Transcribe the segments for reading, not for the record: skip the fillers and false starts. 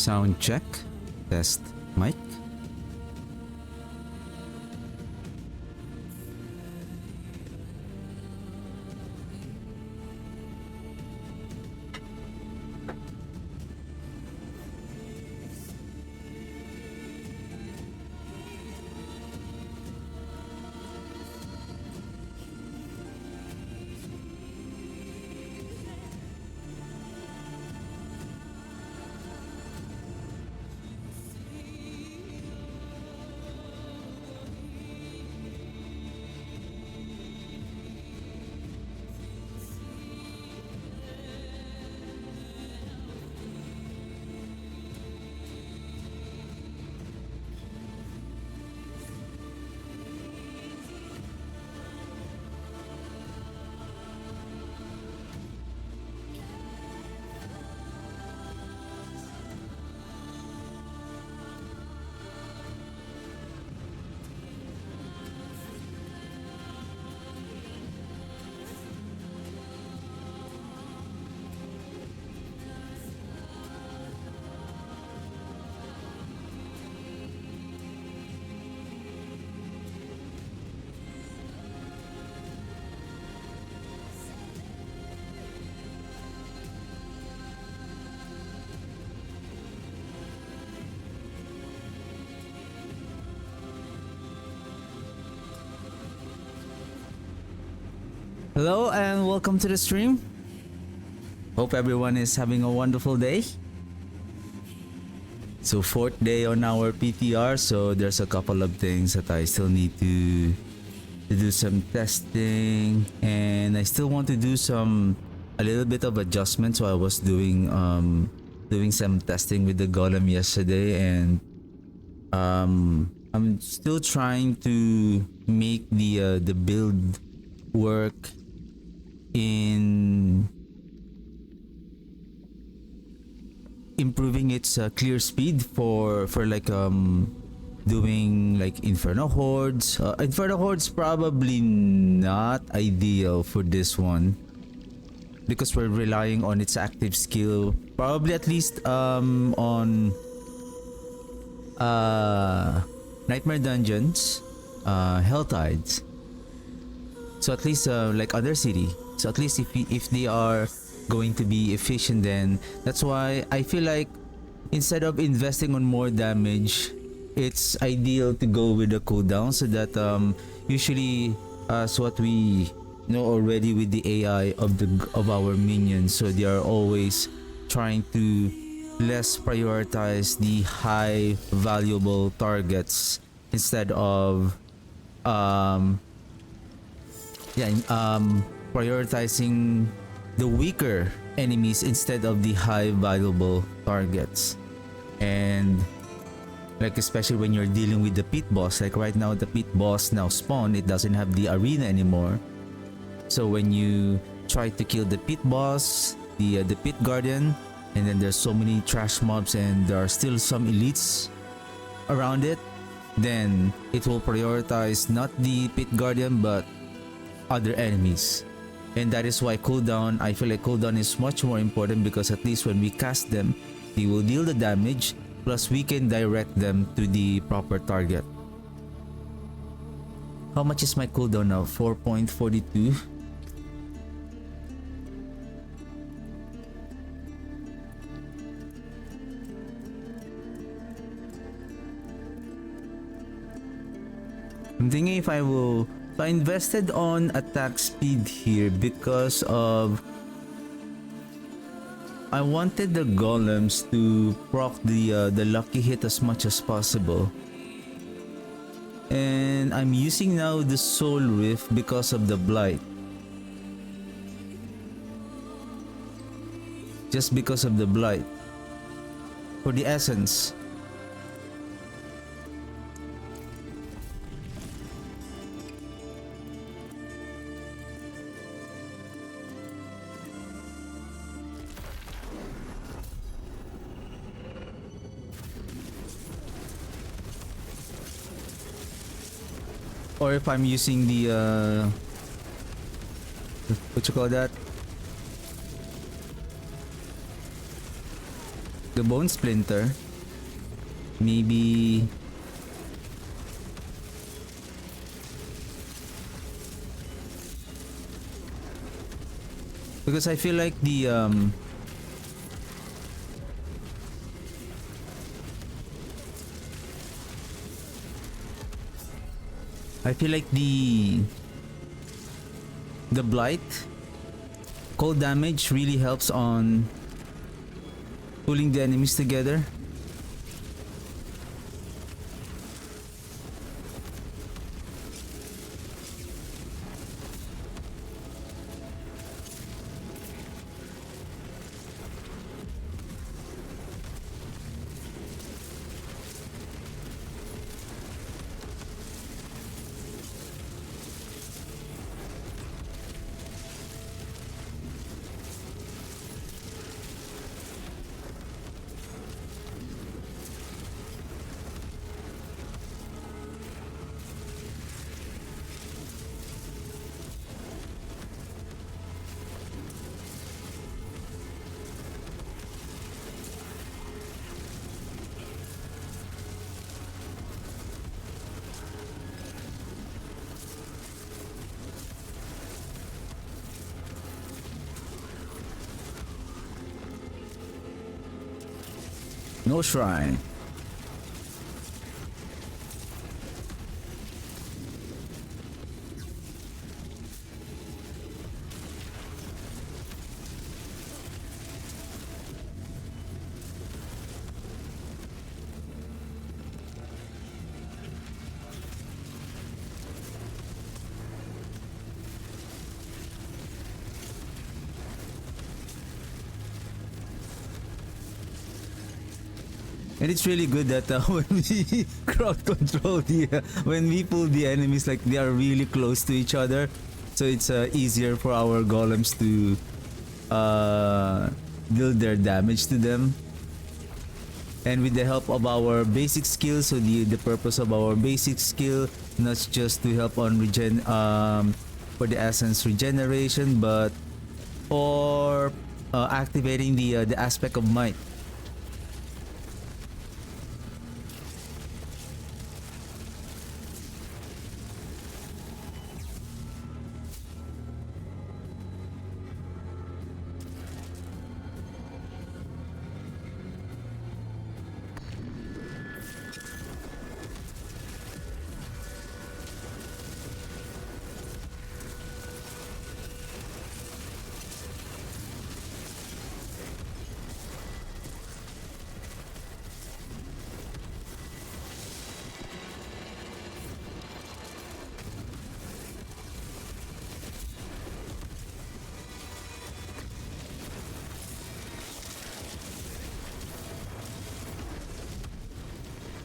Sound check. Test mic. Hello and welcome to the stream. Hope everyone is having a wonderful day. So fourth day on our PTR, so there's a couple of things that I still need to do some testing, and I still want to do a little bit of adjustment. So I was doing some testing with the golem yesterday, and I'm still trying to make the build work in improving its clear speed for like doing like Inferno Hordes. Inferno Hordes probably not ideal for this one because we're relying on its active skill, probably at least on Nightmare Dungeons, Hell Tides. So at least like other city. So at least if they are going to be efficient, then that's why I feel like instead of investing on more damage, it's ideal to go with the cooldown, so that usually as what we know already with the AI of our minions, so they are always trying to less prioritize the high valuable targets instead of prioritizing the weaker enemies instead of the high valuable targets. And like especially when you're dealing with the pit boss, like right now the pit boss now spawned, it doesn't have the arena anymore. So when you try to kill the pit boss, the pit guardian, and then there's so many trash mobs and there are still some elites around it, then it will prioritize not the pit guardian but other enemies. And that is why cooldown, I feel like cooldown is much more important, because at least when we cast them, they will deal the damage, plus we can direct them to the proper target. How much is my cooldown now? 4.42. I'm thinking if I will... So I invested on attack speed here because of... I wanted the golems to proc the lucky hit as much as possible. And I'm using now the Soul Rift because of the Blight. Just because of the Blight. For the essence. Or if I'm using the what you call that? the bone splinter. Maybe because I feel like the blight cold damage really helps on pulling the enemies together. No shrine. And it's really good that when we crowd control when we pull the enemies, like they are really close to each other, so it's easier for our golems to deal their damage to them. And with the help of our basic skill, so the purpose of our basic skill, not just to help on for the essence regeneration, but for activating the aspect of might.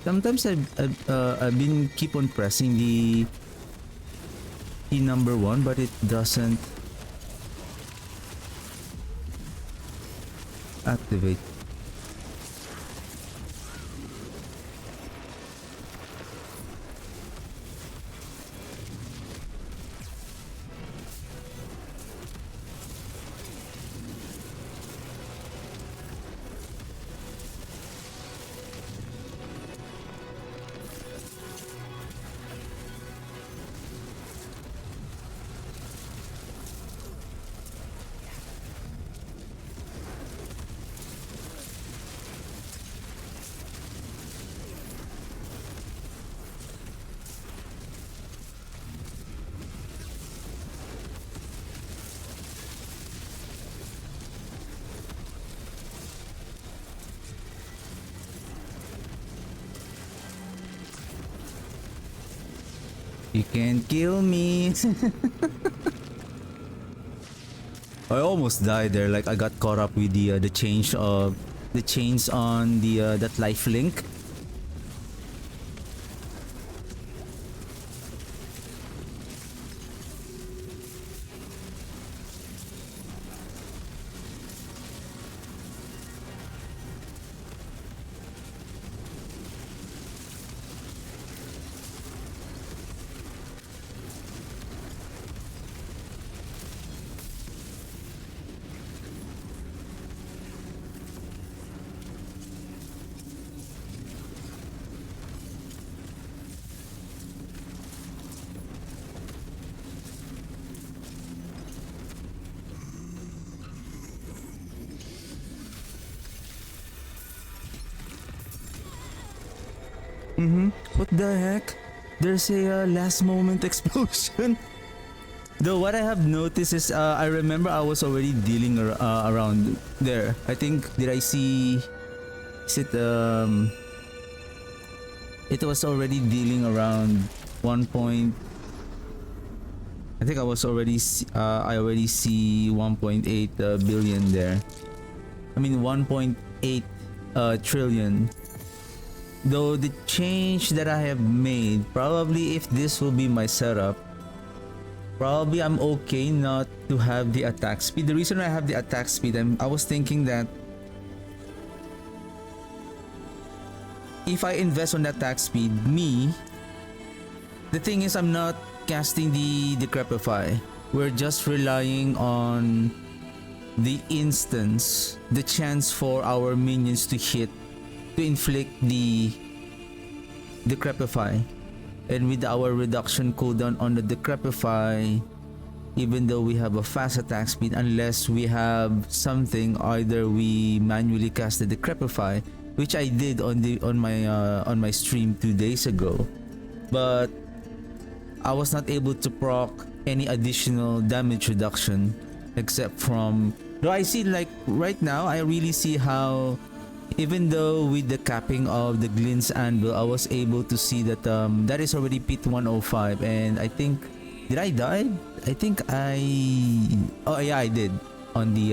Sometimes I've been keep on pressing the key number 1, but it doesn't activate. You can't kill me. I almost died there. Like I got caught up with the change of the chains on the that life link. What the heck? There's a last moment explosion. Though what I have noticed is I remember I was already dealing around there. I think did I see is it was already dealing around 1 point. I think I was already I already see 1.8 billion there. I mean 1.8 trillion. Though the change that I have made, probably if this will be my setup, probably I'm okay not to have the attack speed. The reason I have the attack speed, I was thinking that if I invest on the attack speed, the thing is I'm not casting the Decrepify. We're just relying on the instance, the chance for our minions to hit, to inflict the Decrepify. And with our reduction cooldown on the Decrepify, even though we have a fast attack speed, unless we have something, either we manually cast the Decrepify, which I did on my stream 2 days ago, but I was not able to proc any additional damage reduction except from, though I see like right now I really see how even though with the capping of the Glint's Anvil I was able to see that that is already pit 105, and I think, did I die? I think oh yeah, I did on the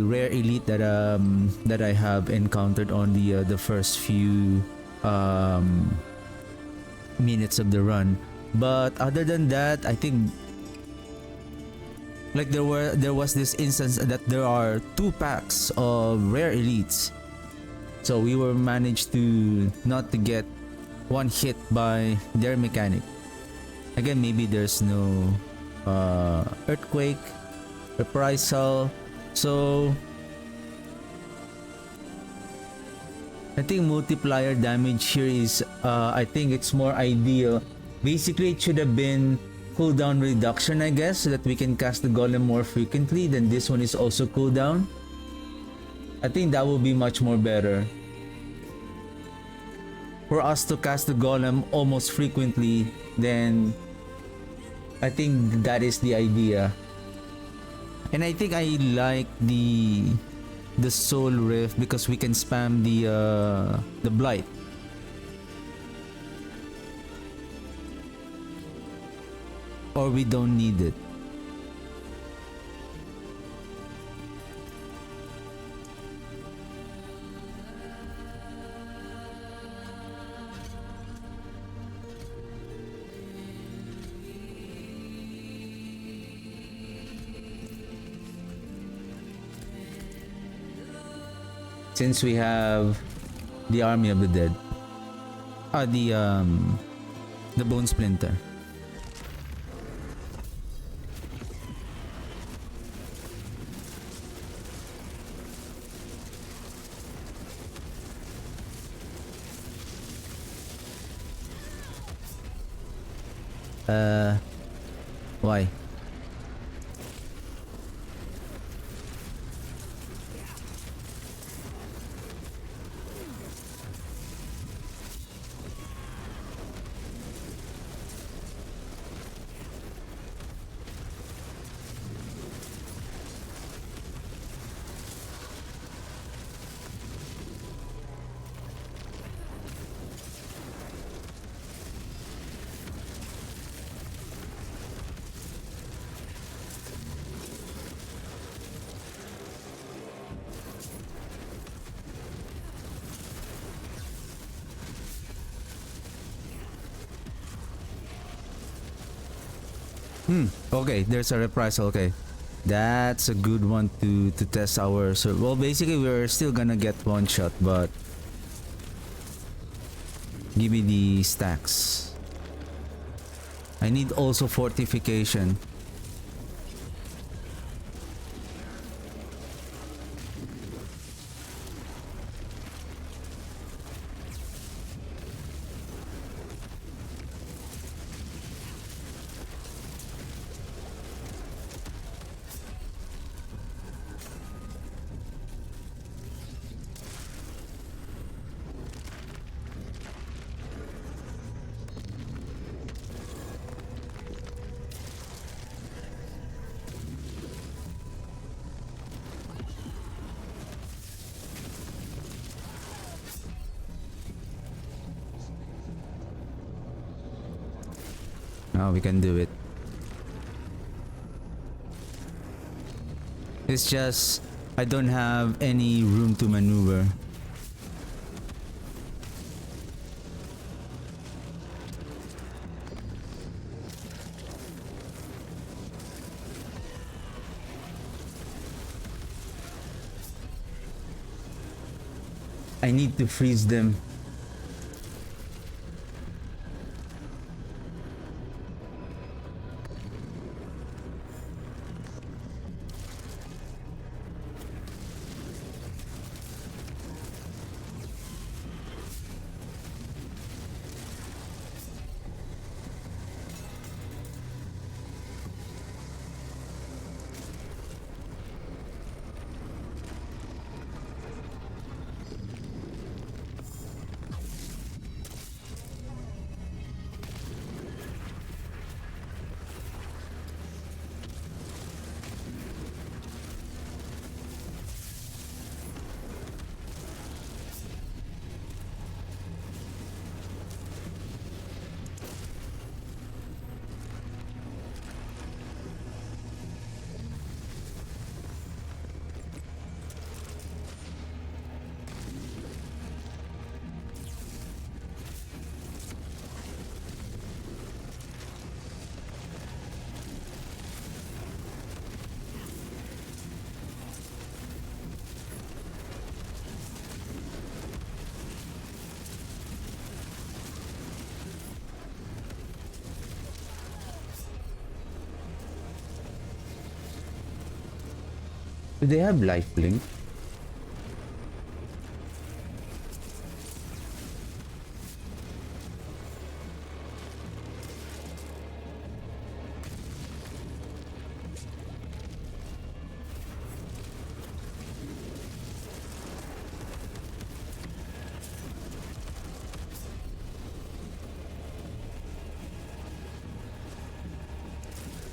rare elite that I have encountered on the first few minutes of the run. But other than that, I think like there was this instance that there are 2 packs of rare elites, so we were managed to not to get one hit by their mechanic. Again, maybe there's no earthquake, reprisal, so I think multiplier damage here is I think it's more ideal. Basically it should have been cooldown reduction, I guess, so that we can cast the golem more frequently. Then this one is also cooldown. I think that will be much more better for us to cast the golem almost frequently. Then I think that is the idea. And I think I like the soul rift because we can spam the blight. Or we don't need it. Since we have the army of the dead, the bone splinter. Why? Okay, there's a reprisal. Okay, that's a good one to test our. So well, basically we're still gonna get one shot, but give me the stacks. I need also fortification. Oh, we can do it. It's just I don't have any room to maneuver. I need to freeze them. Do they have life link?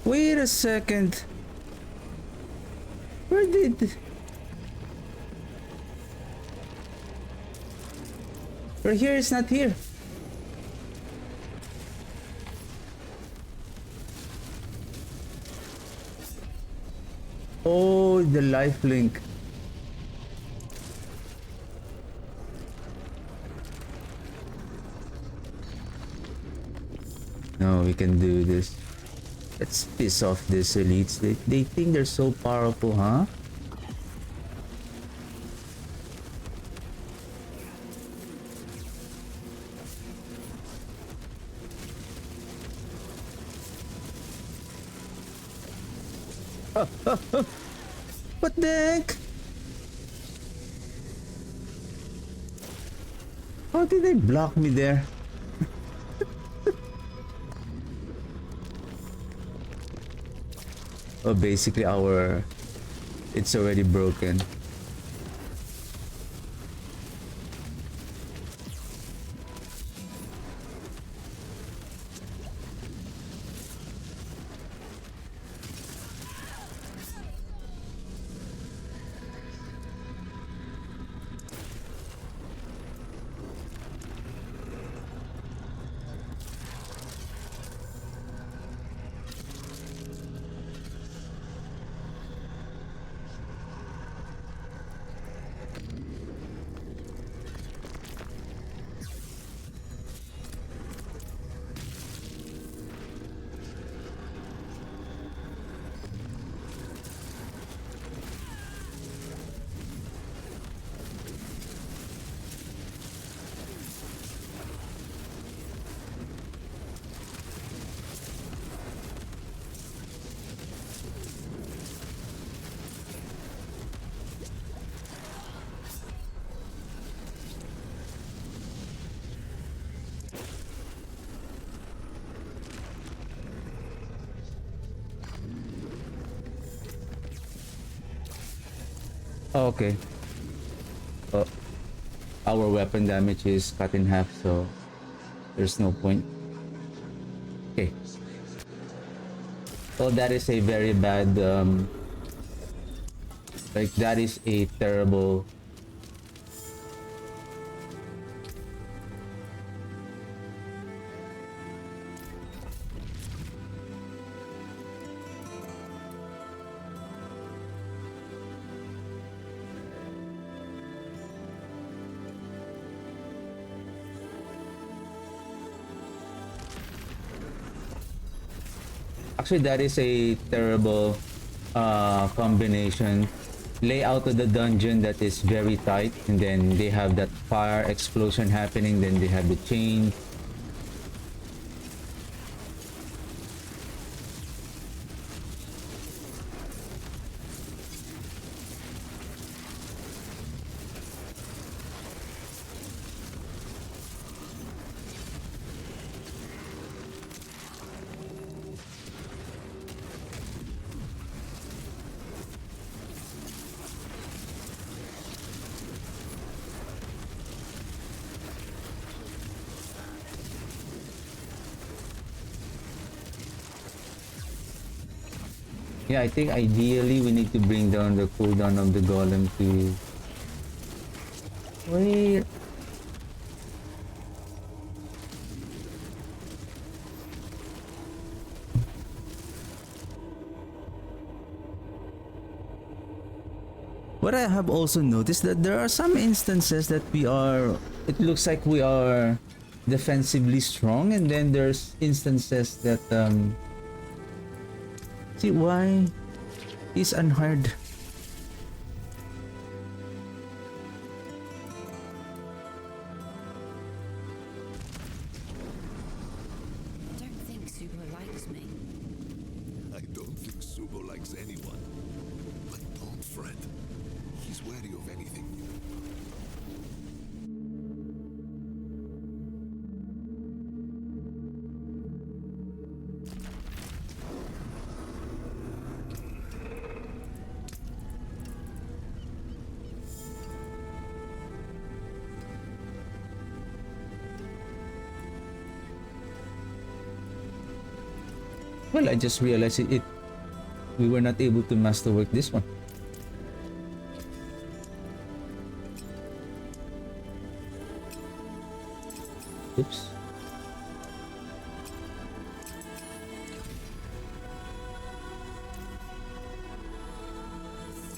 Wait a second. Where did... Right here is not here. Oh, the life link. No, we can do this. Let's piss off these elites. They think they're so powerful, huh? What the heck? How did they block me there? Oh, basically it's already broken. Oh, okay. Oh, our weapon damage is cut in half, so there's no point. Okay. Oh, that is a very bad, like, that is a terrible... Actually, that is a terrible combination. Layout of the dungeon that is very tight, and then they have that fire explosion happening, then they have the chain. Yeah, I think ideally we need to bring down the cooldown of the golem to... Wait. What I have also noticed that there are some instances that we are... It looks like we are defensively strong, and then there's instances that see why he's unhard. I don't think Subo likes me. I don't think Subo likes anyone. But don't fret. He's wary of anything new. Well, I just realized it we were not able to masterwork this one. Oops.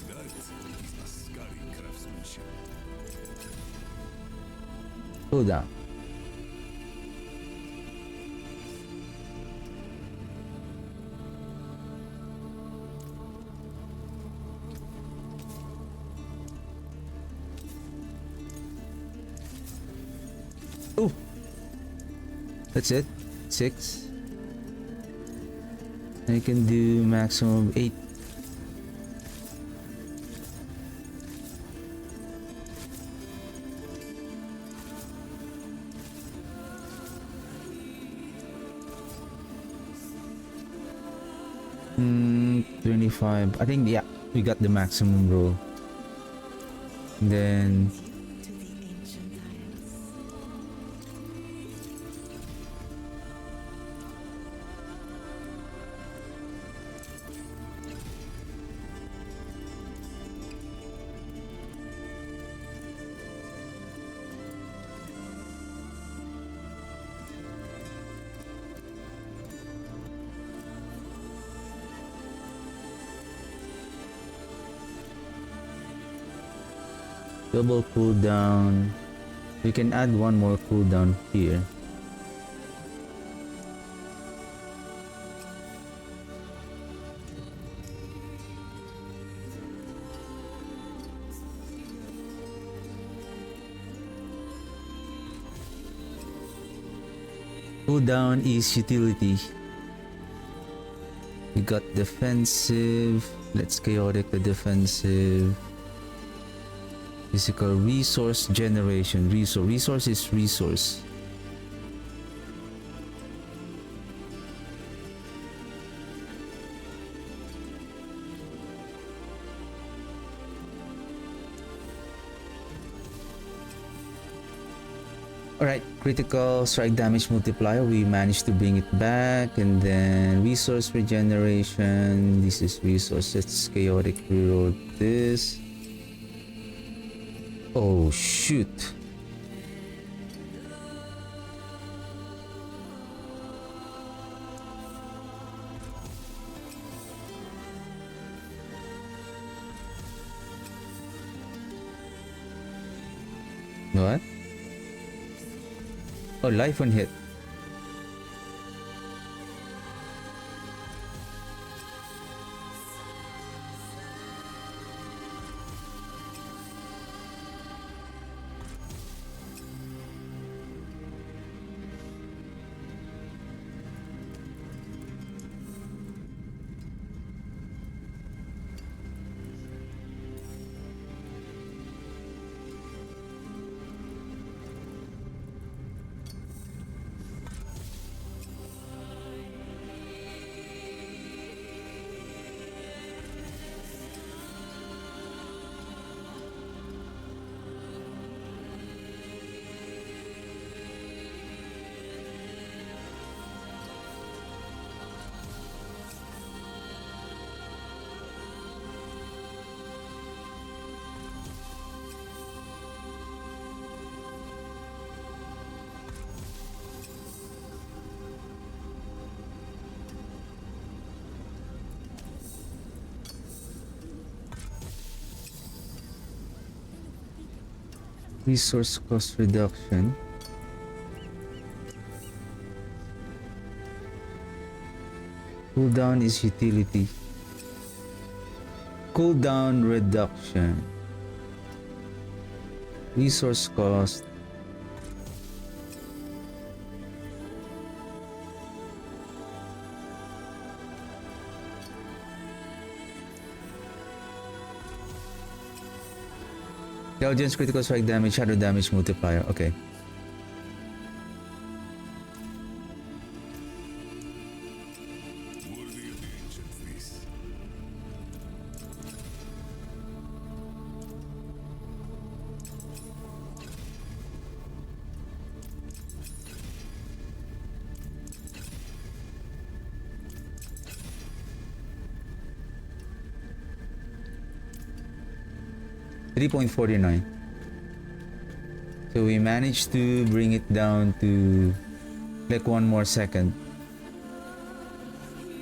That is Ascari craftsmanship. Hold down. Oh, that's it. 6. I can do maximum of 8. Hmm, 25. I think, yeah, we got the maximum roll. Then To the ancient isles. double cooldown. We can add one more cooldown here. Cooldown is utility. We got defensive. Let's chaotic the defensive. Physical resource generation. Resource is resource. Alright, critical strike damage multiplier, we managed to bring it back. And then resource regeneration, this is resource, let's chaotic reroll this. Oh shoot. What? Oh, life on hit. Resource cost reduction. Cooldown is utility. Cooldown reduction. Resource cost. Intelligence, critical strike damage, shadow damage multiplier. Okay. Worthy of the ancient feast. $3.49. So we managed to bring it down to like 1 more second. Anyone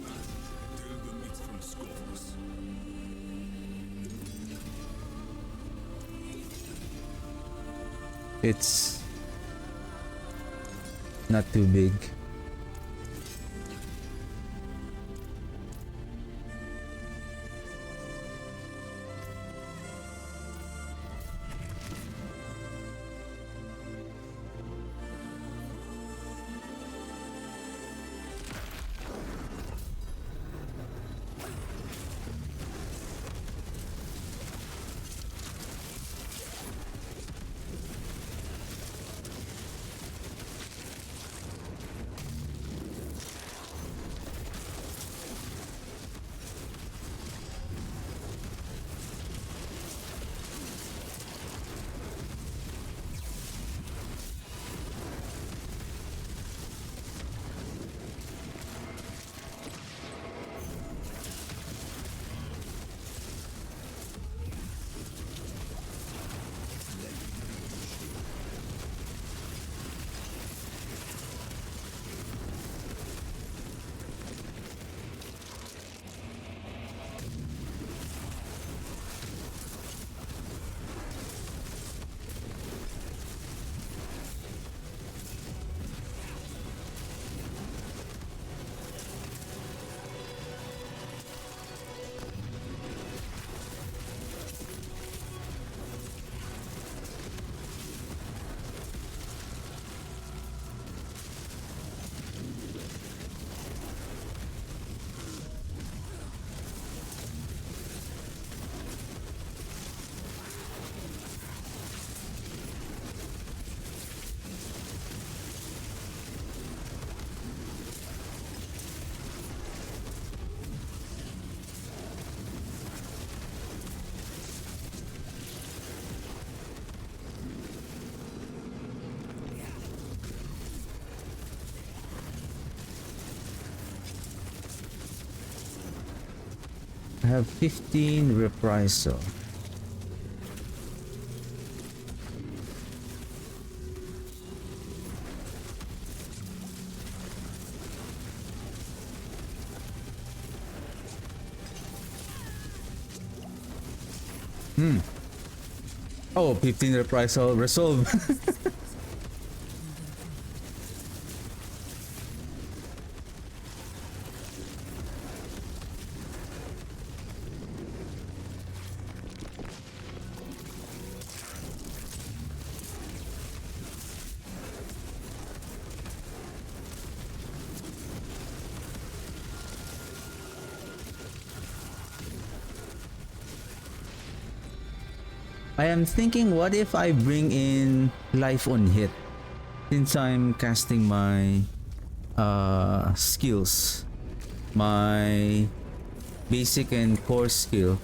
else? Tell them it's from scoffers. It's not too big. I have 15 reprisal. Oh, 15 reprisal resolve. I am thinking, what if I bring in life on hit since I'm casting my skills, my basic and core skill.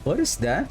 What is that?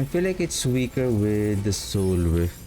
I feel like it's weaker with the soul rift.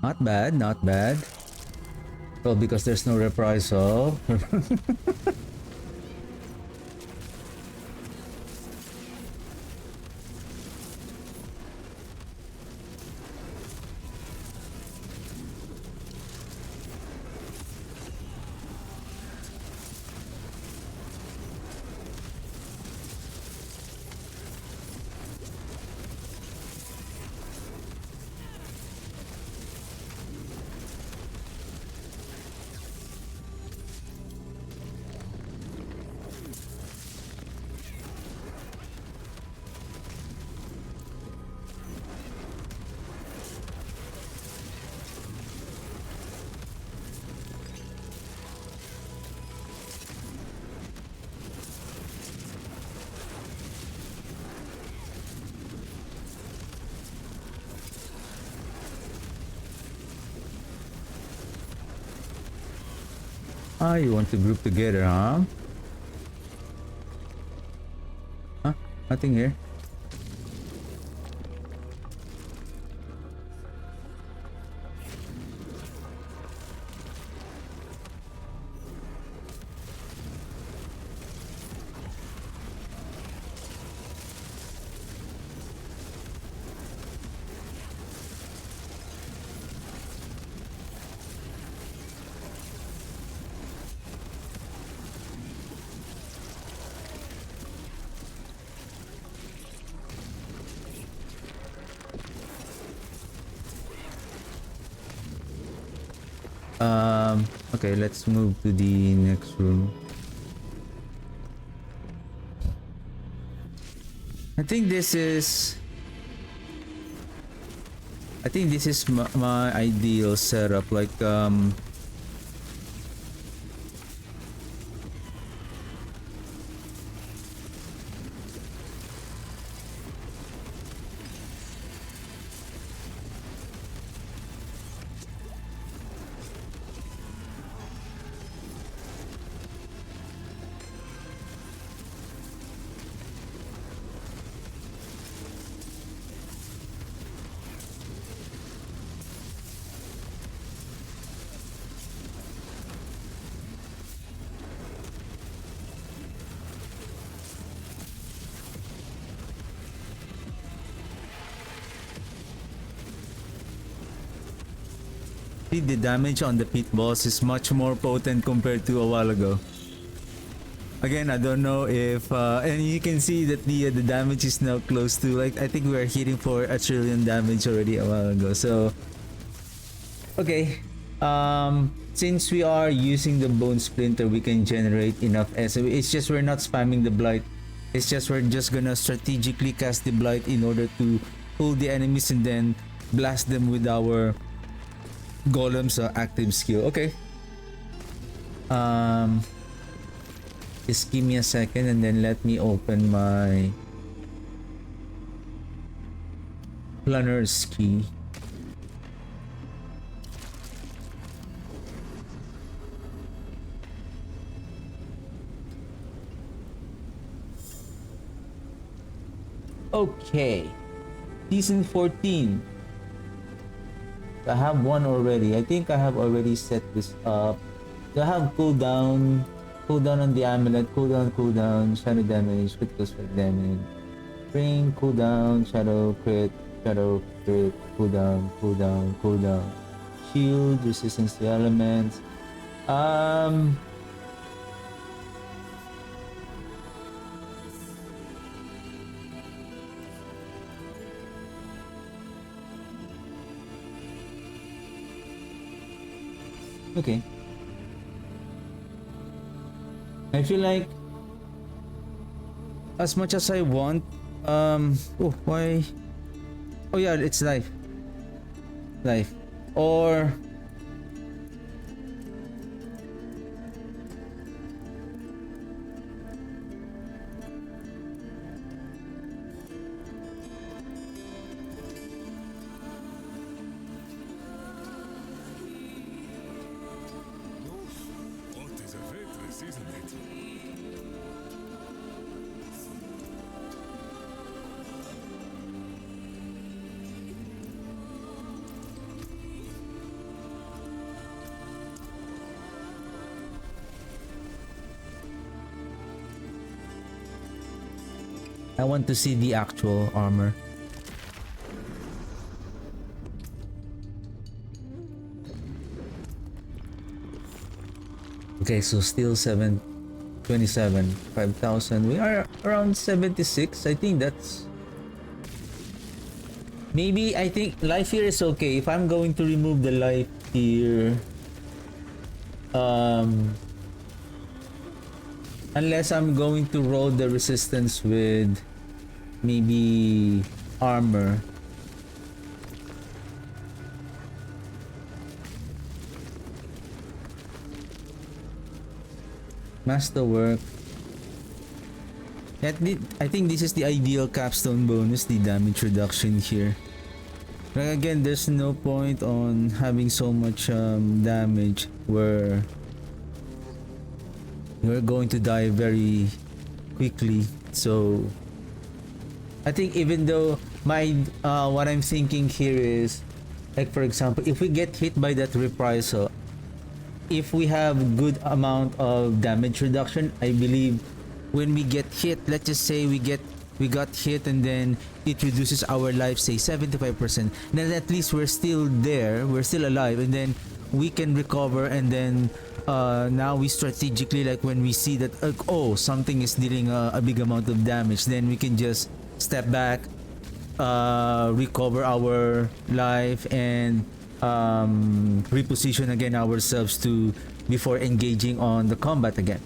Not bad, not bad. Well, because there's no reprisal. Ah, you want to group together, huh? Huh? Nothing here. Okay, let's move to the next room. I think this is my ideal setup, like the damage on the pit boss is much more potent compared to a while ago. Again, I don't know if and you can see that the damage is now close to, like, I think we are hitting for a trillion damage already a while ago. So okay, since we are using the bone splinter, we can generate enough SO. It's just we're not spamming the blight. It's just we're just gonna strategically cast the blight in order to pull the enemies and then blast them with our golem's active skill. Okay. Just give me a second and then let me open my planner's key. Okay. Season 14. I have one already. I think I have already set this up. So I have cooldown on the amulet, cooldown, shadow damage, critical strike damage, ring, cooldown, shadow crit, cooldown, shield, resistance to elements. Okay. I feel like as much as I want, oh, why? Oh yeah, it's life. Or I want to see the actual armor. Okay, so still 727, 5,000. We are around 76. I think that's... Maybe, I think life here is okay. If I'm going to remove the life here... Unless I'm going to roll the resistance with... maybe... armor. Masterwork. I think this is the ideal capstone bonus, the damage reduction here. But again, there's no point on having so much damage where You're going to die very quickly. So I think even though my what I'm thinking here is, like for example, if we get hit by that reprisal, if we have good amount of damage reduction, I believe when we get hit, let's just say we got hit and then it reduces our life, say 75%, then at least we're still there, we're still alive, and then we can recover. And then now we strategically, like when we see that oh, something is dealing a big amount of damage, then we can just step back, recover our life, and reposition again ourselves to before engaging on the combat again.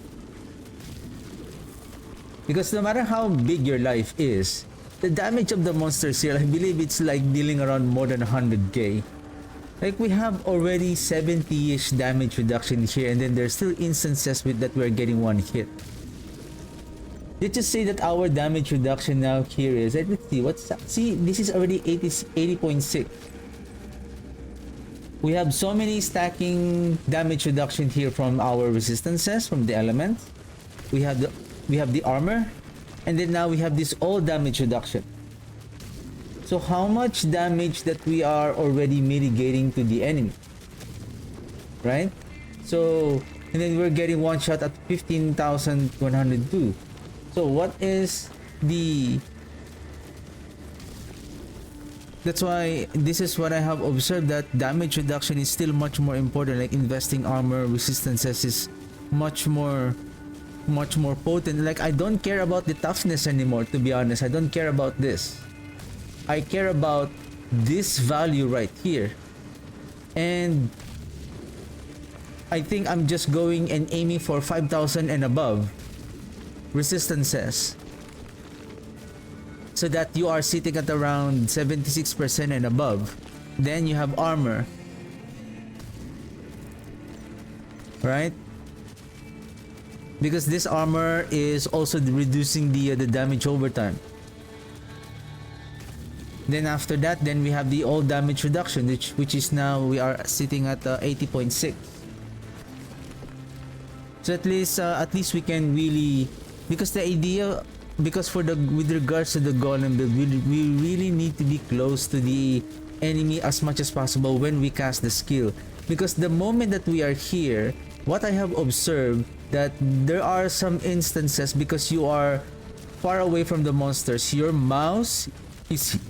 Because no matter how big your life is, the damage of the monsters here, I believe it's like dealing around more than 100k. Like we have already 70-ish damage reduction here, and then there's still instances with that we're getting one hit. Let's just say that our damage reduction now here is, let's see, what's that? See, this is already 80.6. We have so many stacking damage reduction here from our resistances, from the elements. We have the armor, and then now we have this all damage reduction. So how much damage that we are already mitigating to the enemy, right? So, and then we're getting one shot at 15,102. So what is the... That's why this is what I have observed, that damage reduction is still much more important. Like investing armor resistances is much more potent. Like I don't care about the toughness anymore, to be honest. I don't care about this. I care about this value right here. And I think I'm just going and aiming for 5,000 and above resistances, so that you are sitting at around 76% and above. Then you have armor, right? Because this armor is also reducing the damage over time. Then after that, then we have the all damage reduction, which is now we are sitting at 80.6. So at least we can really, because the idea, because with regards to the golem build, we really need to be close to the enemy as much as possible when we cast the skill. Because the moment that we are here, what I have observed, that there are some instances, because you are far away from the monsters, your mouse is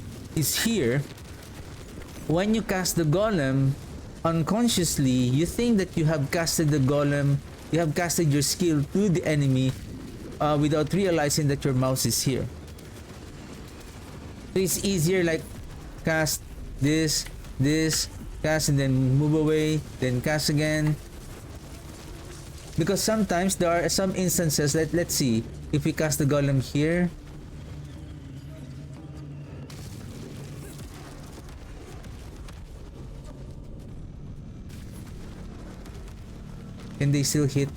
here. When you cast the golem, unconsciously you think that you have casted the golem, you have casted your skill to the enemy, without realizing that your mouse is here. So it's easier, like cast this, cast, and then move away, then cast again. Because sometimes there are some instances that, let's see, if we cast the golem here, can they still hit?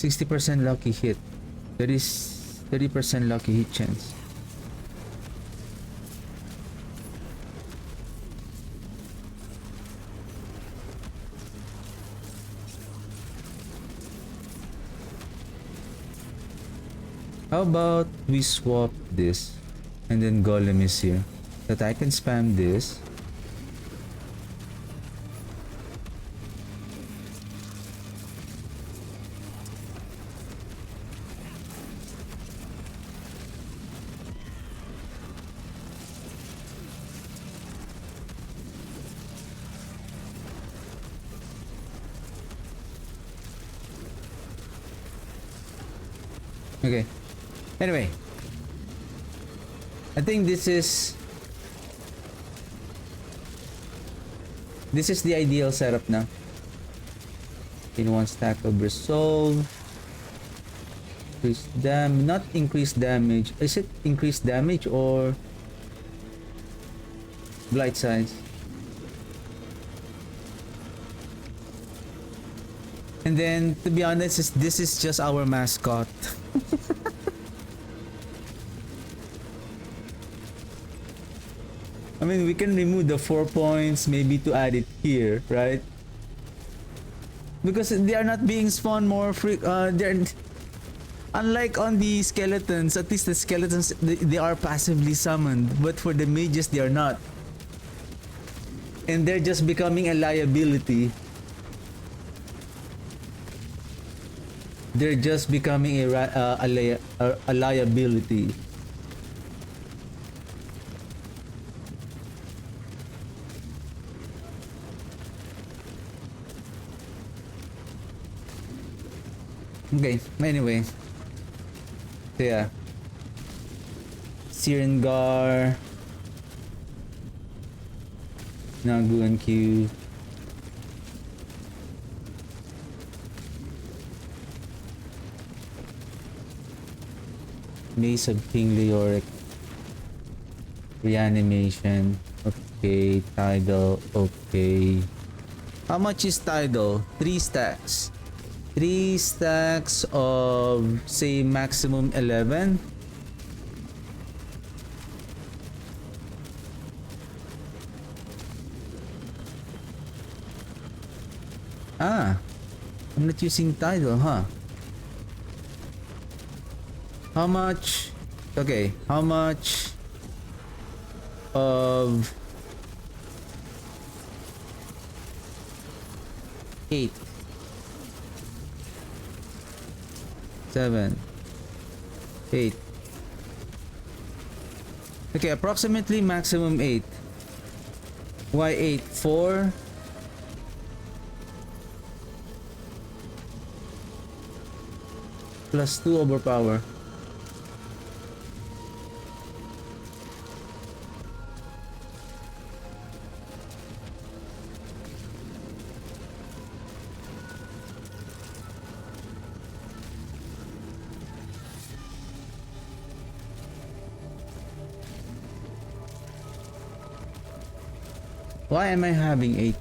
%60 lucky hit. There is 30% lucky hit chance. How about we swap this, and then golem is here, that I can spam this. Okay. Anyway, I think this is the ideal setup now. In one stack of resolve. Not increased damage. Is it increased damage or blight size? And then, to be honest, this is just our mascot. I mean, we can remove the 4 points, maybe to add it here, right? Because they are not being spawned more they're unlike on the skeletons. At least the skeletons, they are passively summoned, but for the mages they are not, and they're just becoming a liability. They're just becoming a liability. Okay, anyway. So yeah. Sirengar. Nagu and Q. Mace of King Leoric. Reanimation. Okay. Tidal. Okay. How much is Tidal? 3 stacks. 3 stacks of, say, maximum 11. Ah, I'm not using Tidal, huh? How much? Okay, how much of 8? 7, 8. Okay, approximately maximum 8. Why 8? 4. Plus 2 overpower. Why am I having 8?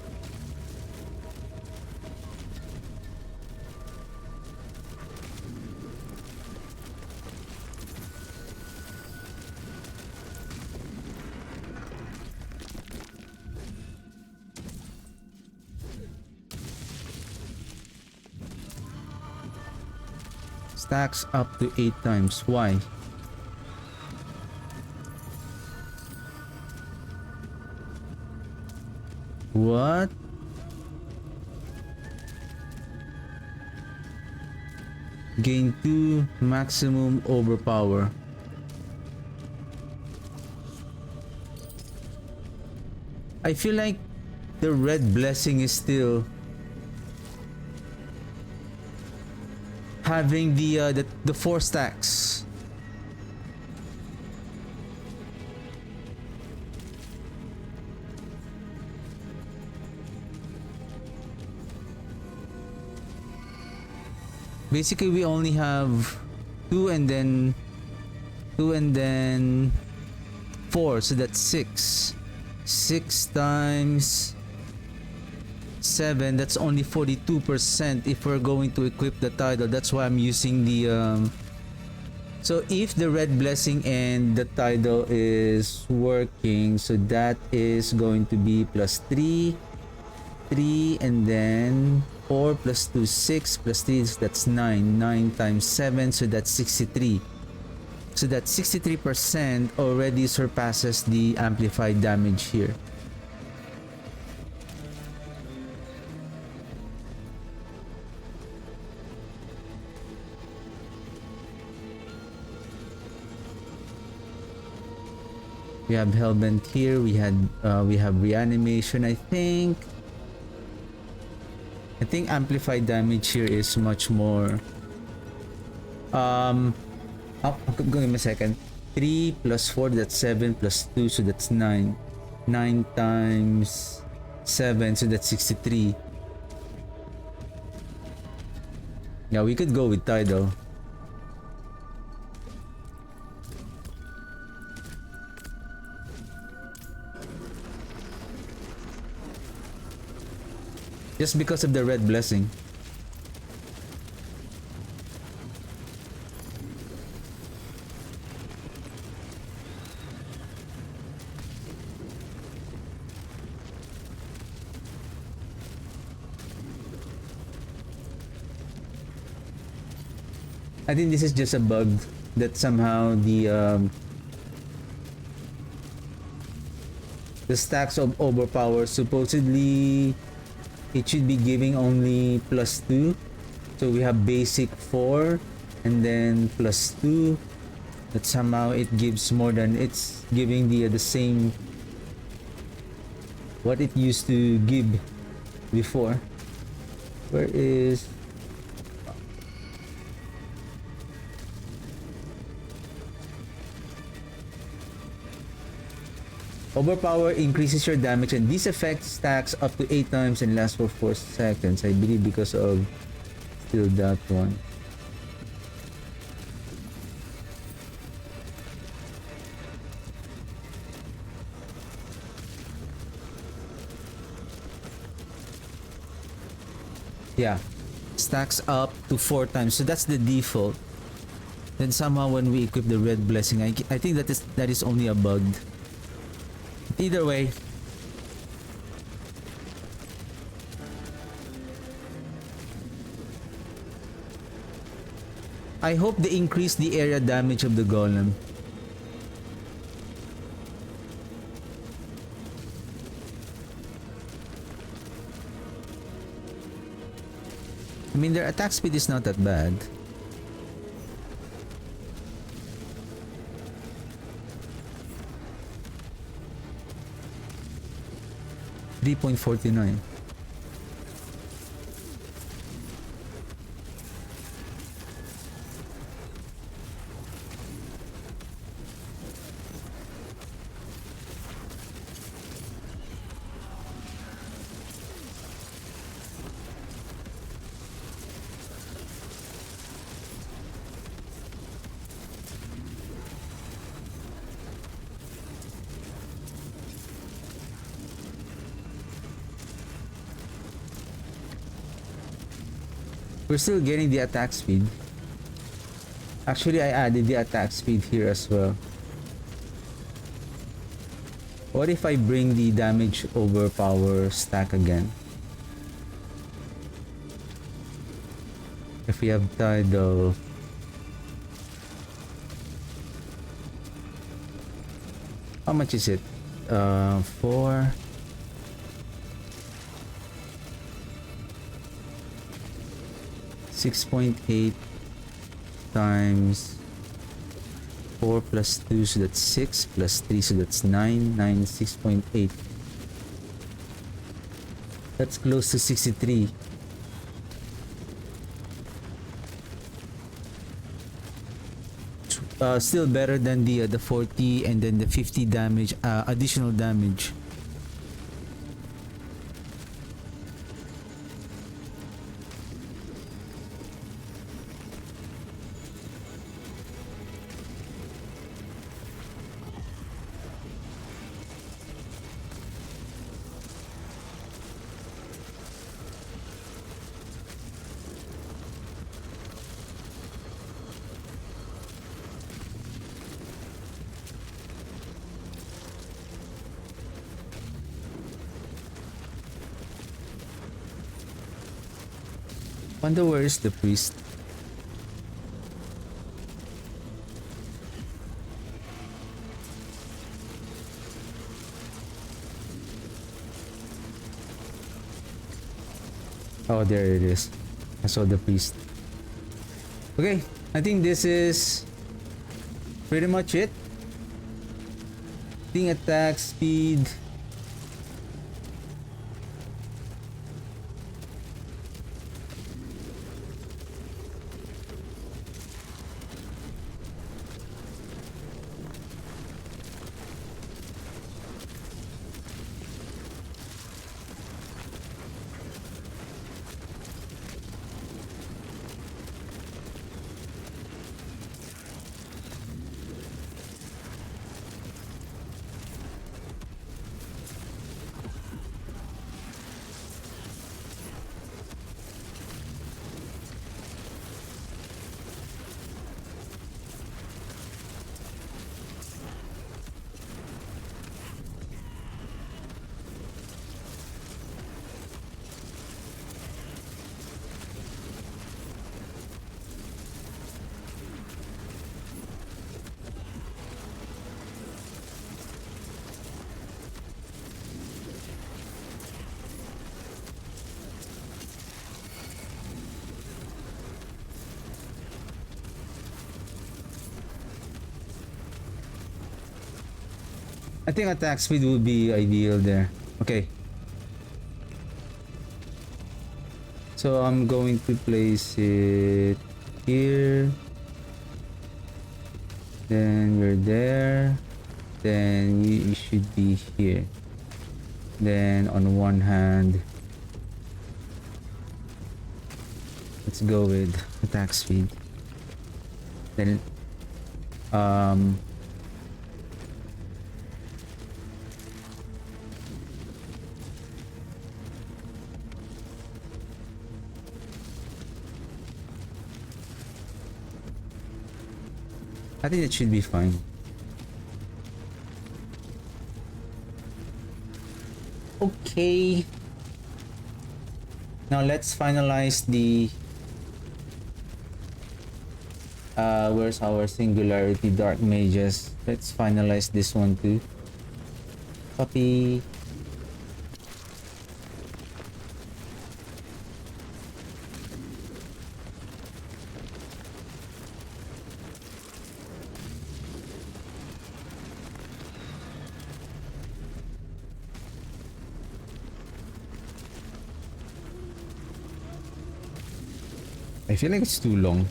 Stacks up to 8 times. Why? What? Gain 2 maximum overpower. I feel like the red blessing is still having the 4 stacks. Basically, we only have 2 and then 4, so that's 6. 6 times 7, that's only 42% if we're going to equip the Tidal. That's why I'm using the so if the red blessing and the Tidal is working, so that is going to be plus 3, 3, and then 4 plus 2, 6 plus 3, that's 9. 9 times 7, so that's 63. So that 63% already surpasses the amplified damage here. We have Hellbent here. We have reanimation. I think amplified damage here is much more. Give me a second. 3 plus 4, that's 7 plus 2, so that's 9. 9 times 7, so that's 63. Yeah, we could go with Tidal. Just because of the red blessing. I think this is just a bug that somehow the stacks of overpower, supposedly it should be giving only +2. So we have basic 4 and then +2. But somehow it gives more than it's giving the same what it used to give before. Where is overpower increases your damage and this effect stacks up to 8 times and lasts for 4 seconds. I believe because of still that one. Yeah, stacks up to 4 times, so that's the default. Then somehow when we equip the red blessing, I think that is only a bug. Either way, I hope they increase the area damage of the golem. I mean, their attack speed is not that bad. $3.49. We're still getting the attack speed. Actually, I added the attack speed here as well. What if I bring the damage overpower stack again? If we have tidal. How much is it? 4. 6.8 times 4 plus 2, so that's 6 plus 3, so that's 9. 9, 6.8. That's close to 63. Still better than the 40 and then the 50 damage, additional damage. Wonder where is the priest? Oh, there it is. I saw the priest. Okay, I think this is pretty much it. Thing attack speed. I think attack speed would be ideal there. Okay. So I'm going to place it here. Then you're there. Then you should be here. Then on one hand, let's go with attack speed. Then I think it should be fine. Okay. Now let's finalize the where's our singularity dark mages? Let's finalize this one too. Copy. I feel like it's too long.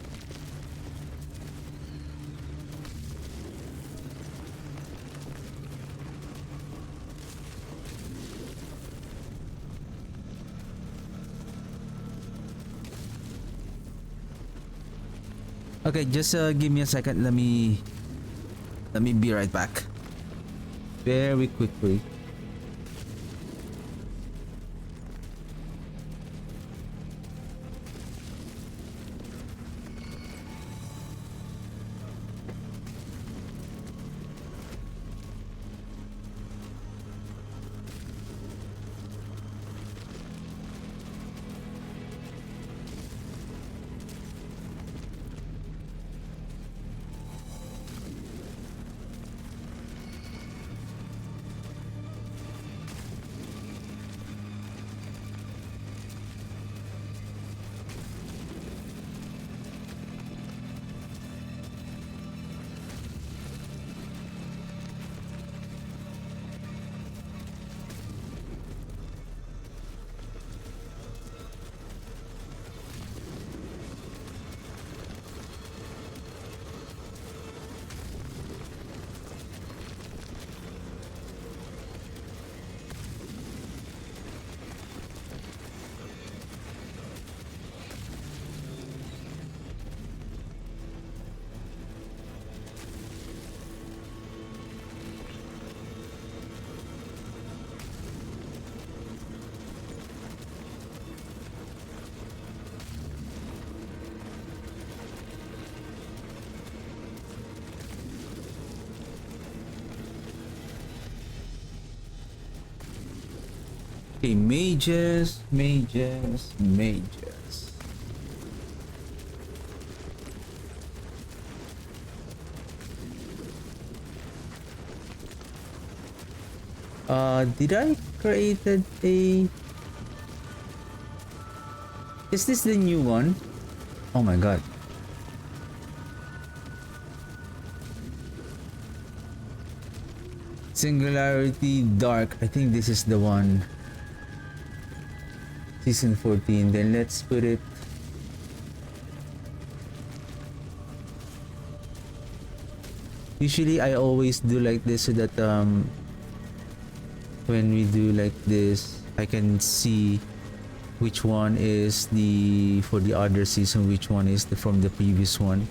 Okay, just give me a second. Let me be right back. Very quickly. Okay, mages. Did I created a... Is this the new one? Oh my god. Singularity Dark. I think this is the one. Season 14. Then let's put it... Usually I always do like this so that when we do like this, I can see which one is the for the other season, which one is the from the previous one,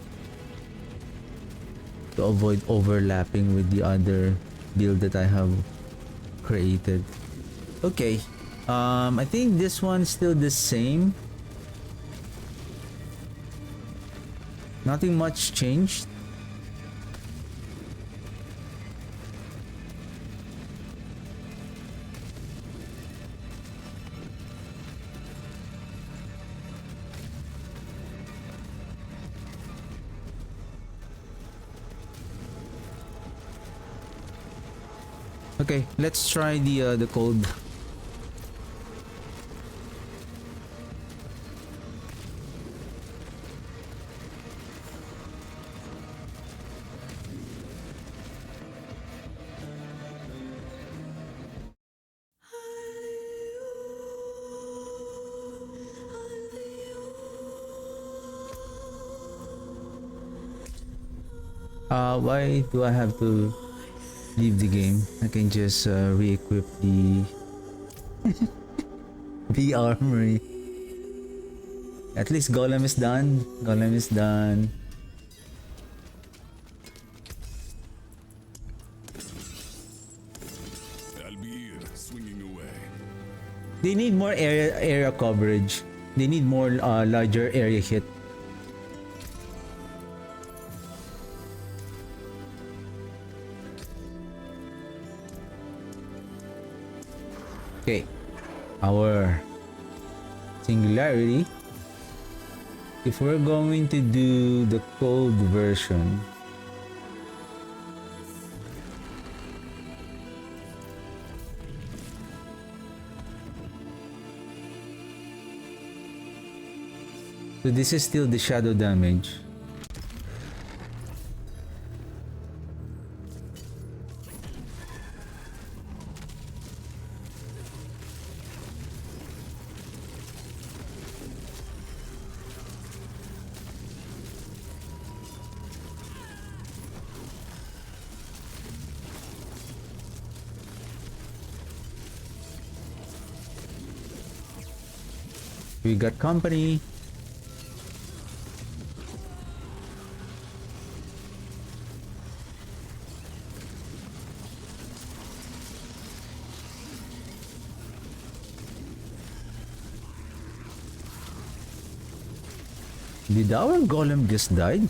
to avoid overlapping with the other build that I have created. Okay, I think this one's still the same. Nothing much changed. Okay, let's try the code. Why do I have to leave the game? I can just re-equip the the armory. At least Golem is done. Golem is done. I'll be here, swinging away. They need more area coverage. They need more larger area hit. Okay, our singularity. If we're going to do the cold version, so this is still the shadow damage. We got company. Did our golem just died?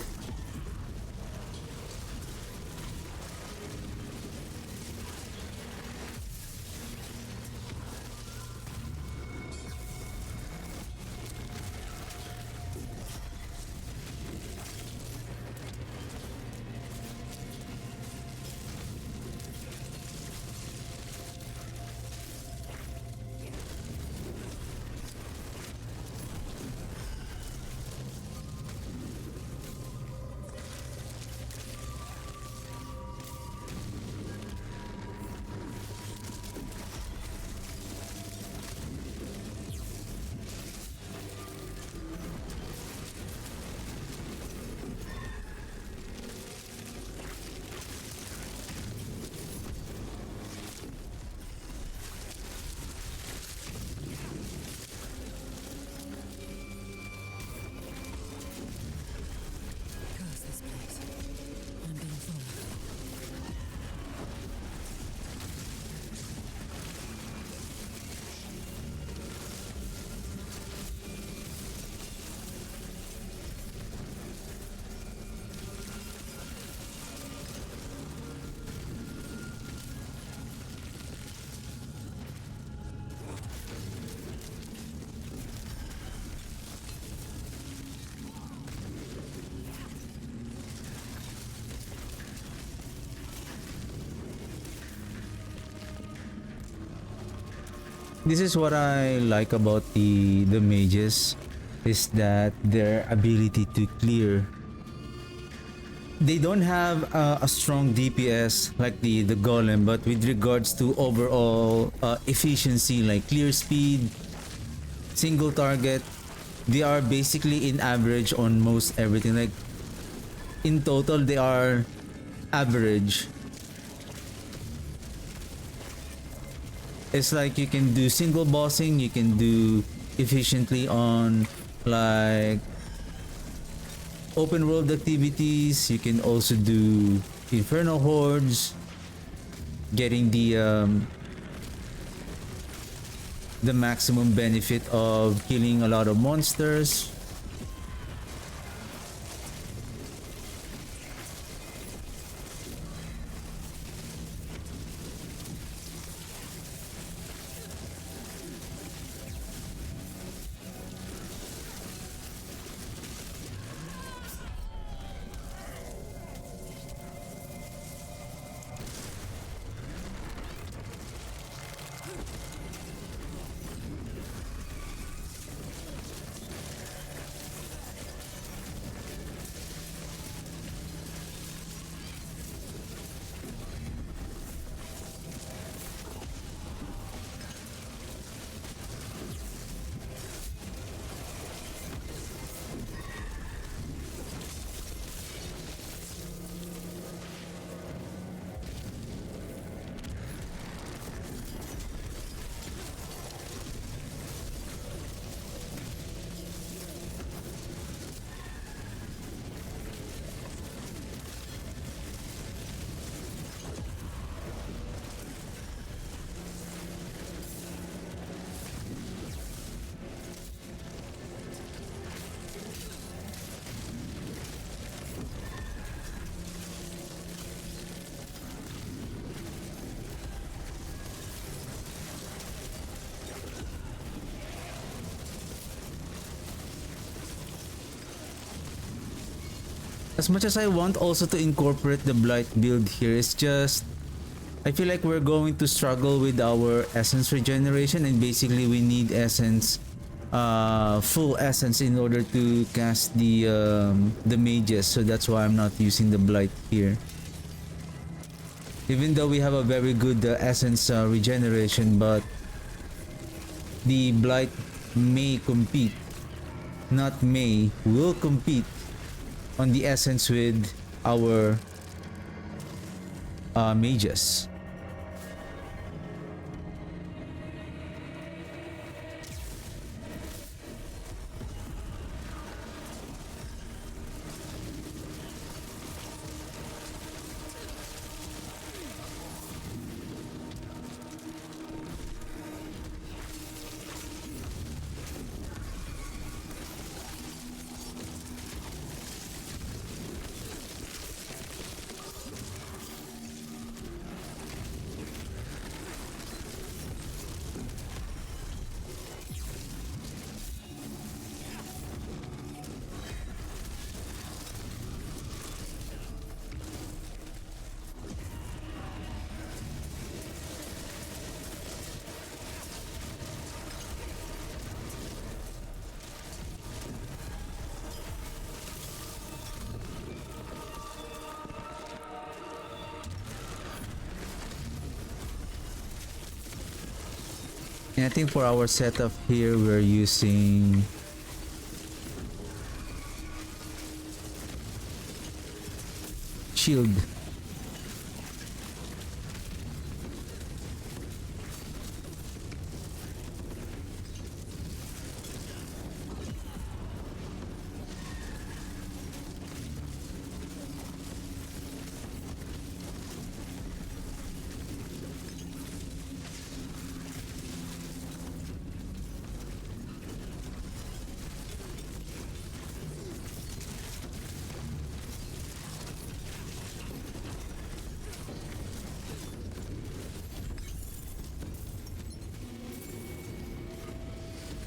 Curse this place. I'm being followed. This is what I like about the mages, is that their ability to clear. They don't have a strong DPS like the golem, but with regards to overall efficiency, like clear speed, single target, they are basically in average on most everything. Like in total, they are average. It's like you can do single bossing, you can do efficiently on like open world activities, you can also do inferno hordes, getting the maximum benefit of killing a lot of monsters. as much as I want also to incorporate the blight build here, it's just I feel like we're going to struggle with our essence regeneration, and basically we need essence, full essence in order to cast the mages. So that's why I'm not using the blight here. Even though we have a very good essence regeneration, but the blight may compete, not may, will compete on the essence with our mages. And I think for our setup here, we're using shield.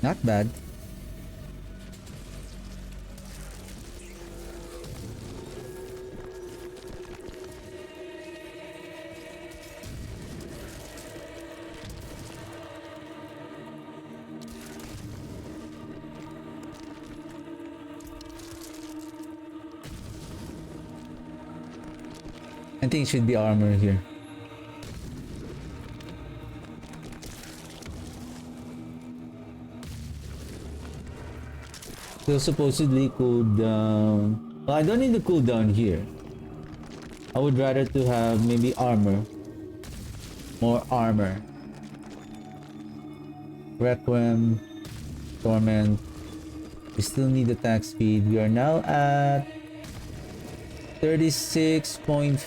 Not bad. I think it should be armor here. So supposedly cooldown. Well, I don't need the cooldown here. I would rather to have maybe armor. More armor. Requiem. Torment. We still need attack speed. We are now at 36.5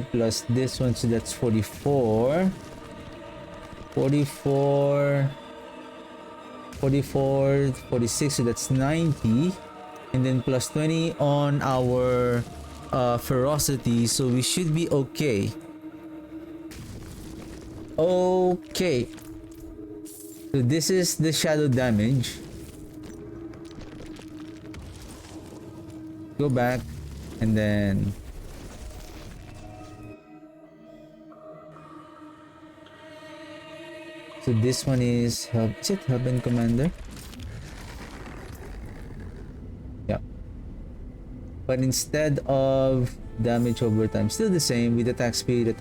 plus this one, so that's 44. 44. 44, 46, so that's 90, and then plus 20 on our ferocity, so we should be okay. Okay, so this is the shadow damage. Go back and then so this one is help. Is it Heaven Commander? Yeah. But instead of damage over time, still the same with attack speed,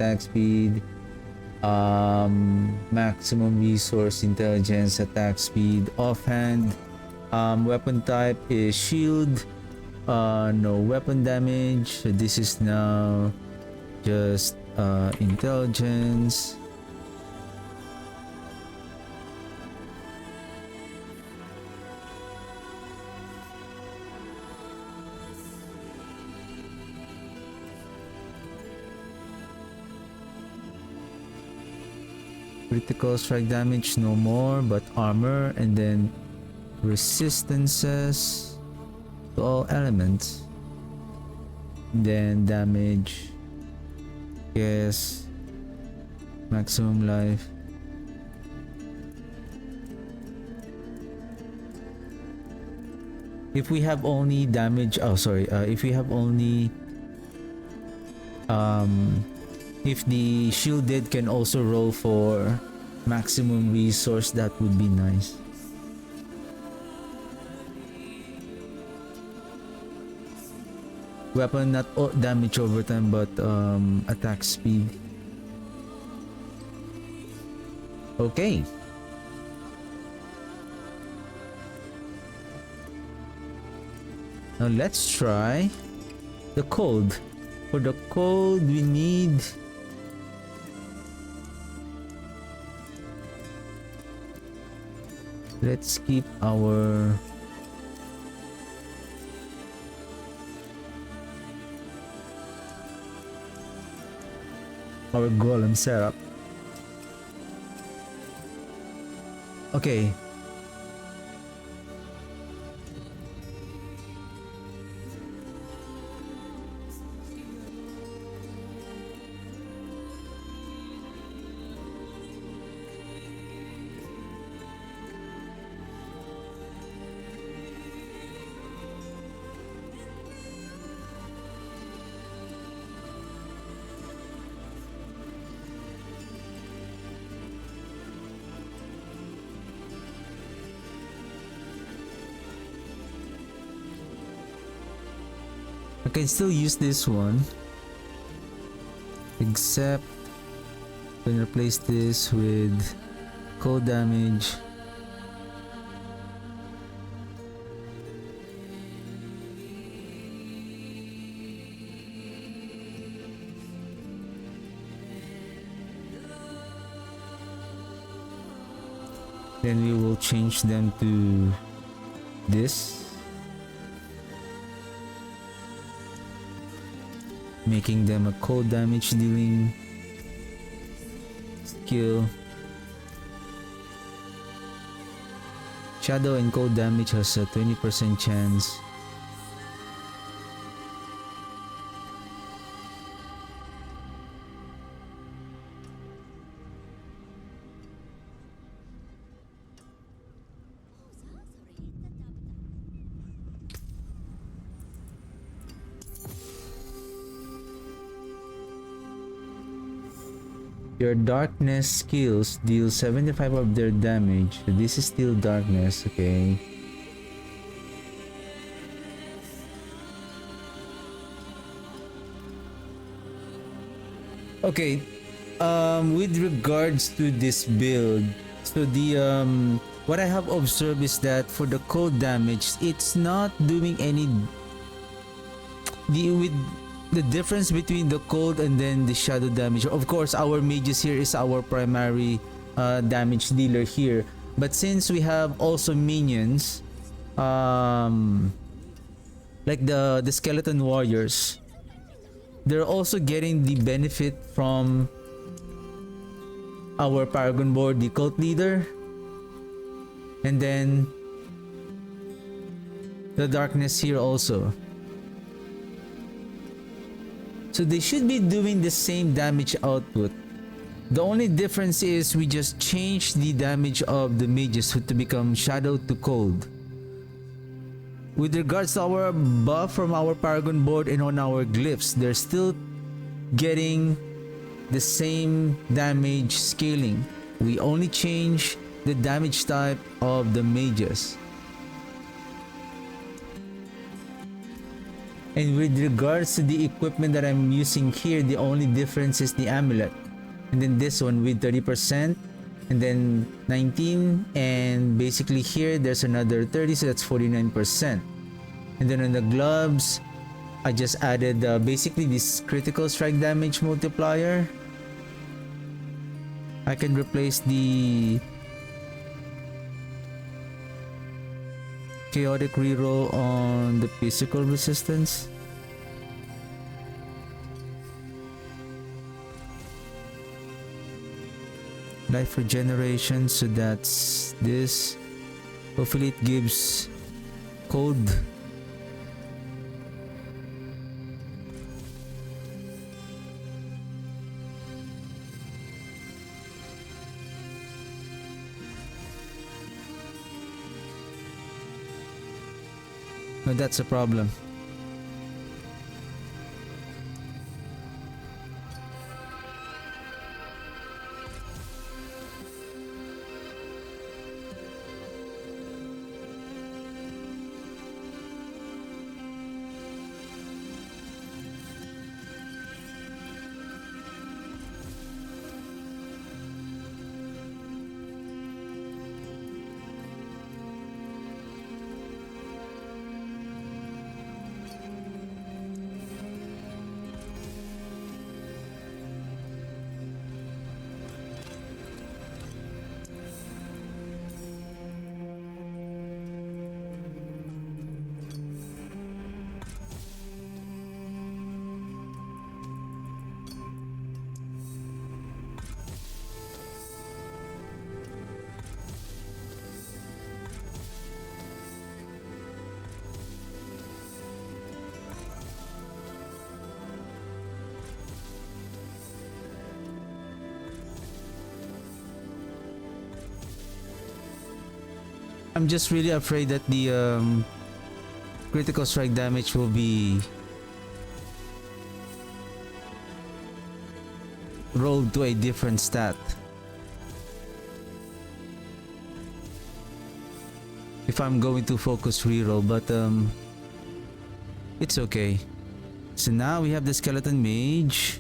maximum resource, intelligence, attack speed, offhand. Weapon type is shield. No weapon damage. So this is now just intelligence. Critical strike damage no more, but armor, and then resistances to all elements, then damage, yes, maximum life. if we have only damage, oh sorry, if we have only if the shielded can also roll for maximum resource, that would be nice. Weapon not damage over time, but attack speed. Okay. Now let's try the cold. For the cold, we need let's keep our golem setup. Okay. I can still use this one, except when replace this with cold damage. Then we will change them to this, making them a cold damage dealing skill. Shadow and cold damage has a 20% chance. Your darkness skills deal 75 of their damage. So this is still darkness, okay. Okay, with regards to this build, so the what I have observed is that for the cold damage, it's not doing any with the difference between the cold and then the shadow damage. Of course, our mages here is our primary damage dealer here, but since we have also minions, like the skeleton warriors, they're also getting the benefit from our paragon board, the cult leader, and then the darkness here also. So they should be doing the same damage output. The only difference is we just change the damage of the mages to become shadow to cold. With regards to our buff from our paragon board and on our glyphs, they're still getting the same damage scaling. We only change the damage type of the mages. And with regards to the equipment that I'm using here, the only difference is the amulet. And then this one with 30%, and then 19, and basically here there's another 30, so that's 49%. And then on the gloves, I just added basically this critical strike damage multiplier. I can replace the chaotic reroll on the physical resistance. Life regeneration, so that's this. Hopefully it gives cold. But that's a problem. I'm just really afraid that the critical strike damage will be rolled to a different stat. If I'm going to focus reroll, but it's okay. So now we have the skeleton mage.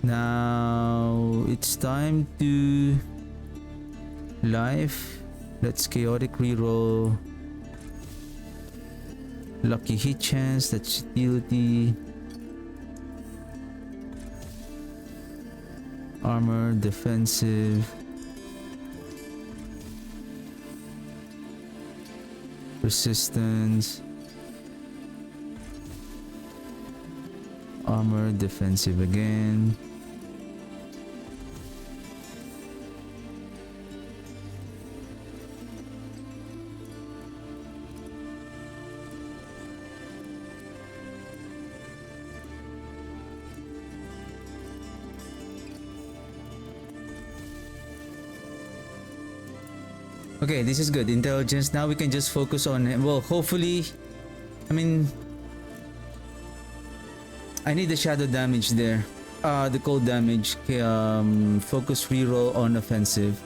Now it's time to life. Let's chaotic reroll. Lucky hit chance, that's utility. Armor, defensive. Resistance. Armor, defensive again. Okay, this is good. Intelligence. Now we can just focus on, well, hopefully, I mean, I need the shadow damage there. The cold damage. Okay, focus reroll on offensive.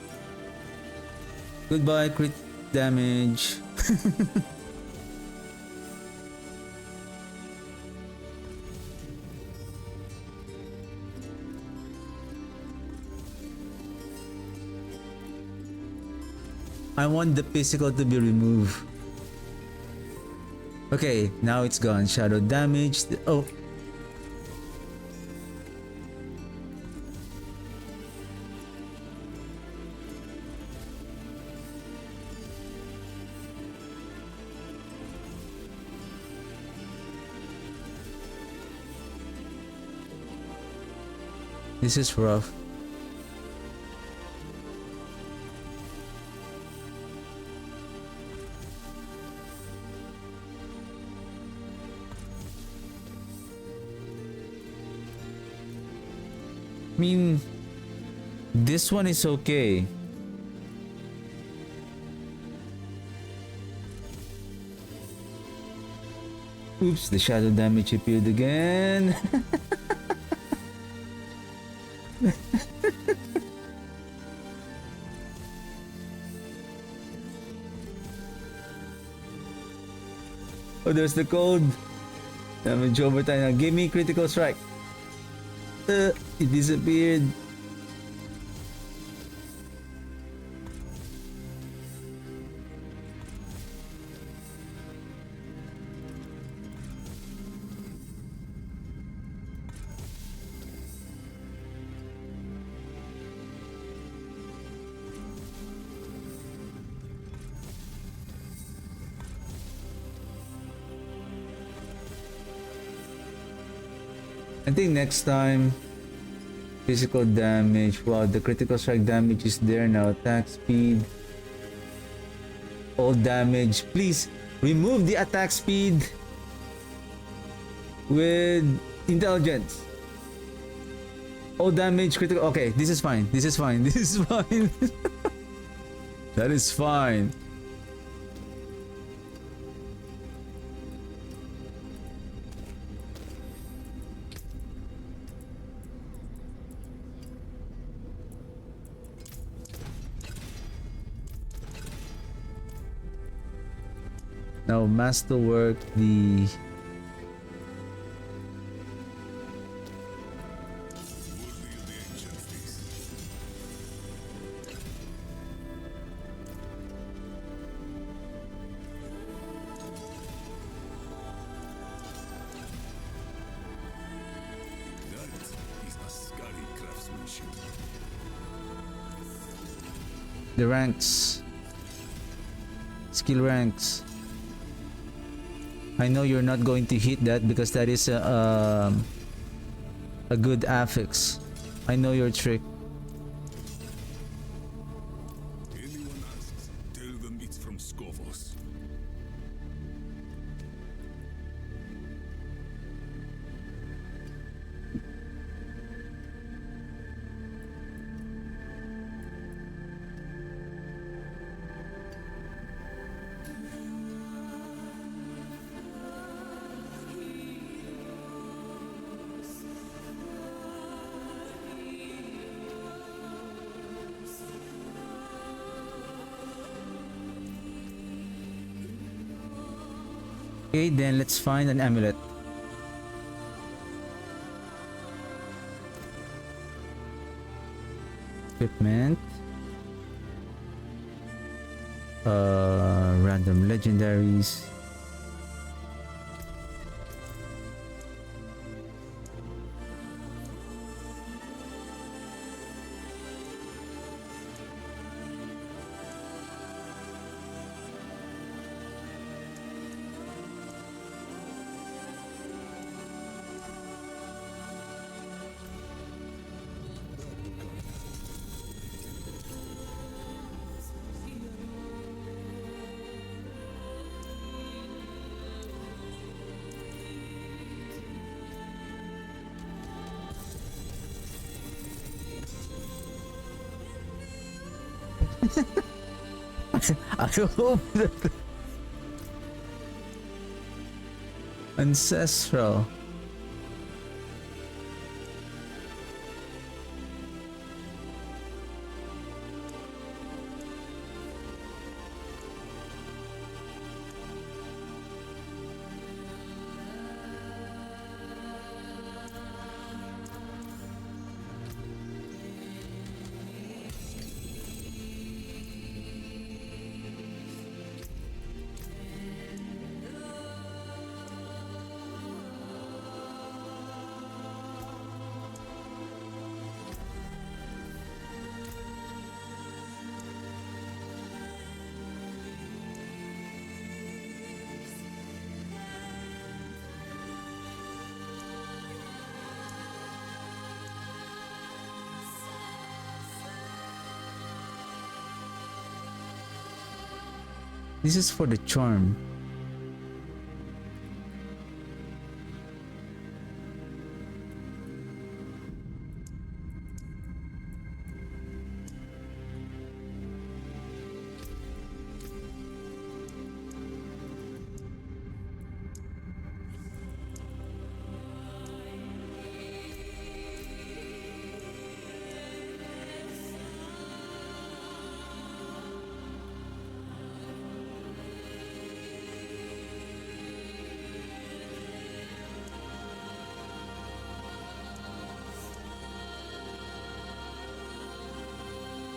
Goodbye, crit damage. I want the physical to be removed. Okay, now it's gone. Shadow damage. Oh. This is rough. I mean, this one is okay. Oops, the shadow damage appeared again. Oh, there's the code. Damage over time. Now give me critical strike. It disappeared. I think next time, physical damage. Wow, the critical strike damage is there now. Attack speed. All damage. Please remove the attack speed with intelligence. All damage, critical. Okay, this is fine. This is fine. This is fine. That is fine. Now masterwork the Worthy of the ancient feast. That is Ascari craftsmanship. the ranks. Skill ranks. I know you're not going to hit that because that is a good affix. I know your trick. Anyone asks, tell them it's from Skovos. Okay, then let's find an amulet. Equipment. Random legendaries. I hope that ancestral. This is for the charm.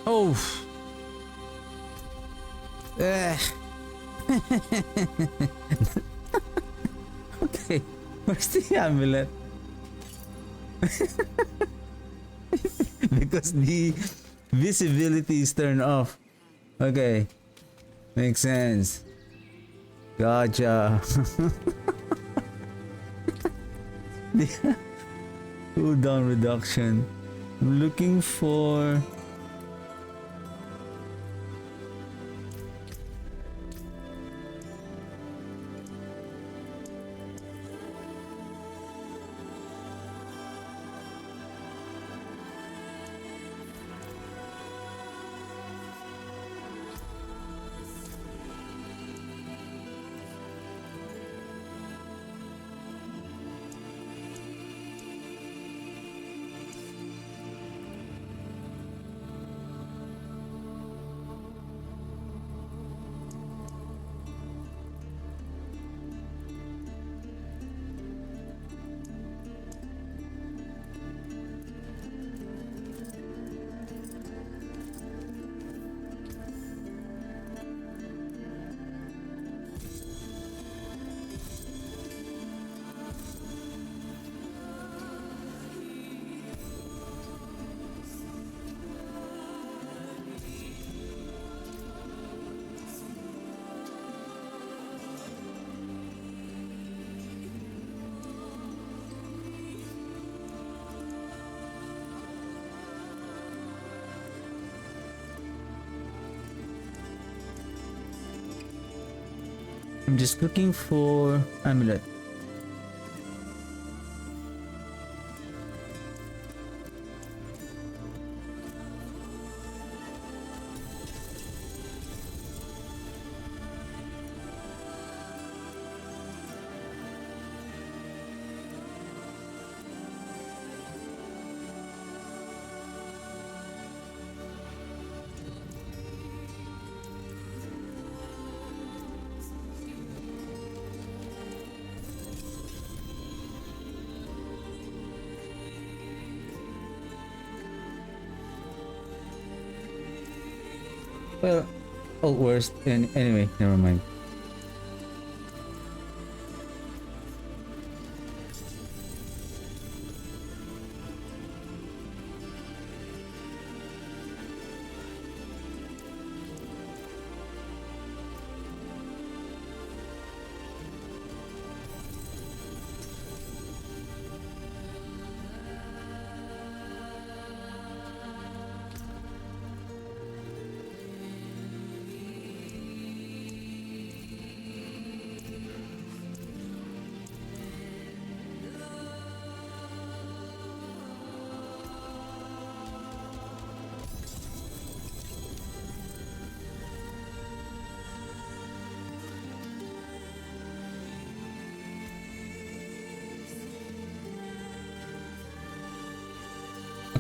Oh. Ugh. Okay, where's the amulet? Because the visibility is turned off. Okay, makes sense. Gotcha. The cooldown reduction. I'm looking for. I'm just looking for amulet. Well, oh, worst. And anyway, never mind.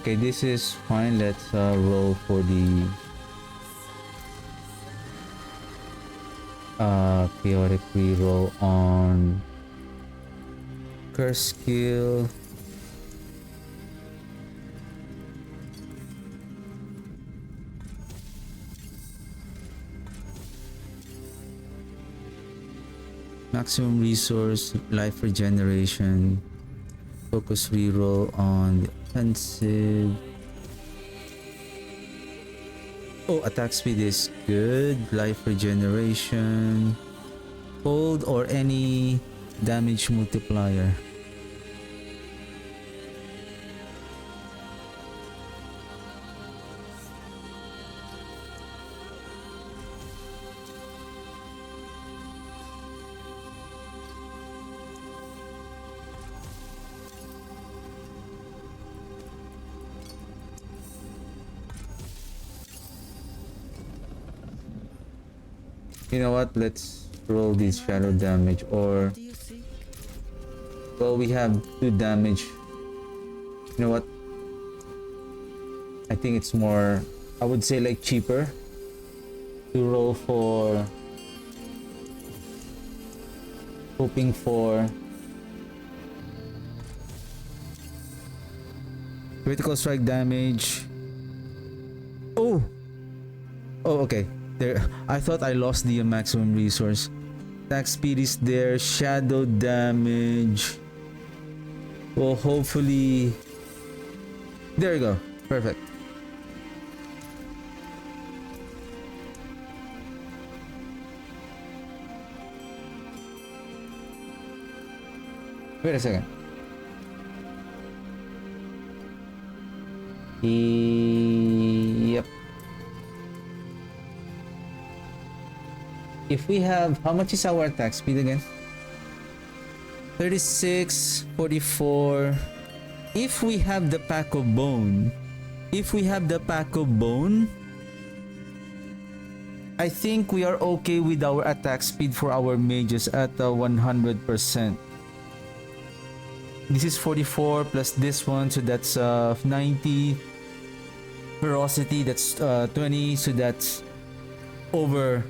Okay, this is fine. Let's roll for the chaotic reroll on curse skill. Maximum resource, life regeneration. Focus reroll on the offensive. Oh, attack speed is good. Life regeneration. Cold or any damage multiplier. You know what? Let's roll this shadow damage, or Do you seek? well, we have 2 damage. You know what? I think it's more, I would say, like, cheaper to roll for hoping for critical strike damage. Oh, okay. There, I thought I lost the maximum resource. Attack speed is there. Shadow damage. Well, hopefully. There you go. Perfect. Wait a second. Yep. If we have, how much is our attack speed again? 36, 44. If we have the pack of bone, I think we are okay with our attack speed for our mages at 100%. This is 44 plus this one, so that's 90. Ferocity, that's 20, so that's over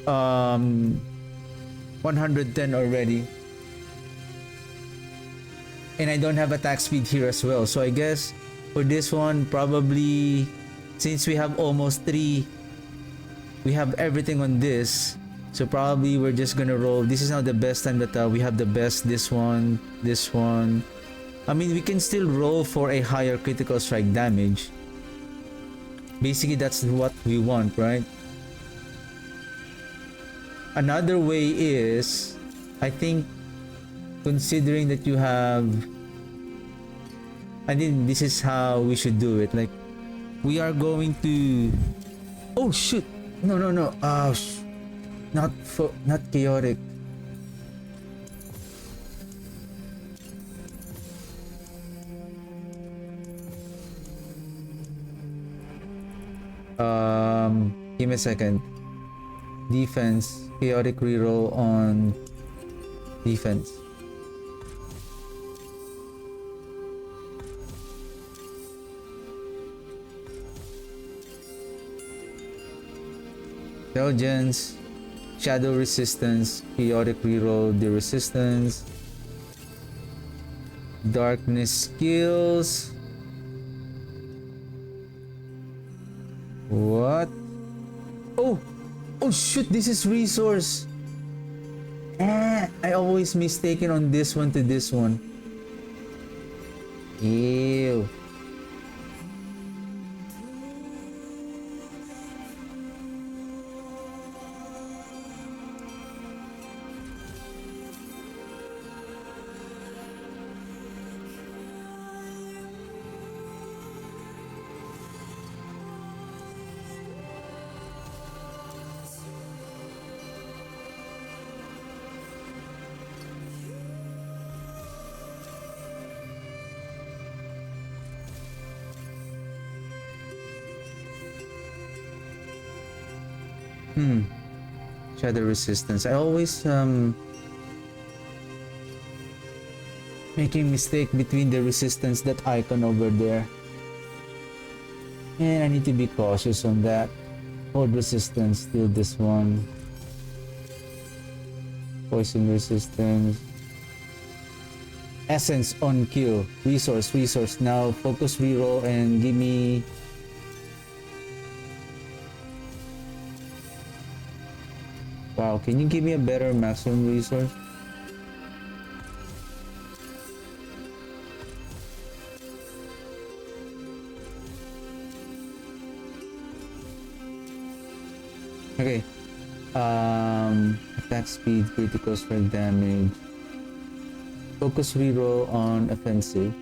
110 already. And I don't have attack speed here as well, so I guess for this one, probably since we have almost 3, we have everything on this, so probably we're just gonna roll. This is now the best time that we have the best. This one. I mean, we can still roll for a higher critical strike damage. Basically, that's what we want, right? Another way is, I think, considering that you have, I think this is how we should do it. Like, we are going to, oh shoot, No, no, no. Not chaotic. Give me a second. Defense. Chaotic reroll on defense. Intelligence. Shadow resistance. Chaotic reroll the resistance. Darkness skills. What? Oh! Oh shoot, this is resource. I always mistaken on this one to this one. Ew. Shadow resistance. I always making mistake between the resistance, that icon over there. And I need to be cautious on that. Cold resistance, still this one. Poison resistance. Essence on kill. Resource. Now focus reroll and give me. Wow, can you give me a better maximum resource? Okay. Attack speed, critical strike damage. Focus reroll on offensive.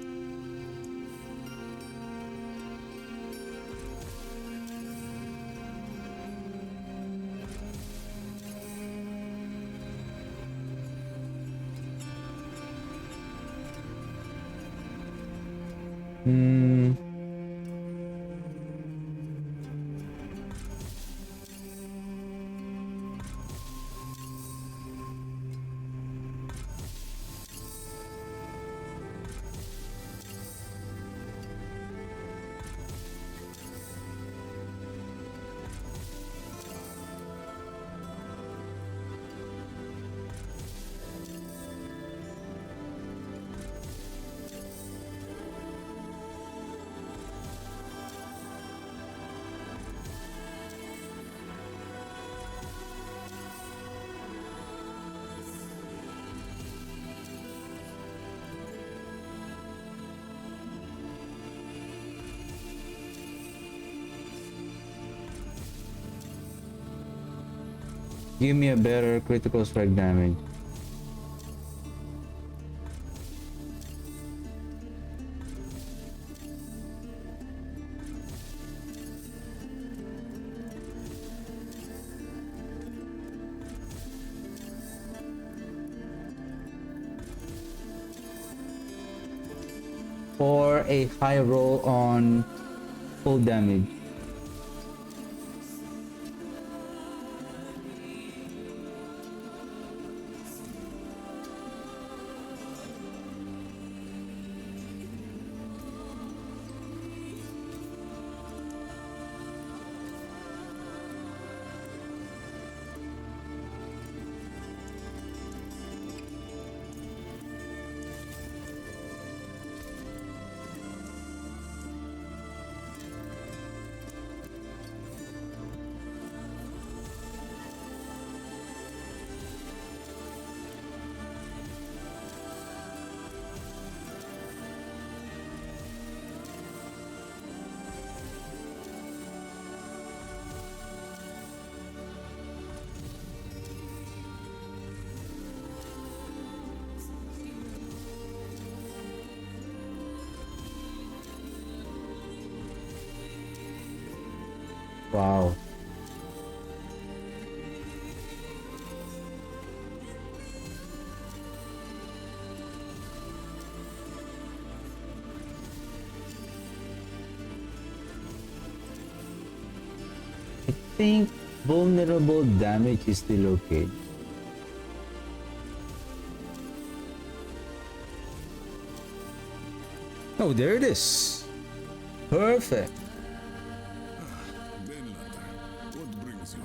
Give me a better critical strike damage. Or a high roll on full damage. Wow. think vulnerable damage is still okay. Oh, there it is. Perfect. Mainlander, what brings you?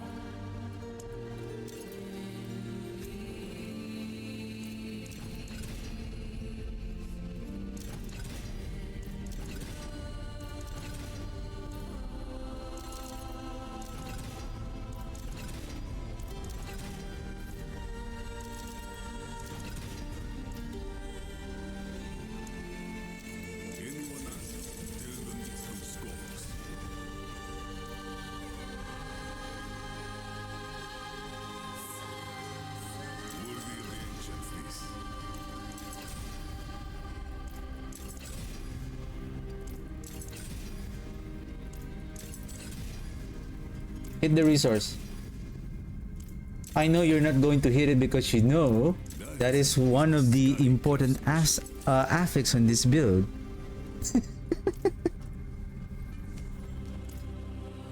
Anyone else? Tell them it's some scholars. Worthy of the ancients, this. Hit the resource. I know you're not going to hit it because you know that is one of the important affix on this build.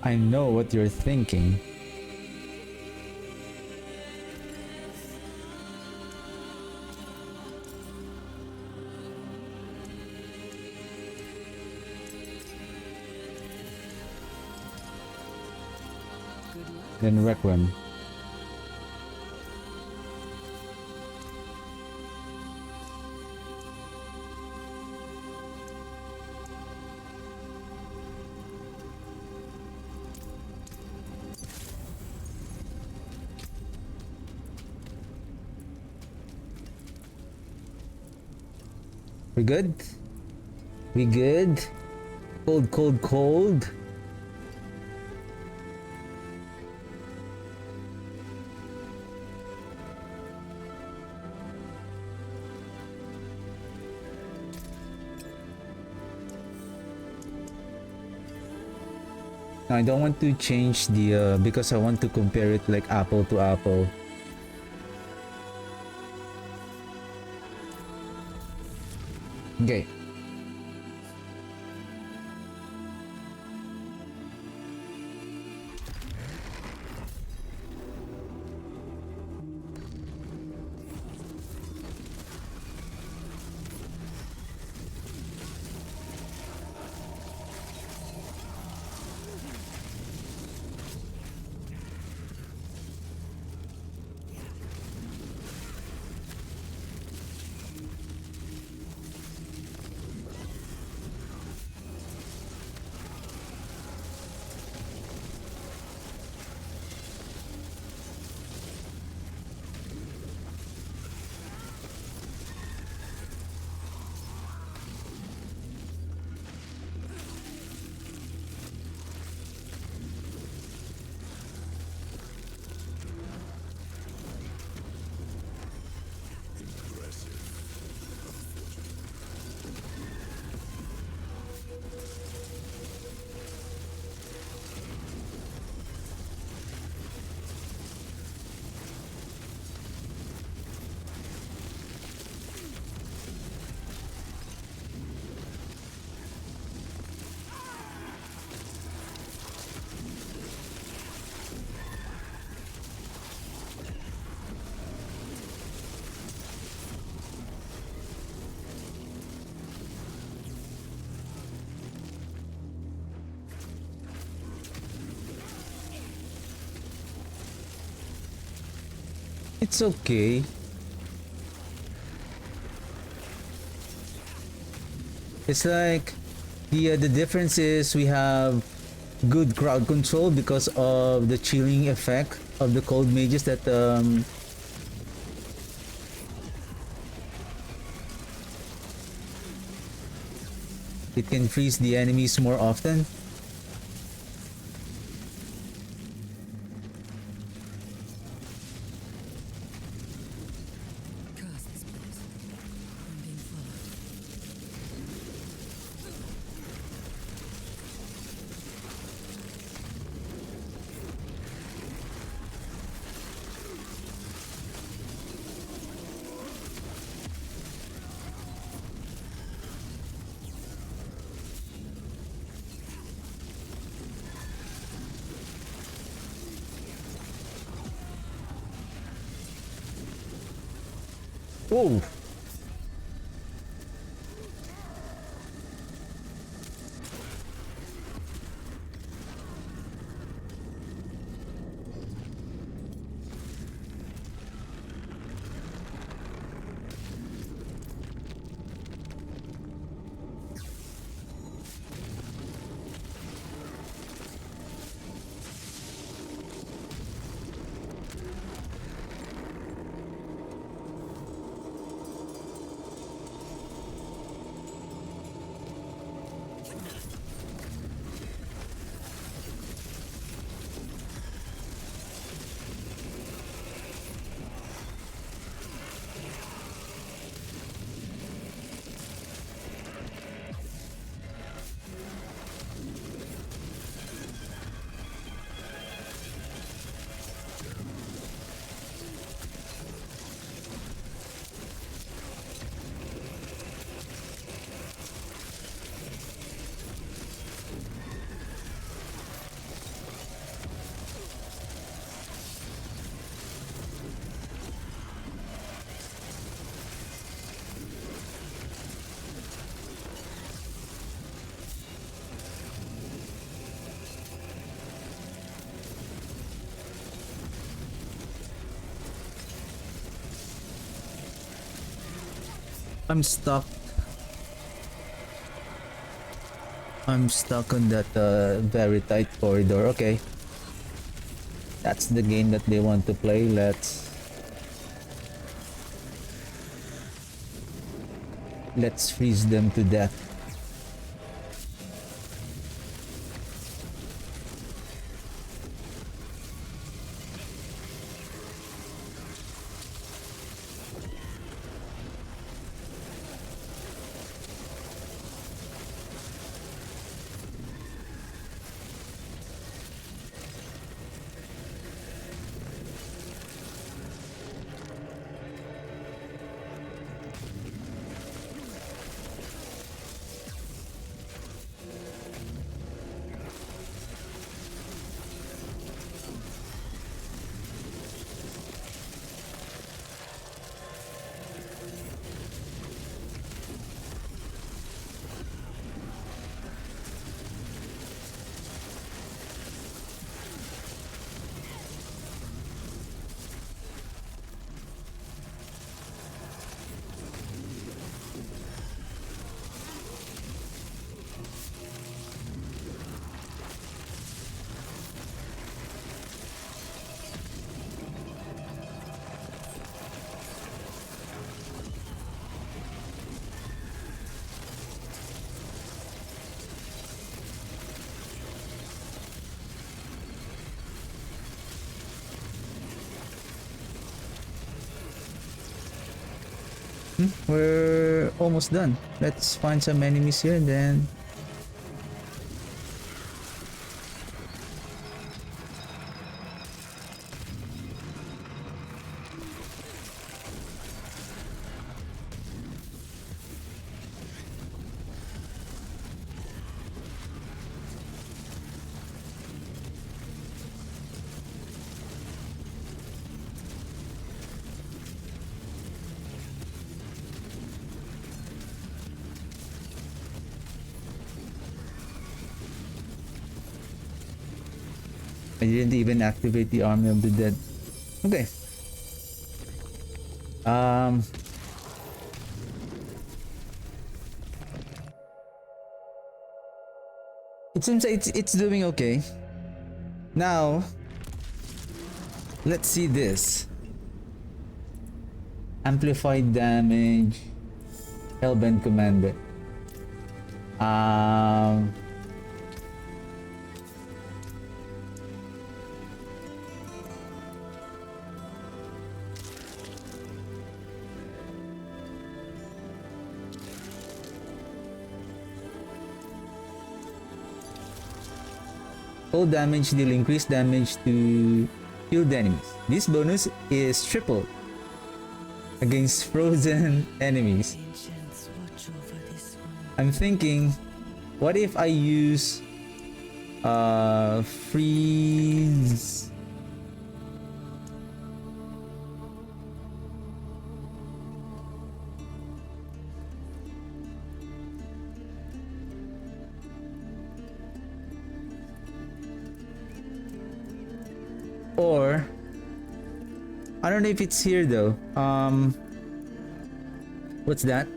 I know what you're thinking. Then Requiem. We good? We good? Cold, cold, cold. I don't want to change the because I want to compare it like apple to apple. Okay. It's okay. It's like the difference is we have good crowd control because of the chilling effect of the cold mages that it can freeze the enemies more often. Curse this place. I'm being followed. Whoa. I'm stuck. I'm stuck on that very tight corridor. Okay. That's the game that they want to play. Let's freeze them to death. We're almost done. Let's find some enemies here and then... I didn't even activate the Army of the Dead. Okay. It seems it's doing okay. Now, let's see this. Amplified damage. Hellbent Commander. Full damage deal increased damage to killed enemies. This bonus is tripled against frozen enemies. Ancients watch over this one. I'm thinking, what if I use freeze? Or I don't know if it's here though. What's that?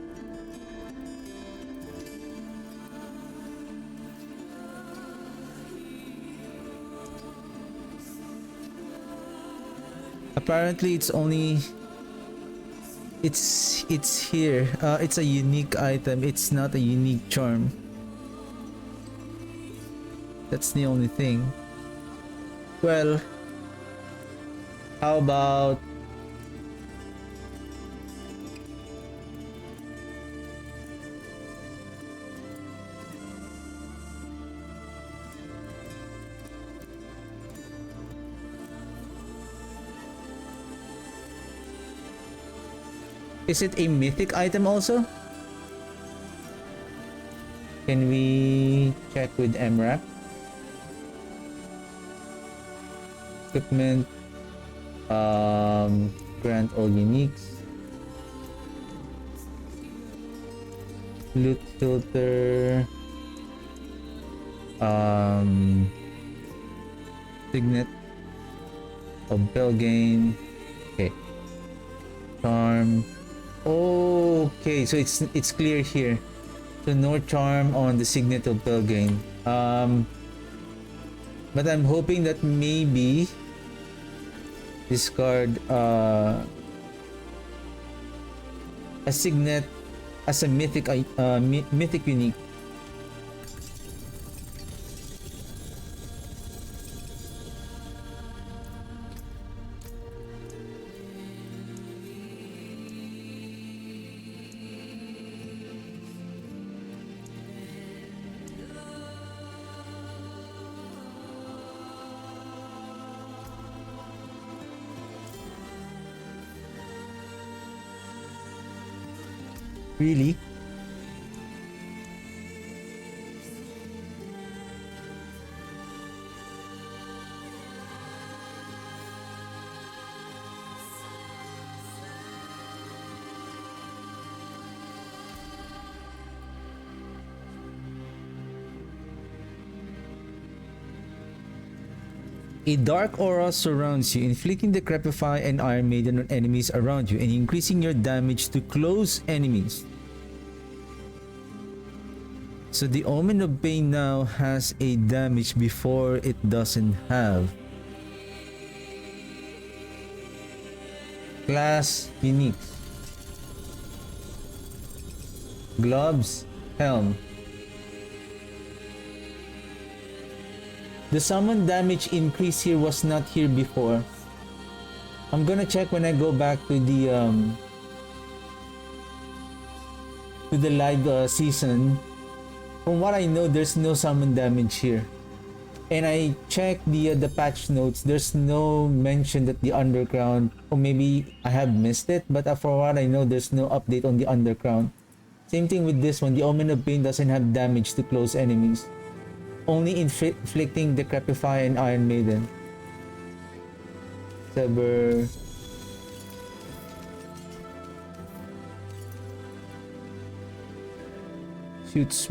Apparently it's only it's here. It's a unique item. It's not a unique charm. That's the only thing. Well, how about is it a mythic item also? Can we check with MRAP? Equipment, grant all uniques, loot filter, signet of Belgain. Okay, charm. Okay, so it's clear here. So no charm on the signet of Belgain. But I'm hoping that maybe discard a signet as a mythic mythic unique. Really? A dark aura surrounds you, inflicting the Crepify and Iron Maiden on enemies around you and increasing your damage to close enemies. So the Omen of Pain now has a damage before it doesn't have. Class unique. Gloves, helm. The summon damage increase here was not here before. I'm gonna check when I go back to the live season. From what I know, there's no summon damage here. And I checked the patch notes. There's no mention that the underground, or maybe I have missed it, but for what I know, there's no update on the underground. Same thing with this one. The Omen of Pain doesn't have damage to close enemies, only inflicting the Crepify and Iron Maiden. Sever. Shoots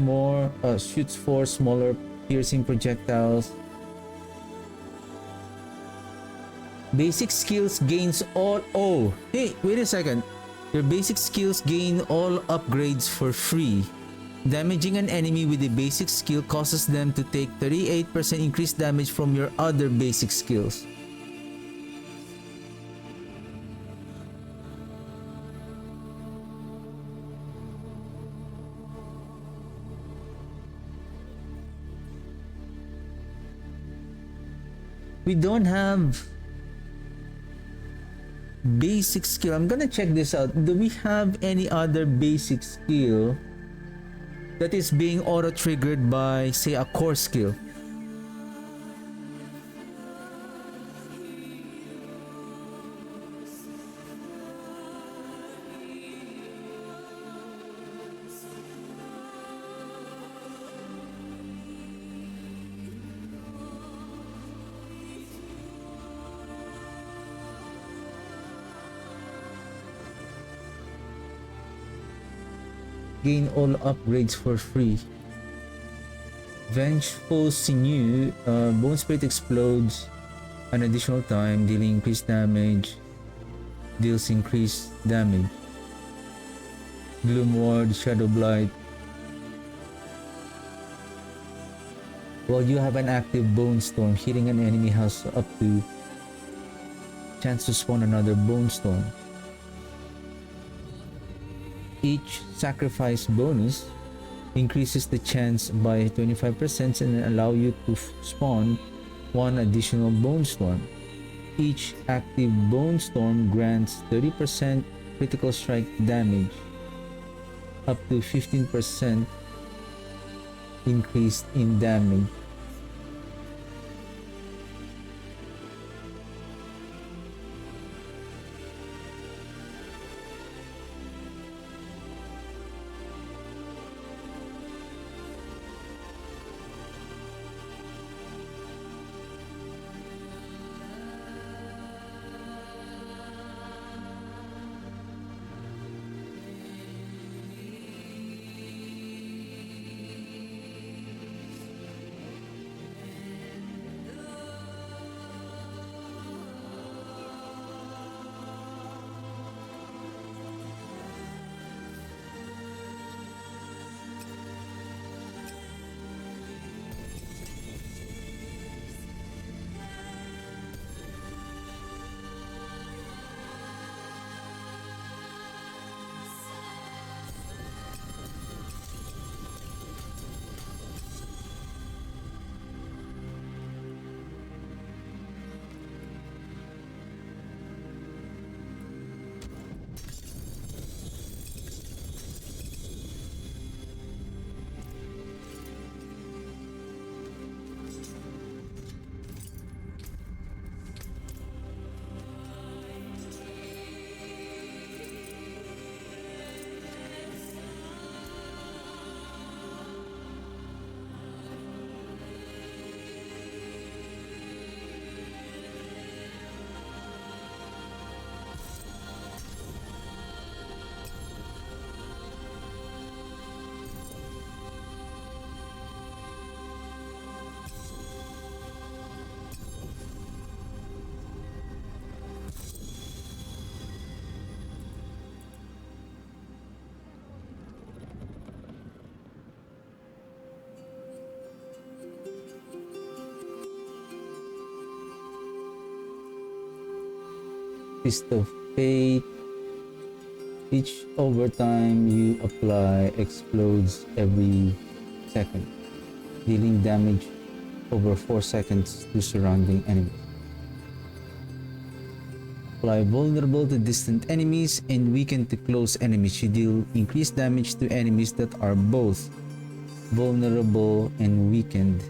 4 smaller piercing projectiles. Basic skills gains all. Oh, hey, wait a second. Your basic skills gain all upgrades for free. Damaging an enemy with a basic skill causes them to take 38% increased damage from your other basic skills. We don't have basic skill. I'm gonna check this out. Do we have any other basic skill that is being auto-triggered by, say, a core skill? Gain all upgrades for free. Vengeful Sinew, Bone Spirit explodes. An additional time, dealing increased damage, deals increased damage. Gloom Ward, Shadow Blight. While you have an active Bone Storm, hitting an enemy has up to chance to spawn another Bone Storm. Each sacrifice bonus increases the chance by 25% and allow you to spawn one additional Bone Storm. Each active Bone Storm grants 30% critical strike damage, up to 15% increased in damage. Fist of Fate. Each overtime you apply explodes every second, dealing damage over 4 seconds to surrounding enemies. Apply vulnerable to distant enemies and weaken to close enemies. You deal increased damage to enemies that are both vulnerable and weakened.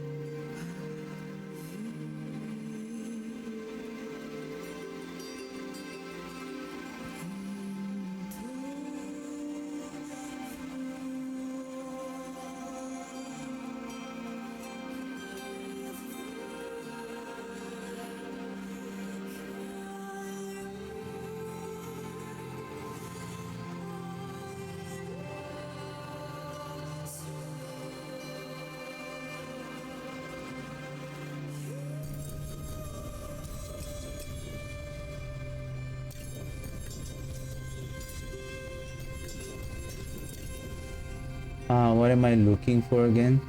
What am I looking for again?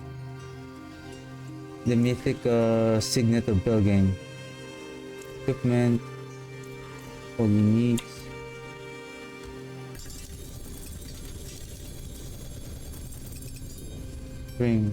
The mythic signet of Belgain. Equipment. All uniques. Ring.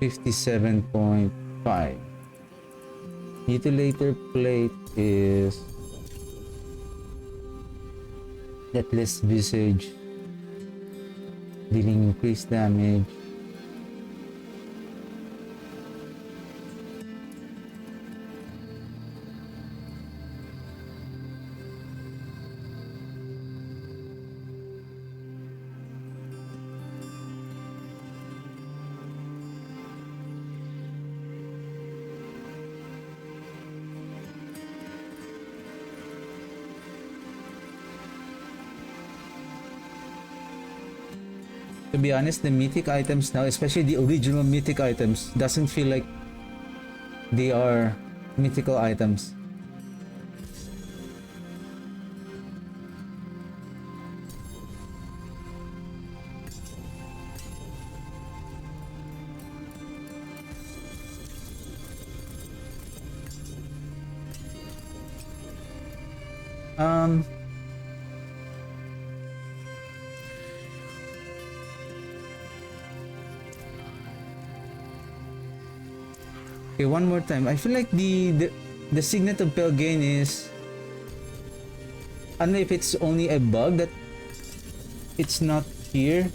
57.5. Mutilator plate is Deathless Visage, dealing increased damage. To be honest, the mythic items now, especially the original mythic items, doesn't feel like they are mythical items. Um, okay, one more time. I feel like the signet of Pelgain is, I don't know if it's only a bug that it's not here.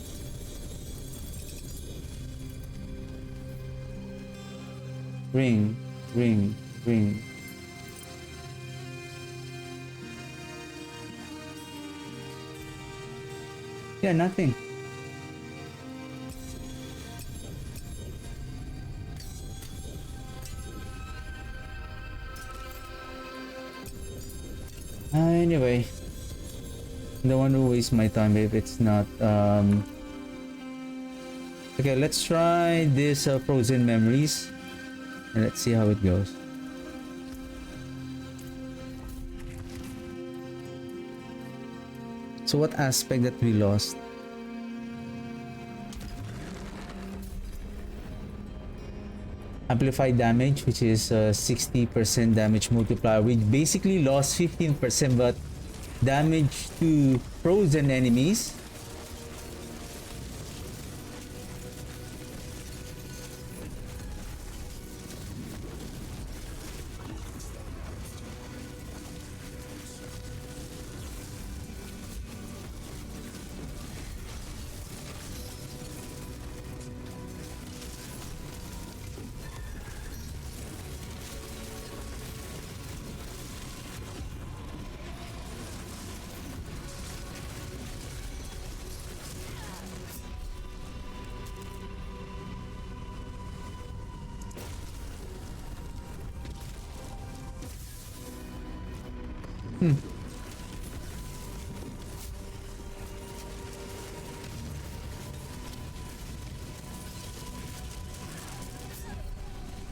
Ring, ring, ring. Yeah, nothing. Anyway, don't want to waste my time if it's not. Okay, let's try this frozen memories, and let's see how it goes. So what aspect that we lost? Amplified damage, which is 60% damage multiplier. We basically lost 15%, but damage to frozen enemies.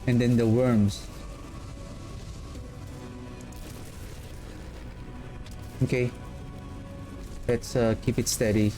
And then the worms. Okay, let's keep it steady.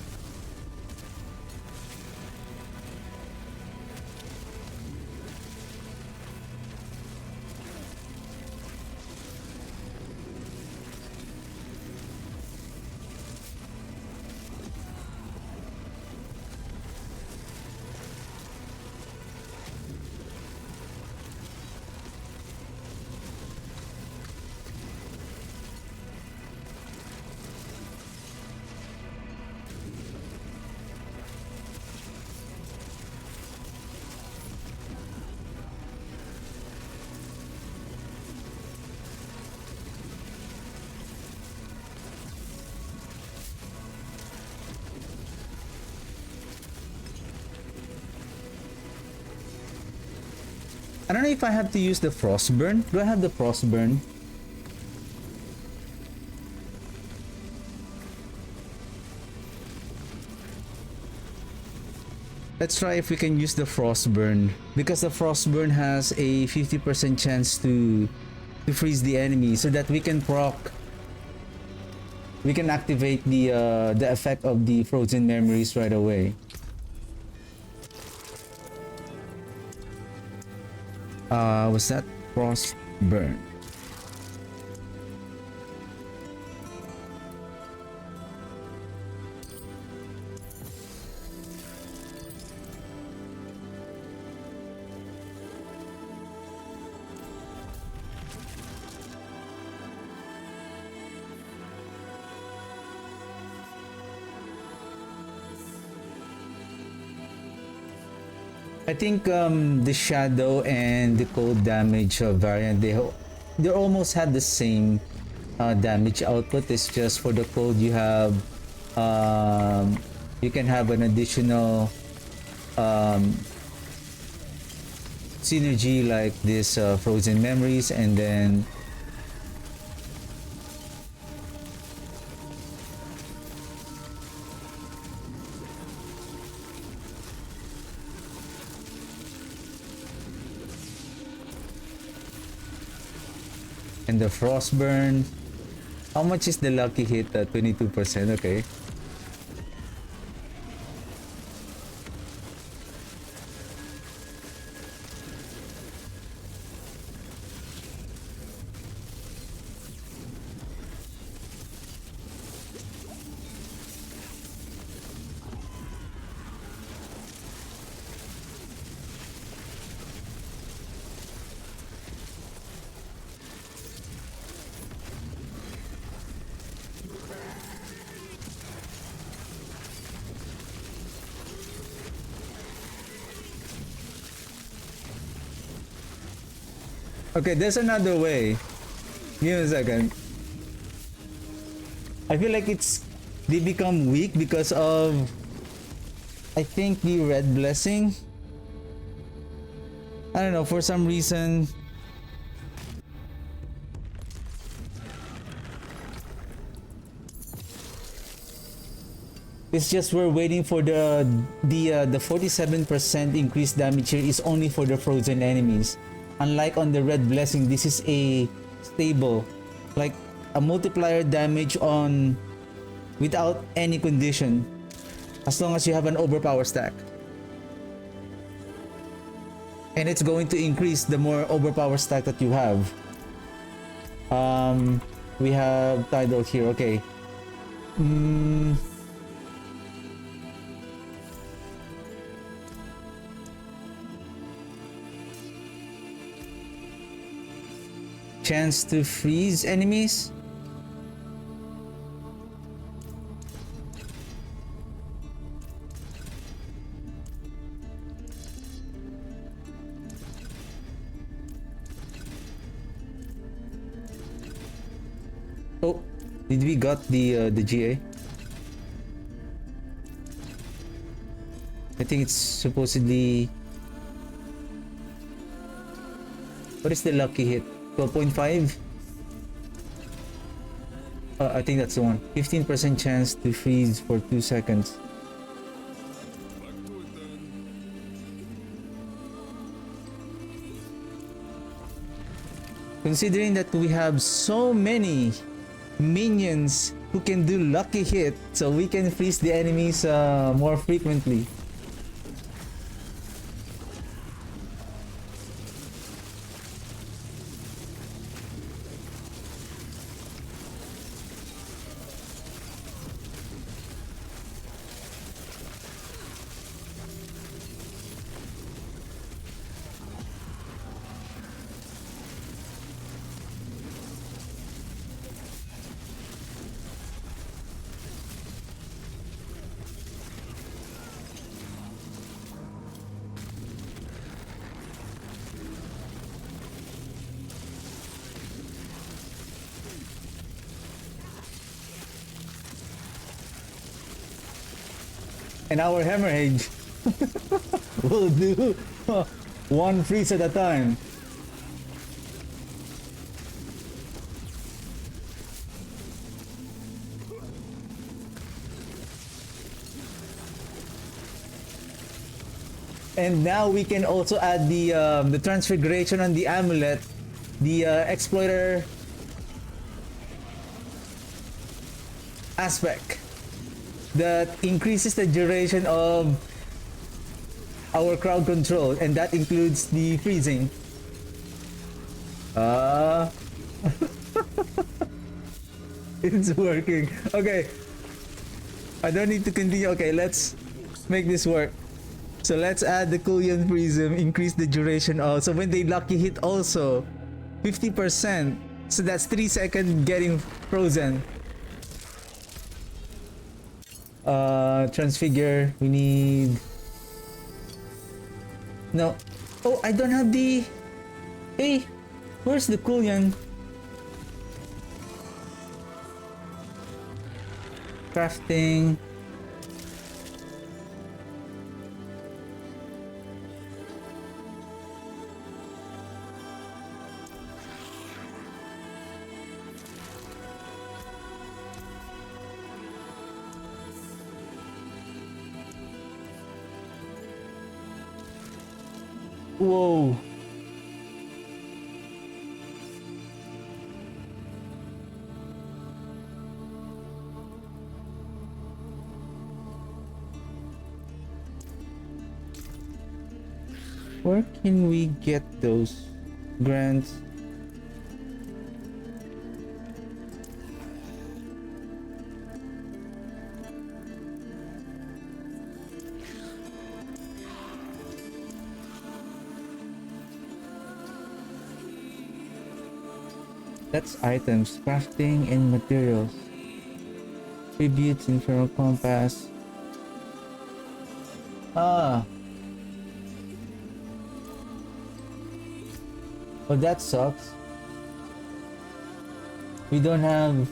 I don't know if I have to use the frostburn. Do I have the frostburn? Let's try if we can use the frostburn, because the frostburn has a 50% chance to freeze the enemy, so that we can activate the effect of the frozen memories right away. Was that frostburn? I think the shadow and the cold damage variant, they almost have the same damage output. It's just for the cold you have you can have an additional synergy like this frozen memories, and then and the frostburn. How much is the lucky hit? 22%. Okay. Okay, there's another way. Give me a second. I feel like they become weak because of, I think, the red blessing. I don't know, for some reason. It's just we're waiting for the 47% increased damage here is only for the frozen enemies. Unlike on the red blessing, this is a stable, like a multiplier damage on without any condition, as long as you have an overpower stack. And it's going to increase the more overpower stack that you have. We have Tidal here, okay. Chance to freeze enemies. Oh, did we got the GA? I think it's supposedly. What is the lucky hit? 12.5? I think that's the one. 15% chance to freeze for 2 seconds. Considering that we have so many minions who can do lucky hit, so we can freeze the enemies more frequently. And our hemorrhage will do one freeze at a time. And now we can also add the transfiguration on the amulet, the exploiter aspect that increases the duration of our crowd control, and that includes the freezing. It's working. Okay, I don't need to continue. Okay, let's make this work. So let's add the Kulian Prism, increase the duration also. When they lucky hit also, 50%. So that's 3 seconds getting frozen. Transfigure, we need No. Oh, I don't have the... Hey, where's the Kulyan? Crafting. Whoa. Where can we get those grants? That's items, crafting and materials. Tributes, infernal compass. Ah. Well, that sucks. We don't have...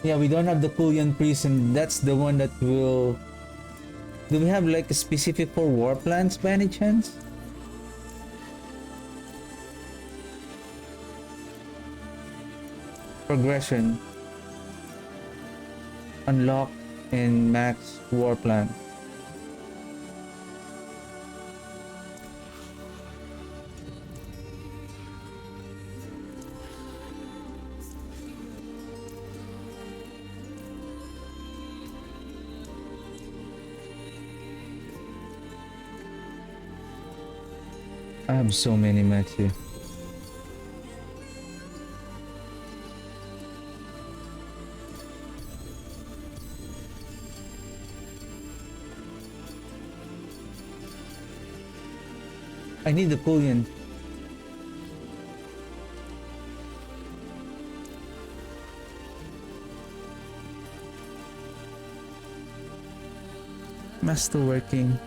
Yeah, we don't have the Kulyan Priest, and that's the one that will... Do we have like a specific for war plans by any chance? Progression. Unlock and max war plan. I have so many mats here. I need the Kulyan. Masterworking.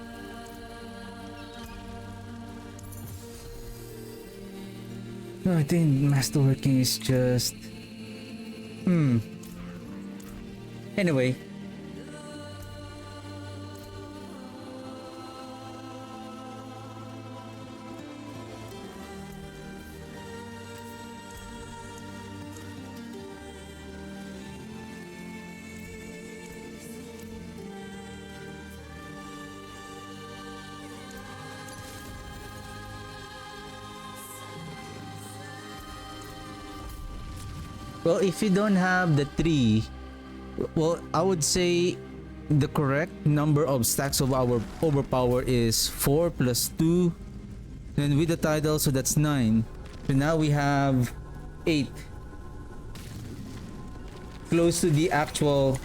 No, I think masterworking is just... Anyway. Well, if you don't have the 3, well, I would say the correct number of stacks of our overpower is 4 plus 2. Then with the title, so that's 9. So now we have 8. Close to the actual...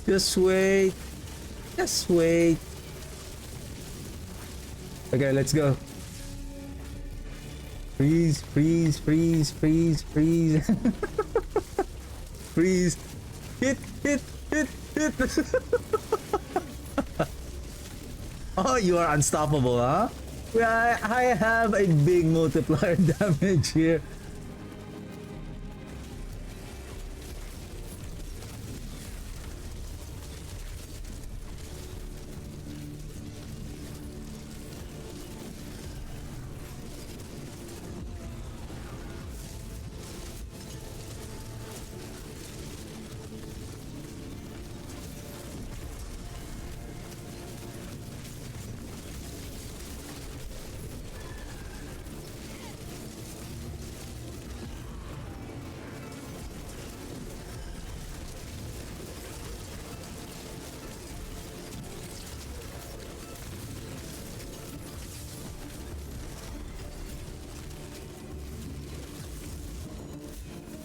Just wait. Just wait. Okay, let's go. Freeze, freeze, freeze, freeze, freeze. Freeze. Hit, hit, hit, hit. Oh, you are unstoppable, huh? Yeah, I have a big multiplier damage here.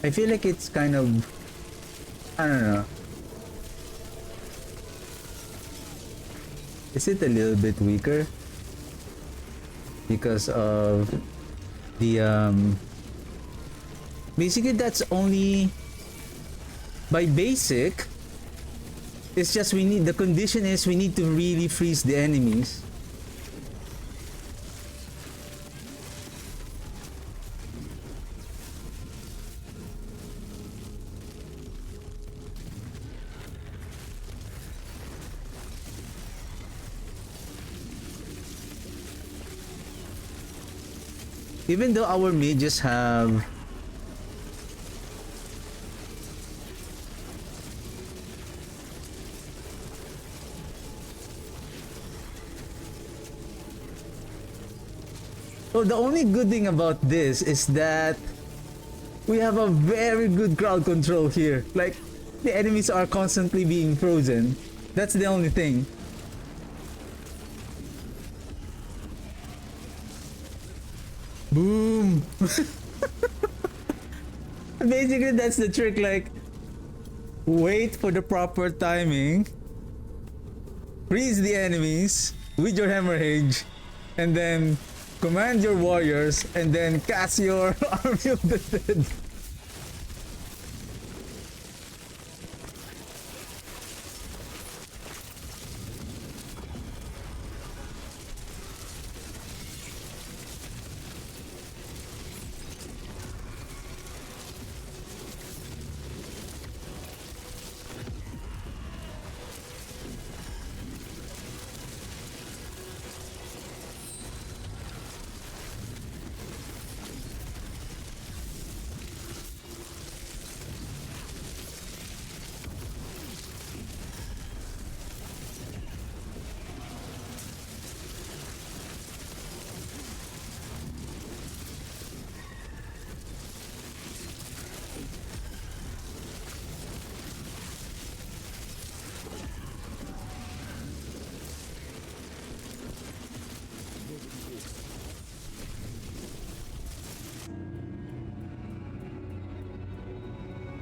I feel like it's kind of, I don't know. Is it a little bit weaker? Because of the basically that's only by basic. It's just we need, the condition is we need to really freeze the enemies. Even though our mages have so the only good thing about this is that we have a very good crowd control here. Like, the enemies are constantly being frozen. That's the only thing. Boom! Basically, that's the trick. Like, wait for the proper timing, freeze the enemies with your hemorrhage, and then command your warriors, and then cast your army of the dead.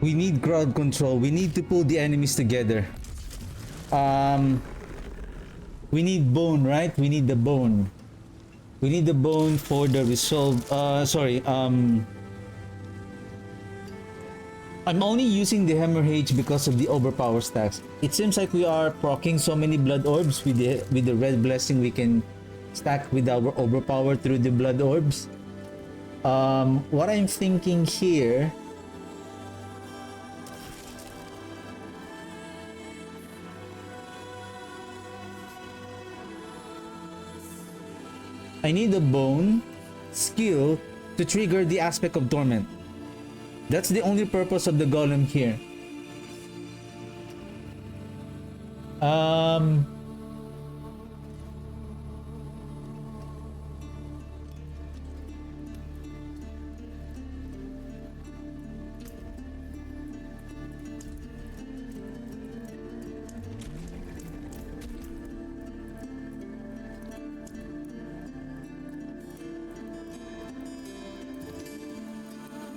We need crowd control. We need to pull the enemies together. We need bone, right? We need the bone. We need the bone for the resolve. I'm only using the hemorrhage because of the overpower stacks. It seems like we are proccing so many blood orbs with the red blessing. We can stack with our overpower through the blood orbs. What I'm thinking here, I need a bone skill to trigger the aspect of torment. That's the only purpose of the golem here.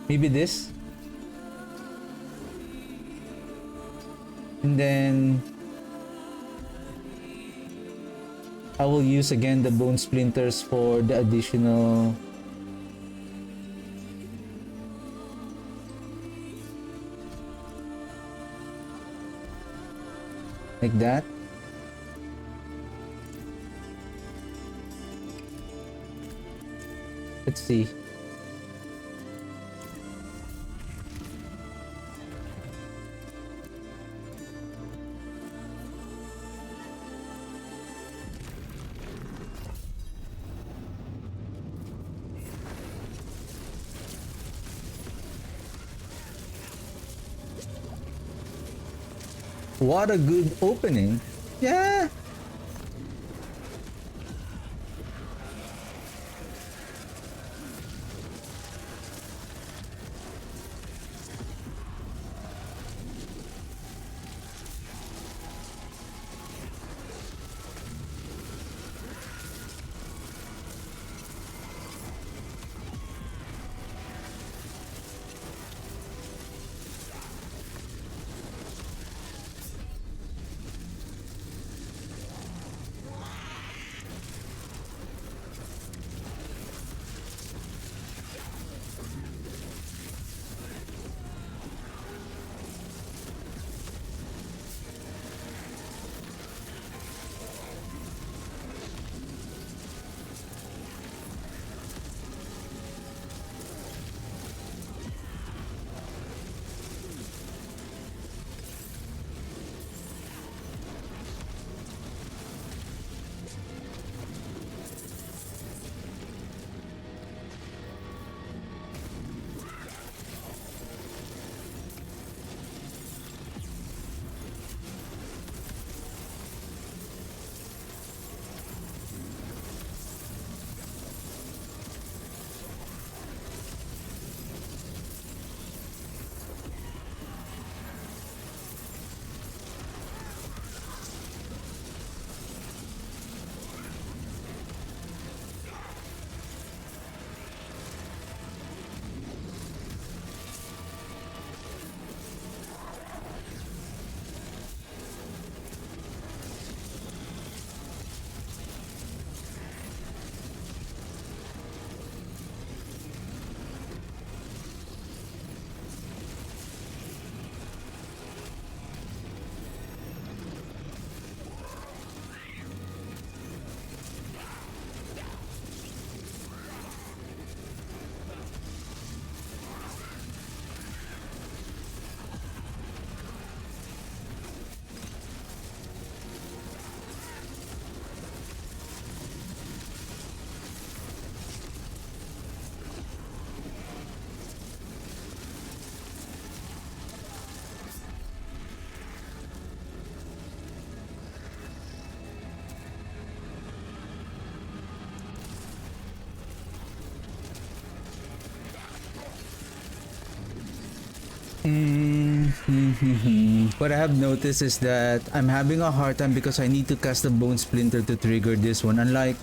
Maybe this. And then I will use again the bone splinters for the additional like that. Let's see. What a good opening. Yeah. What I have noticed is that I'm having a hard time because I need to cast a bone splinter to trigger this one. Unlike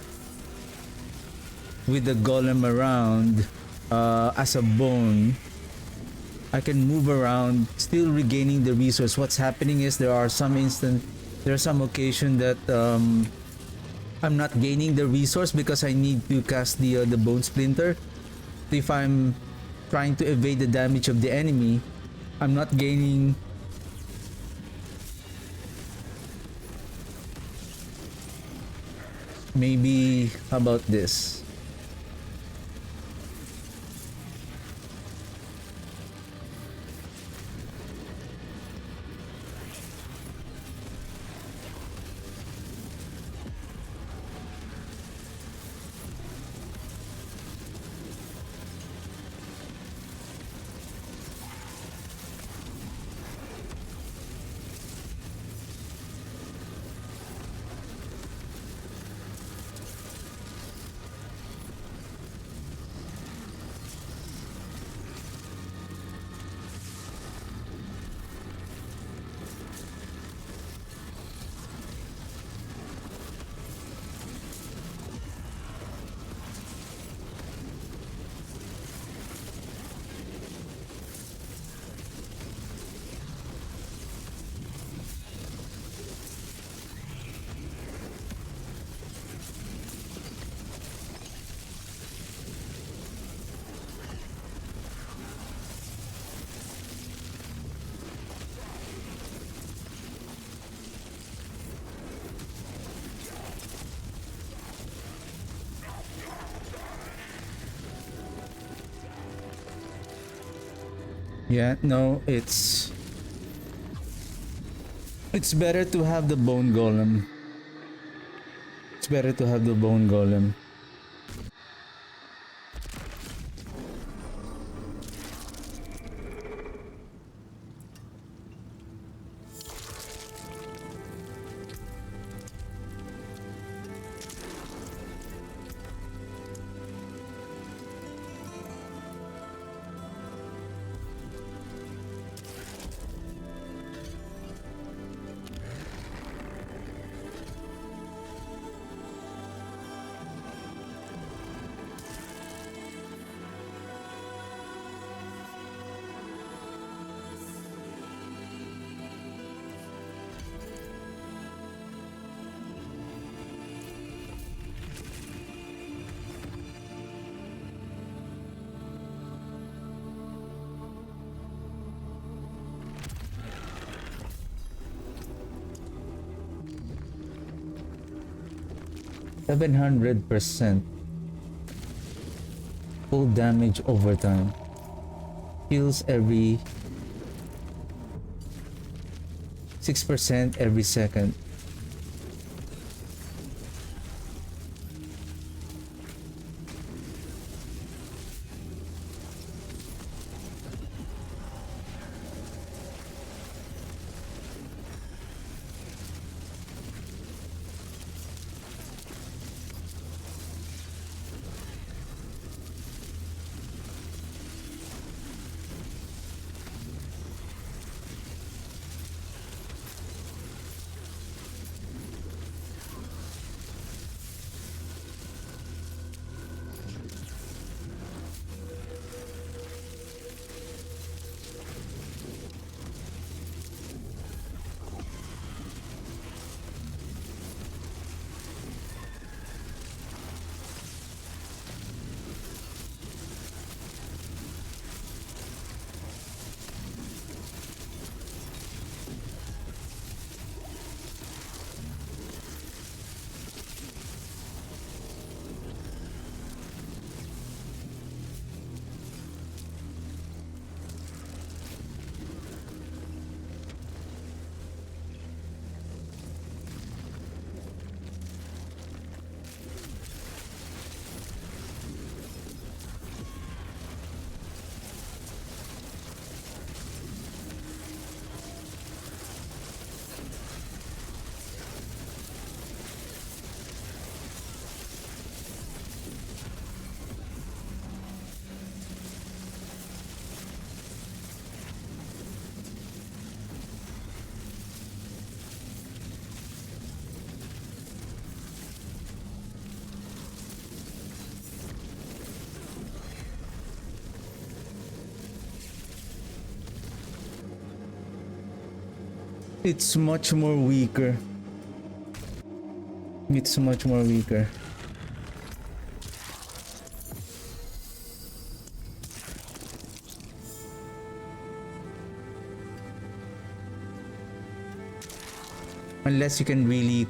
with the golem around, as a bone, I can move around, still regaining the resource. What's happening is there are some occasion that I'm not gaining the resource because I need to cast the bone splinter. If I'm trying to evade the damage of the enemy, I'm not gaining. Maybe how about this? Yeah, no, it's better to have the bone golem. It's better to have the bone golem. %700% full damage over time. Heals every 6% every second. It's much more weaker. It's much more weaker. Unless you can really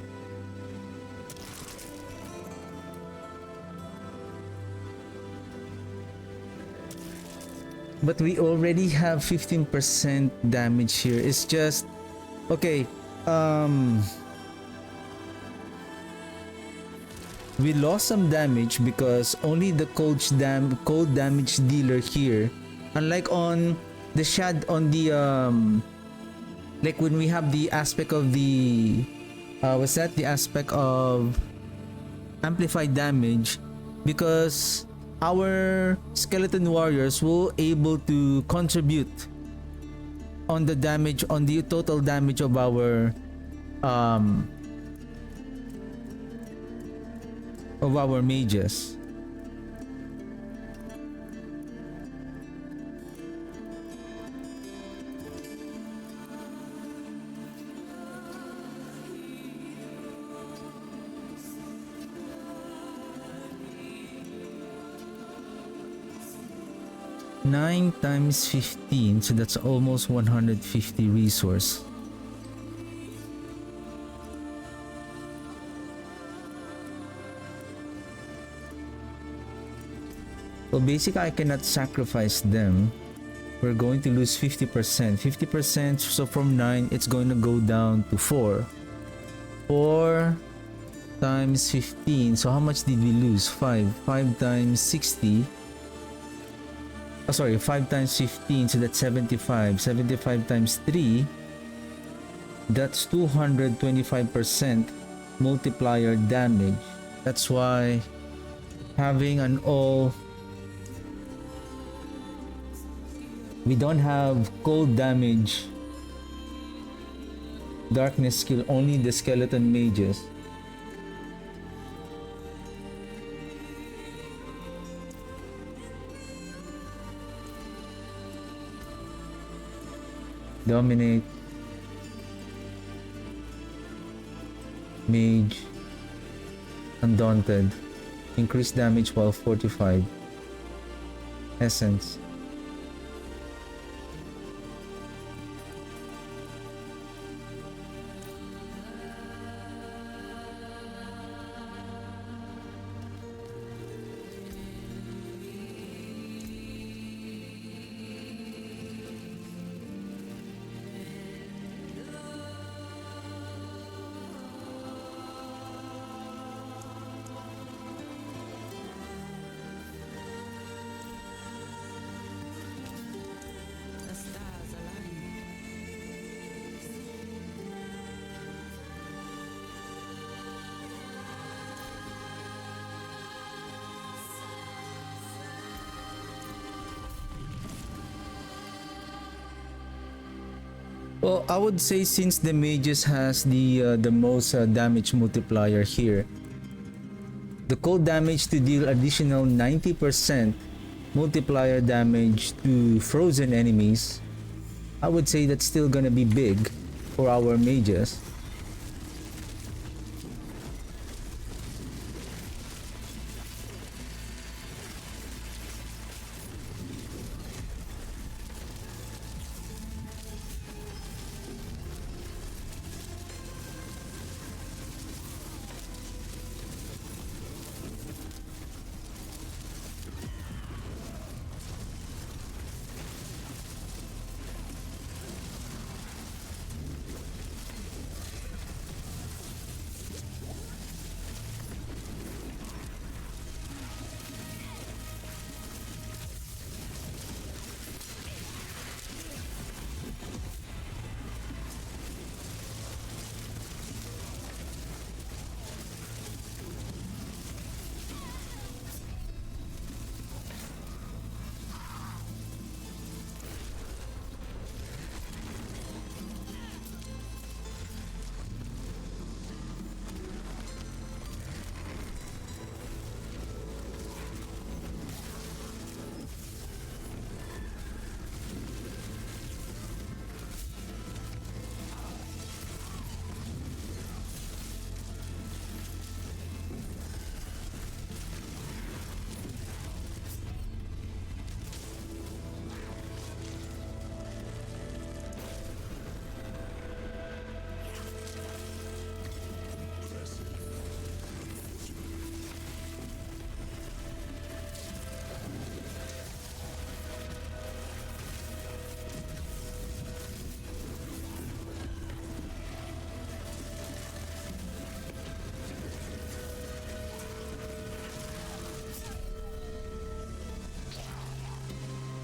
but we already have 15% damage here. It's just okay. We lost some damage because only the cold damage dealer here, unlike on the like when we have the aspect of the the aspect of amplified damage, because our skeleton warriors were able to contribute on the damage, on the total damage of our mages. Nine times 15, so that's almost 150 resource. Well, basically I cannot sacrifice them. We're going to lose 50%. 50%, so from 9 it's going to go down to 4. 4 times 15, so how much did we lose? 5. 5 times 60. Oh, sorry, 5 times 15, so that's 75. 75 times 3, that's 225% multiplier damage. That's why having an all... We don't have cold damage, darkness skill, only the skeleton mages. Dominate, mage, undaunted, increase damage while fortified, essence. Well, I would say since the mages has the most damage multiplier here, the cold damage to deal additional 90% multiplier damage to frozen enemies, I would say that's still gonna be big for our mages.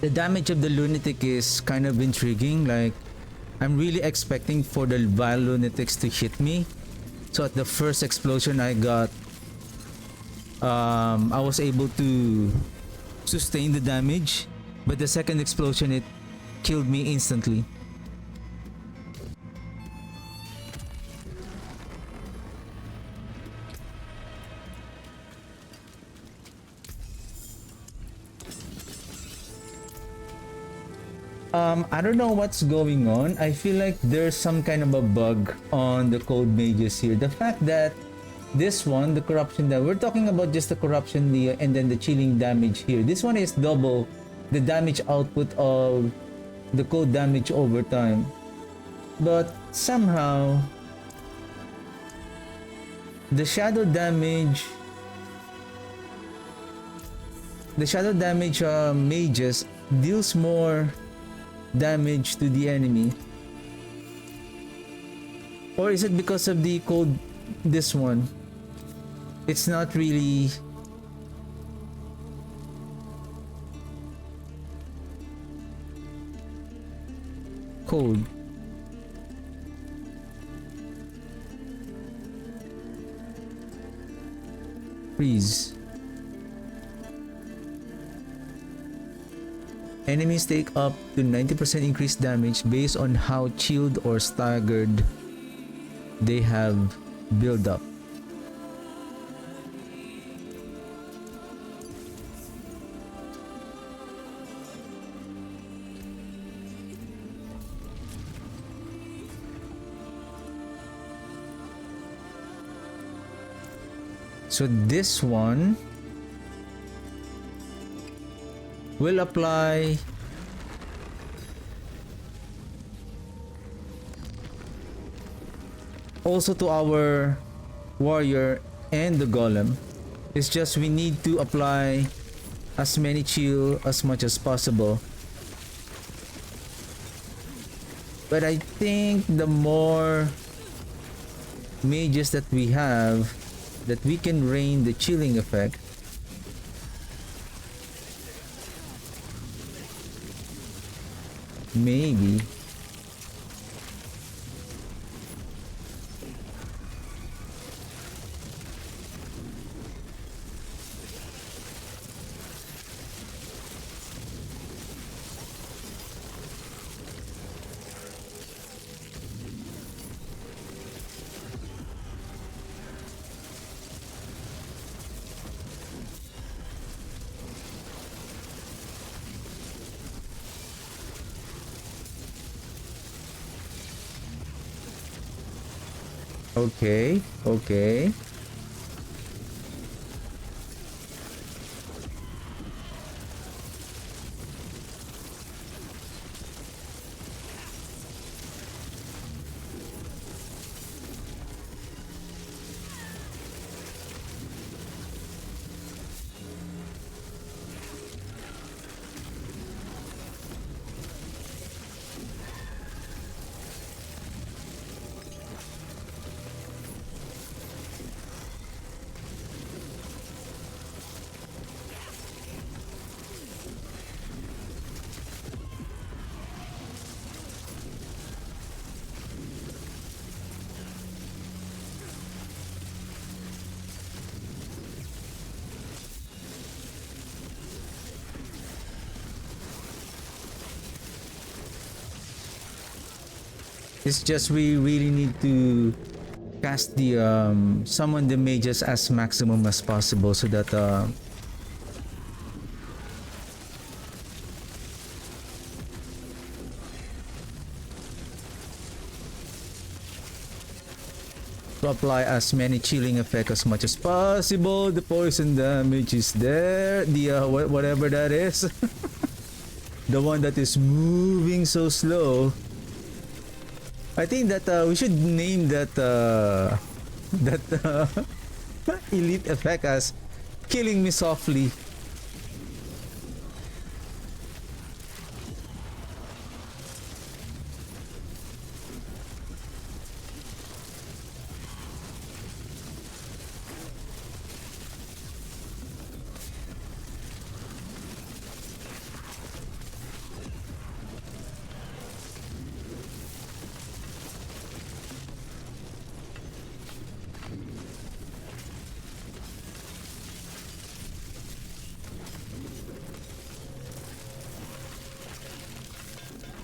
The damage of the lunatic is kind of intriguing. Like, I'm really expecting for the vile lunatics to hit me. So at the first explosion I got, I was able to sustain the damage, but the second explosion it killed me instantly. I don't know what's going on. I feel like there's some kind of a bug on the code mages here. The fact that this one, the corruption that we're talking about, just the corruption and then the chilling damage here. This one is double the damage output of the code damage over time. But somehow the shadow damage mages deals more damage to the enemy. Or is it because of the code? This one, it's not really code. Freeze. Enemies take up to 90% increased damage based on how chilled or staggered they have built up. So this one will apply also to our warrior and the golem. It's just we need to apply as many chill as much as possible. But I think the more mages that we have, that we can rain the chilling effect. Maybe. Okay, okay. It's just we really need to cast the summon the mages as maximum as possible so that to apply as many chilling effect as much as possible. The poison damage is there. The whatever that is. The one that is moving so slow. I think that we should name that elite effect as killing me softly.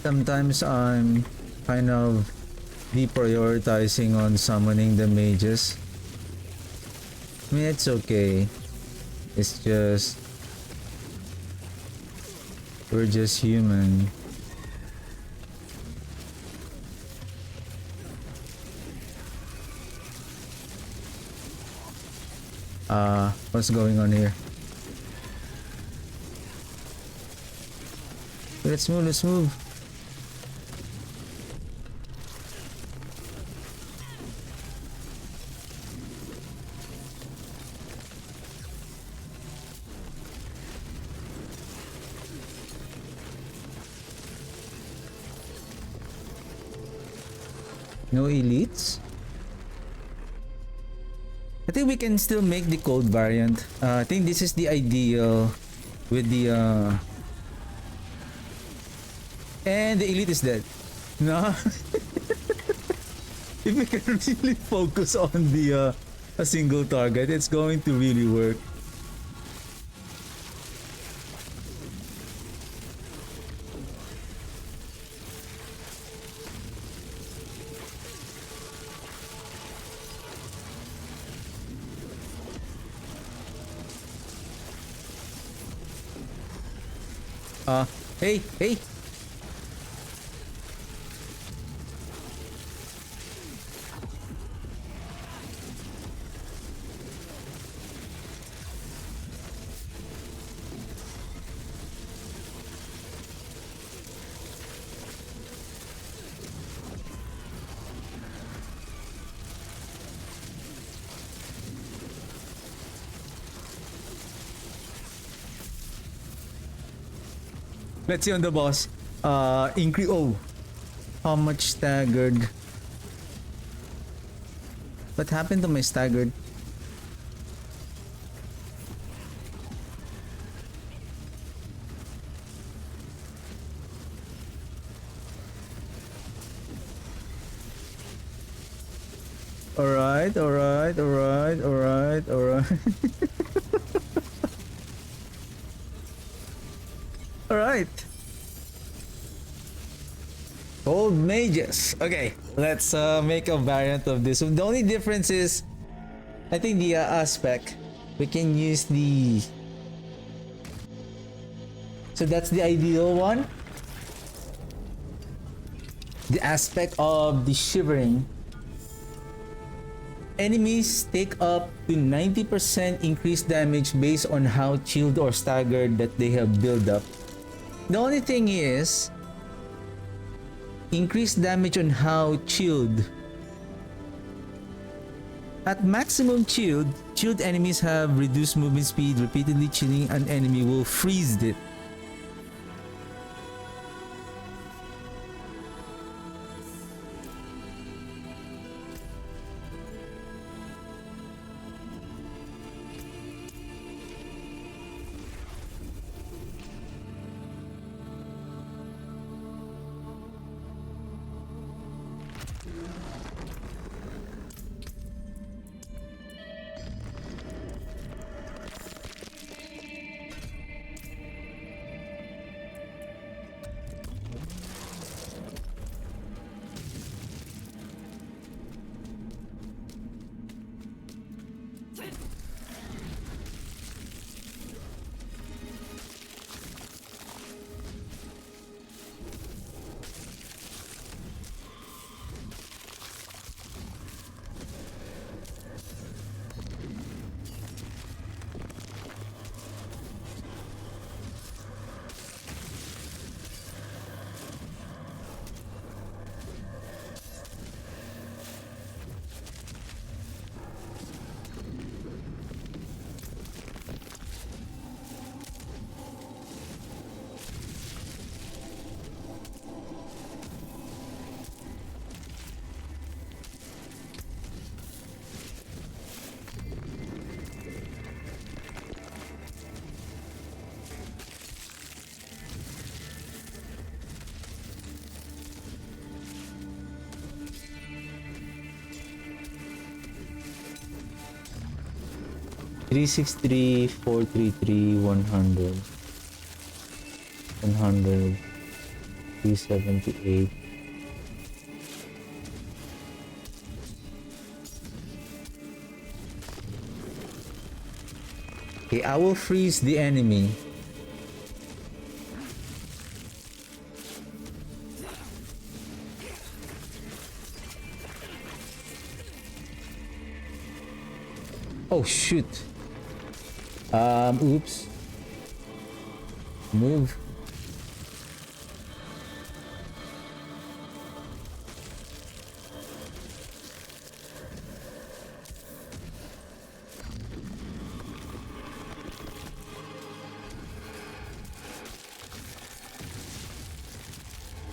Sometimes I'm kind of deprioritizing on summoning the mages. I mean, it's okay. It's just we're just human. What's going on here? Let's move, let's move. No elites? I think we can still make the cold variant. I think this is the ideal with the and the elite is dead. No. If we can really focus on the a single target, it's going to really work. Hey, hey. Let's see on the boss. Increase. Oh, how much staggered? What happened to my staggered? Alright, alright, alright, alright, alright. Alright. Old mages. Okay, let's make a variant of this. So the only difference is, I think the aspect. We can use the. So that's the ideal one. The aspect of the shivering. Enemies take up to 90% increased damage based on how chilled or staggered that they have built up. The only thing is, increased damage on how chilled. At maximum chilled, chilled enemies have reduced movement speed. Repeatedly chilling an enemy will freeze it. Three six three 433 100 100 378. Okay, I will freeze the enemy. Oh shoot. Oops. Move.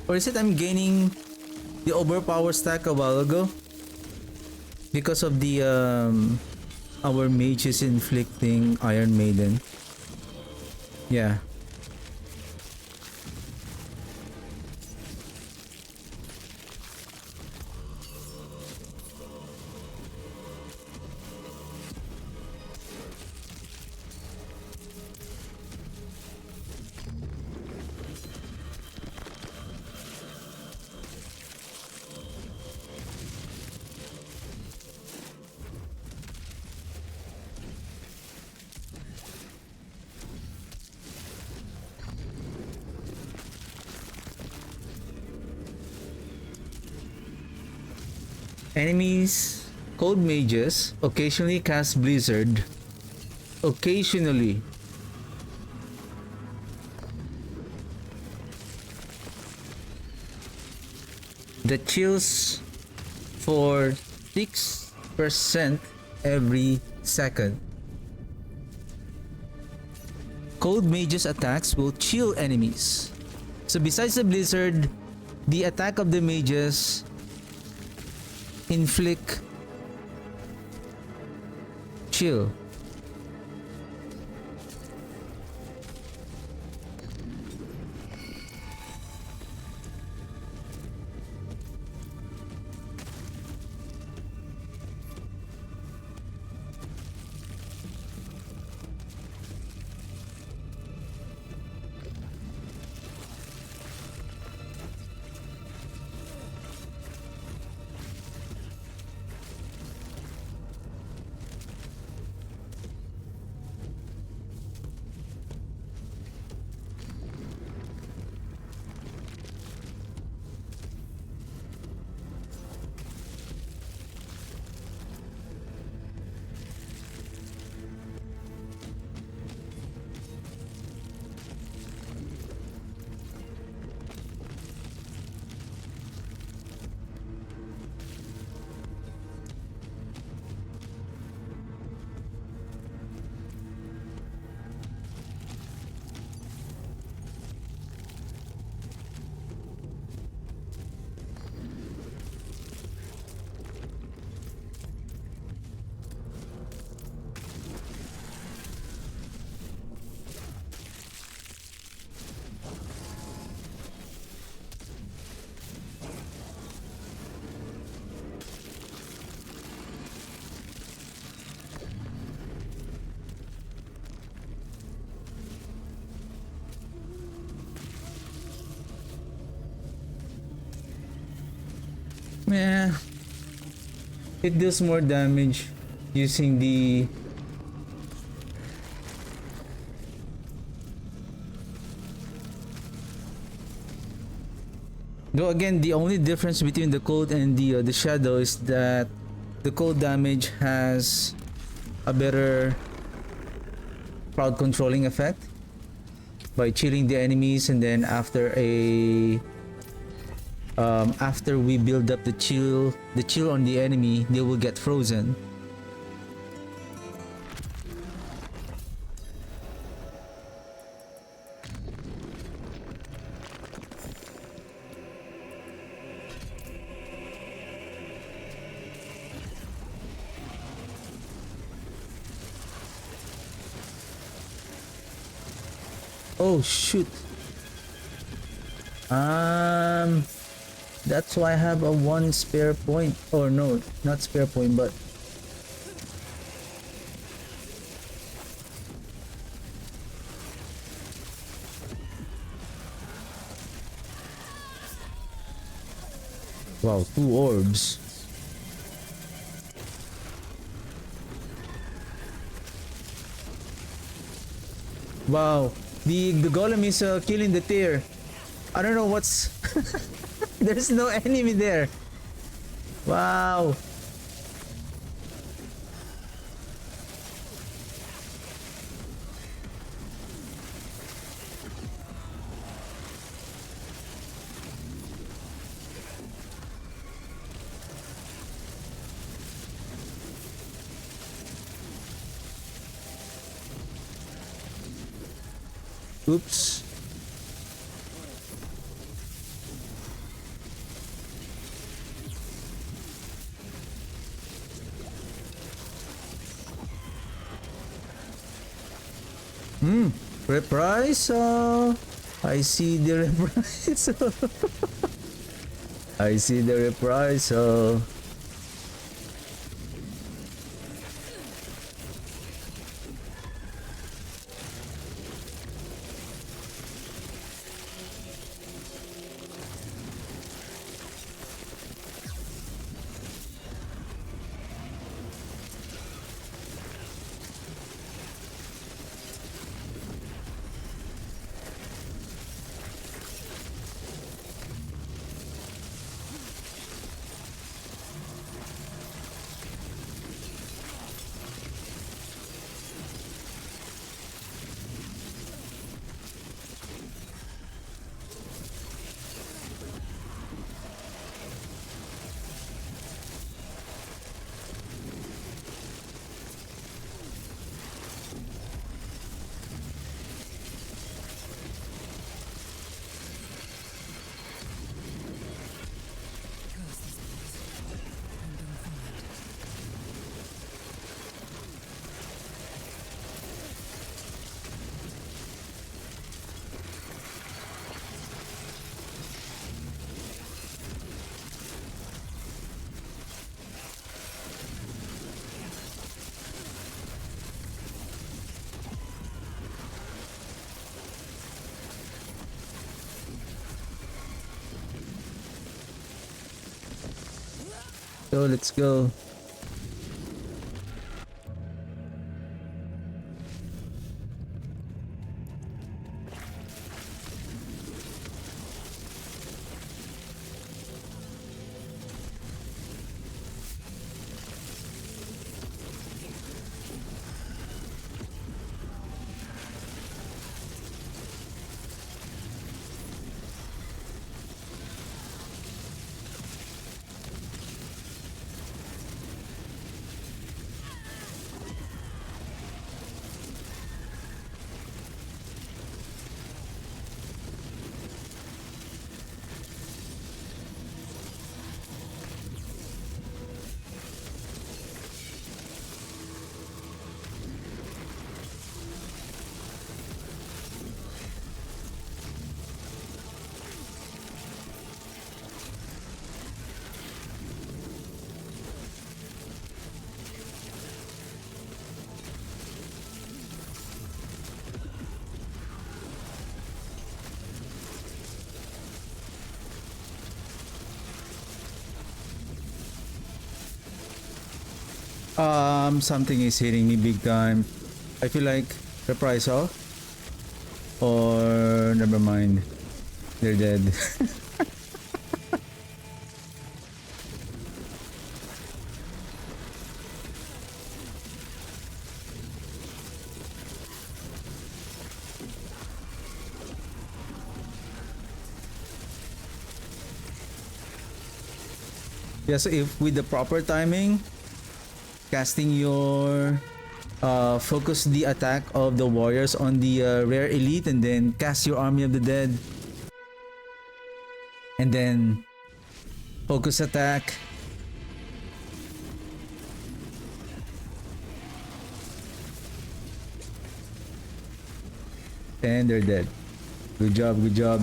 Or is it I'm gaining the overpower stack a while ago? Because of the our mages inflicting Iron Maiden. Yeah. Enemies, cold mages, occasionally cast blizzard. Occasionally. That chills for 6% every second. Cold mages attacks will chill enemies. So besides the blizzard, the attack of the mages inflict chill. Yeah, it deals more damage using the though again the only difference between the cold and the shadow is that the cold damage has a better crowd controlling effect by chilling the enemies, and then after we build up the chill on the enemy, they will get frozen. Oh shoot. That's why I have a one spare point. Or no, not spare point, but Wow, 2 orbs. Wow, the golem is killing the tear. I don't know what's. There's no enemy there. Wow. Oops. Reprisal. I see the reprisal. I see the reprisal. So let's go. Something is hitting me big time. I feel like reprisal. Or never mind. They're dead. Yeah, so if with the proper timing, casting your focus the attack of the warriors on the rare elite and then cast your army of the dead and then focus attack and they're dead. Good job, good job.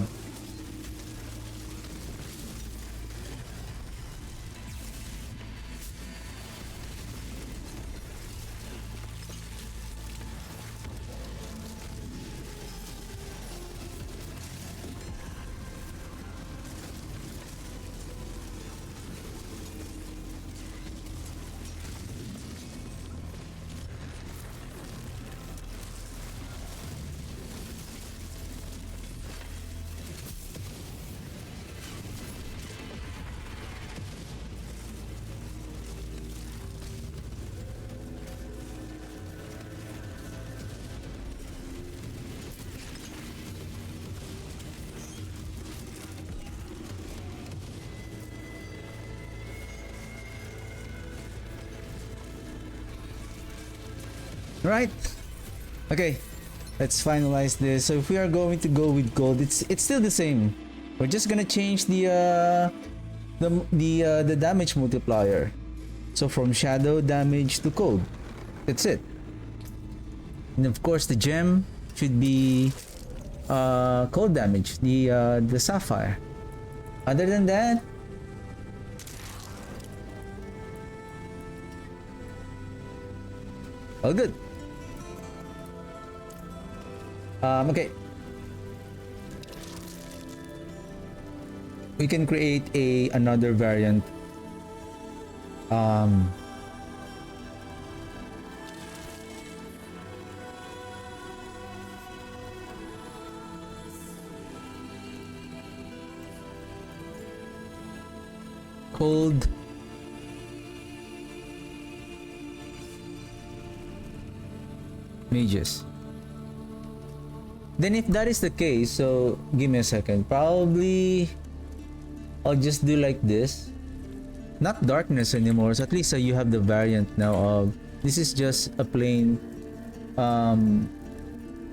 Right. Okay. Let's finalize this. So if we are going to go with gold, it's still the same. We're just gonna change the damage multiplier. So from shadow damage to cold. That's it. And of course the gem should be cold damage, the sapphire. Other than that, all good. Okay. We can create another variant. Cold mages. Then if that is the case, so give me a second. Probably I'll just do like this. Not darkness anymore. So at least you have the variant now of this is just a plain oh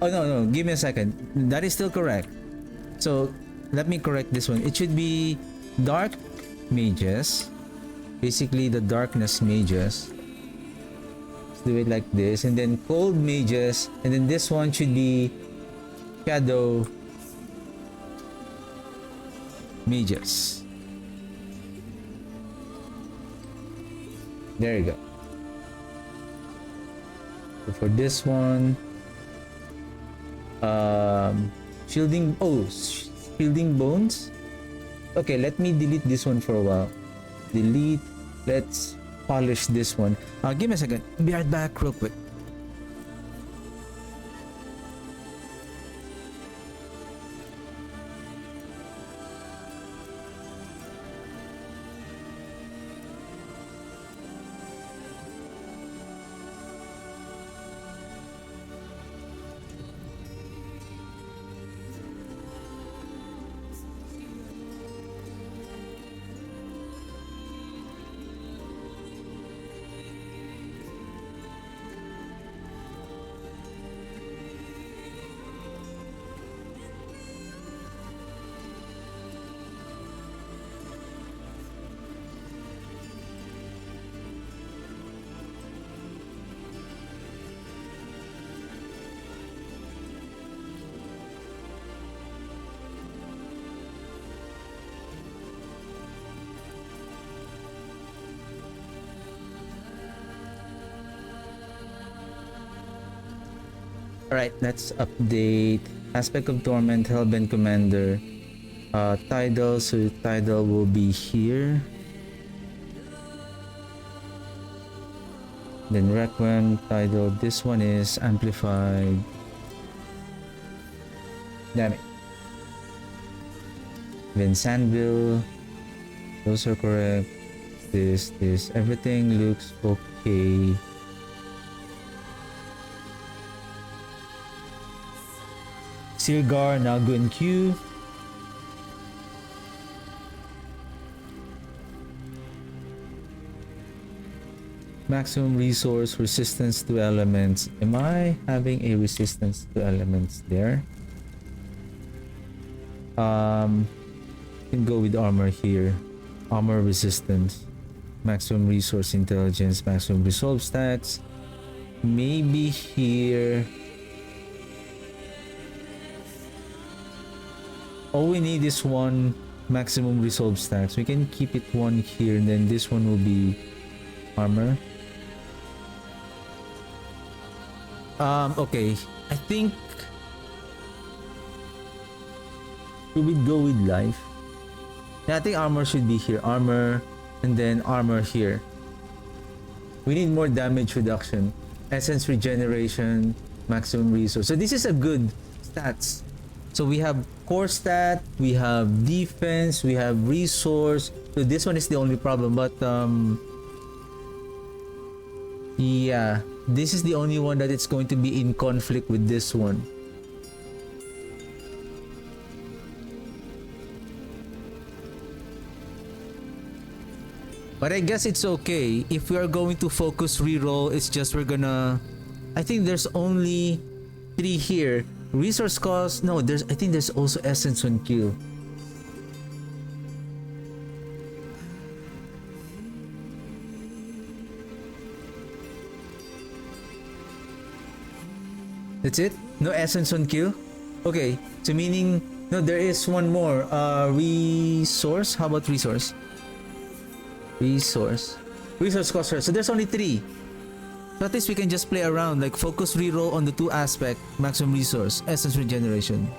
no, give me a second. That is still correct. So let me correct this one. It should be dark mages. Basically the darkness mages. Let's do it like this. And then cold mages. And then this one should be shadow mages. There you go. So for this one, shielding bones. Okay, let me delete this one for a while. Delete. Let's polish this one. Give me a second. Be right back real quick. Alright, let's update. Aspect of Torment, Hellbent Commander. Tidal, so Tidal will be here. Then Requiem, Tidal, this one is amplified. Damn it. Then Sandville, those are correct. This, everything looks okay. Sirgar, Nagu, and Q. Maximum resource, resistance to elements. Am I having a resistance to elements there? Can go with armor here. Armor resistance. Maximum resource intelligence, maximum resolve stats. Maybe here. All we need is one maximum resolve stats. We can keep it one here, and then this one will be armor. Okay. I think we would go with life. Yeah, I think armor should be here. Armor, and then armor here. We need more damage reduction. Essence regeneration, maximum resource. So this is a good stats. So we have core stat, we have defense, we have resource. So this one is the only problem, but yeah, this is the only one that it's going to be in conflict with this one. But I guess it's okay. If we are going to focus reroll, it's just we're gonna I think there's only 3 here. Resource cost, no, I think there's also essence on Q. That's it? No essence on Q? Okay, so meaning, no, there is one more. Resource? How about resource? Resource cost first. So there's only 3. So at least we can just play around, like focus reroll on the 2 aspect, maximum resource, essence regeneration,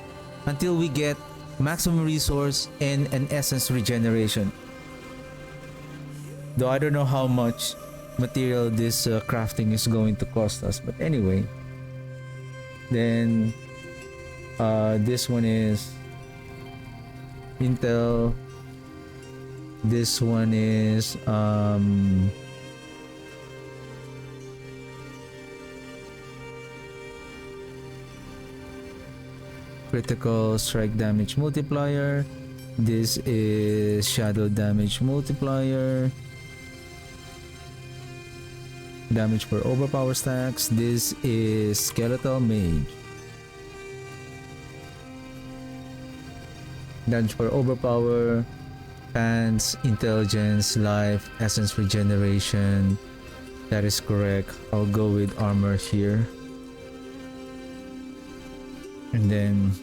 until we get maximum resource and an essence regeneration. Though I don't know how much material this crafting is going to cost us, but anyway. Then this one is Intel. This one is critical strike damage multiplier. This is shadow damage multiplier. Damage per overpower stacks. This is skeletal mage. Damage per overpower. Pants, intelligence, life, essence regeneration. That is correct. I'll go with armor here. And then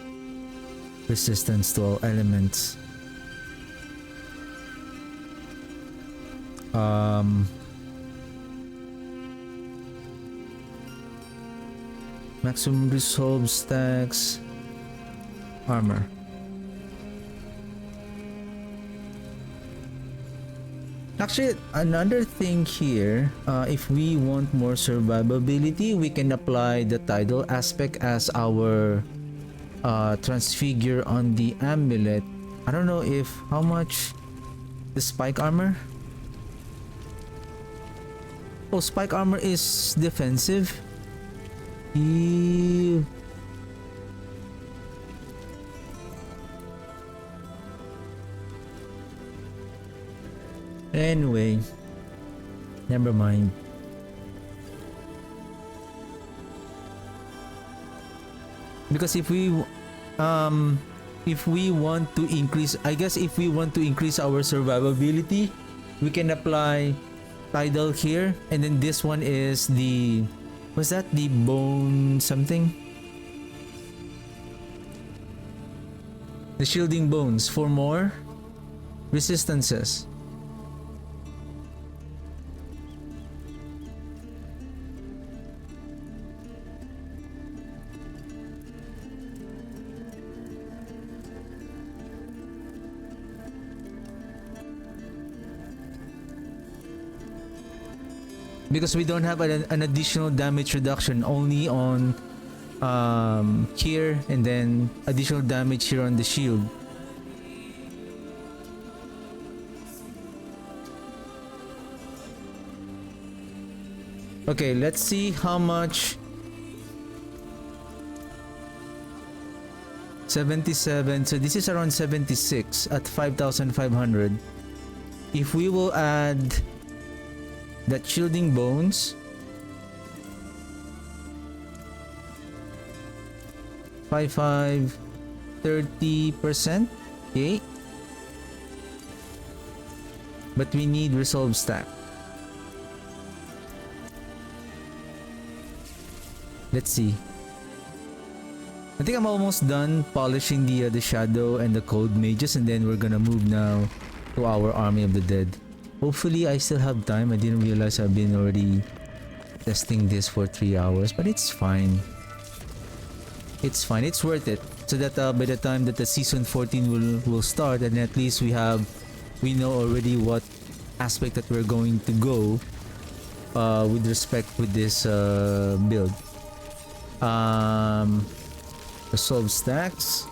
resistance to all elements. Maximum resolve stacks. Armor. Actually, another thing here, if we want more survivability, we can apply the tidal aspect as our transfigure on the amulet. I don't know if how much the spike armor. Oh, spike armor is defensive. Ew. Anyway, never mind. Because if we want to increase, I guess if we want to increase our survivability, we can apply tidal here, and then this one is the, what's that, the bone something, the shielding bones for more resistances. Because we don't have an additional damage reduction, only on here, and then additional damage here on the shield. Okay, let's see how much. 77, so this is around 76 at 5,500. If we will add that shielding bones, 30%, okay, but we need resolve stack. Let's see. I think I'm almost done polishing the shadow and the cold mages, and then we're gonna move now to our army of the dead. Hopefully I still have time. I didn't realize I've been already testing this for 3 hours, but it's fine. It's fine. It's worth it. So that by the time that the season 14 will start, and at least we know already what aspect that we're going to go with respect with this build. Resolve stacks.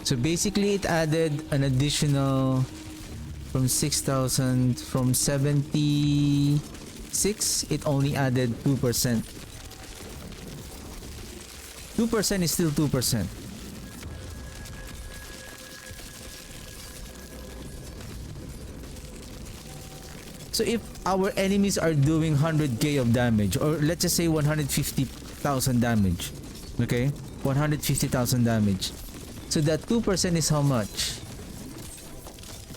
So basically it added an additional from 6,000, from 76, it only added 2%. 2% is still 2%. So if our enemies are doing 100k of damage, or let's just say 150,000 damage, okay, 150,000 damage, so that 2% is how much?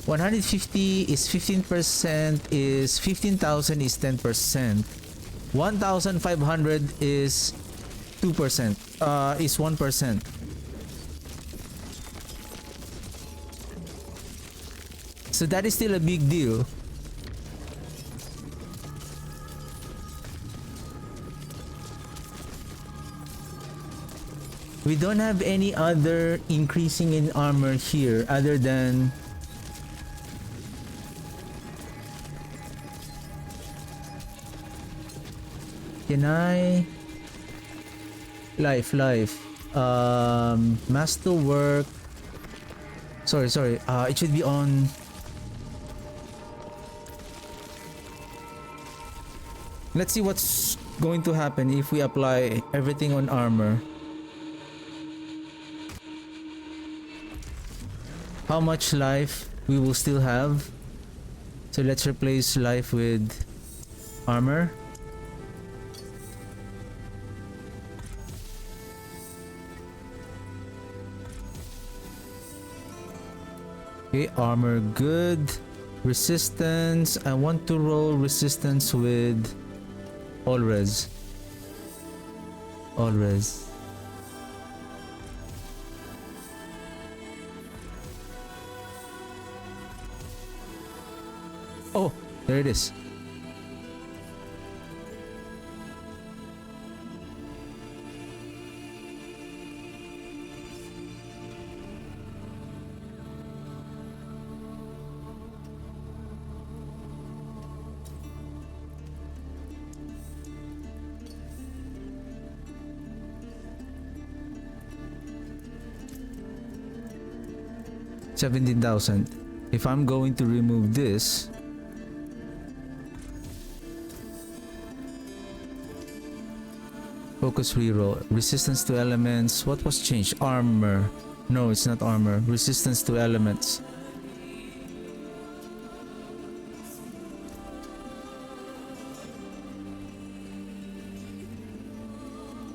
150 is 15%, is 15,000 is 10%, 1,500 is 2%, is 1%. So that is still a big deal. We don't have any other increasing in armor here other than can I life masterwork, sorry it should be on. Let's see what's going to happen if we apply everything on armor. How much life we will still have. So let's replace life with armor. Okay, armor good. Resistance, I want to roll resistance with all res. Oh, there it is. $17,000. If I'm going to remove this, focus reroll, resistance to elements. What was changed? Armor. No, it's not armor. Resistance to elements.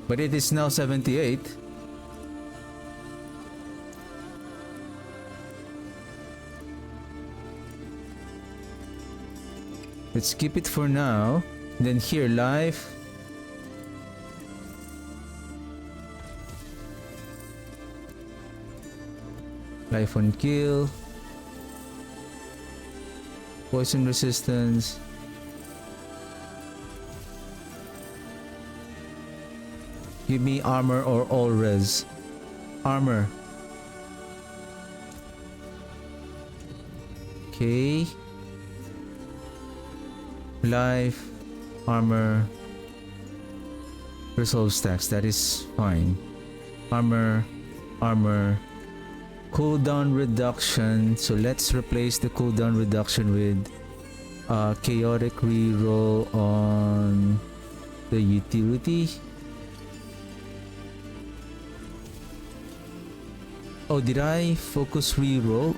But it is now 78. Let's keep it for now. Then here, life. Life on kill. Poison resistance. Give me armor or all res. Armor. Okay. Life, armor, resolve stacks, that is fine. Armor, cooldown reduction. So let's replace the cooldown reduction with chaotic reroll on the utility. Oh, did I focus reroll?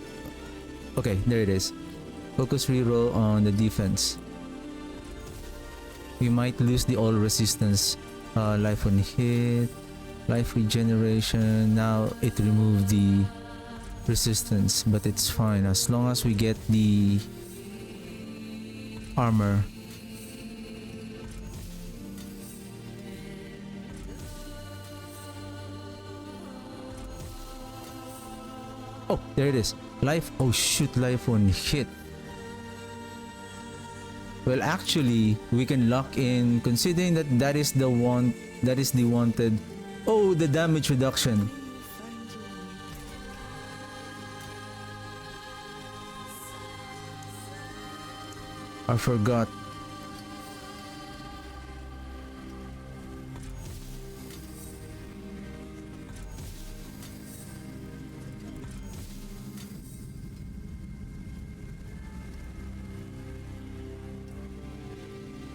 Okay, there it is. Focus reroll on the defense. We might lose the all resistance. Life on hit, life regeneration. Now it removed the resistance, but it's fine as long as we get the armor. Oh, there it is. Life. Oh shoot, life on hit. Well, actually, we can lock in, considering that that is the wanted. Oh, the damage reduction. I forgot.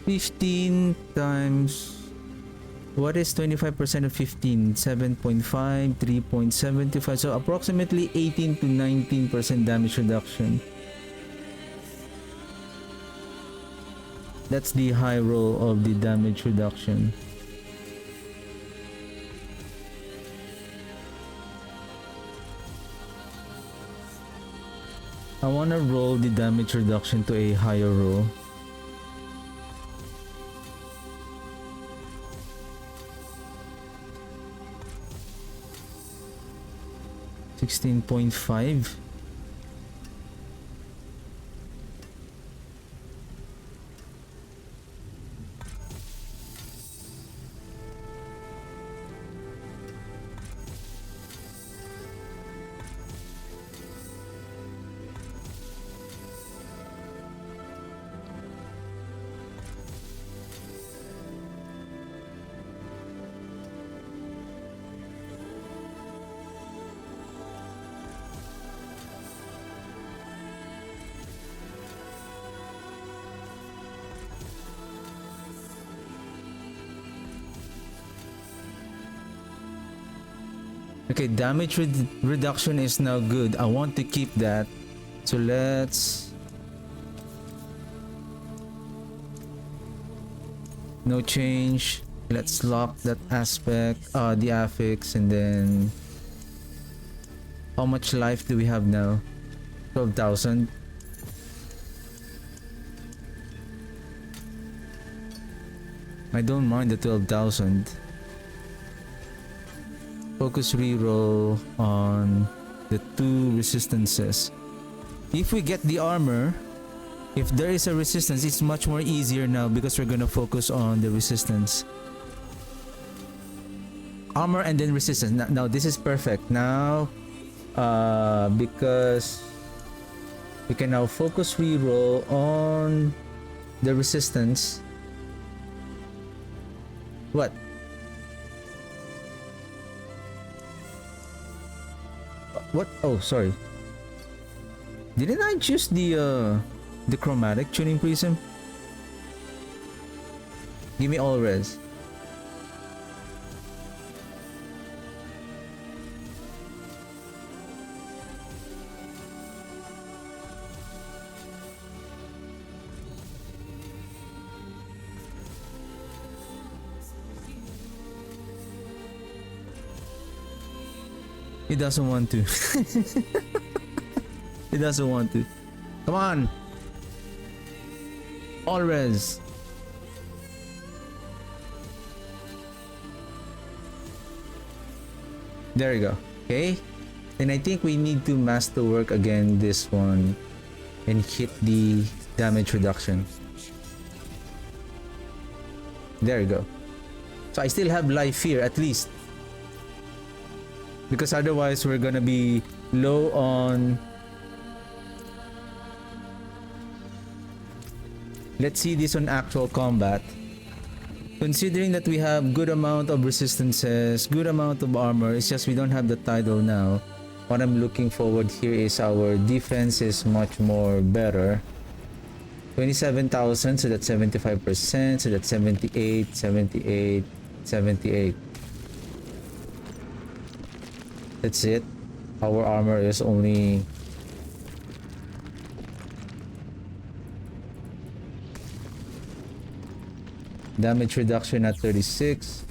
$15 times, what is 25% of 15? 7.5, 3.75, so approximately 18 to 19% damage reduction. That's the high roll of the damage reduction. I wanna roll the damage reduction to a higher roll. $16.5. Okay, damage reduction is now good. I want to keep that. So let's... No change. Let's lock that aspect, the affix, and then... How much life do we have now? 12,000. I don't mind the 12,000. Focus reroll on the 2 resistances. If we get the armor, if there is a resistance, it's much more easier now because we're gonna focus on the resistance. Armor and then resistance. Now this is perfect. Now, because we can now focus reroll on the resistance. What? What? Oh, sorry. Didn't I choose the chromatic tuning prism? Give me all res. He doesn't want to. He doesn't want to. Come on. All res. There you go. Okay. Then I think we need to masterwork again this one and hit the damage reduction. There you go. So I still have life here at least. Because otherwise we're gonna be low on... Let's see this on actual combat. Considering that we have good amount of resistances, good amount of armor, it's just we don't have the title now. What I'm looking forward here is our defense is much more better. 27,000, so that's 75%, so that's 78, 78, 78. That's it. Our armor is only... Damage reduction at 36.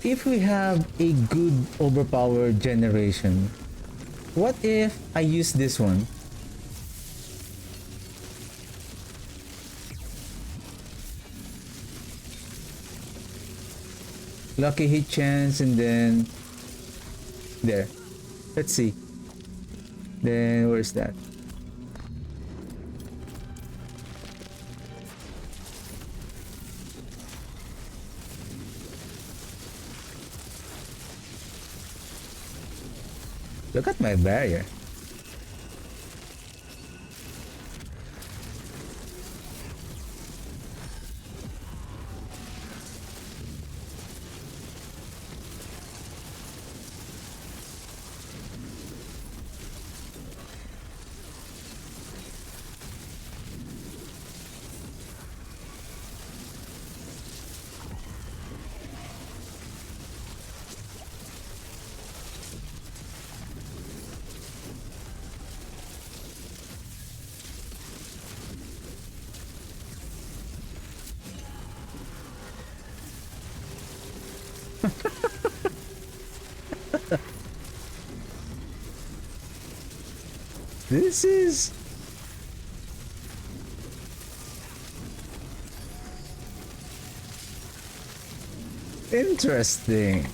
If we have a good overpowered generation, what if I use this one? Lucky hit chance and then there. Let's see. Then where's that? Look at my barrier. This is interesting.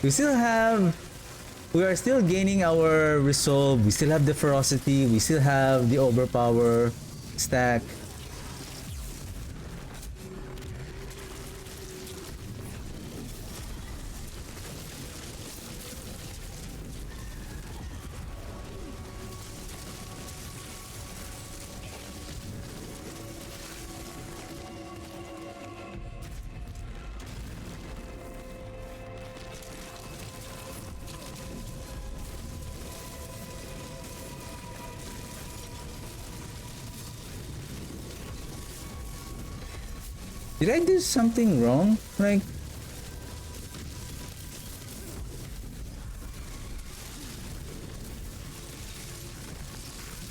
We are still gaining our resolve, we still have the ferocity, we still have the overpower stack. Did I do something wrong? Like,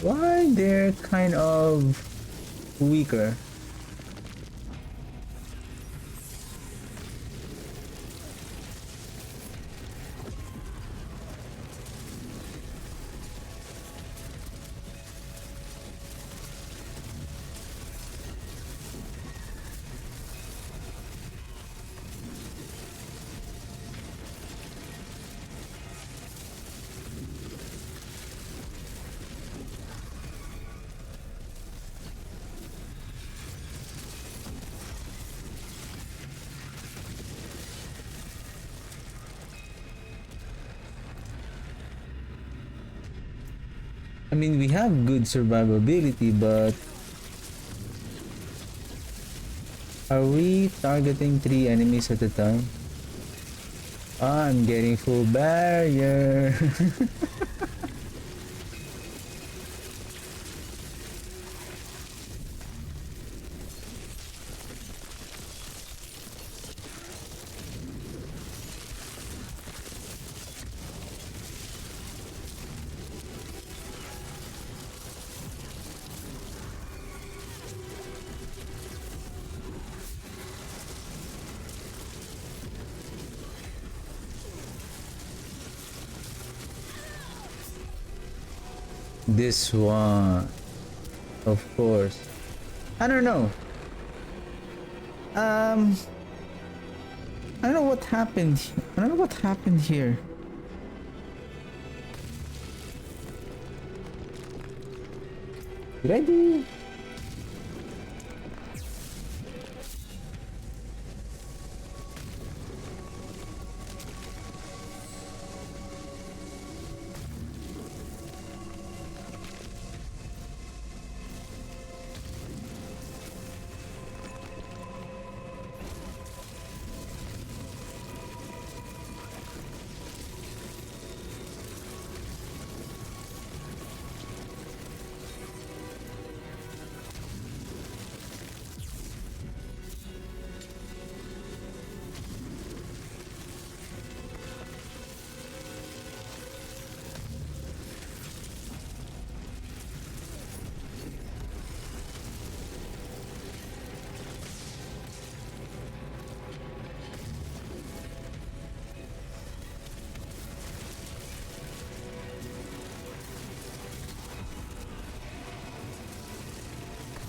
why they're kind of weaker? I mean, we have good survivability, but are we targeting 3 enemies at a time? I'm getting full barrier. This one, of course. I don't know. I don't know what happened. I don't know what happened here. Did I do?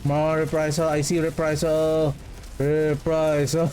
More reprisal. I see reprisal. Reprisal.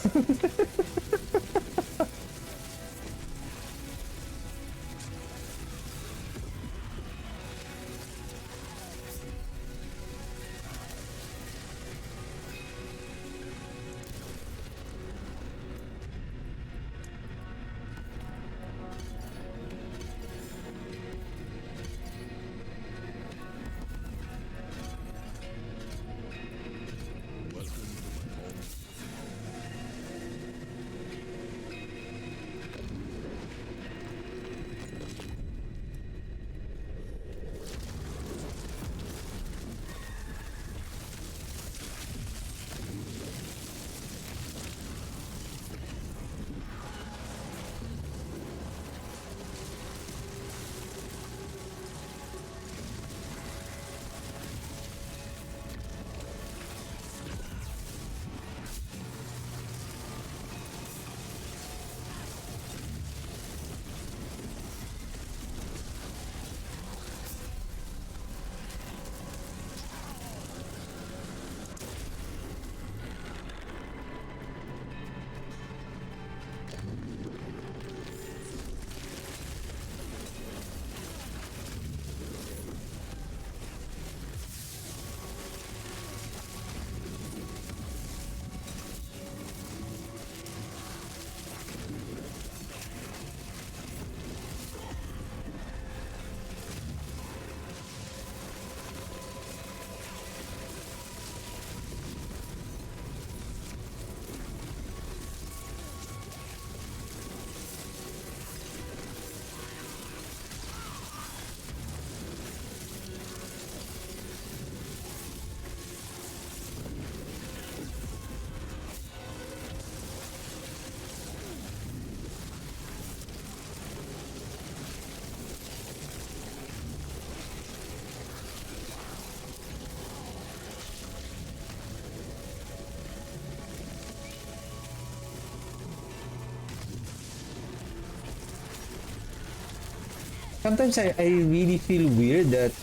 Sometimes I really feel weird that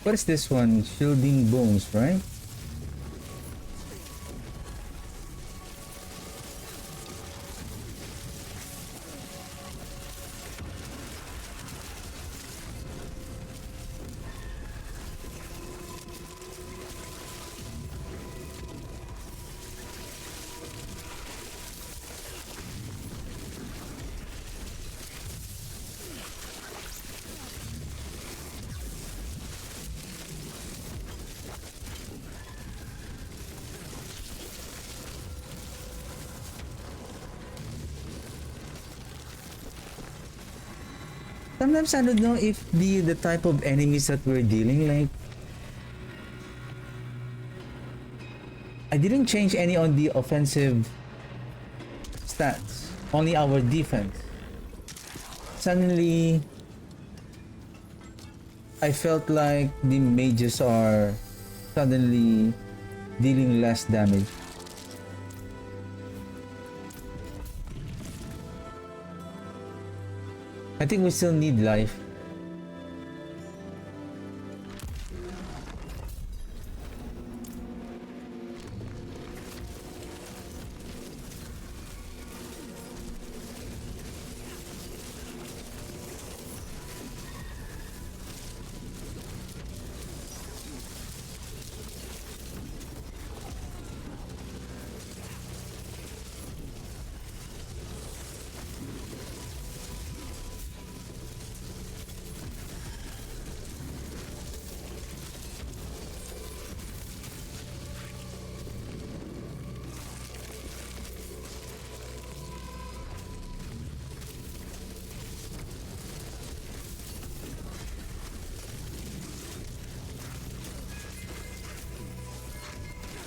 what is this one? Shielding bones, right? Sometimes I don't know if the type of enemies that we're dealing, like I didn't change any on the offensive stats, only our defense. Suddenly I felt like the mages are suddenly dealing less damage. I think we still need life.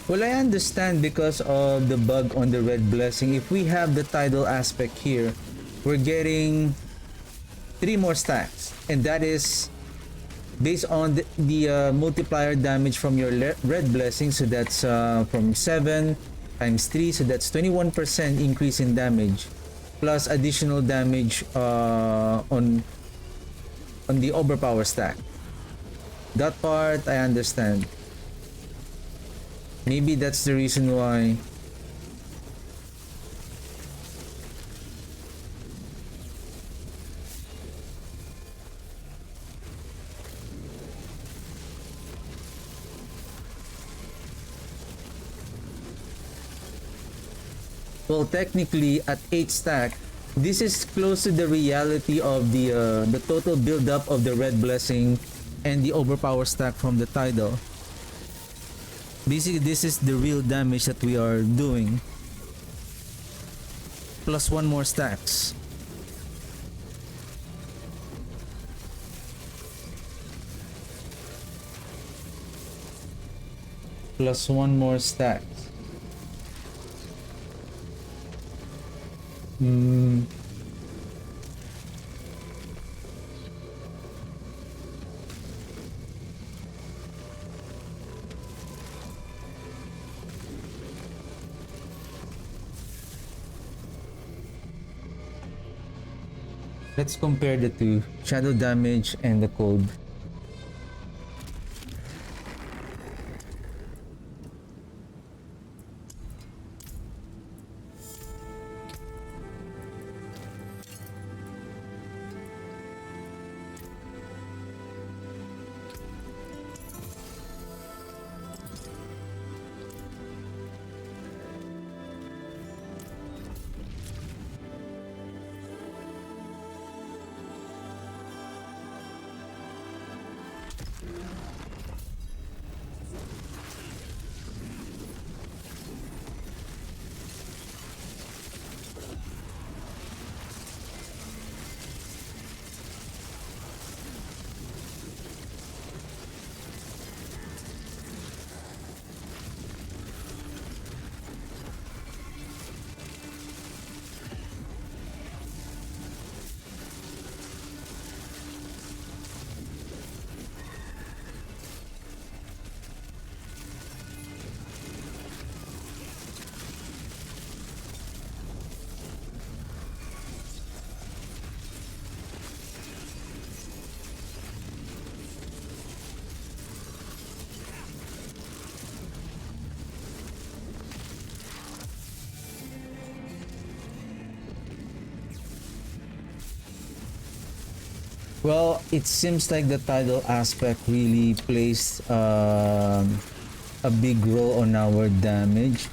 Well, I understand because of the bug on the red blessing. If we have the tidal aspect here, we're getting 3 more stacks, and that is based on the multiplier damage from your red blessing. So that's from 7 times 3, so that's 21% increase in damage, plus additional damage on the overpower stack. That part I understand. Maybe that's the reason why. Well, technically at 8 stack, this is close to the reality of the total build-up of the red blessing and the overpower stack from the tidal. Basically, this is the real damage that we are doing. Plus 1 more stacks. Plus 1 more stacks. Let's compare the two, shadow damage and the cold. Well, it seems like the tidal aspect really plays a big role on our damage.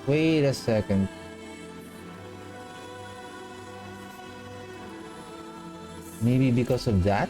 Wait a second. Maybe because of that?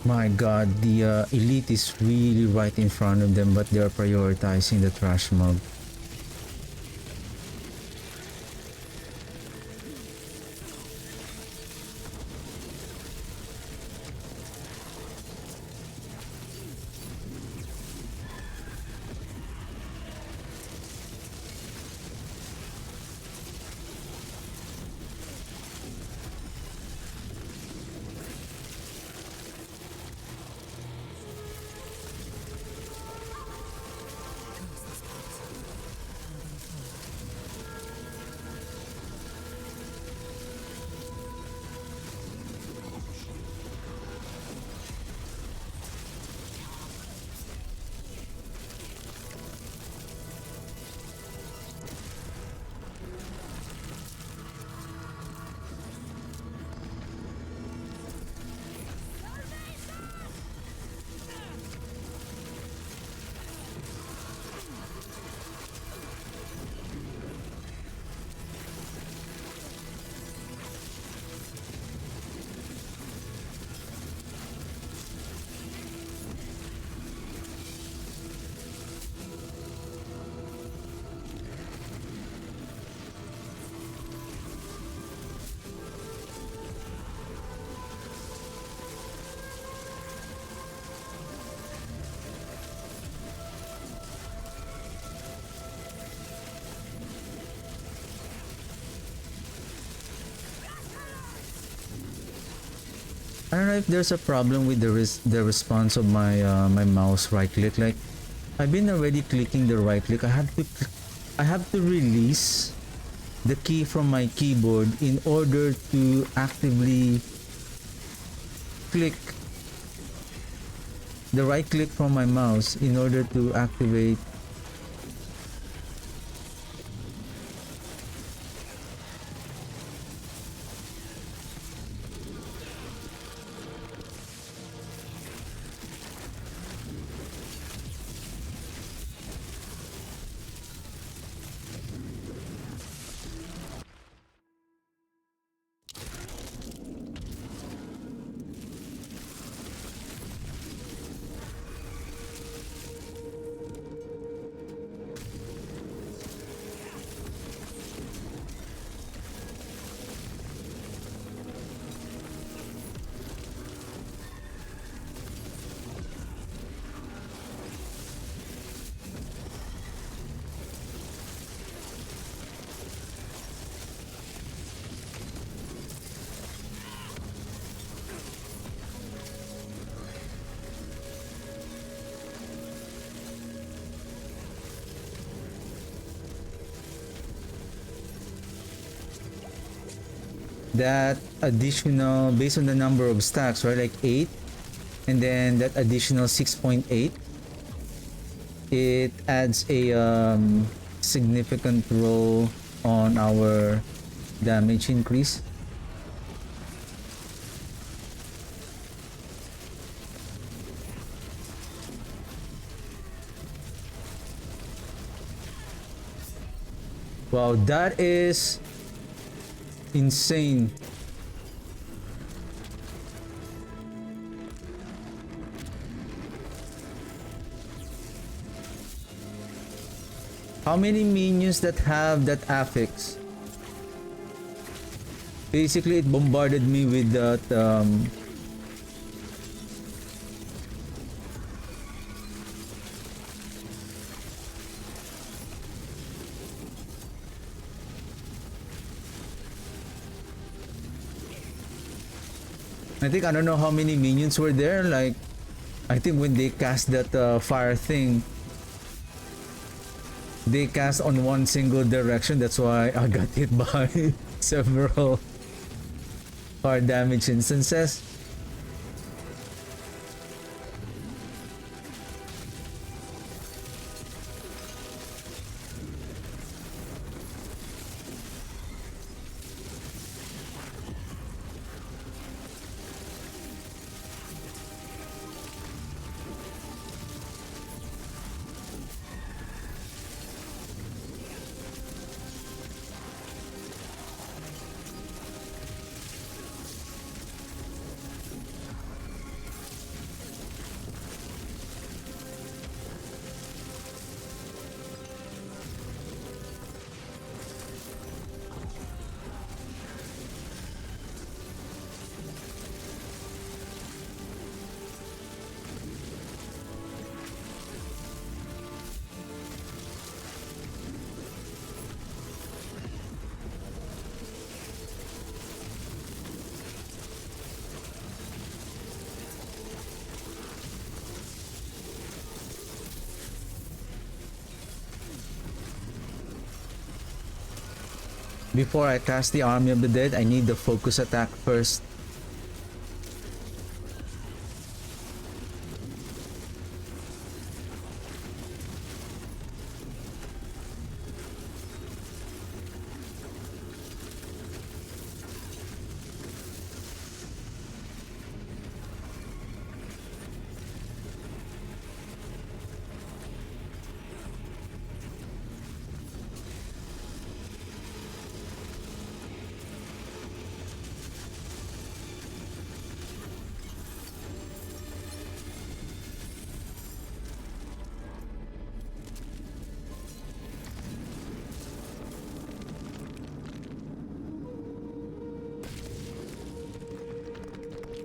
My god, the elite is really right in front of them, but they're prioritizing the trash mob. I don't know if there's a problem with the response of my mouse right click. Like, I've been already clicking the right click. I have to release the key from my keyboard in order to actively click the right click from my mouse in order to activate. that additional, based on the number of stacks, right, like 8, and then that additional 6.8, it adds a significant role on our damage increase. Wow, that is insane. How many minions that have that affix? Basically, it bombarded me with that I think, I don't know how many minions were there. Like, I think when they cast that fire thing, they cast on one single direction. That's why I got hit by several fire damage instances. Before I cast the Army of the Dead, I need the focus attack first.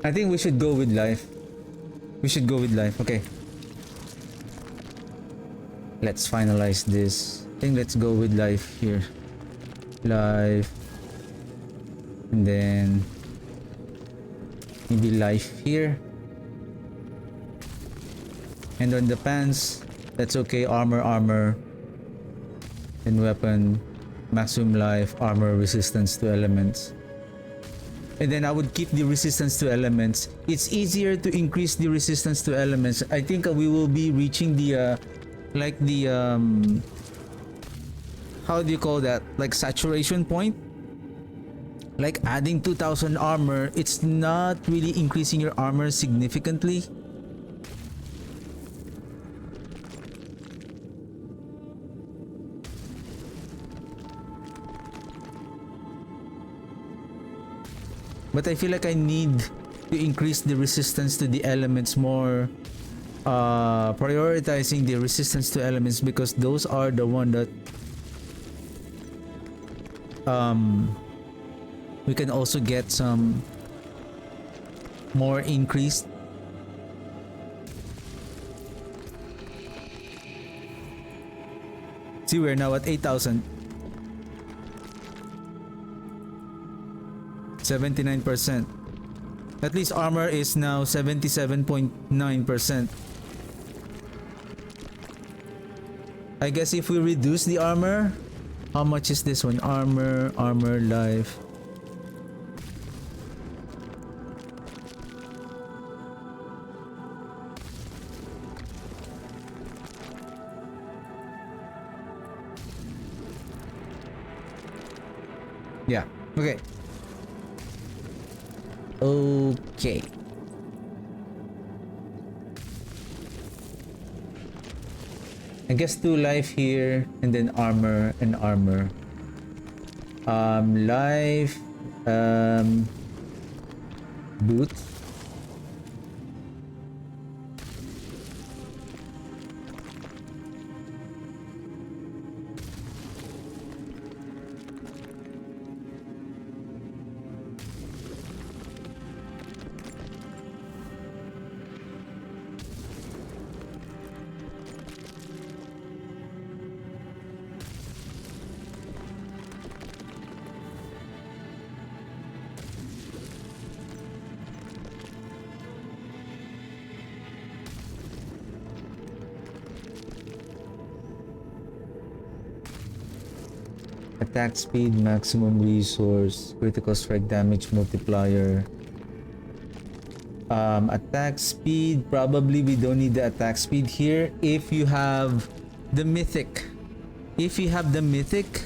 I think we should go with life. We should go with life. Okay. Let's finalize this. I think let's go with life here. Life. And then maybe life here. And on the pants, that's okay. Armor, armor. And weapon. Maximum life, armor, resistance to elements. And then I would keep the resistance to elements. It's easier to increase the resistance to elements. I think we will be reaching the like the how do you call that, like saturation point. Like adding 2000 armor, it's not really increasing your armor significantly. But I feel like I need to increase the resistance to the elements more, prioritizing the resistance to elements, because those are the one that we can also get some more increased. See, we're now at 8,000. 79%. At least armor is now 77.9%. I guess if we reduce the armor, how much is this one? Armor, armor, life. Yeah. Okay. Okay. I guess 2 life here and then armor and armor. Life, boots. Attack speed, maximum resource, critical strike damage multiplier. Attack speed, probably we don't need the attack speed here if you have the mythic. If you have the mythic,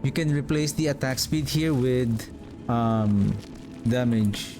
you can replace the attack speed here with damage.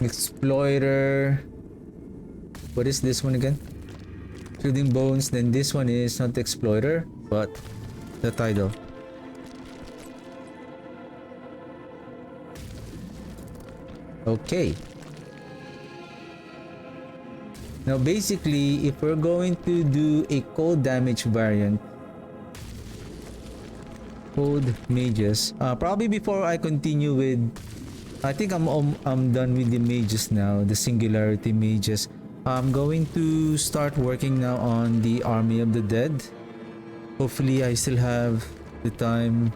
Exploiter. What is this one again? Shooting bones. Then this one is not the exploiter, but the title. Okay. Now basically, if we're going to do a cold damage variant, cold mages. Probably before I continue with, I think I'm done with the mages now, the singularity mages. I'm going to start working now on the army of the dead. Hopefully I still have the time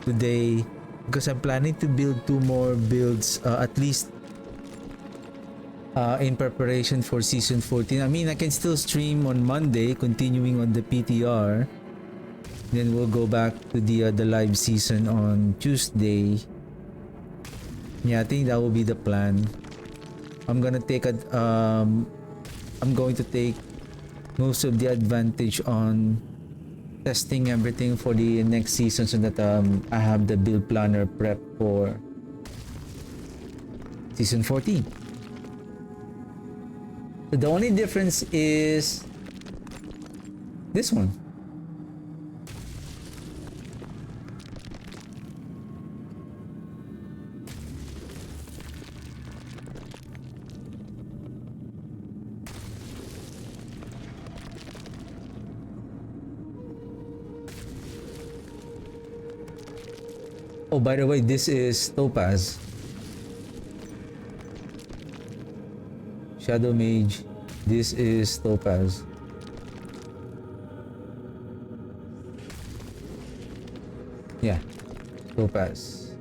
today because I'm planning to build 2 more builds at least in preparation for season 14. I mean, I can still stream on Monday continuing on the PTR. Then we'll go back to the live season on Tuesday. Yeah, I think that will be the plan. I'm going to take most of the advantage on testing everything for the next season so that I have the build planner prep for season 14. So the only difference is this one. Oh, by the way, this is Topaz. Shadow Mage. This is Topaz. Yeah, Topaz.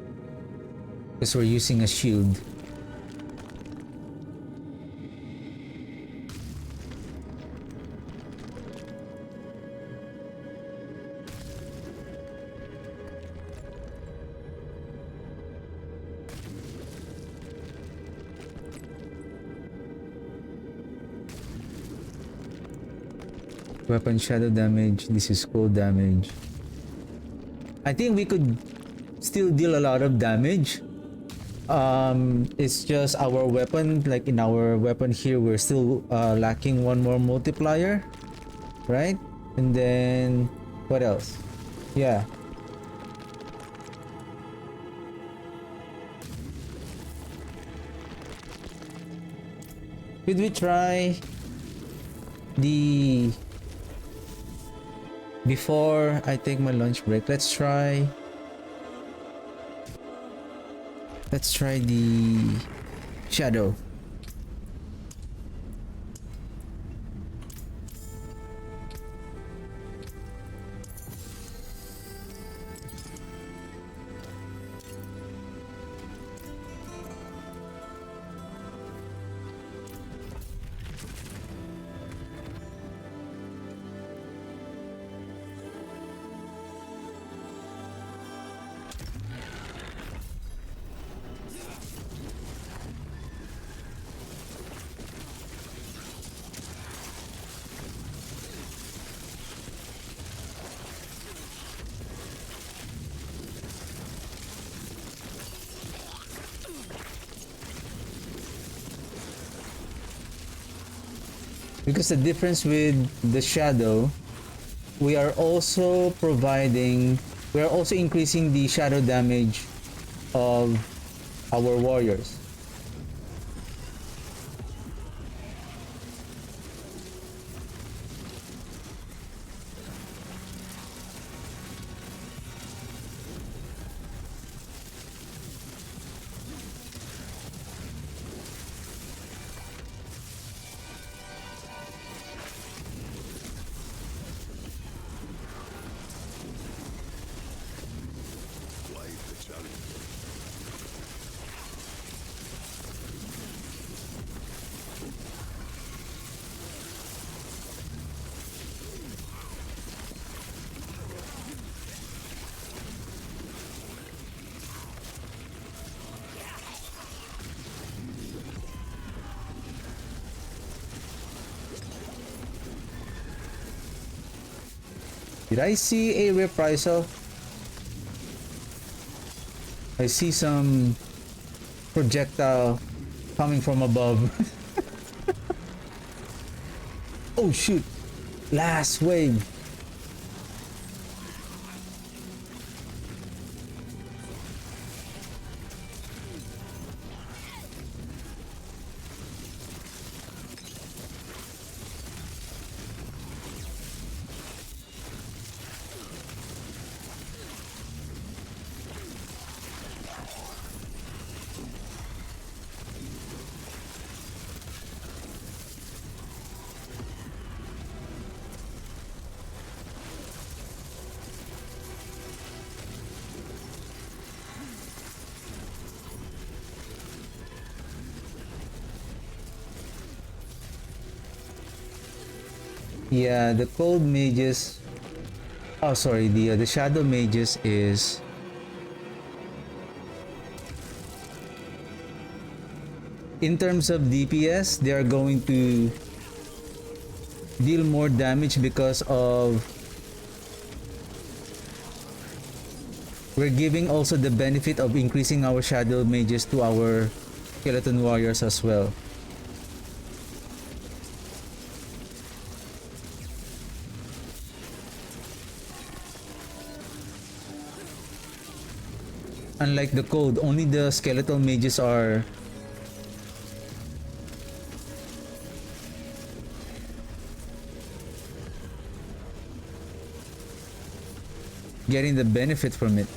Because we're using a shield. Weapon shadow damage. This is cold damage. I think we could still deal a lot of damage. It's just our weapon, like in our weapon here, we're still lacking 1 more multiplier, right? And then what else? Yeah. Could we try the before I take my lunch break? Let's try the shadow. Because the difference with the shadow, we are also providing, we are also increasing the shadow damage of our warriors. Quite the challenge. Did I see a reprisal? I see some projectile coming from above. Oh shoot! Last wave! Yeah, the cold mages. Oh, sorry. The shadow mages is in terms of DPS, they are going to deal more damage because of we're giving also the benefit of increasing our shadow mages to our skeleton warriors as well. Unlike the code, only the skeletal mages are getting the benefit from it.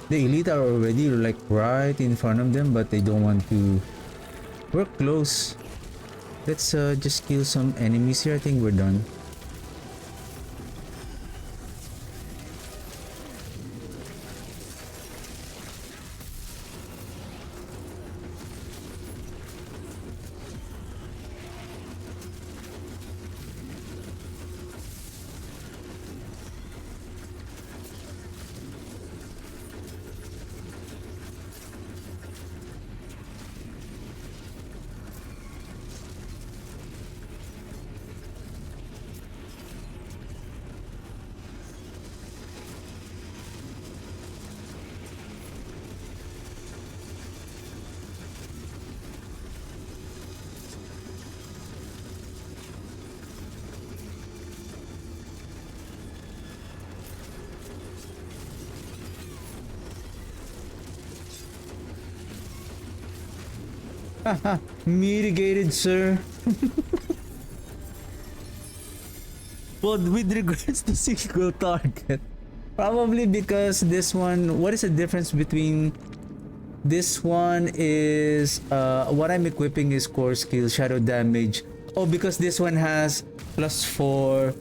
The elite are already like right in front of them, but they don't want to. We're close. Let's just kill some enemies here. I think we're done. Mitigated, sir. Well, with regards to single target, probably because this one, what is the difference between this one is what I'm equipping is core skill, shadow damage. Oh, because this one has +4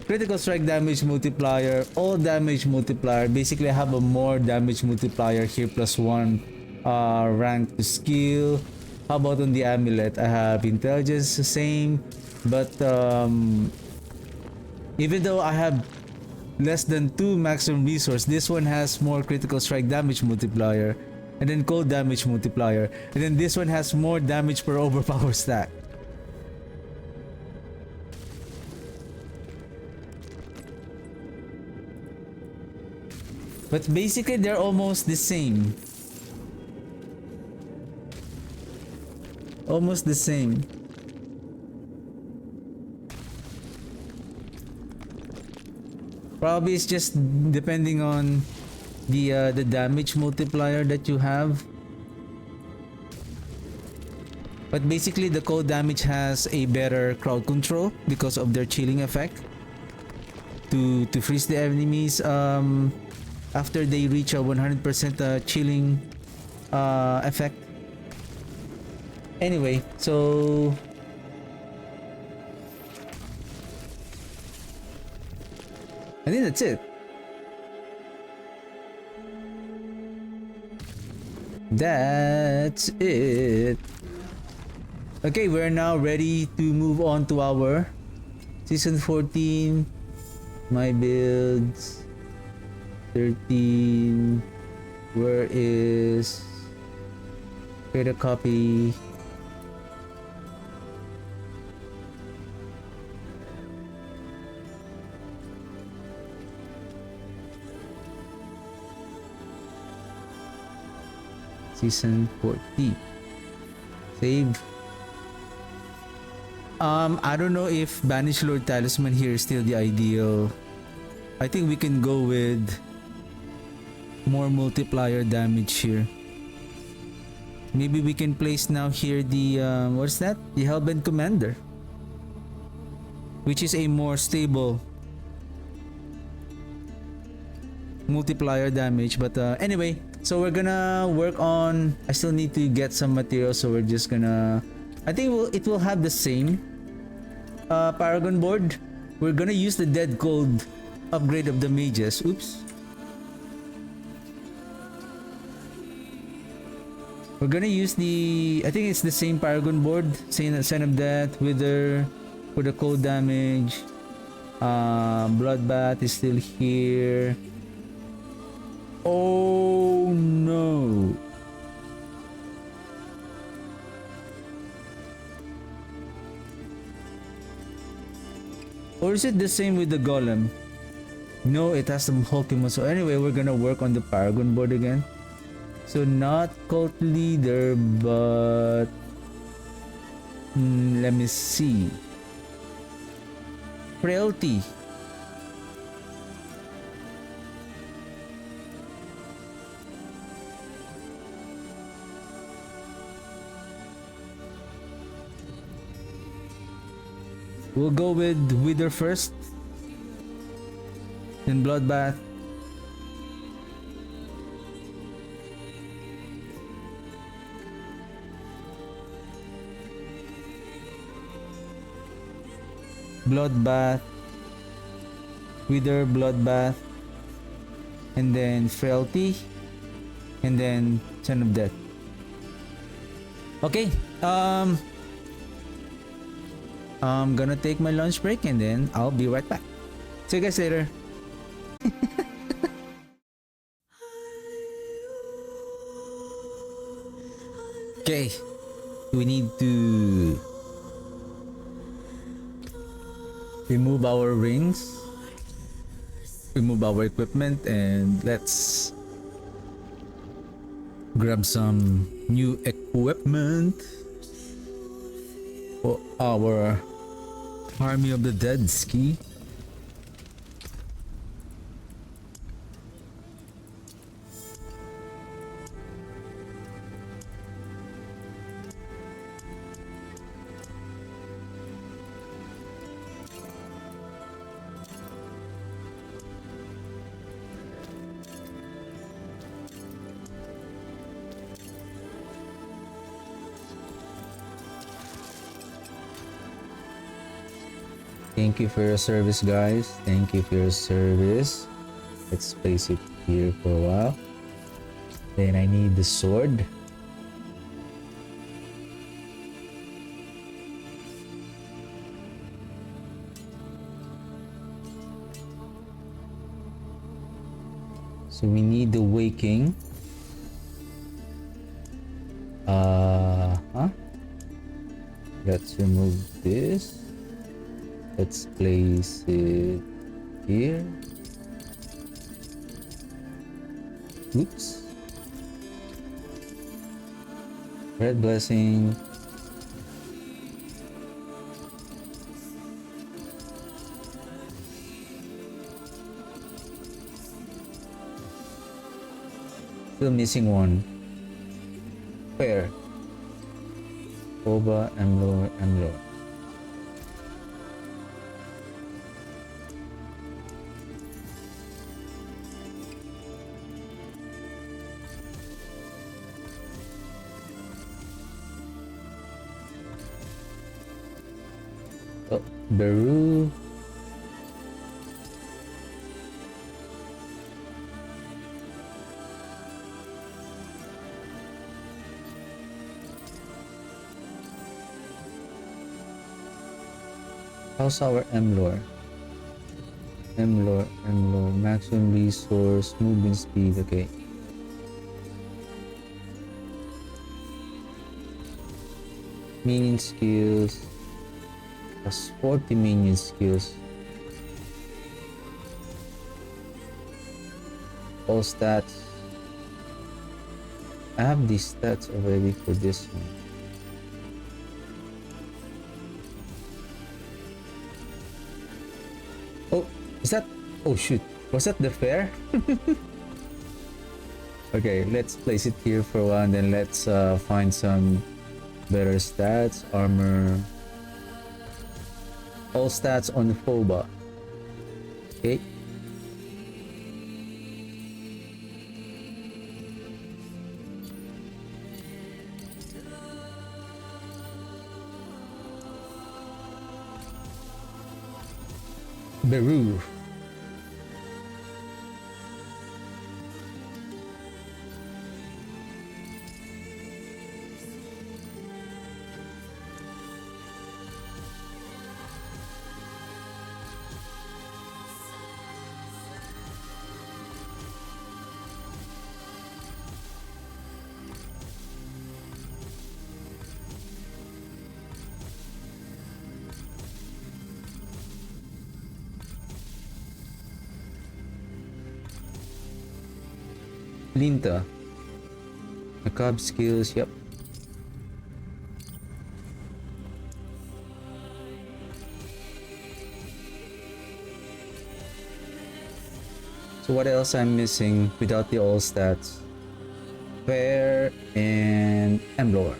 critical strike damage multiplier, all damage multiplier. Basically, I have a more damage multiplier here, +1 rank to skill. How about on the amulet? I have intelligence, the same, but even though I have less than 2 maximum resource, this one has more critical strike damage multiplier, and then cold damage multiplier, and then this one has more damage per overpower stack. But basically they're almost the same. Almost the same. Probably it's just depending on the damage multiplier that you have. But basically the cold damage has a better crowd control because of their chilling effect. To freeze the enemies after they reach a 100% chilling effect. Anyway, so I think that's it. That's it. Okay, we're now ready to move on to our season 14. My builds 13. Where is create a copy? Season 14. Save. I don't know if Banish Lord Talisman here is still the ideal. I think we can go with more multiplier damage here. Maybe we can place now here the what's that? The Hellbent Commander, which is a more stable multiplier damage. But anyway, so we're gonna work on, I still need to get some materials, so we're just gonna, I think it will have the same Paragon board. We're gonna use the Dead Cold upgrade of the mages. Oops. We're gonna use the, I think it's the same Paragon board, Sign of Death, Wither for the cold damage. Bloodbath is still here. Oh no. Or is it the same with the Golem? No, it has some Pokemon. So anyway, we're gonna work on the Paragon board again. So not Cult Leader, but let me see. Frailty. We'll go with Wither first, then Bloodbath. Bloodbath, Wither, Bloodbath, and then Frailty, and then Son of Death. Okay, I'm gonna take my lunch break and then I'll be right back. See you guys later. Okay, we need to remove our rings, remove our equipment, and let's grab some new equipment for our Army of the Dead ski. Thank you for your service, guys. Thank you for your service. Let's place it here for a while. Then I need the sword. So we need the waking. Huh? Let's remove this. Let's place it here. Oops. Red blessing. Still missing one. Where? Oba, Emlor, Emlor. Oh, Beru. How's our Emlor? Emlor, maximum resource, movement speed, okay. Minion skills, plus 40 minion skills. All stats. I have these stats already for this one. Oh, is that? Oh shoot, was that the fair? Okay, let's place it here for a while and then let's find some better stats. Armor. All stats on Phoba. Okay. Beru. Linta. Macabre skills, yep. So what else I'm missing without the all stats? Fair and Emlor.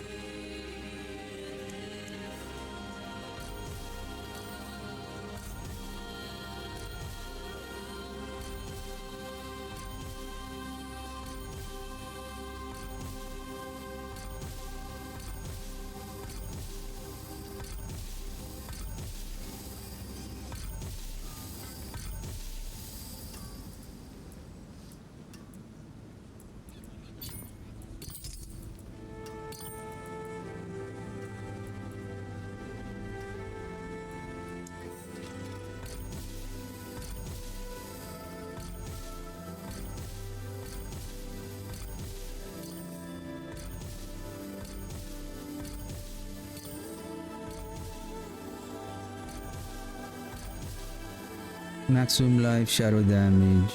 Maximum life, shadow damage.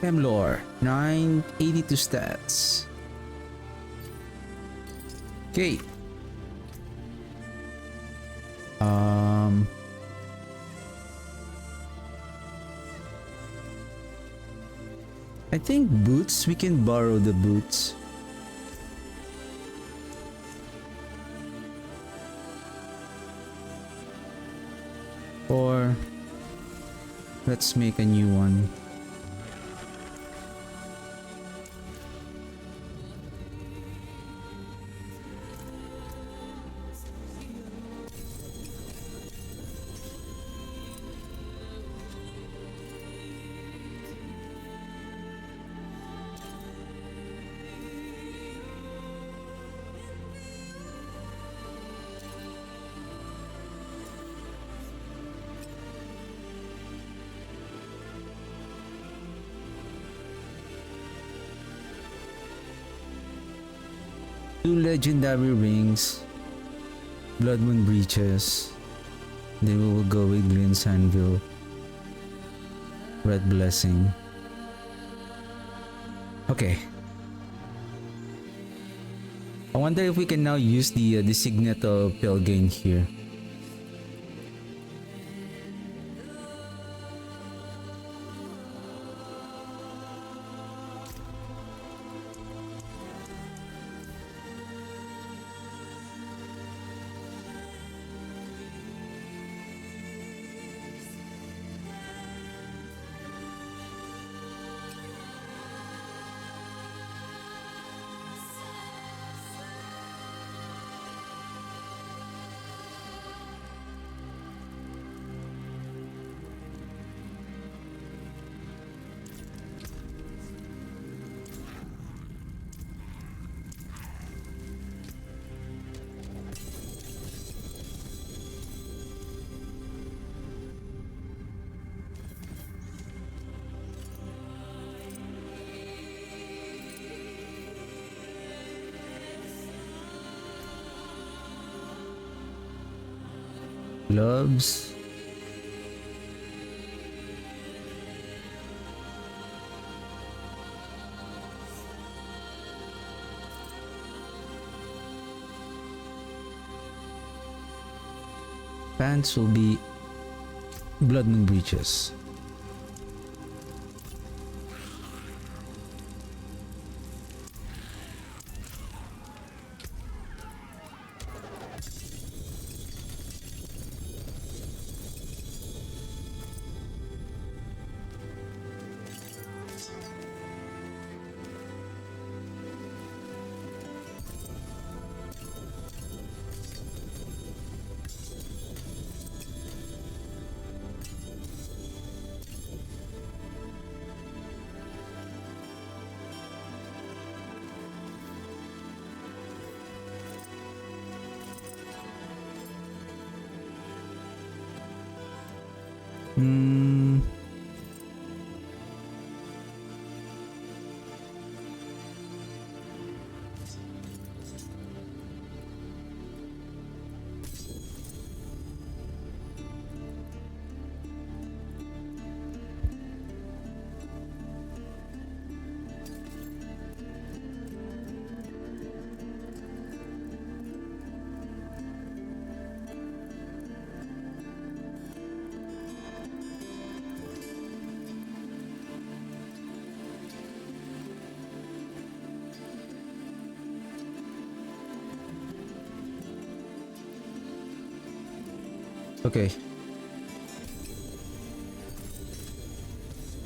Hemlore, 982 stats. Okay. I think boots, we can borrow the boots. Or let's make a new one. Two legendary rings, Blood Moon breeches. Then we will go with Green Sandville, Red Blessing. Okay. I wonder if we can now use the signet of Pelgain here. Gloves. Pants will be Blood Moon breeches. Hmm. Okay.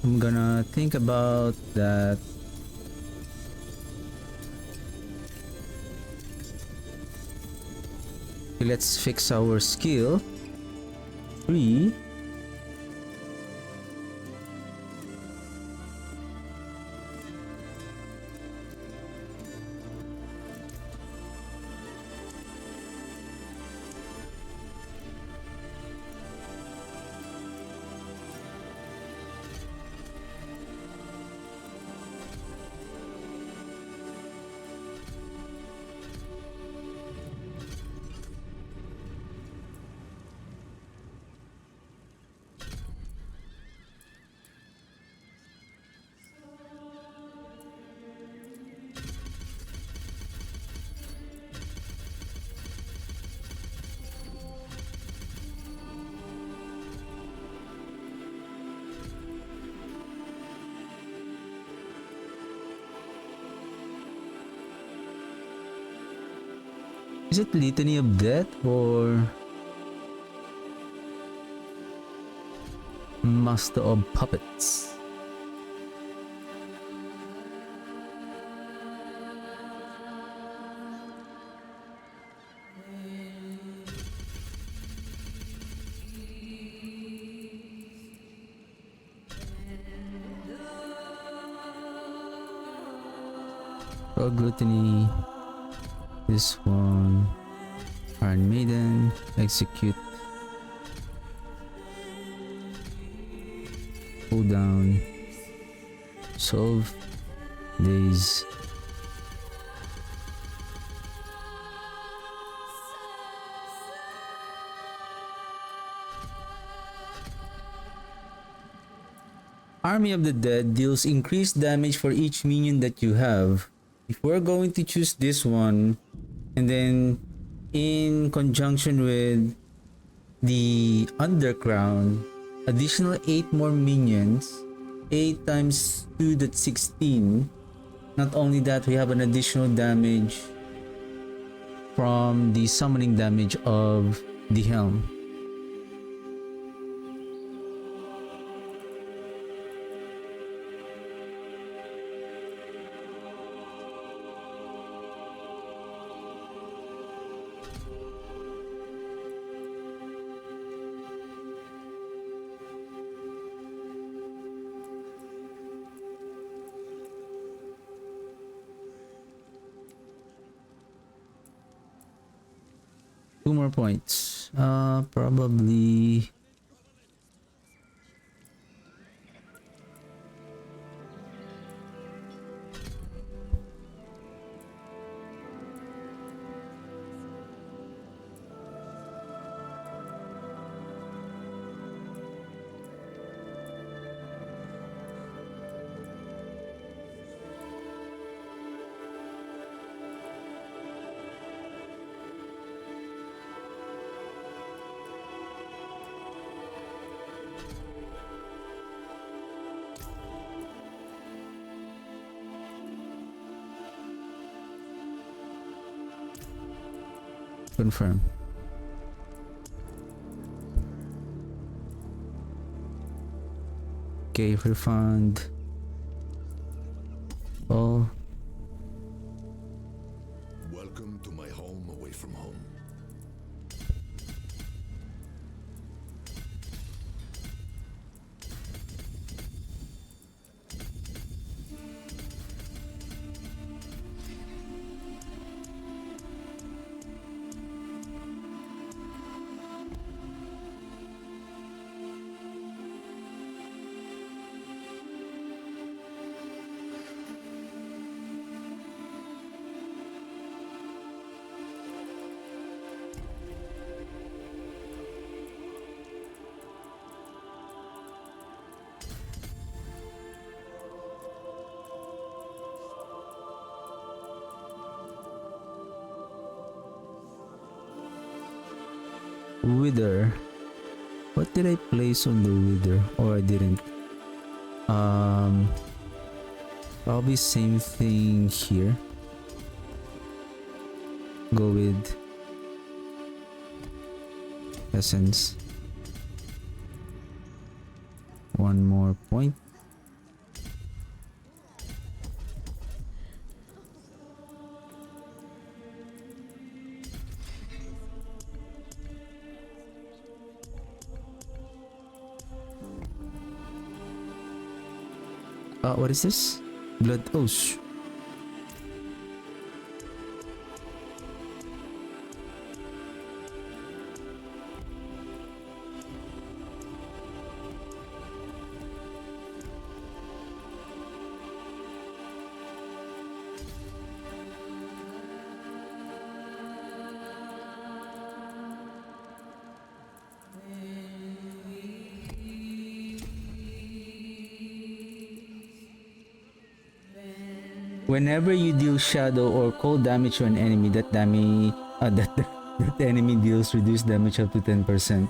I'm gonna think about that. Okay, let's fix our skill. 3. Is it Litany of Death or Master of Puppets? Oh, Gluttony. This one. Iron Maiden. Execute. Pull down. Solve. Days. Army of the Dead deals increased damage for each minion that you have. If we're going to choose this one, and then in conjunction with the Undercrown, additional 8 more minions, 8 times 2, that's 16. Not only that, we have an additional damage from the summoning damage of the Helm. Two more points. Probably. Confirm. Okay, refund. Oh. Welcome to my home away from home. Wither. What did I place on the Wither? Or I didn't. Probably same thing here. Go with Essence. One more point. What is this? Blood Oath. Whenever you deal shadow or cold damage to an enemy, that enemy deals reduced damage up to 10%.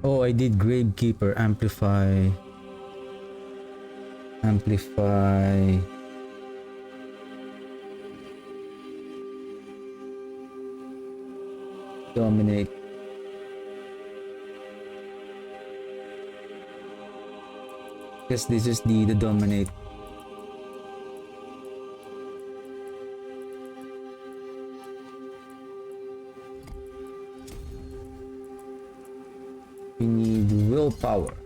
Oh, I did Gravekeeper, amplify, dominate. Guess this is the dominate. We need willpower.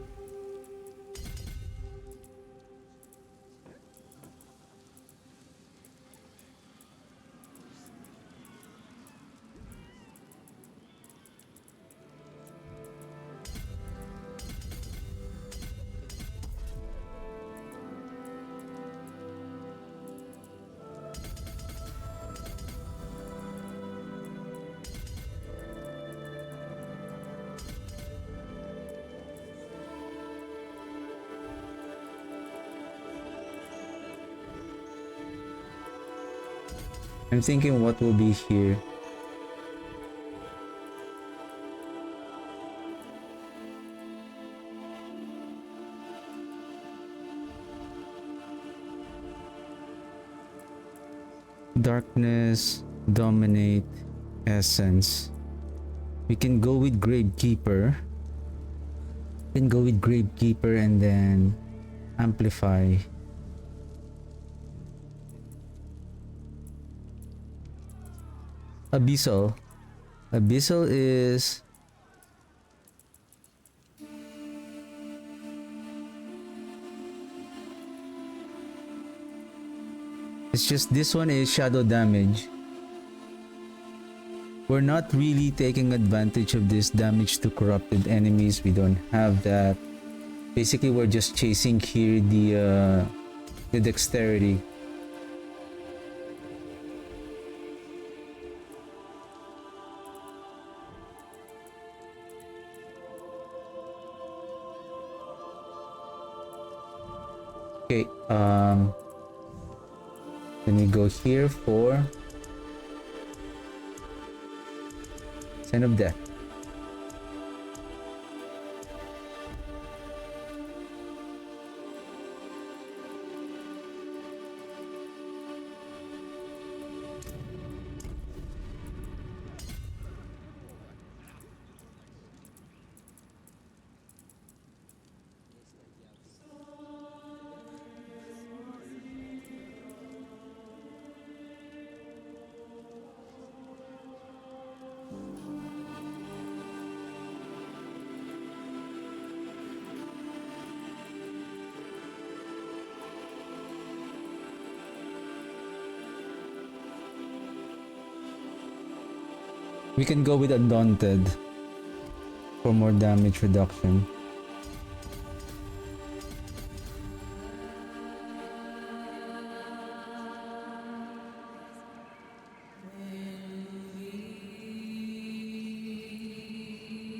I'm thinking what will be here. Darkness, dominate, essence. We can go with Gravekeeper. And then amplify. Abyssal. Abyssal is it's just this one is shadow damage. We're not really taking advantage of this damage to corrupted enemies. We don't have that. Basically, we're just chasing here the dexterity. Okay, then we go here for Sign of Death. We can go with Undaunted for more damage reduction.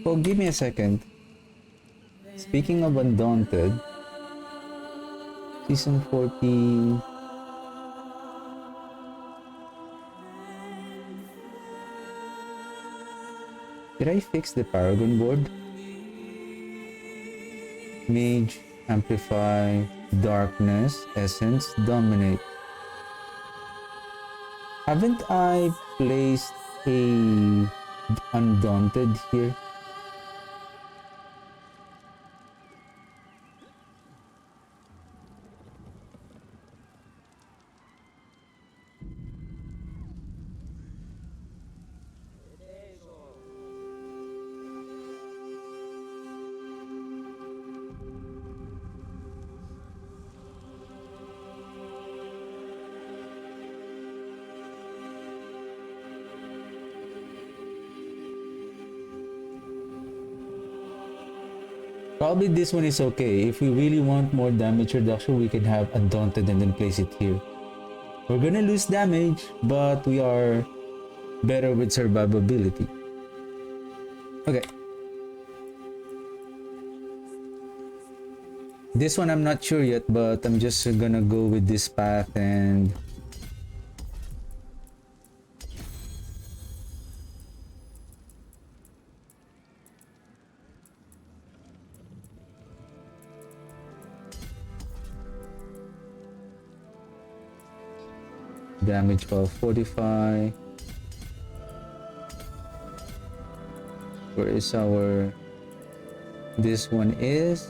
Oh, give me a second. Speaking of Undaunted, Season 14... Did I fix the Paragon board? Mage, Amplify, Darkness, Essence, Dominate. Haven't I placed a Undaunted here? Probably this one is okay. If we really want more damage reduction, we can have Undaunted and then place it here. We're gonna lose damage, but we are better with survivability. Okay. This one I'm not sure yet, but I'm just gonna go with this path and... damage while fortify. Where is our... This one is...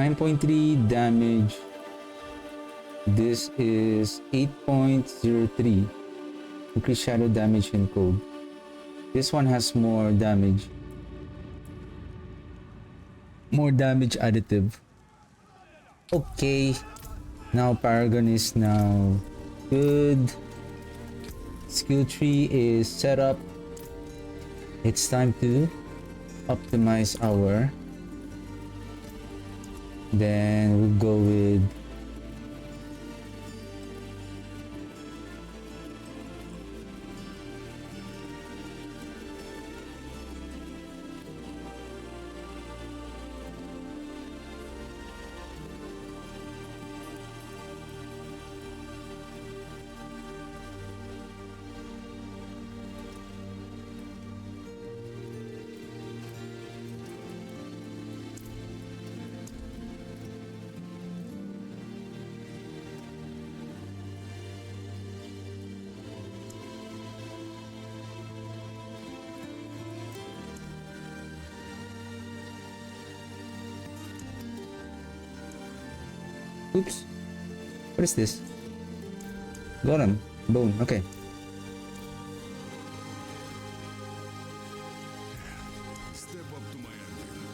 .3 damage. This is 8.03 increased shadow damage and code. This one has more damage. More damage additive. Okay. Now Paragon is now good. Skill tree is set up. It's time to optimize our... Then we'll go with... Oops. What is this? Golem. Bone. Okay. Step up to my anvil.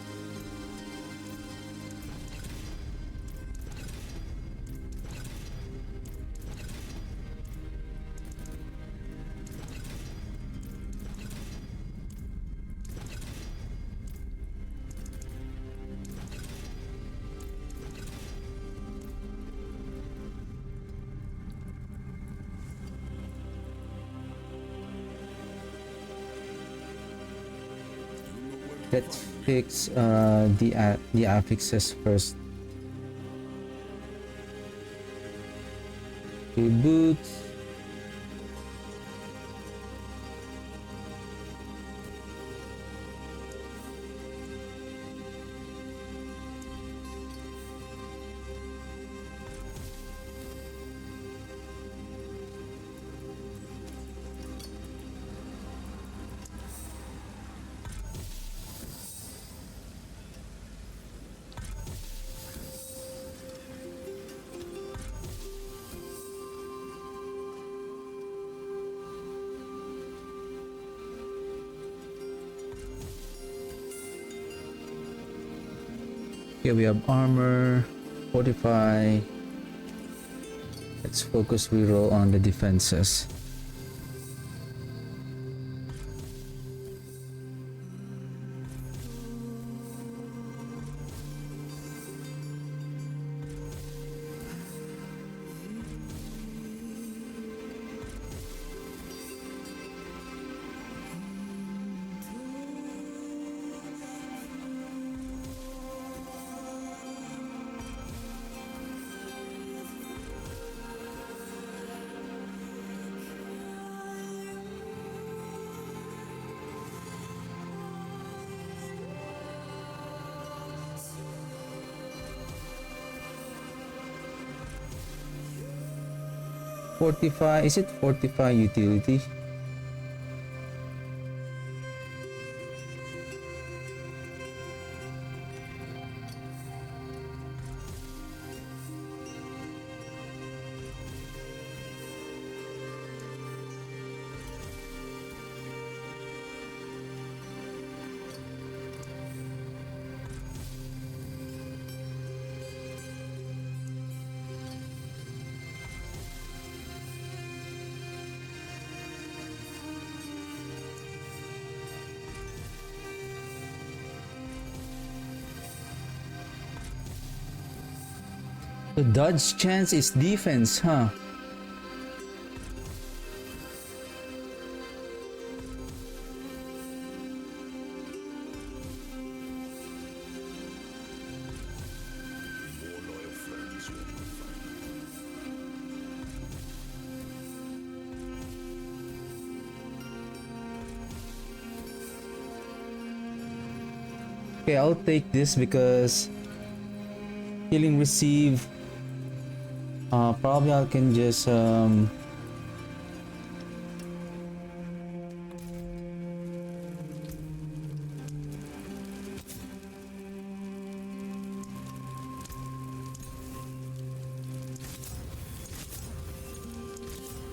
Let's fix the affixes first. Okay, boots. Okay, we have armor, fortify. Let's focus reroll on the defenses. Fortify, is it fortify utility? The dodge chance is defense, huh? More loyal friends will be found. Okay, I'll take this because healing receive. Probably I can just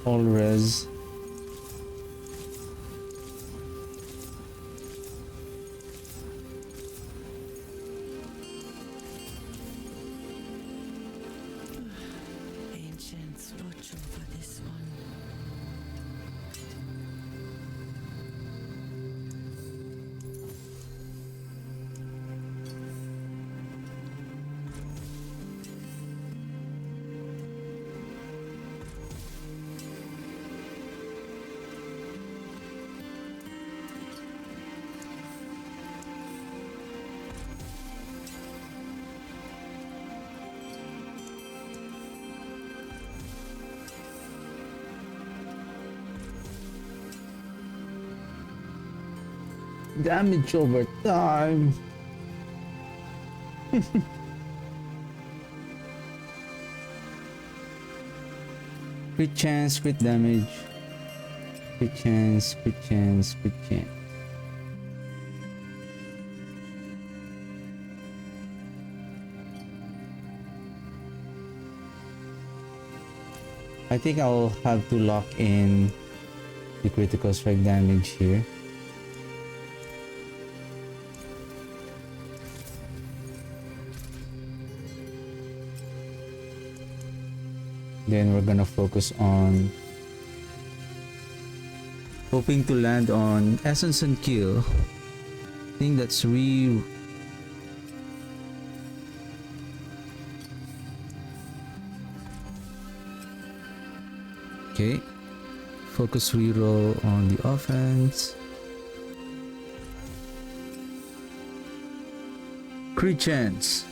all res. Ancients, watch over this one. Damage over time. Crit chance, crit damage. Crit chance, crit chance, crit chance. I think I'll have to lock in the critical strike damage here. Then we're gonna focus on hoping to land on essence and kill. I think that's okay. Focus reroll on the offense. Crit chance.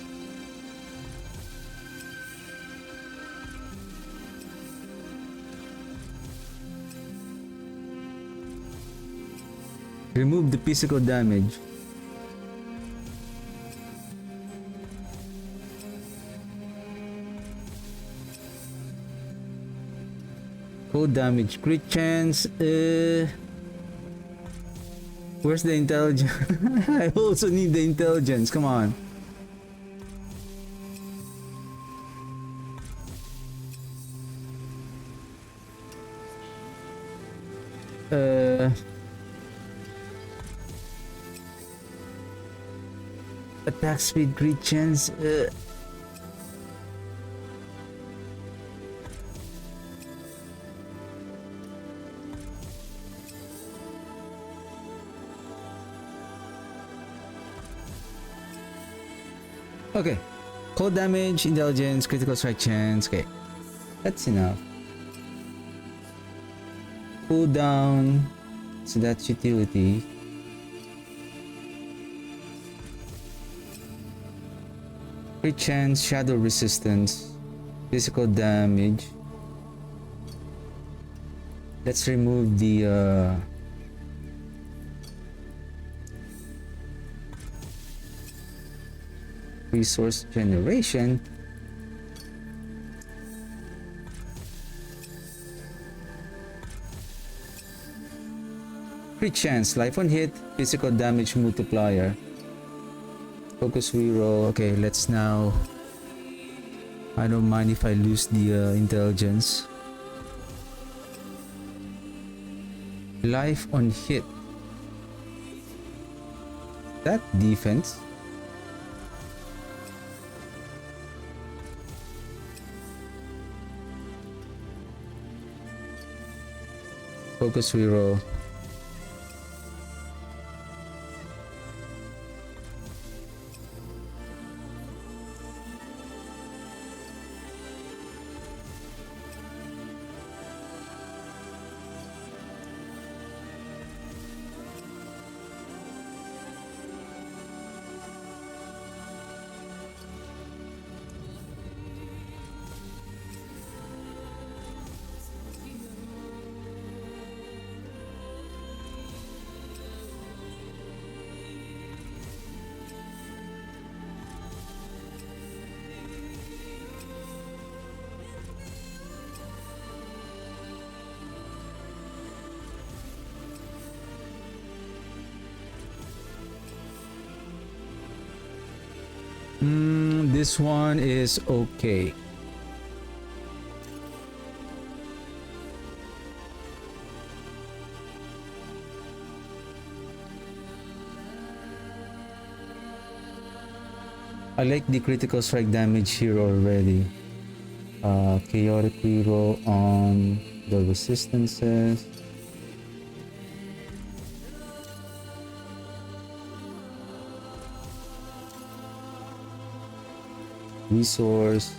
Remove the physical damage. Cold damage, crit chance. Where's the intelligence? I also need the intelligence. Come on. Attack speed, crit chance. Okay. Cold damage, intelligence, critical strike chance. Okay. That's enough. Cool down. So that's utility. Crit chance, shadow resistance, physical damage. Let's remove the resource generation. Crit chance, life on hit, physical damage multiplier. Focus reroll. Okay, let's now. I don't mind if I lose the intelligence. Life on hit. That defense. Focus reroll. This one is okay. I like the critical strike damage here already. Chaotic reroll on the resistances. Resource,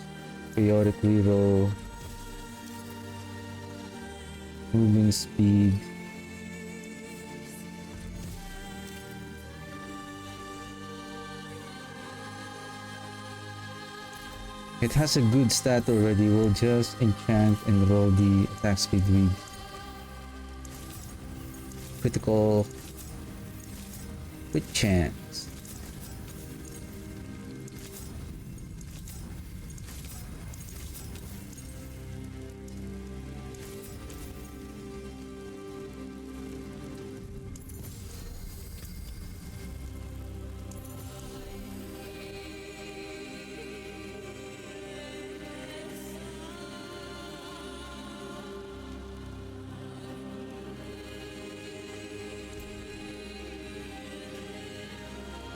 chaotic reroll, movement speed. It has a good stat already. We'll just enchant and roll the attack speed read. Critical with chance.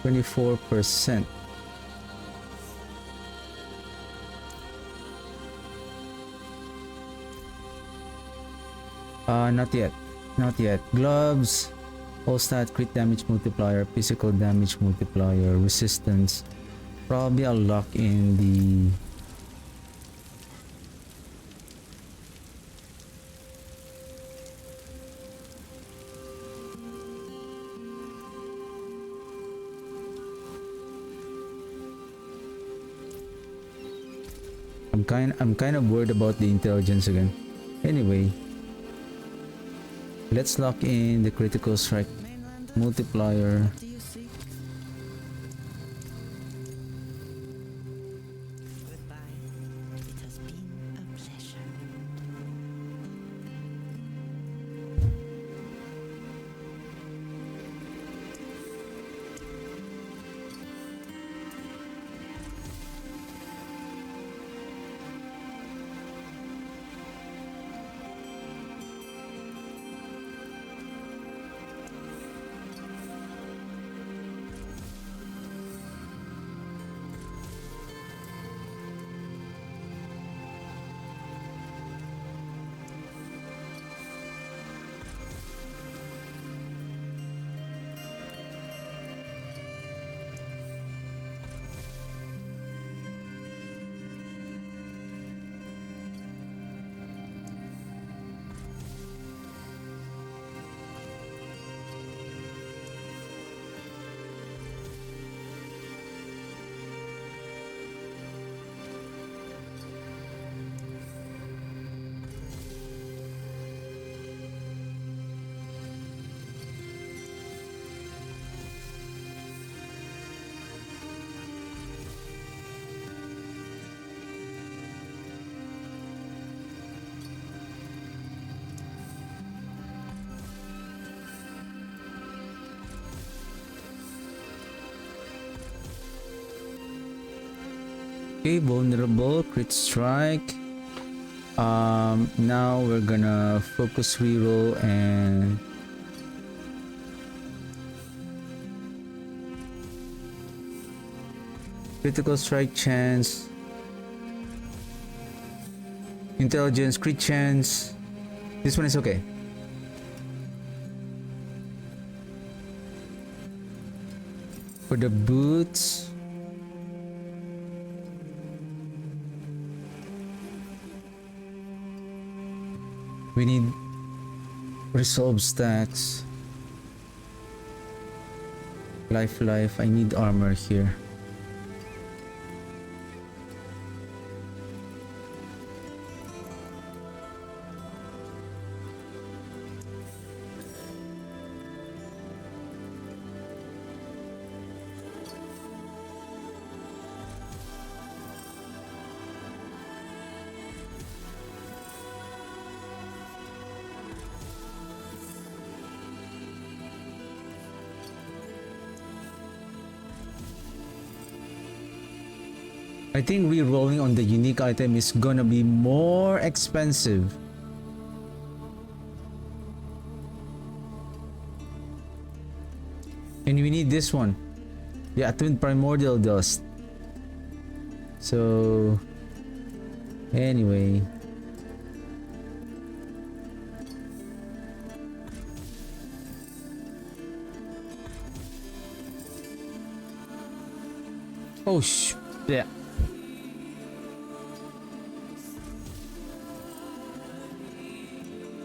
%. Not yet. Not yet. Gloves, all stat, crit damage multiplier, physical damage multiplier, resistance. Probably I'll lock in the I'm kind of worried about the intelligence again. Anyway, let's lock in the critical strike Mainland, multiplier. what do you seek? Goodbye. It has been a pleasure. Okay, vulnerable, crit strike. Now we're gonna focus reroll and critical strike chance, intelligence, crit chance. This one is okay. For the boots, we need resolve stacks. Life. I need armor here. I think re-rolling on the unique item is gonna be more expensive. And we need this one. Yeah, twin primordial dust. So anyway, oh yeah.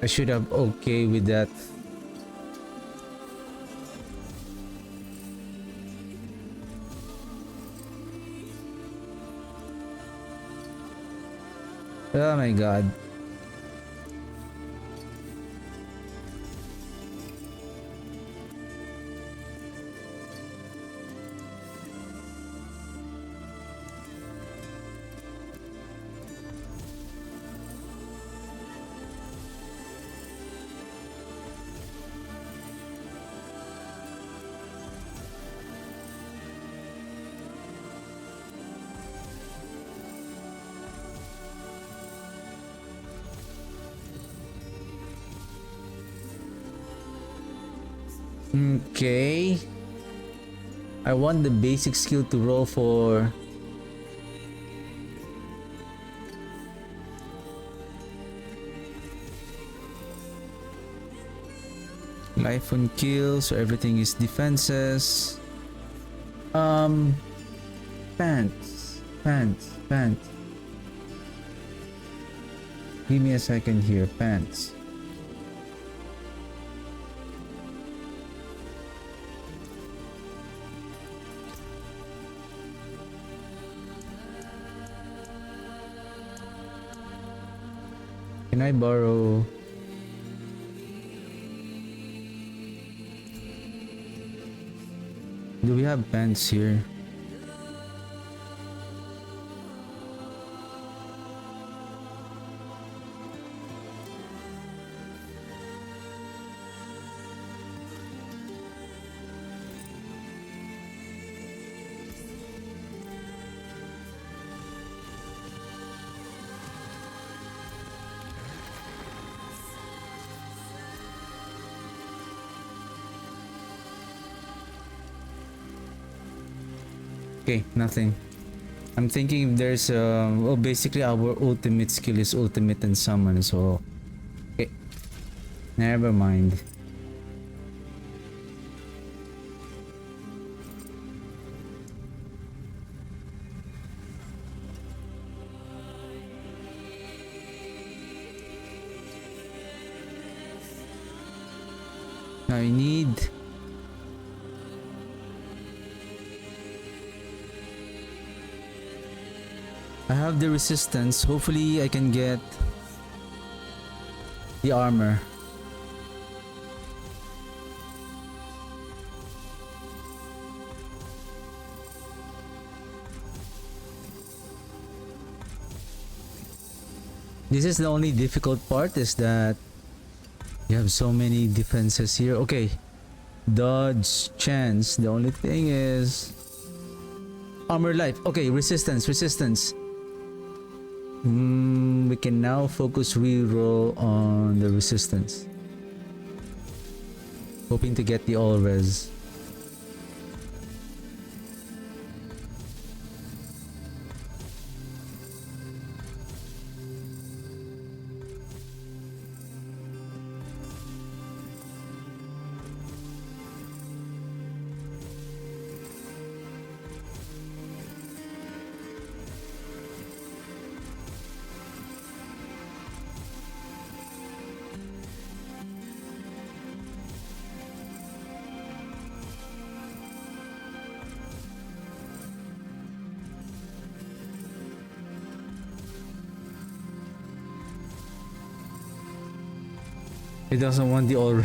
I should have okay with that. Oh my god. Okay. I want the basic skill to roll for life on kill, so everything is defenses. Pants. Give me a second here. Pants. Can I borrow? Do we have pants here? Okay, nothing. I'm thinking if there's well, basically our ultimate skill is ultimate and summon, so okay, never mind. I need I have the resistance. Hopefully I can get the armor. This is the only difficult part, is that you have so many defenses here. Okay, dodge chance. The only thing is Armor life. Okay, resistance, resistance. We can now focus reroll on the resistance. Hoping to get the all res. He doesn't want the all.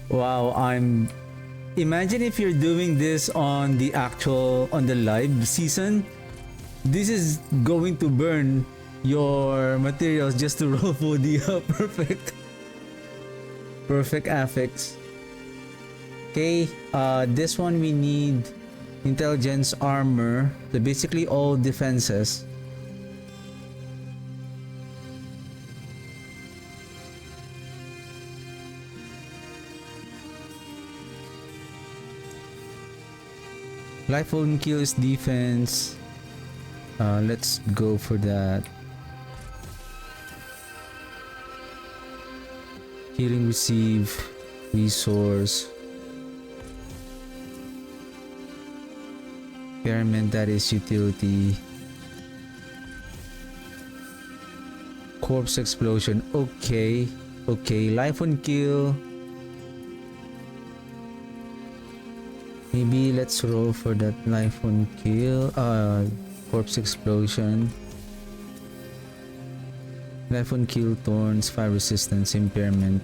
Wow, I'm imagine if you're doing this on the live season. This is going to burn your materials just to roll for the perfect affix. Okay, this one we need intelligence, armor, so basically all defenses. Life won't kill is defense. Let's go for that. Healing receive, resource. Experiment, that is utility. Corpse explosion. Okay. Okay. Life on kill. Maybe let's roll for that life on kill. Corpse explosion. Life on kill, thorns, fire resistance, impairment.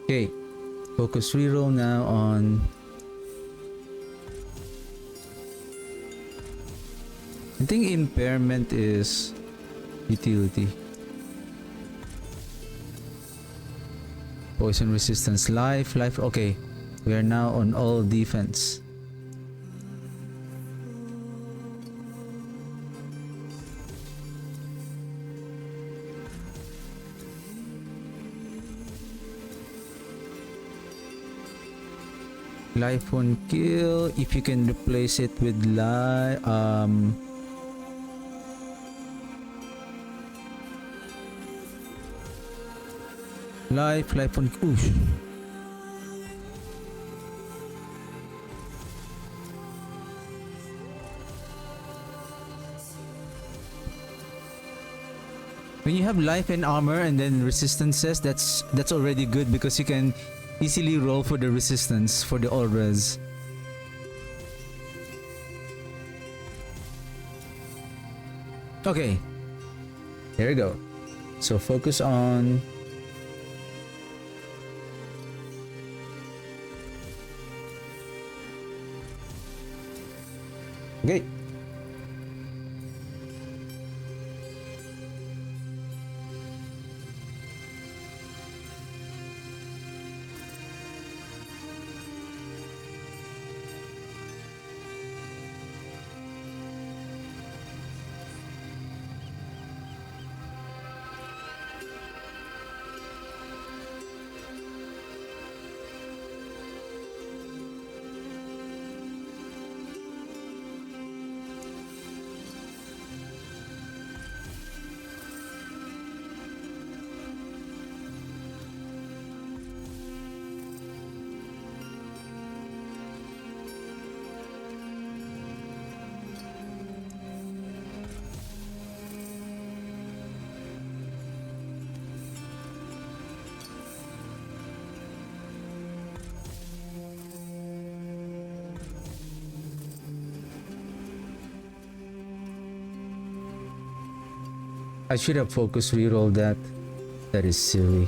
Okay, focus reroll now on. I think impairment is utility. Poison resistance, life. Okay, we are now on all defense. Life won't kill if you can replace it with life. Life won't. Oof. When you have life and armor and then resistances, that's already good because you can easily roll for the resistance for the all res. Okay, here we go. So focus on. Okay. I should have focus reroll that. That is silly.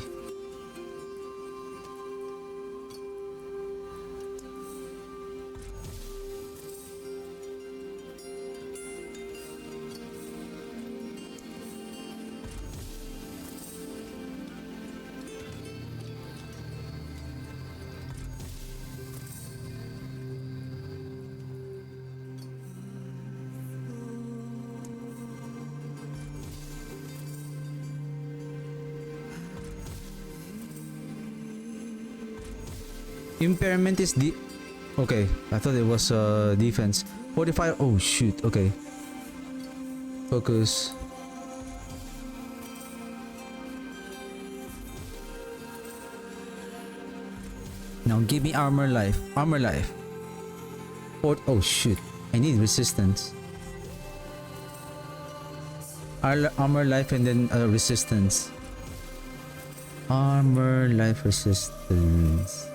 Impairment is the okay. I thought it was defense. 45. Oh shoot. Okay. Focus. Now give me armor life. Armor life. Oh shoot. I need resistance. Armor life and then resistance. Armor life resistance.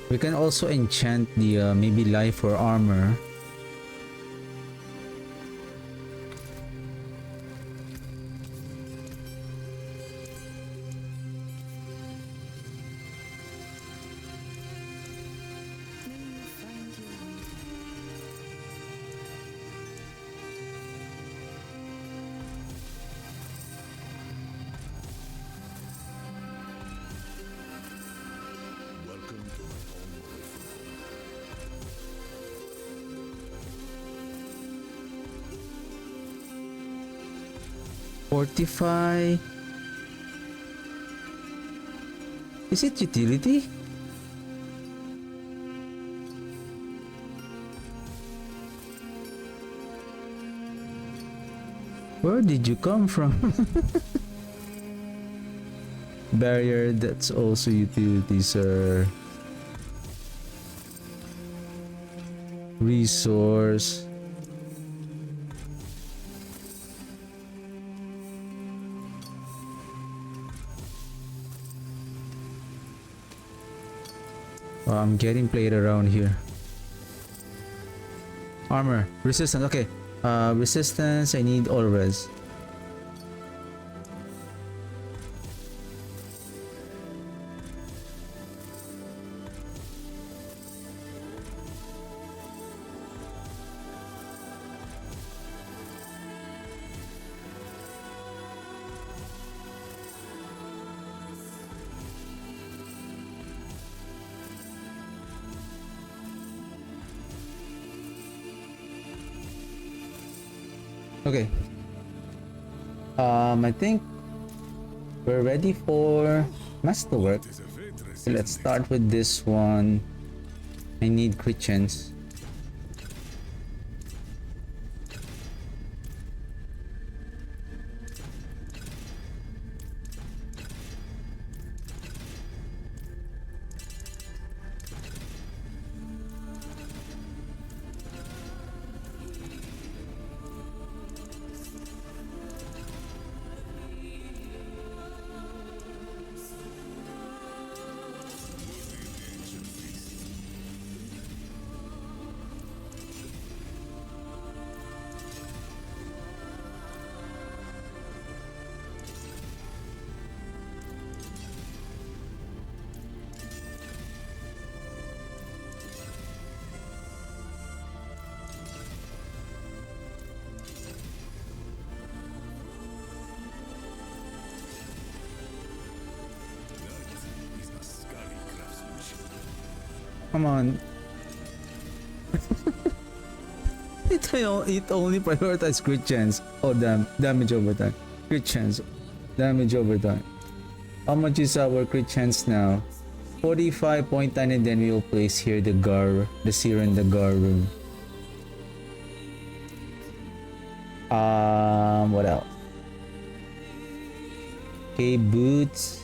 We can also enchant the maybe life or armor. Welcome to my home away from home. Fortify. Is it utility? Where did you come from? Barrier, that's also utility, sir. Resource. Oh, I'm getting played around here. Armor, resistance, okay. Resistance, I need all res. Okay. I think we're ready for masterwork. So let's start with this one. I need crit chance. Come on. It only prioritizes crit chance. Oh damn, damage over time. Crit chance. Damage over time. How much is our crit chance now? 45.9, and then we'll place here the Seer and the Gar room. What else? Okay, boots.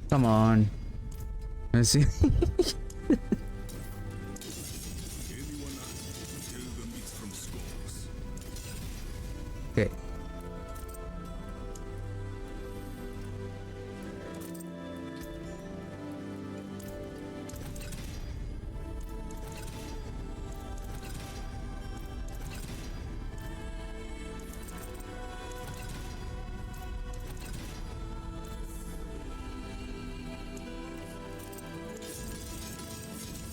Come on. Let's see. Anyone asks, tell them it's from scores. Okay.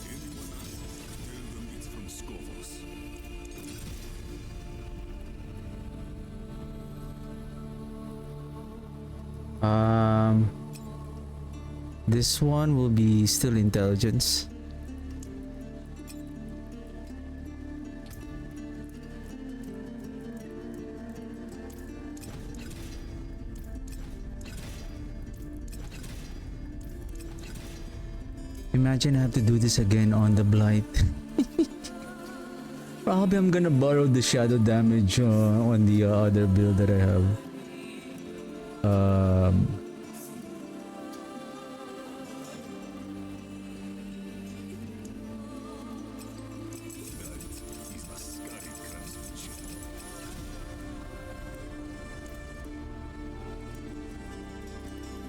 Anyone asks, tell them it's from scores. Um, this one will be still intelligence. Imagine I have to do this again on the blight. Probably I'm gonna borrow the shadow damage on the other build that I have. That is Ascari craftsmanship.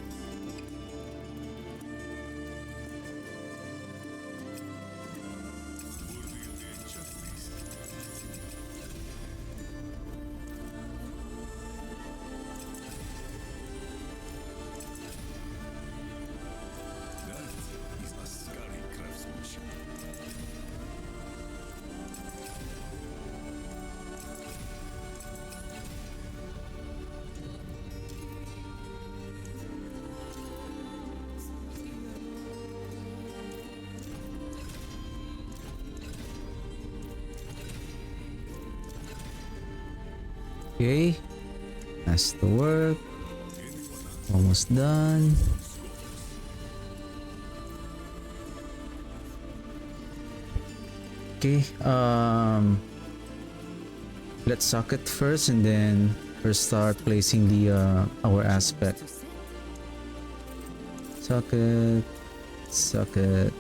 Worthy of the enchantments. That is Ascari craftsmanship. Okay, that's the work. Almost done. Okay, let's suck it first and then first start placing the our aspect. Suck it, suck it,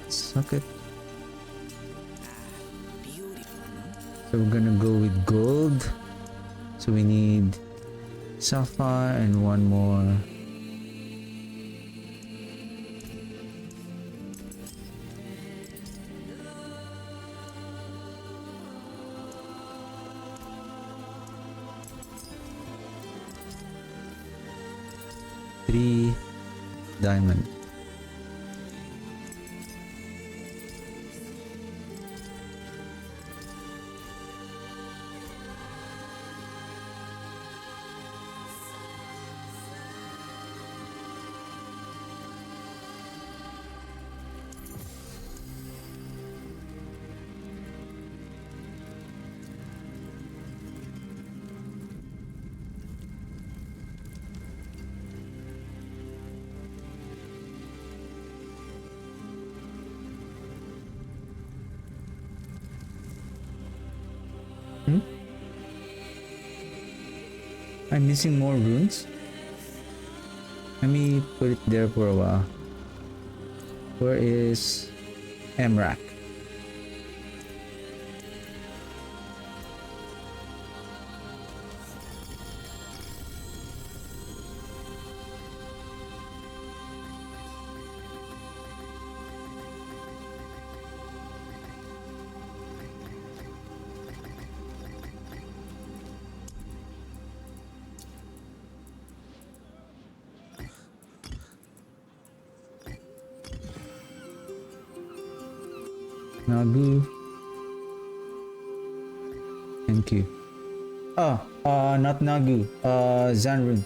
suck it. So we're gonna go with gold. So we need sapphire and one more. Three diamond. I'm missing more runes. Let me put it there for a while. Where is Emrak? Nagu. Thank you. Oh, not Nagu. Zanrun.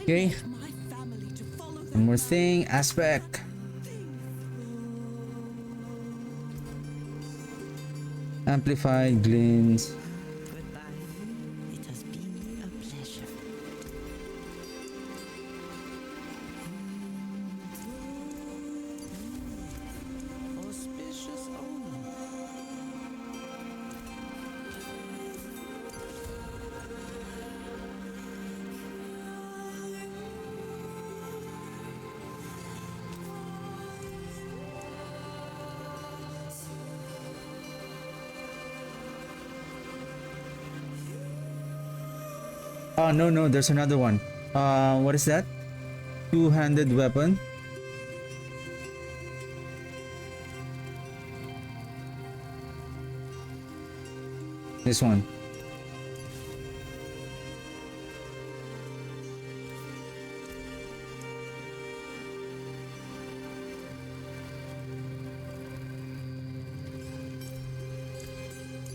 Okay. One more thing. Aspect. Amplified glints. Goodbye. It has been a pleasure. Auspicious omen. Oh no, no, there's another one. What is that? Two-handed weapon. This one.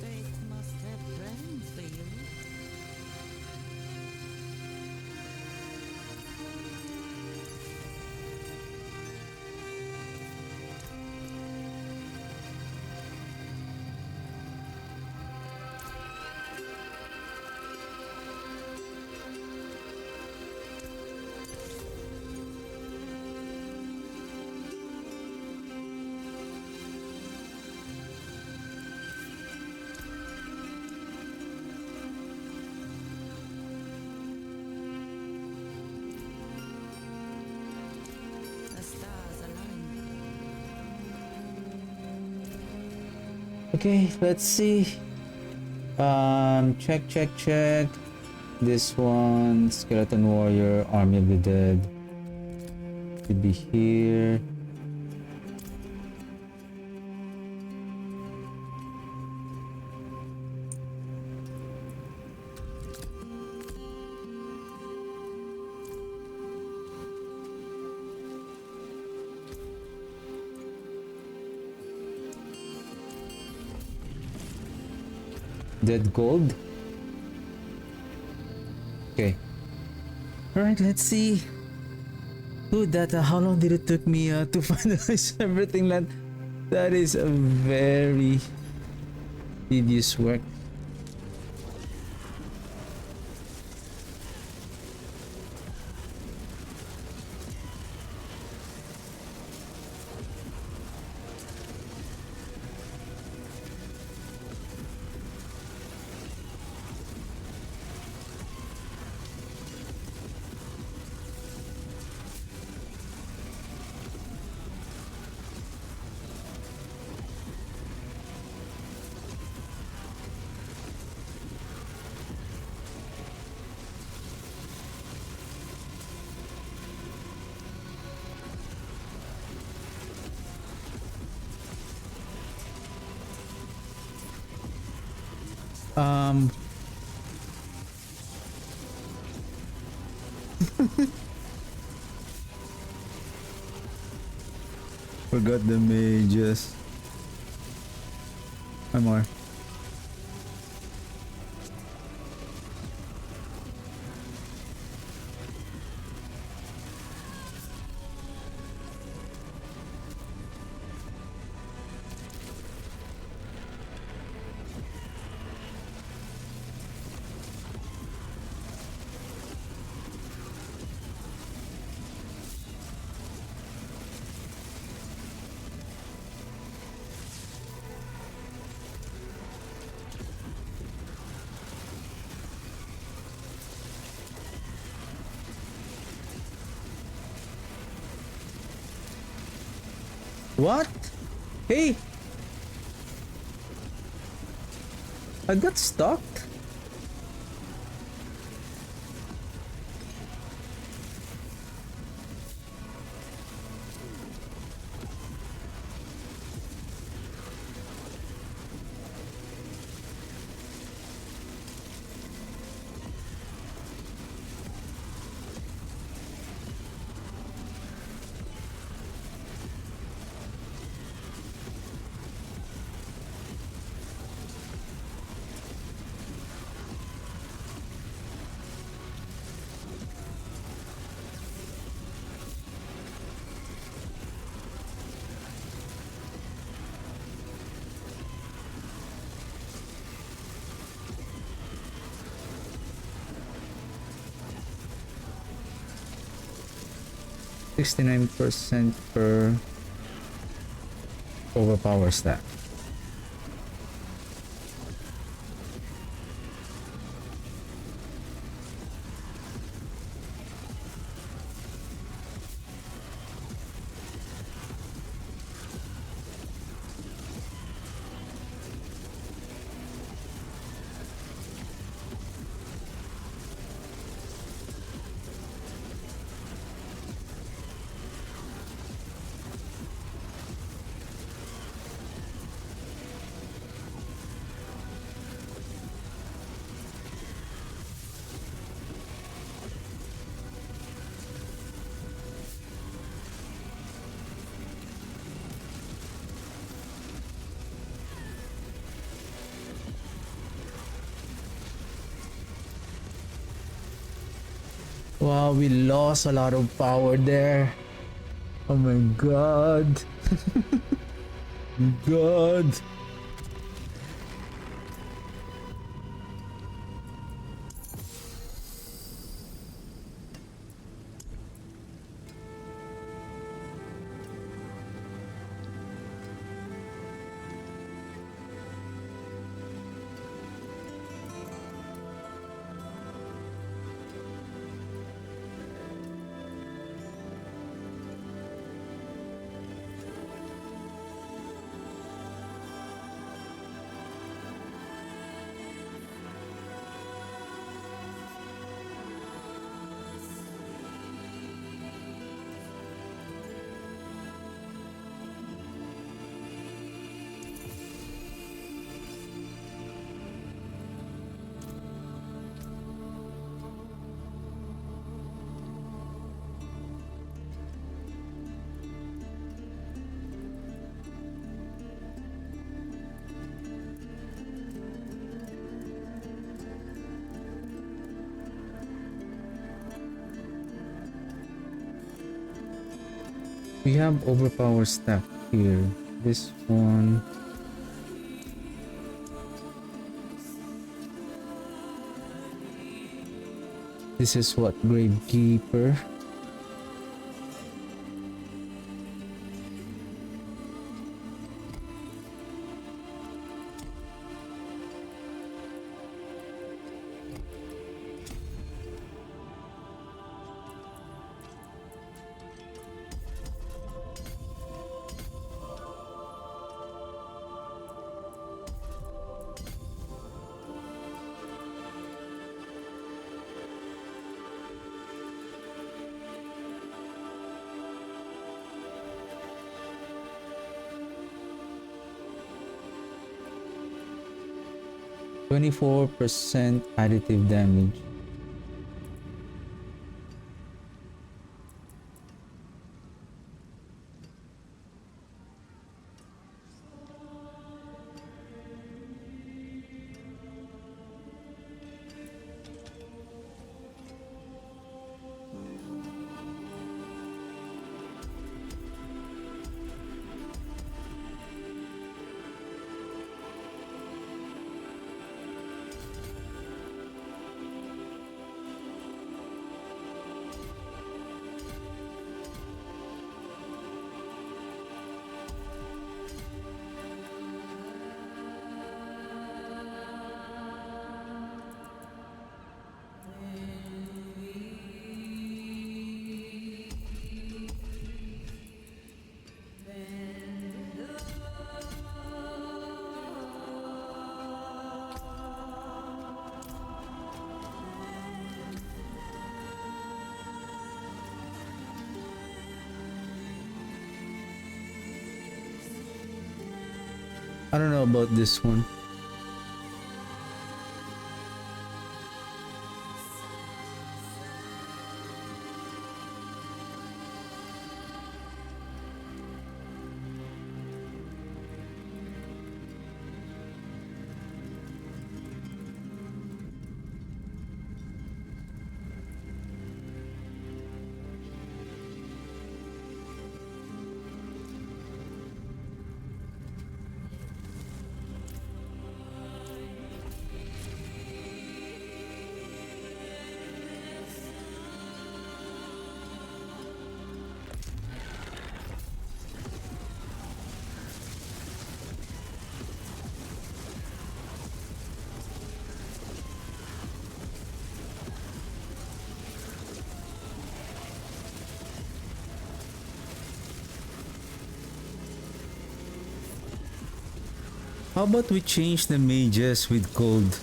Fate must have plans for you. The stars align. Okay, let's see. Check. This one, Skeleton Warrior, Army of the Dead. Should be here. Dead gold. Okay. Alright, let's see. Dude, how long did it took me to finalize everything? That is a very tedious work. Um. Forgot the mages. One more. What? Hey! I got stuck. %69% per overpowers that. Wow, we lost a lot of power there. Oh my god. God. We have overpower stack here. This one. This is what, Gravekeeper. %24 additive damage. I don't know about this one. How about we change the mages with gold?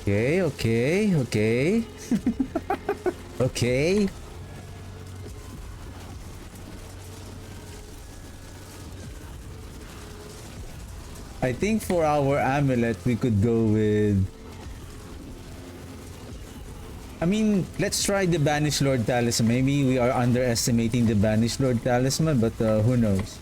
Okay, okay, okay. Okay. I think for our amulet, we could go with... I mean, let's try the Banished Lord Talisman. Maybe we are underestimating the Banished Lord Talisman, but who knows?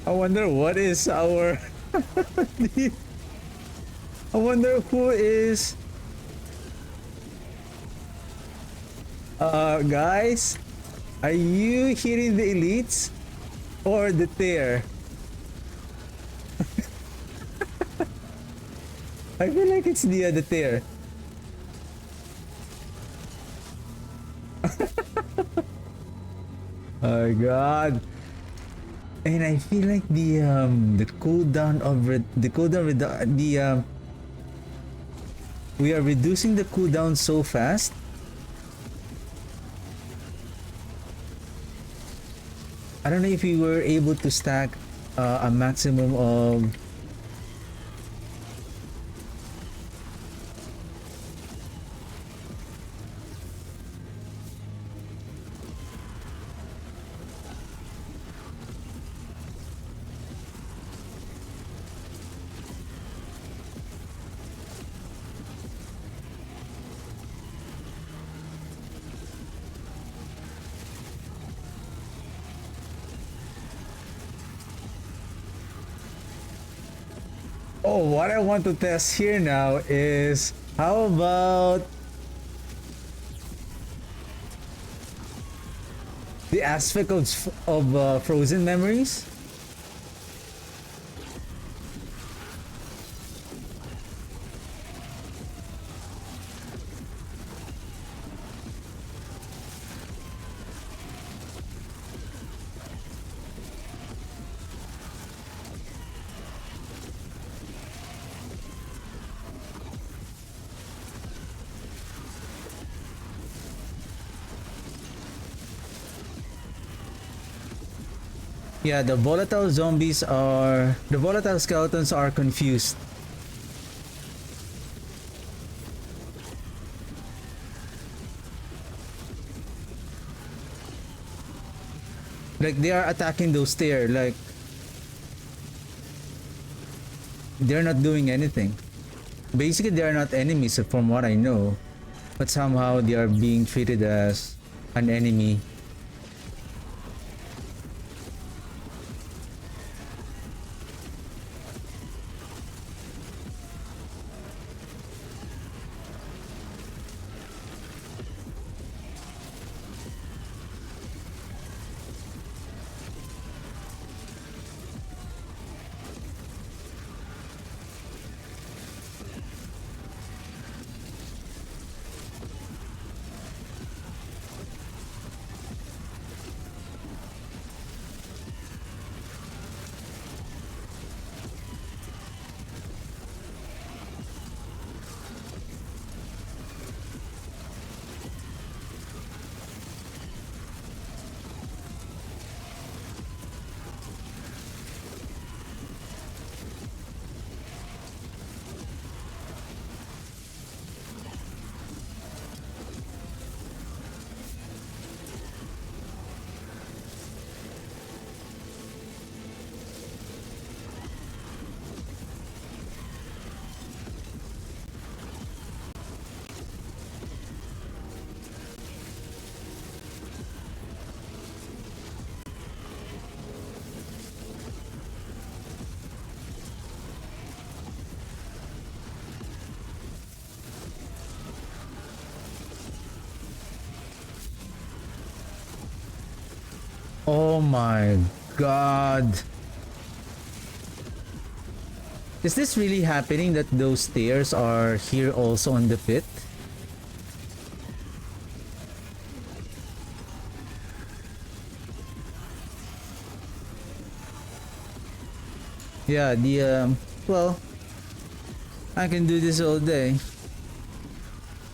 I wonder what is our... I wonder who is... guys? Are you hitting the elites? Or the tear? I feel like it's the tear. Oh god. And I feel like the cooldown of the cooldown with the we are reducing the cooldown so fast. I don't know if we were able to stack a maximum of... Oh, what I want to test here now is how about the aspect of frozen memories? Yeah, the volatile skeletons are confused. Like they are attacking those stairs, like they're not doing anything. Basically, they are not enemies from what I know, but somehow they are being treated as an enemy. Oh my god. Is this really happening that those stairs are here also on the pit? Yeah, well, I can do this all day.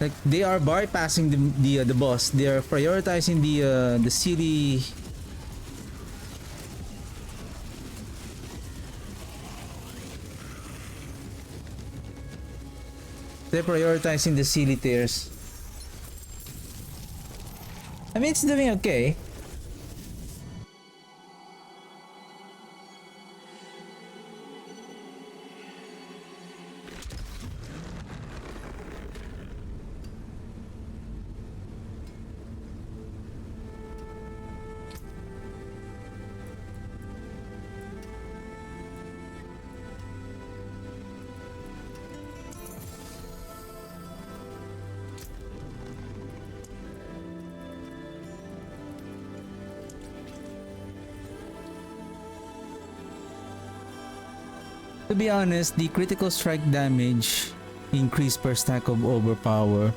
Like, they are bypassing the boss. They are prioritizing the city. They're prioritizing the city tiers. I mean, it's doing okay. To be honest, the critical strike damage increase per stack of overpower.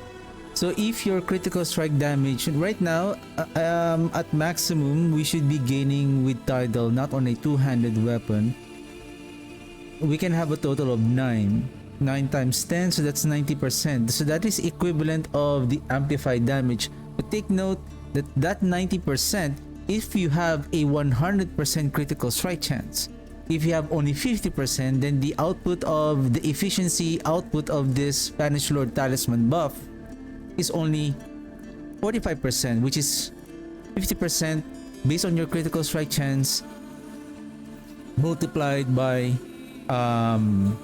So if your critical strike damage right now at maximum, we should be gaining with Tidal, not on a two-handed weapon. We can have a total of 9 times 10, so that's 90%. So that is equivalent of the amplified damage. But take note that that 90%, if you have a 100% critical strike chance. If you have only 50%, then the output of the efficiency output of this Spanish Lord Talisman buff is only 45%, which is 50% based on your critical strike chance multiplied by 90%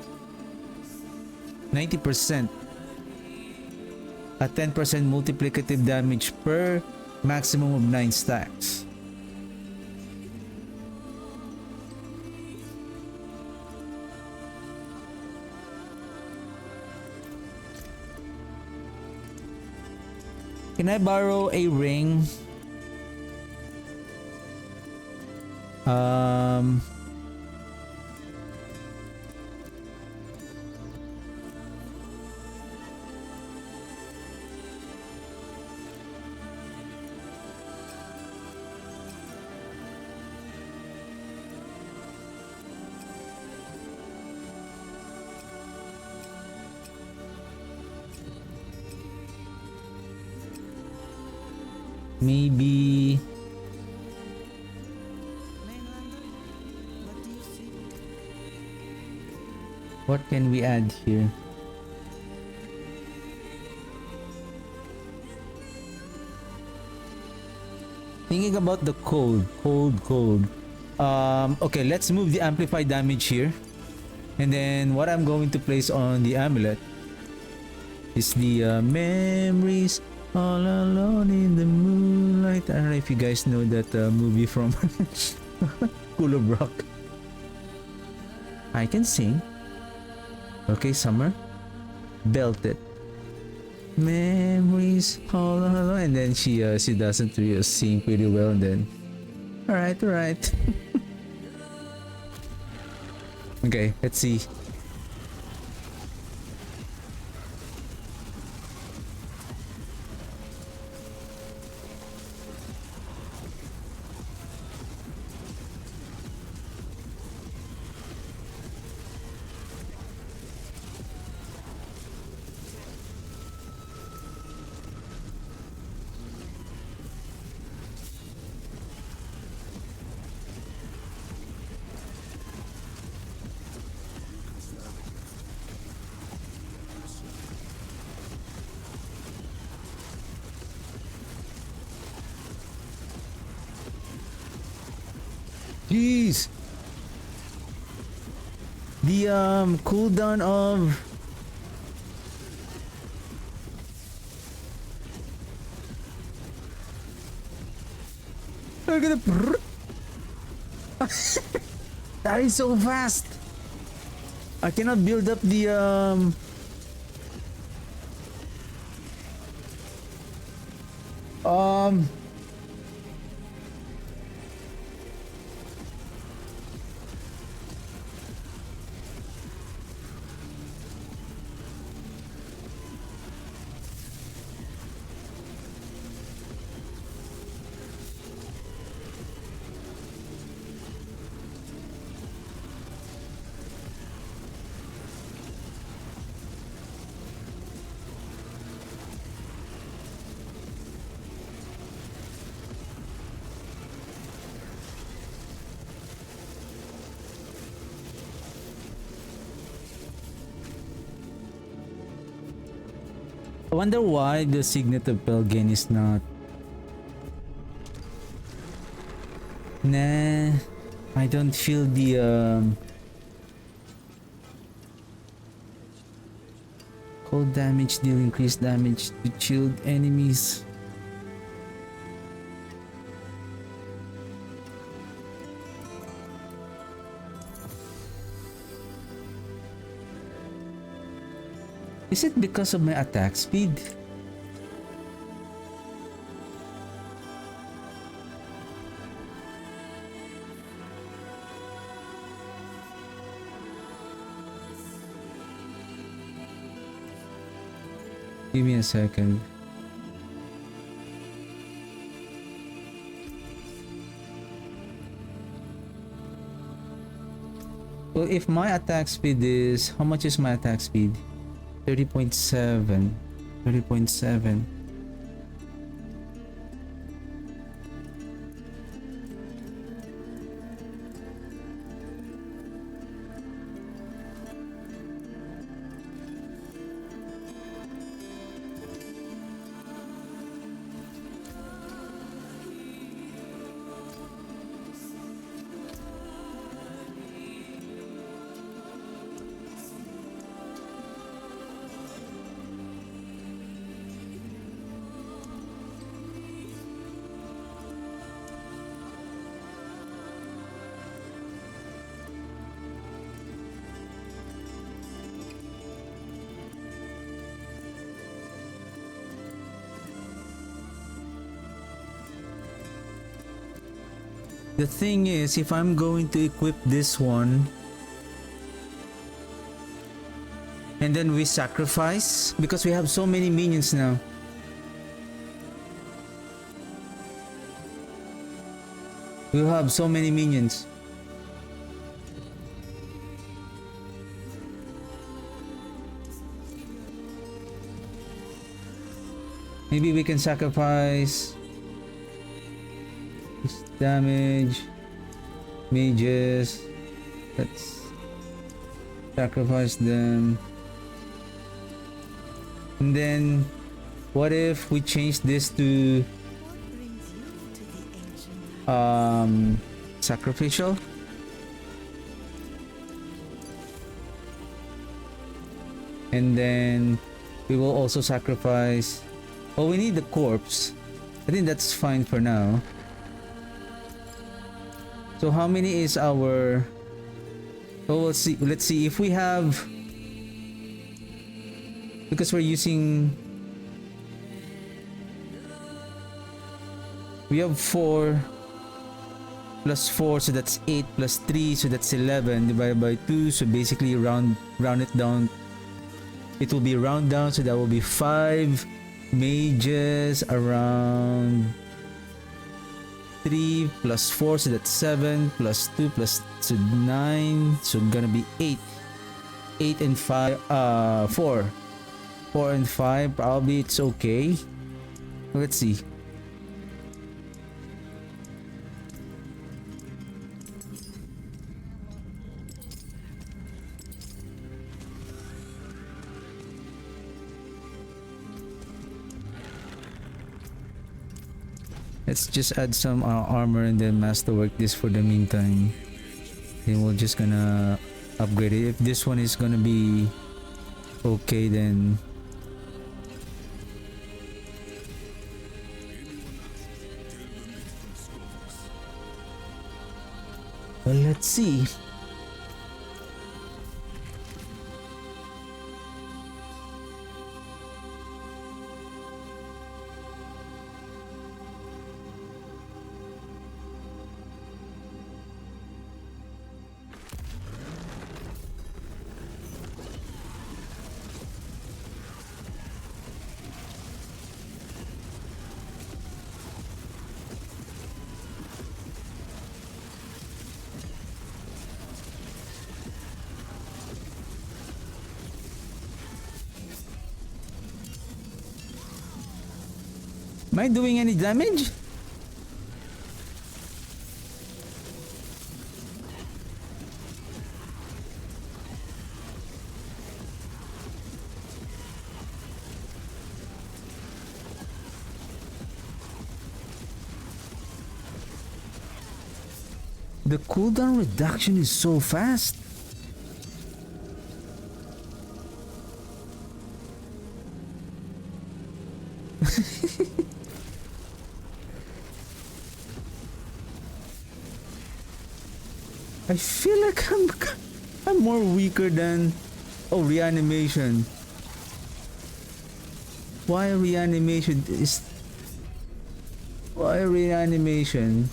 at 10% multiplicative damage per maximum of 9 stacks. Can I borrow a ring? Maybe what can we add here? Thinking about the cold. Okay, let's move the amplified damage here. And then what I'm going to place on the amulet is the memories all alone in the moonlight. I don't know if you guys know that movie from School of Rock. I can sing. Okay, Summer. Belt it. Memories all alone. And then she doesn't really sing pretty well. And then, alright. Okay, let's see. Jeez. The cooldown of look at the that is so fast. I cannot build up the I wonder why the signet of Pelgen is not. Nah, I don't feel the cold damage deal increased damage to chilled enemies. Is it because of my attack speed? Give me a second. Well, if my attack speed is... How much is my attack speed? 30.7. 30.7. The thing is, if I'm going to equip this one and then we sacrifice, because we have so many minions now. We have so many minions. Maybe we can sacrifice this damage, mages. Let's sacrifice them. And then what if we change this to sacrificial? And then we will also sacrifice. Oh, we need the corpse. I think that's fine for now. So how many is our... Oh, let's see if we have, because we're using, we have 4 plus 4, so that's 8 plus 3, so that's 11 divided by 2, so basically round it down. It will be round down, so that will be 5 mages around 3 plus 4, so that's 7 plus 2 plus so 9, so gonna be 8 and 5, 4 and 5, probably it's okay. Let's see. Let's just add some armor and then masterwork this for the meantime. Then we're just gonna upgrade it. If this one is gonna be okay, then well, let's see. Am I doing any damage? The cooldown reduction is so fast. I feel like I'm more weaker than reanimation. Why reanimation is why reanimation?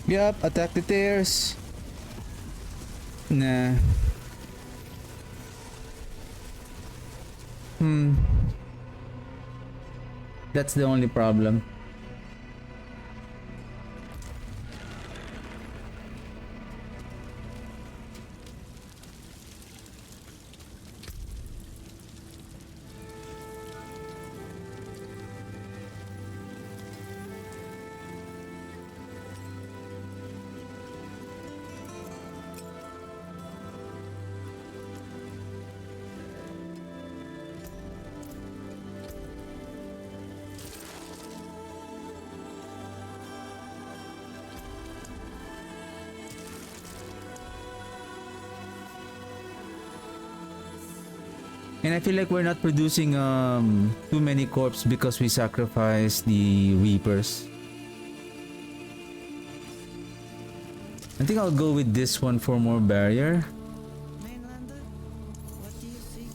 Yup, attack the tears. Nah. That's the only problem. And I feel like we're not producing too many corpses because we sacrificed the Reapers. I think I'll go with this one for more barrier. Mainlander, what do you see?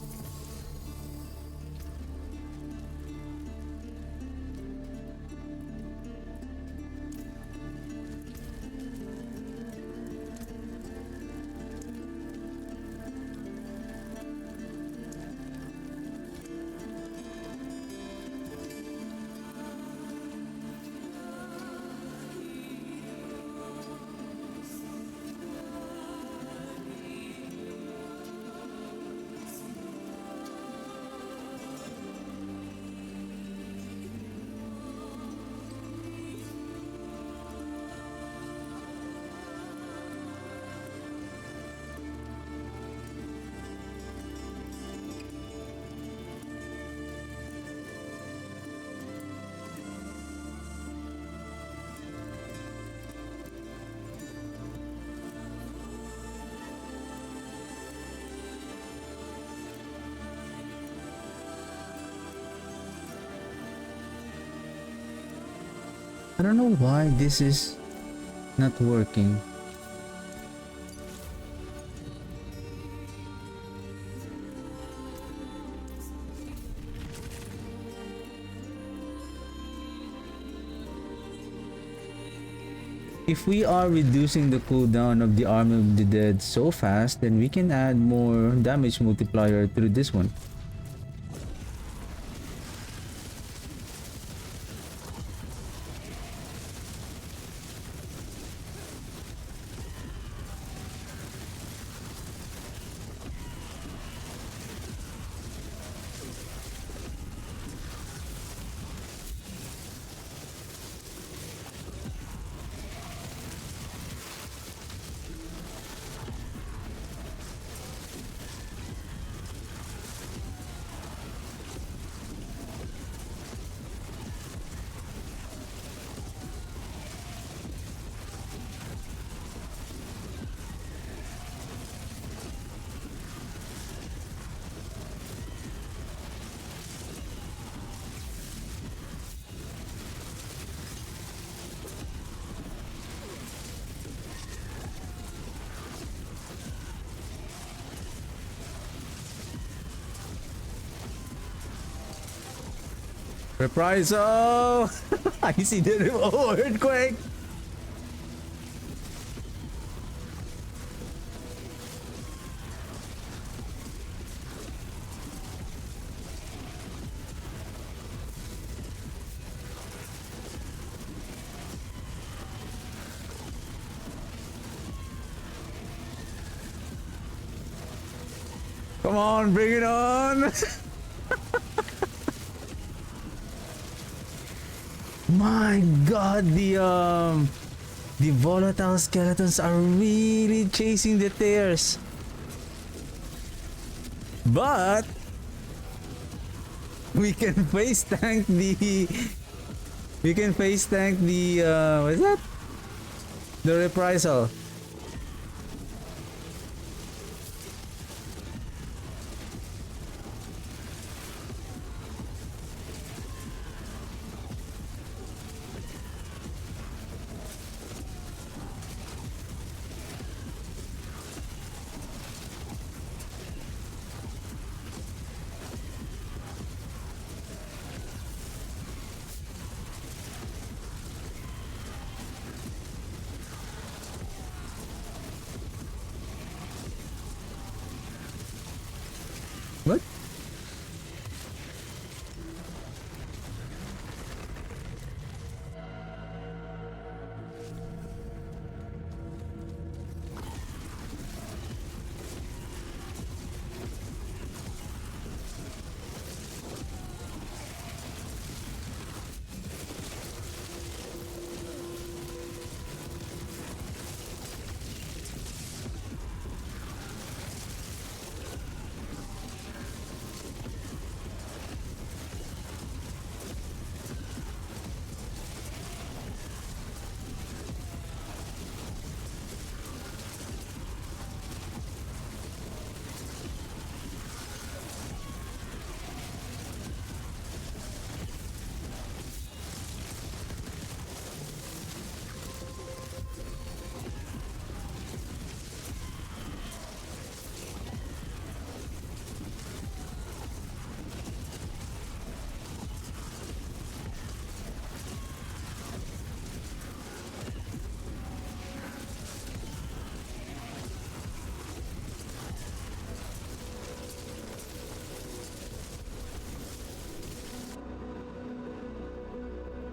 I don't know why this is not working. if we are reducing the cooldown of the Army of the Dead so fast, then we can add more damage multiplier through this one. Reprisal! I see the earthquake! Come on, bring it on! My god, the volatile skeletons are really chasing the tears. But we can face tank the what is that? The reprisal. What?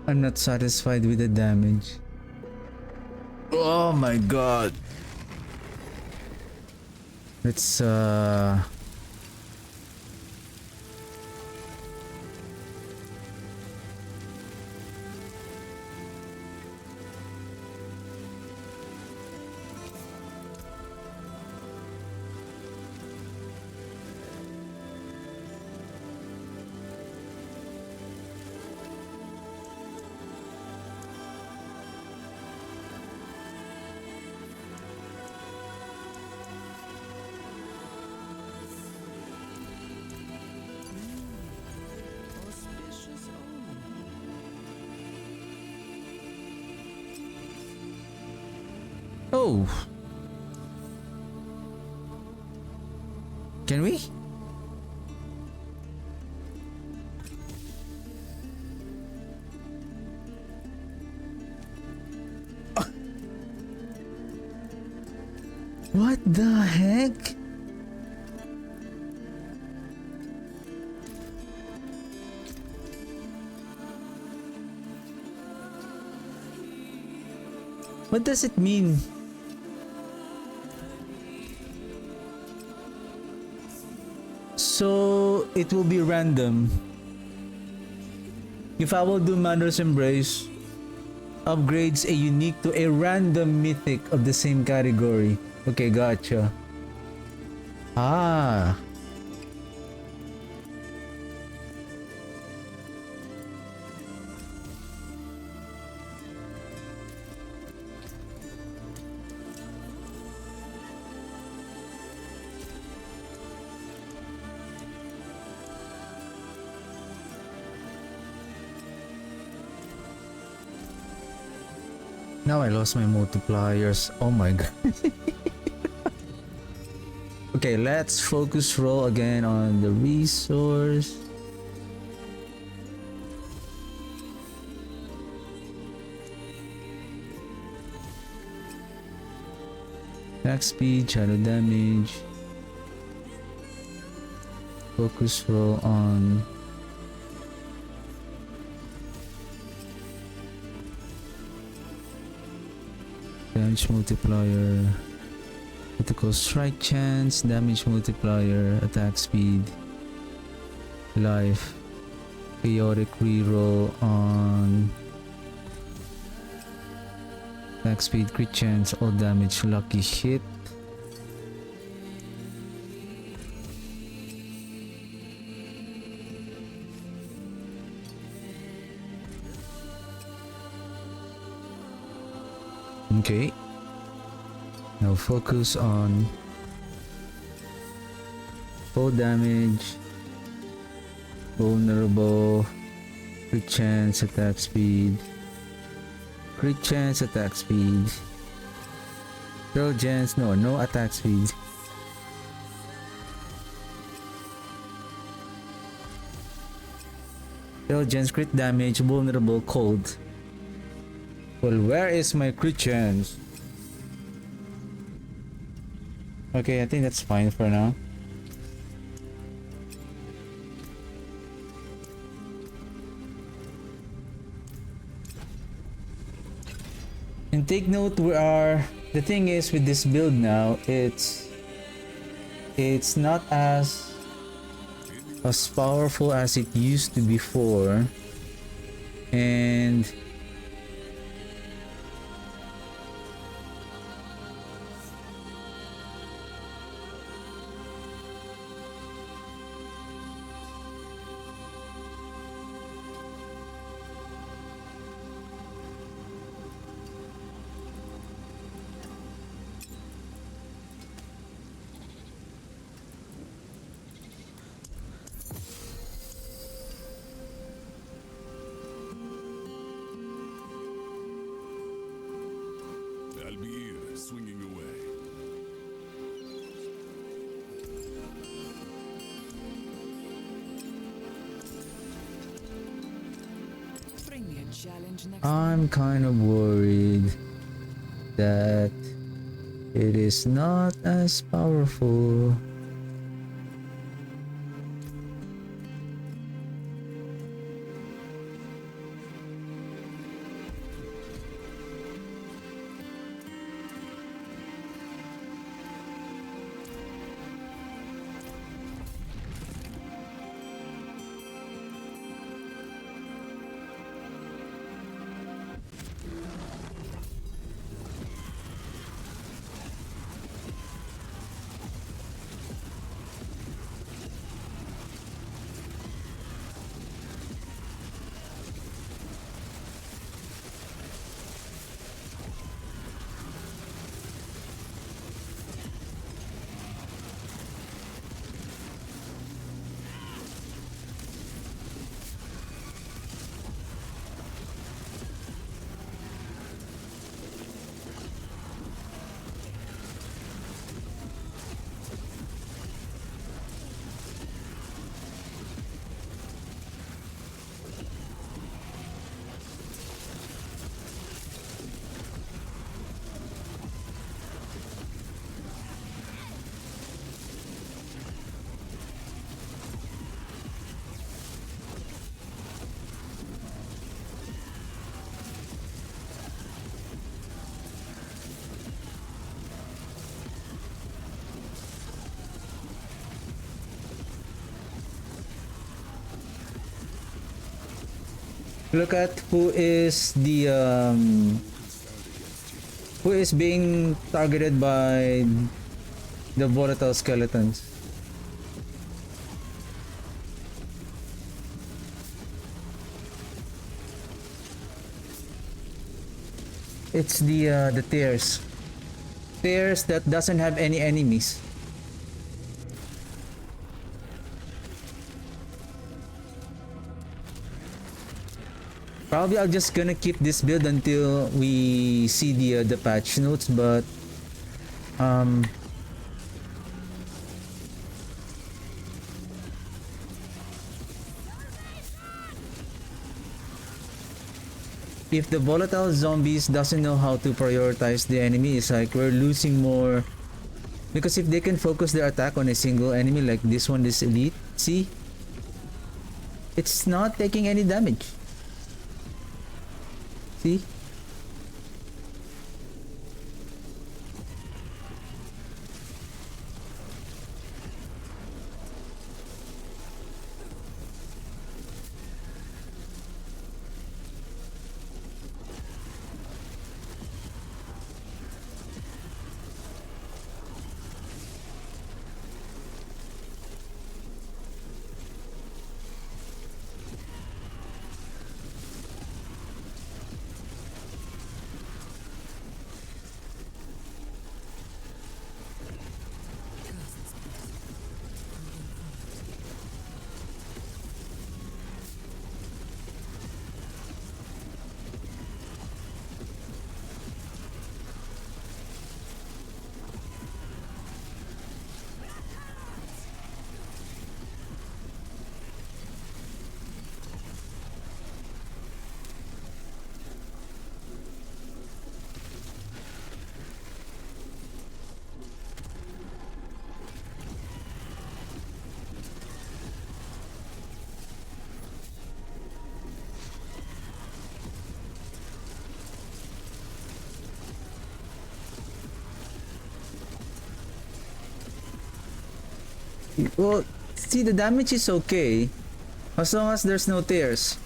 I'm not satisfied with the damage. Oh my god. Let's Auspicious omen. Oh. Can we? What the heck? What does it mean? So it will be random. If I will do Mandra's Embrace, upgrades a unique to a random mythic of the same category. Okay, gotcha. Ah. Now I lost my multipliers. Oh my god. Okay, let's focus roll again on the resource. Attack speed, shadow damage. Focus roll on damage multiplier, critical strike chance, damage multiplier, attack speed, life, chaotic reroll on attack speed, crit chance, all damage, lucky hit. Okay, now focus on full damage, vulnerable, crit chance, attack speed, crit chance, attack speed, throw chance, no attack speed. Throw chance, crit damage, vulnerable, cold. Well, where is my crit chance? Okay, I think that's fine for now. And take note, the thing is with this build now, it's not as powerful as it used to before, and swinging away. Bring me a challenge next I'm kind of worried that it is not as powerful. Look at who is being targeted by the volatile skeletons. It's the tears. Tears that doesn't have any enemies. Probably I'm just gonna keep this build until we see the patch notes, but um if the volatile zombies doesn't know how to prioritize the enemy, it's like we're losing more. Because if they can focus their attack on a single enemy like this one, this elite, see? It's not taking any damage. See? Well, see, the damage is okay as long as there's no tears.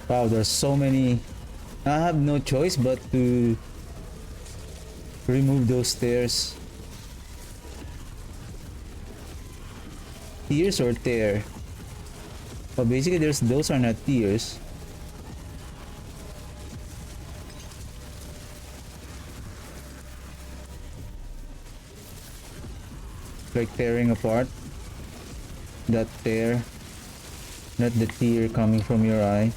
Wow, there's so many. I have no choice but to remove those stairs. Tears or tear? But basically those are not tears. Like tearing apart. That tear. Not the tear coming from your eye.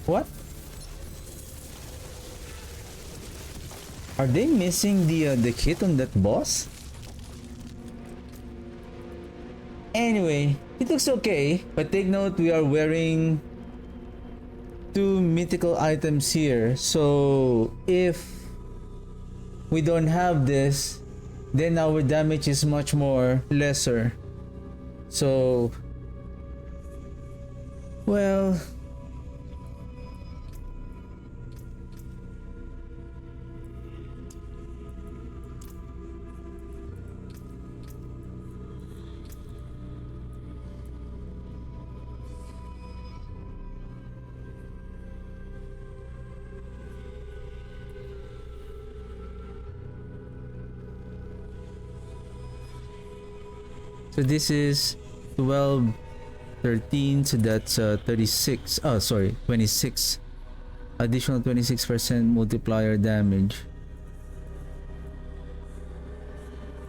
What? Are they missing the kit on that boss? Anyway, it looks okay, but take note we are wearing two mythical items here. So if we don't have this, then our damage is much more lesser. So, well, so this is 12, 13, so that's 36. Oh, sorry, 26. Additional 26% multiplier damage.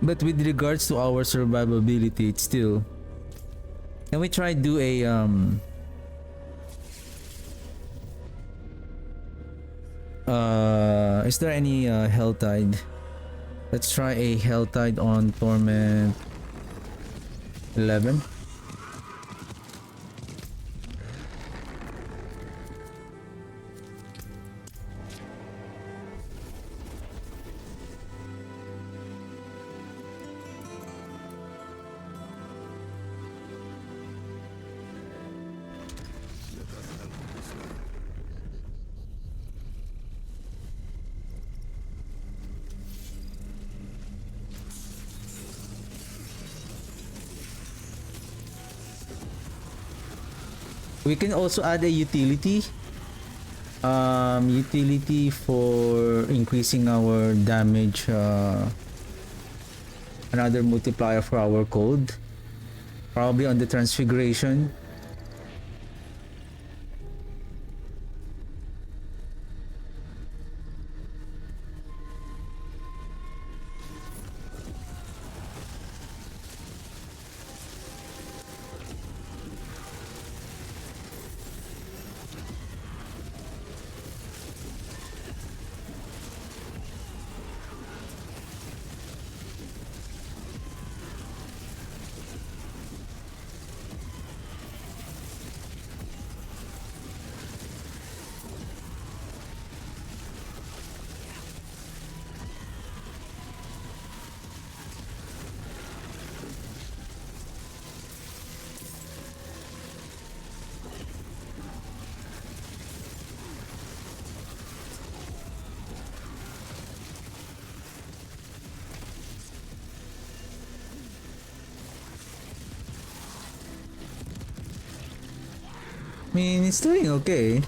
But with regards to our survivability, it's still. Can we try do a is there any hell tide? Let's try a hell tide on torment 11. We can also add a utility. Utility for increasing our damage. Another multiplier for our code. Probably on the transfiguration. I mean, it's doing okay.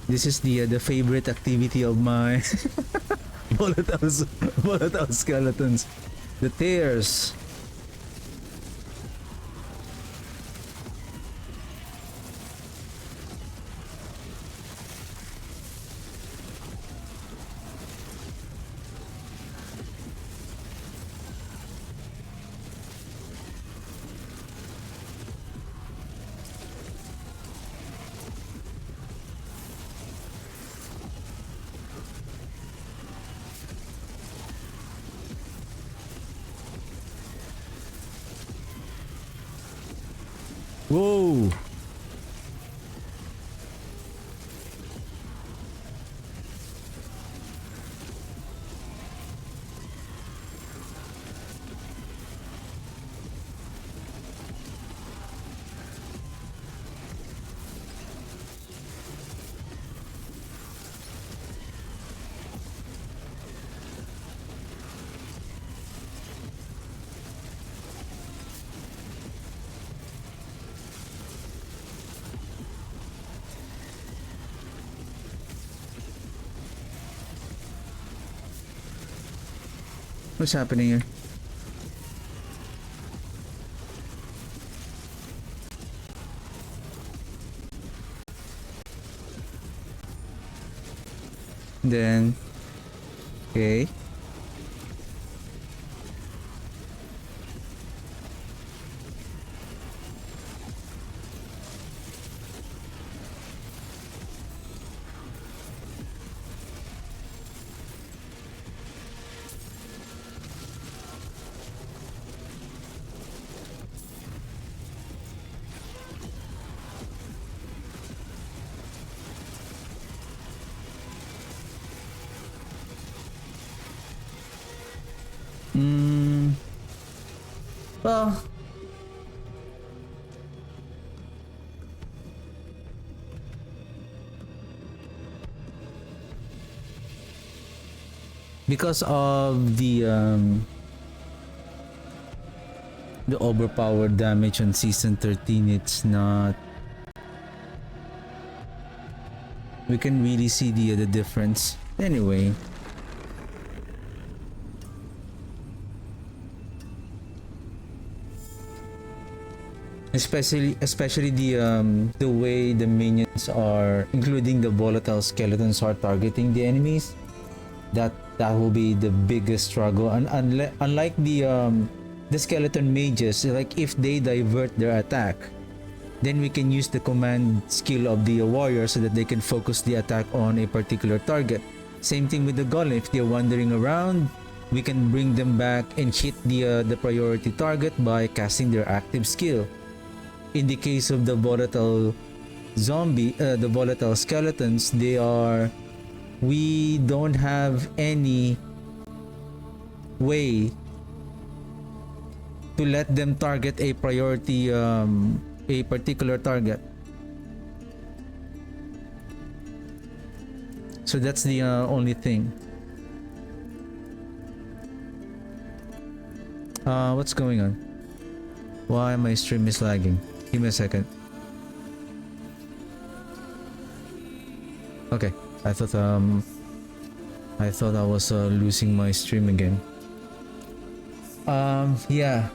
This is the favorite activity of my volatile skeletons. The tears. Whoa! What's happening here? Then, okay. Well, because of the overpowered damage on season 13, it's not, we can really see the difference. Anyway, especially the way the minions are, including the volatile skeletons, are targeting the enemies. That will be the biggest struggle. And unlike the skeleton mages, like if they divert their attack, then we can use the command skill of the warrior so that they can focus the attack on a particular target. Same thing with the golem. If they're wandering around, we can bring them back and hit the priority target by casting their active skill. In the case of the volatile the volatile skeletons, we don't have any way to let them target a priority a particular target. So that's the only thing. What's going on? Why my stream is lagging? Give me a second. Okay, I thought I was losing my stream again. Yeah.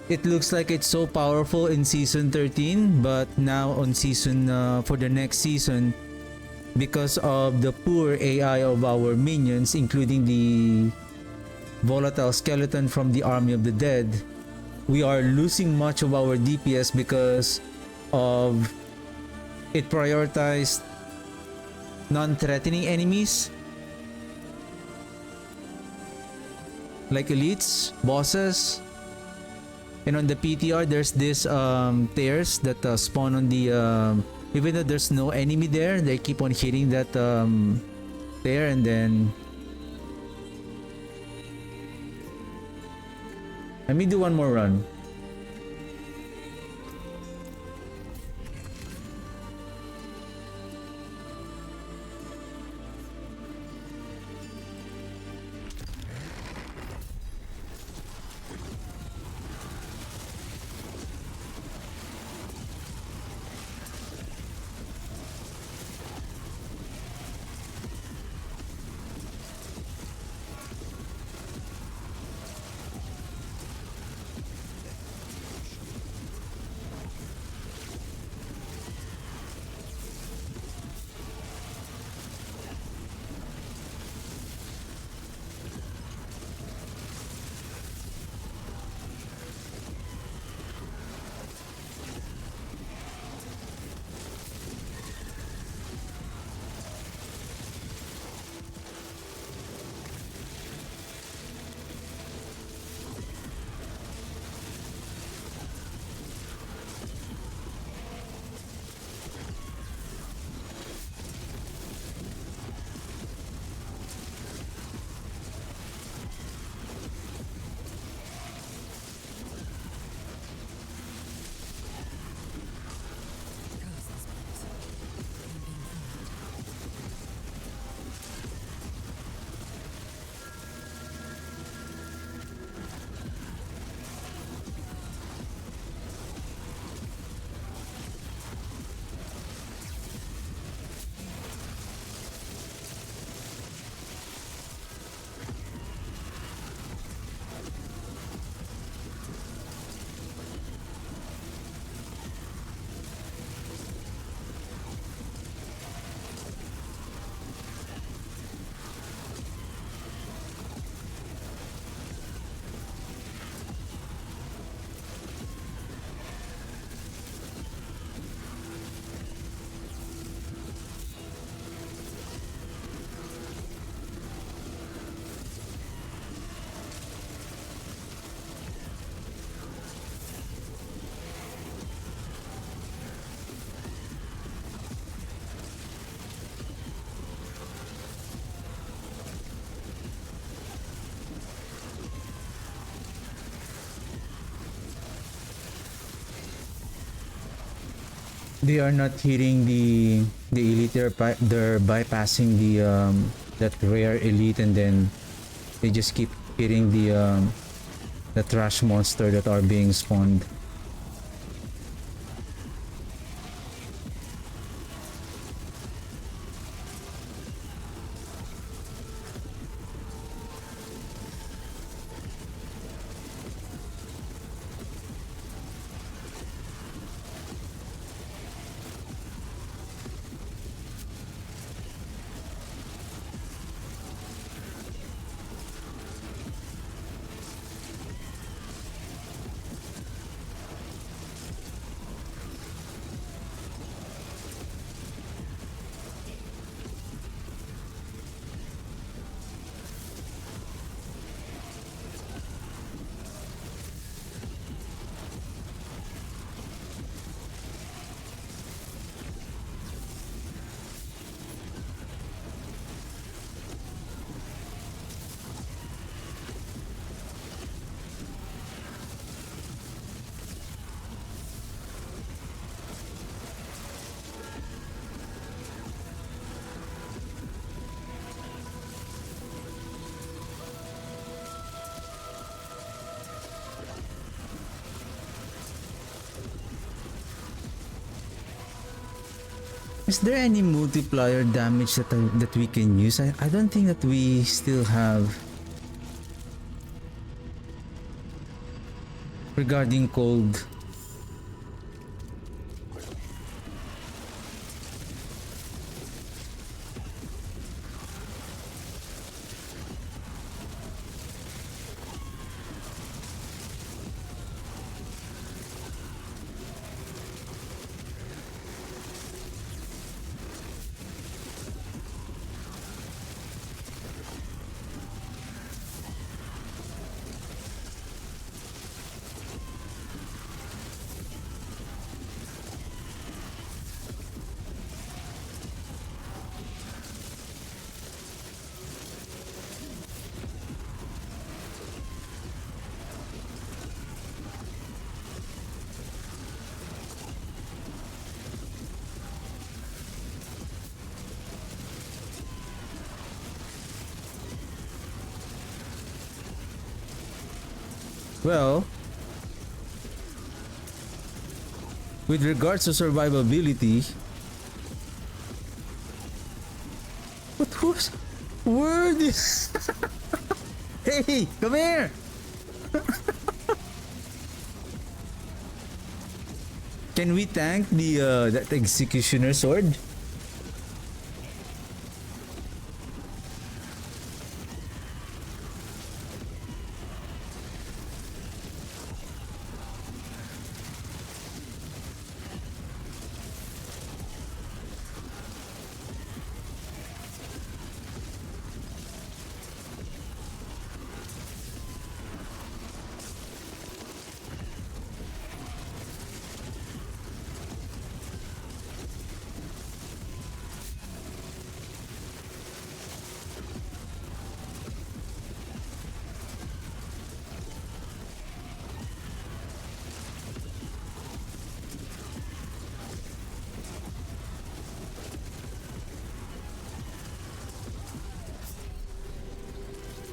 It looks like it's so powerful in season 13, but now on season for the next season, because of the poor AI of our minions, including the volatile skeleton from the Army of the Dead, we are losing much of our DPS because of it prioritized non-threatening enemies like elites, bosses. And on the PTR, there's this tears that spawn on the even though there's no enemy there, they keep on hitting that tear, and then let me do one more run. they are not hitting the elite. They're bypassing the that rare elite, and then they just keep hitting the trash monster that are being spawned. Is there any multiplier damage that we can use? I don't think that we still have regarding cold. Well, with regards to survivability, what was word is? Hey, come here! Can we tank the that executioner sword?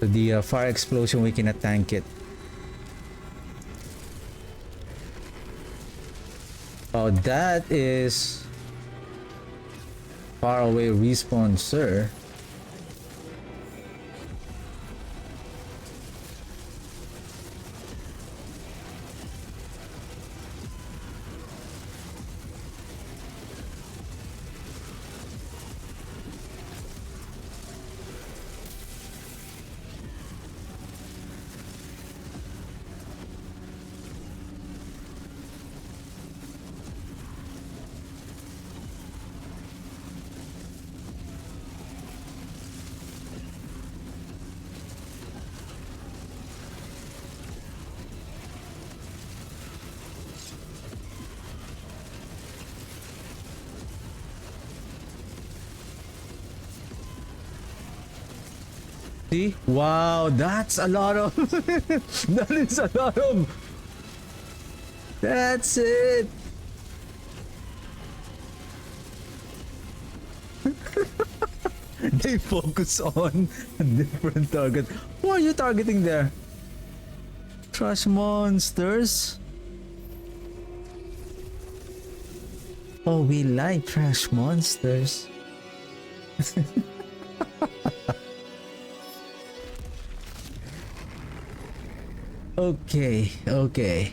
The fire explosion, we cannot tank it. Oh, that is far away respawn, sir. See? Wow, that's a lot of that is a lot of. That's it. They focus on a different target. Who are you targeting there? Trash monsters? Oh, we like trash monsters. Okay, okay.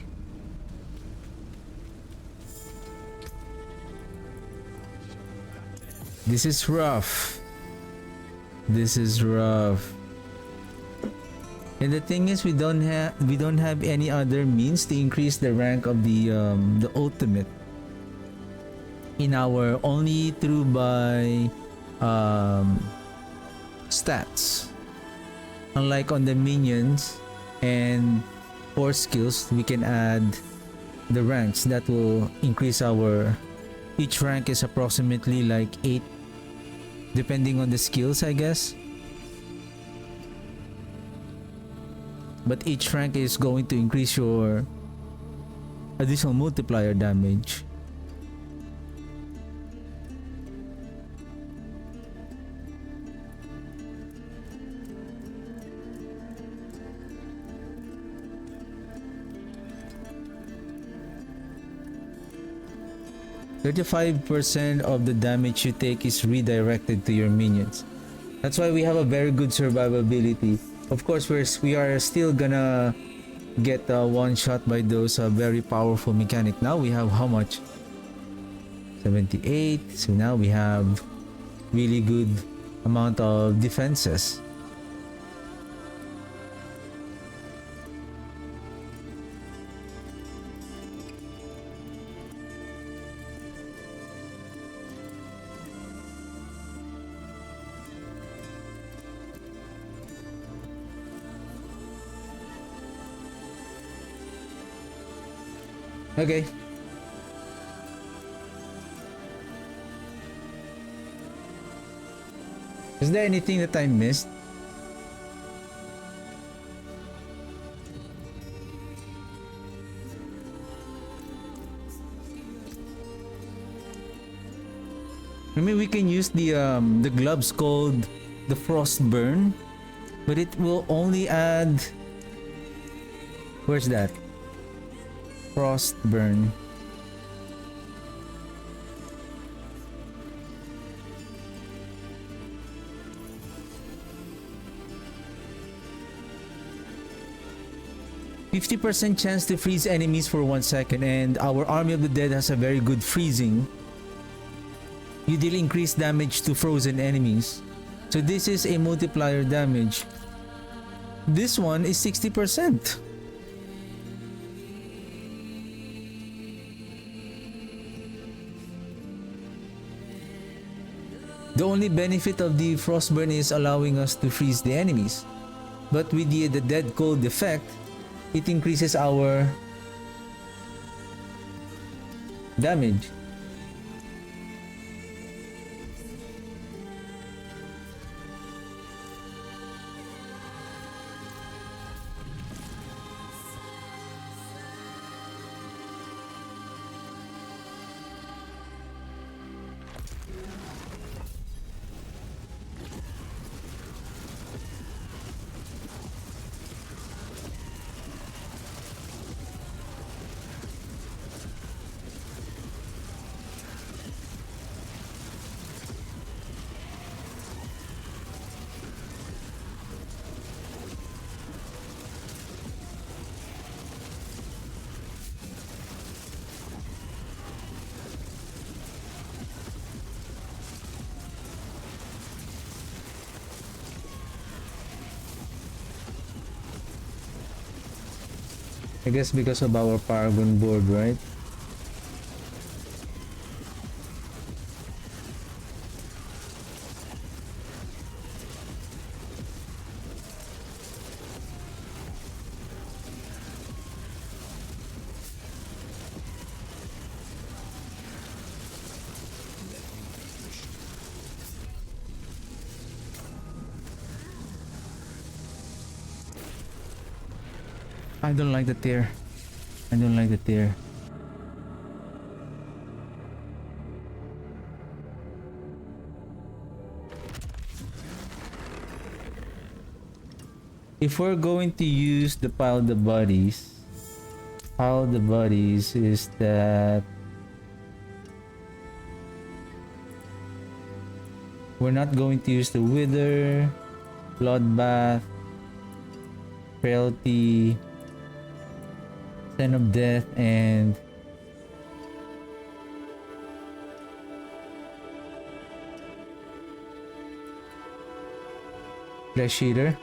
This is rough. This is rough. And the thing is, we don't have any other means to increase the rank of the ultimate in our only through by stats. Unlike on the minions and force skills, we can add the ranks that will increase our. Each rank is approximately like 8, depending on the skills, I guess. But each rank is going to increase your additional multiplier damage. %35% of the damage you take is redirected to your minions. That's why we have a very good survivability. Of course, we are still gonna get one shot by those very powerful mechanic. Now we have how much? 78. So now we have really good amount of defenses. Okay. Is there anything that I missed? I mean, we can use the gloves called the Frostburn, but it will only add. Where's that? Frostburn. %50% chance to freeze enemies for 1 second, and our Army of the Dead has a very good freezing. You deal increased damage to frozen enemies. So this is a multiplier damage. This one is 60%. The only benefit of the Frostburn is allowing us to freeze the enemies. But with the Dead Cold effect, it increases our damage. I guess because of our Paragon board, right? I don't like the tear. I don't like the tear. if we're going to use the pile the bodies is that we're not going to use the wither, bloodbath, frailty, Son of Death, and Flesh Eater.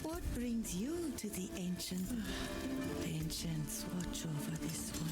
What brings you to the ancient? The ancients watch over this one.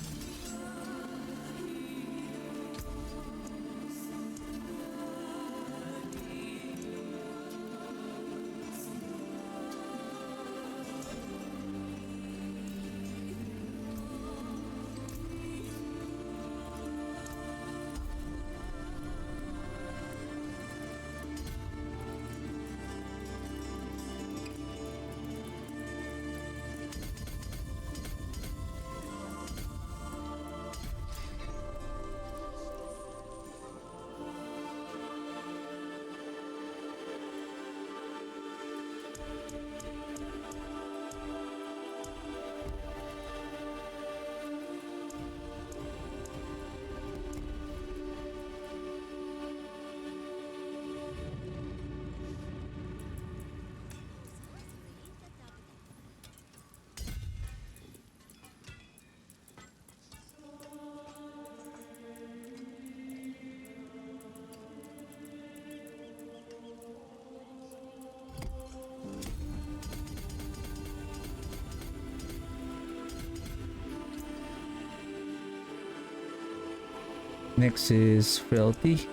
Next is Frailty.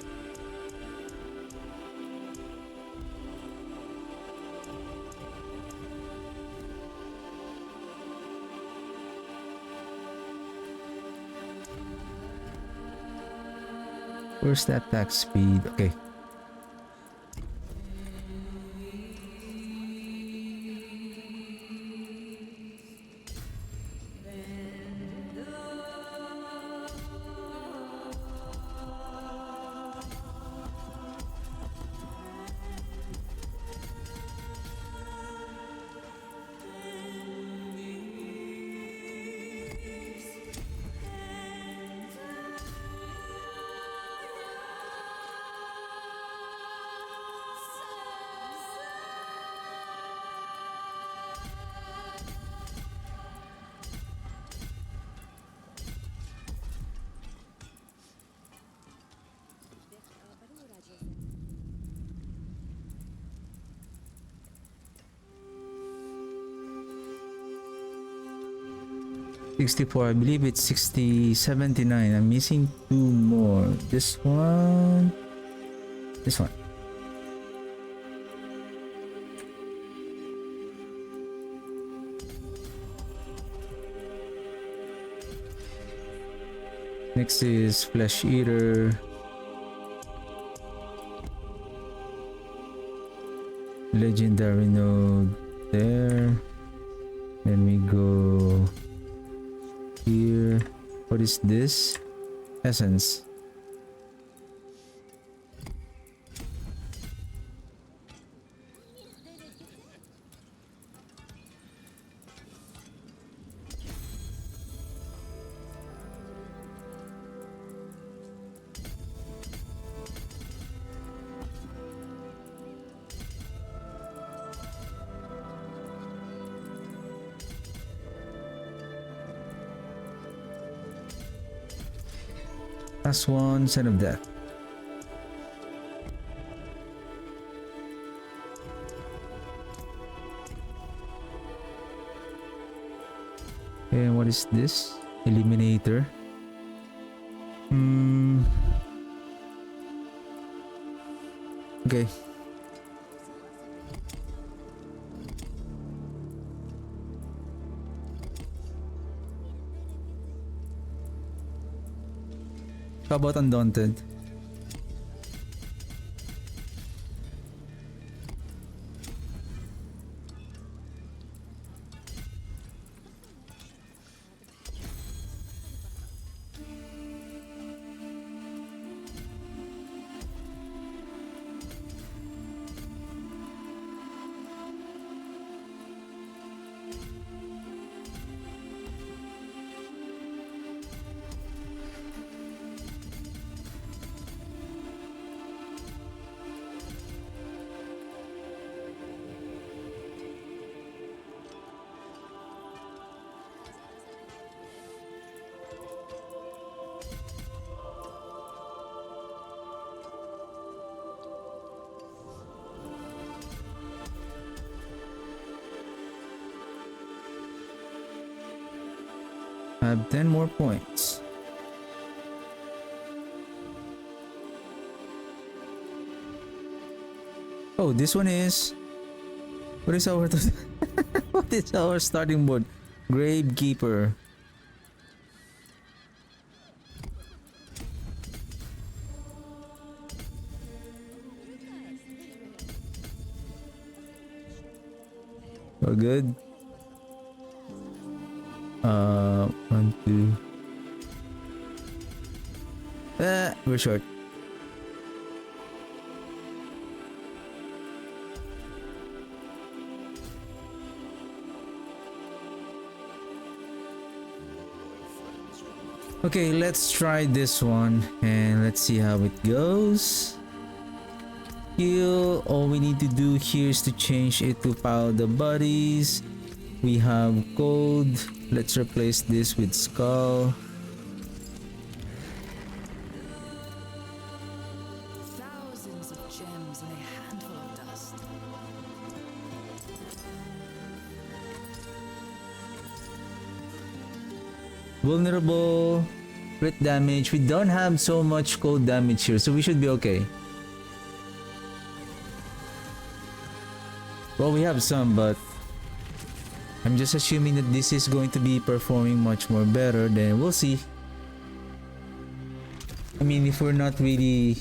Where's that attack speed? Okay. $64, I believe it's 79. I'm missing two more. This one. This one. Next is Flesh Eater. Legendary node there. Then we go here. What is this? Essence. Last one, Son of Death. And what is this? Eliminator. Okay. How about Undaunted? I have 10 more points. Oh, this one is... What is our... what is our starting board? Gravekeeper. We're good. 1, 2. We're short. Okay, let's try this one and let's see how it goes. Heal. All we need to do here is to change it to pile the bodies. We have cold. Let's replace this with skull. Thousands of gems and a handful of dust. Vulnerable. Crit damage. We don't have so much cold damage here, so we should be okay. Well, we have some, but I'm just assuming that this is going to be performing much more better. Then we'll see. I mean, if we're not really...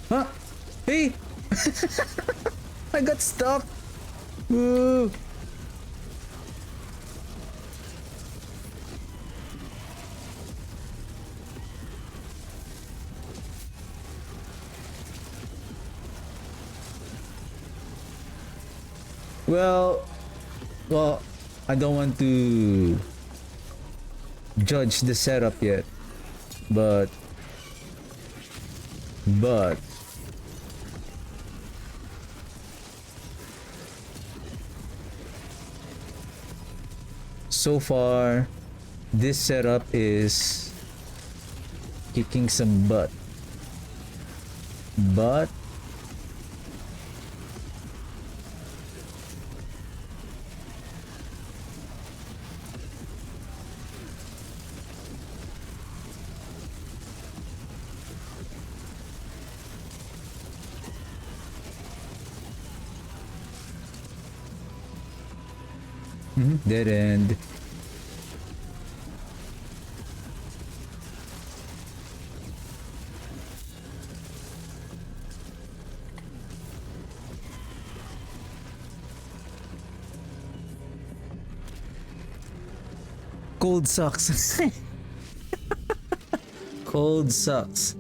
Huh? Hey! I got stuck! Woo! Well, I don't want to judge the setup yet, but so far this setup is kicking some butt. Dead end. Cold sucks. Cold sucks.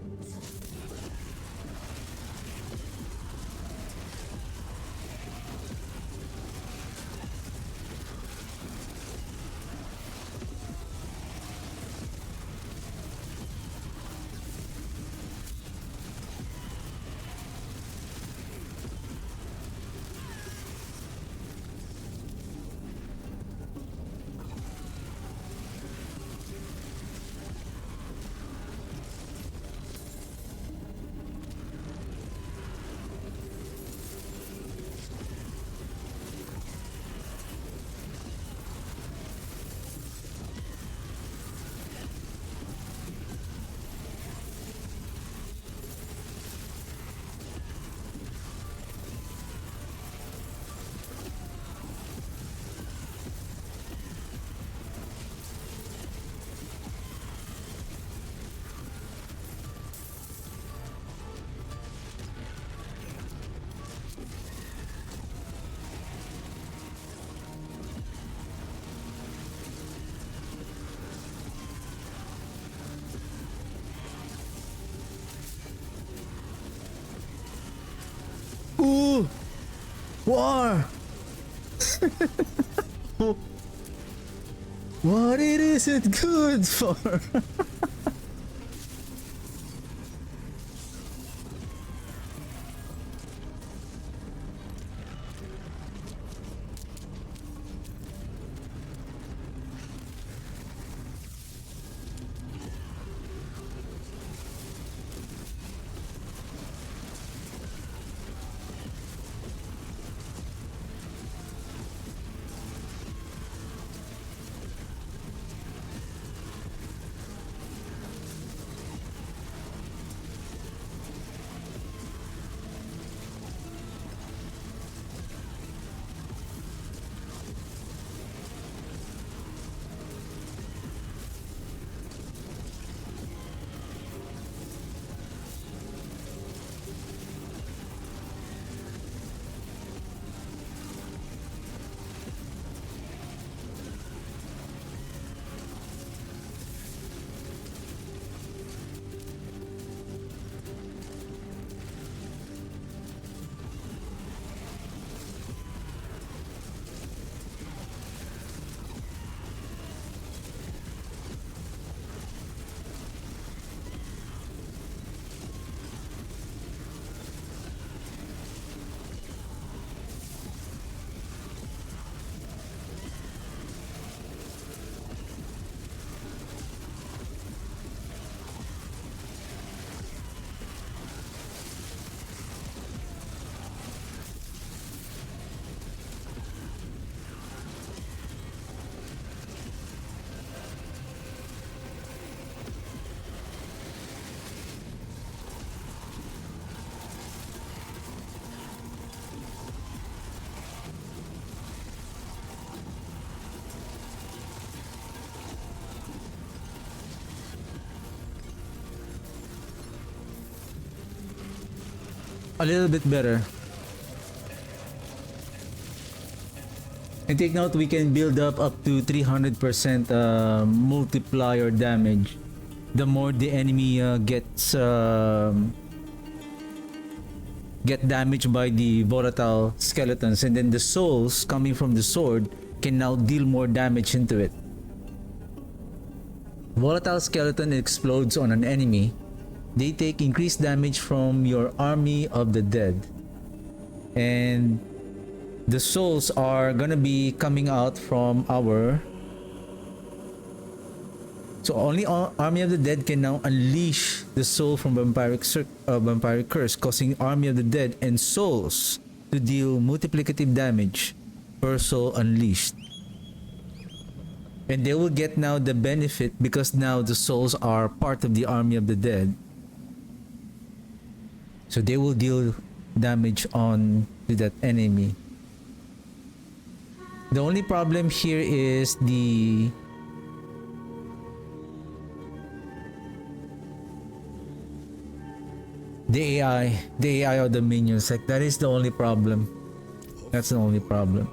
Ooh! War! What it is it good for? A little bit better. And take note, we can build up to 300% multiplier damage. The more the enemy get damaged by the volatile skeletons, and then the souls coming from the sword can now deal more damage into it. Volatile skeleton explodes on an enemy. They take increased damage from your army of the dead, and the souls are gonna be coming out from our. So only army of the dead can now unleash the soul from vampiric curse, causing army of the dead and souls to deal multiplicative damage per soul unleashed. And they will get now the benefit because now the souls are part of the army of the dead. So they will deal damage on to that enemy. The only problem here is the AI of the minions. Like, that is the only problem. That's the only problem.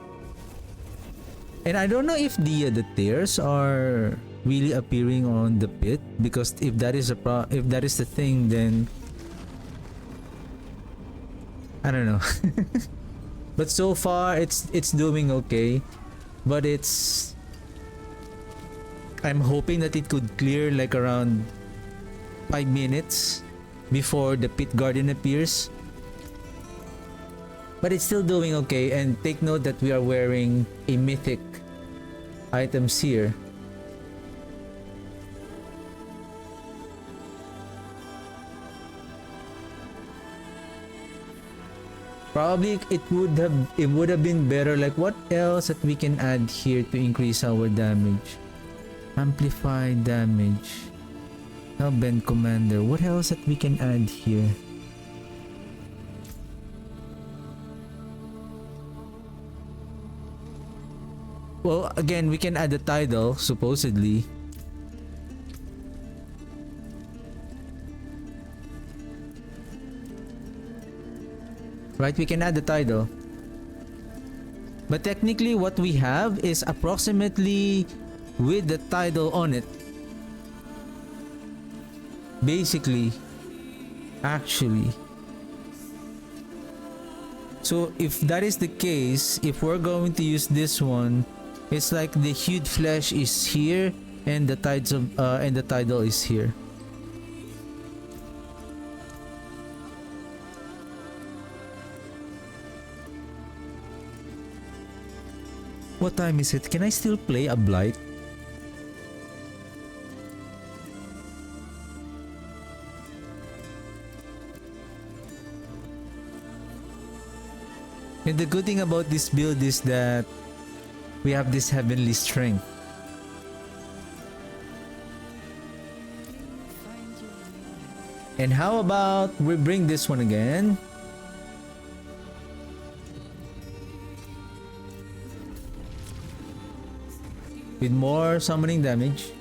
And I don't know if the tears are really appearing on the pit, because if that is if that is the thing, then I don't know. But so far it's doing okay. But I'm hoping that it could clear like around 5 minutes before the pit guardian appears. But it's still doing okay, and take note that we are wearing a mythic items here. Probably it would have been better, like what else that we can add here to increase our damage. Amplify damage. Hellbent Commander. What else that we can add here? Well, again, we can add the tidal, supposedly. Right, we can add the tidal. But technically what we have is approximately with the tidal on it. Basically. Actually. So if that is the case, if we're going to use this one, it's like the hued flesh is here and the tidal is here. What time is it? Can I still play a Blight? And the good thing about this build is that we have this heavenly strength. And how about we bring this one again? With more summoning damage.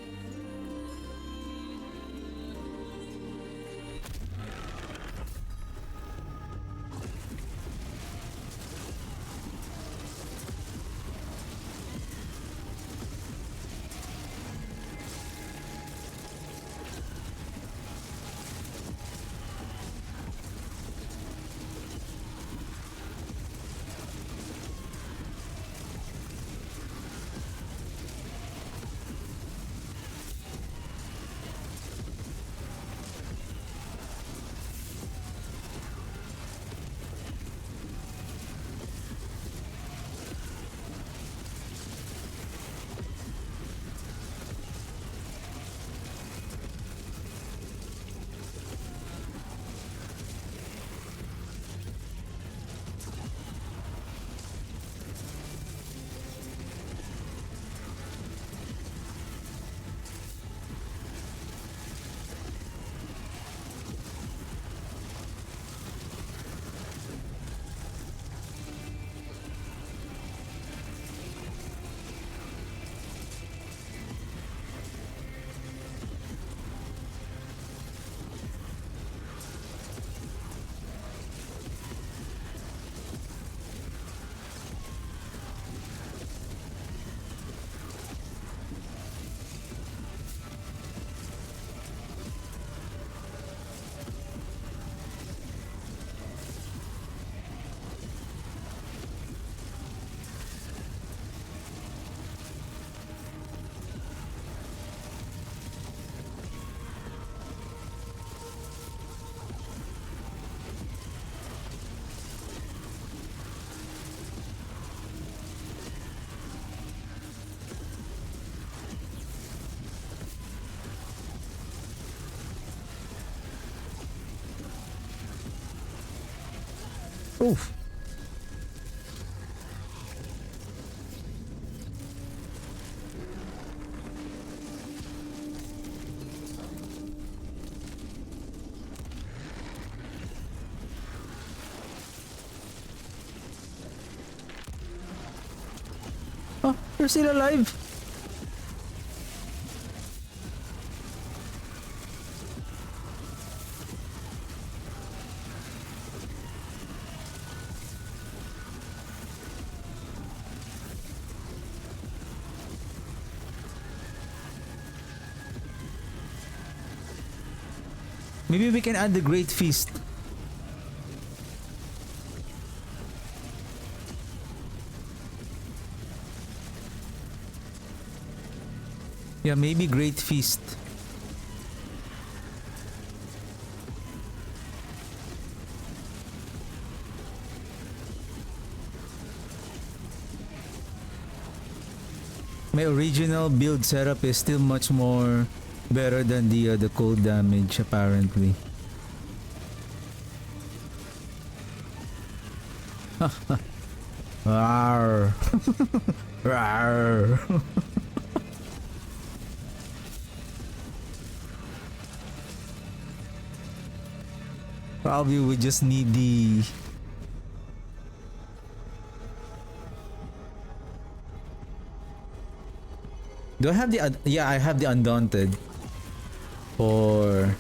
Oof. Oh, you're still alive. Maybe we can add the Great Feast. Yeah, maybe Great Feast. My original build setup is still much more better than the cold damage apparently. Rawr. Rawr. Probably we just need the... Do I have the... yeah, I have the Undaunted. For...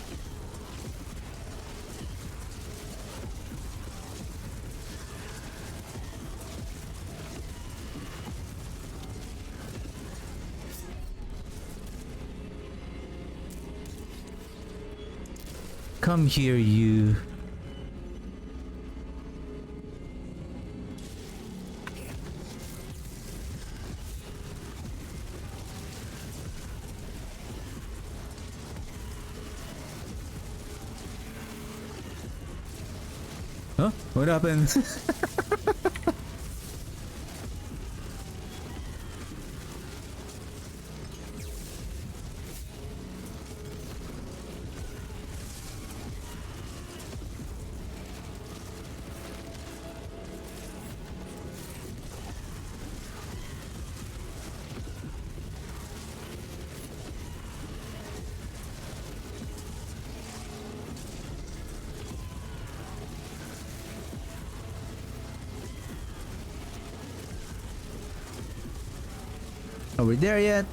Come here, you. Huh? What happened? Are we there yet?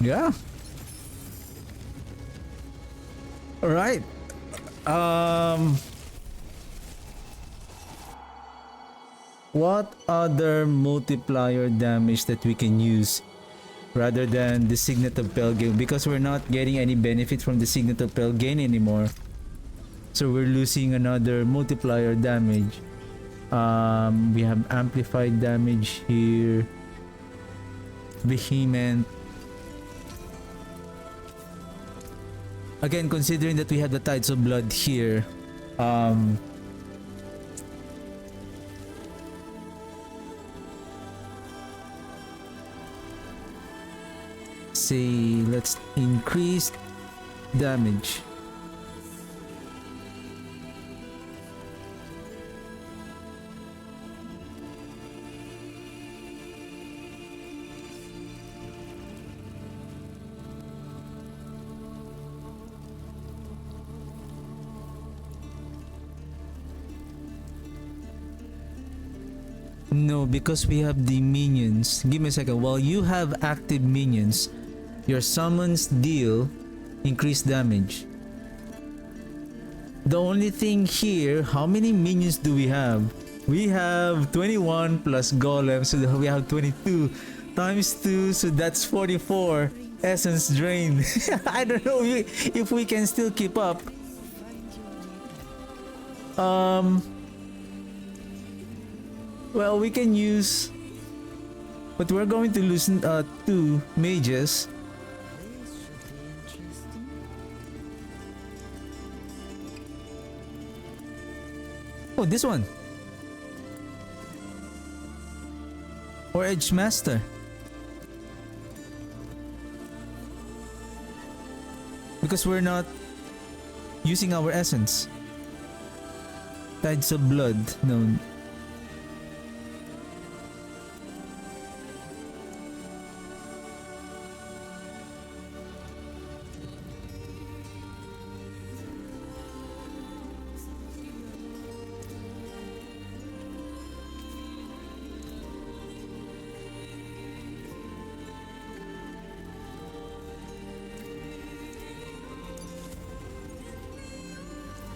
Yeah. All right. What other multiplier damage that we can use rather than the Signet of Pelgain? Because we're not getting any benefit from the Signet of Pelgain anymore, so we're losing another multiplier damage. We have amplified damage here, Vehement. Again, considering that we have the Tides of Blood here, say let's increase damage. No, because we have the minions. Give me a second. While you have active minions, your summons deal increased damage. The only thing here, how many minions do we have? We have 21 plus golem, so we have 22 times 2, so that's 44 essence drain. I don't know if we can still keep up. Well, we can use, but we're going to lose 2 mages. Oh, this one. Or Edge Master. Because we're not using our essence. Tides of Blood. No.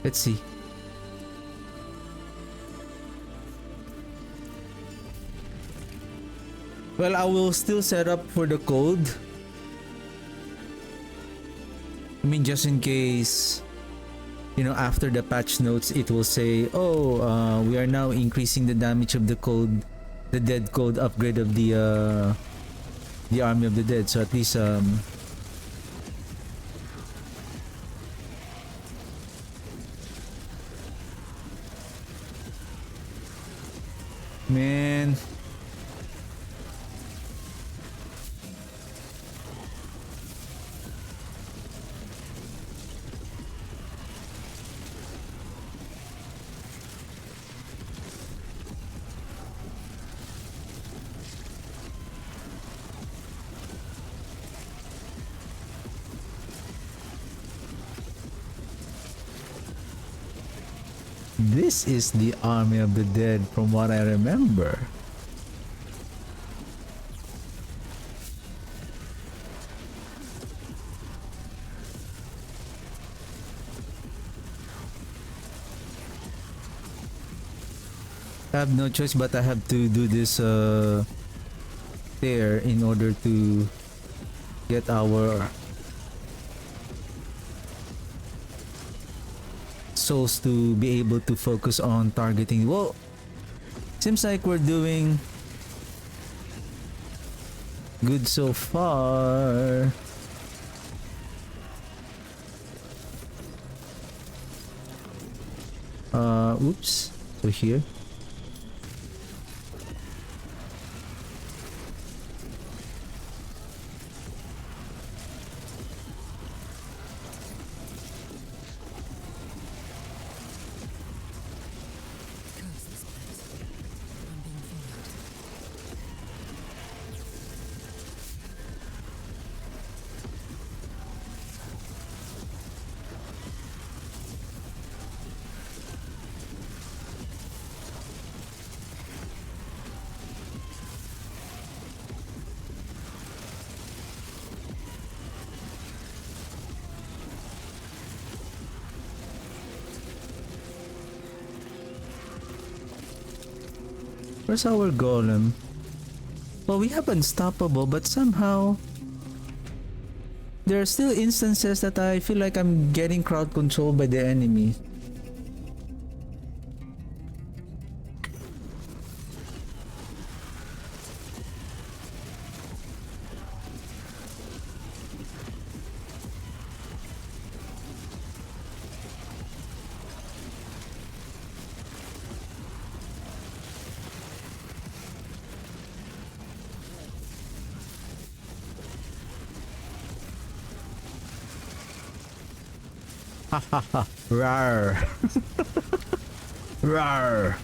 Let's see. Well, I will still set up for the code. I mean, just in case, you know, after the patch notes, it will say, oh, we are now increasing the damage of the code, the dead code upgrade of the Army of the Dead. So at least, man. This is the Army of the Dead from what I remember. I have no choice but I have to do this there in order to get our souls to be able to focus on targeting. Well, seems like we're doing good so far. Oops. So here. Where's our golem? Well, we have unstoppable, but somehow there are still instances that I feel like I'm getting crowd controlled by the enemy. Rawr. Rawr.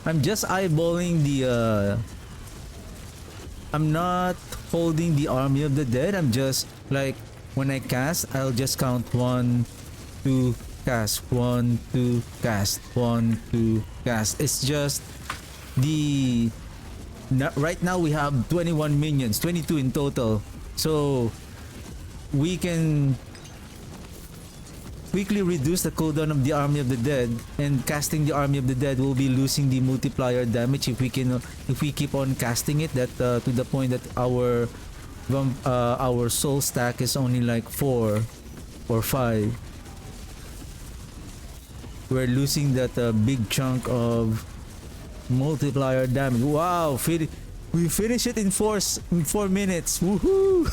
I'm just eyeballing the I'm not holding the Army of the Dead. I'm just like, when I cast, I'll just count 1, 2, cast, 1, 2, cast, 1, 2, cast. It's just the right now we have 21 minions, 22 in total, so we can quickly reduce the cooldown of the Army of the Dead, and casting the Army of the Dead will be losing the multiplier damage if we keep on casting it, that to the point that our soul stack is only like 4 or 5. We're losing that big chunk of multiplier damage. Wow, we finish it in 4 minutes. Woohoo!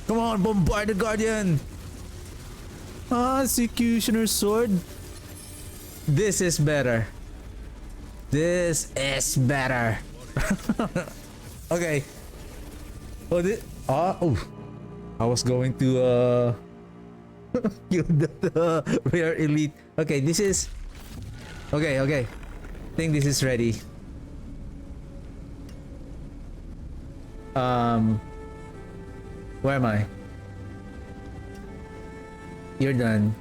Come on, bombard the Guardian. Executioner's Sword. This is better. This is better. Okay. I was going to kill the rare elite. Okay, this is okay. I think this is ready. Where am I? You're done.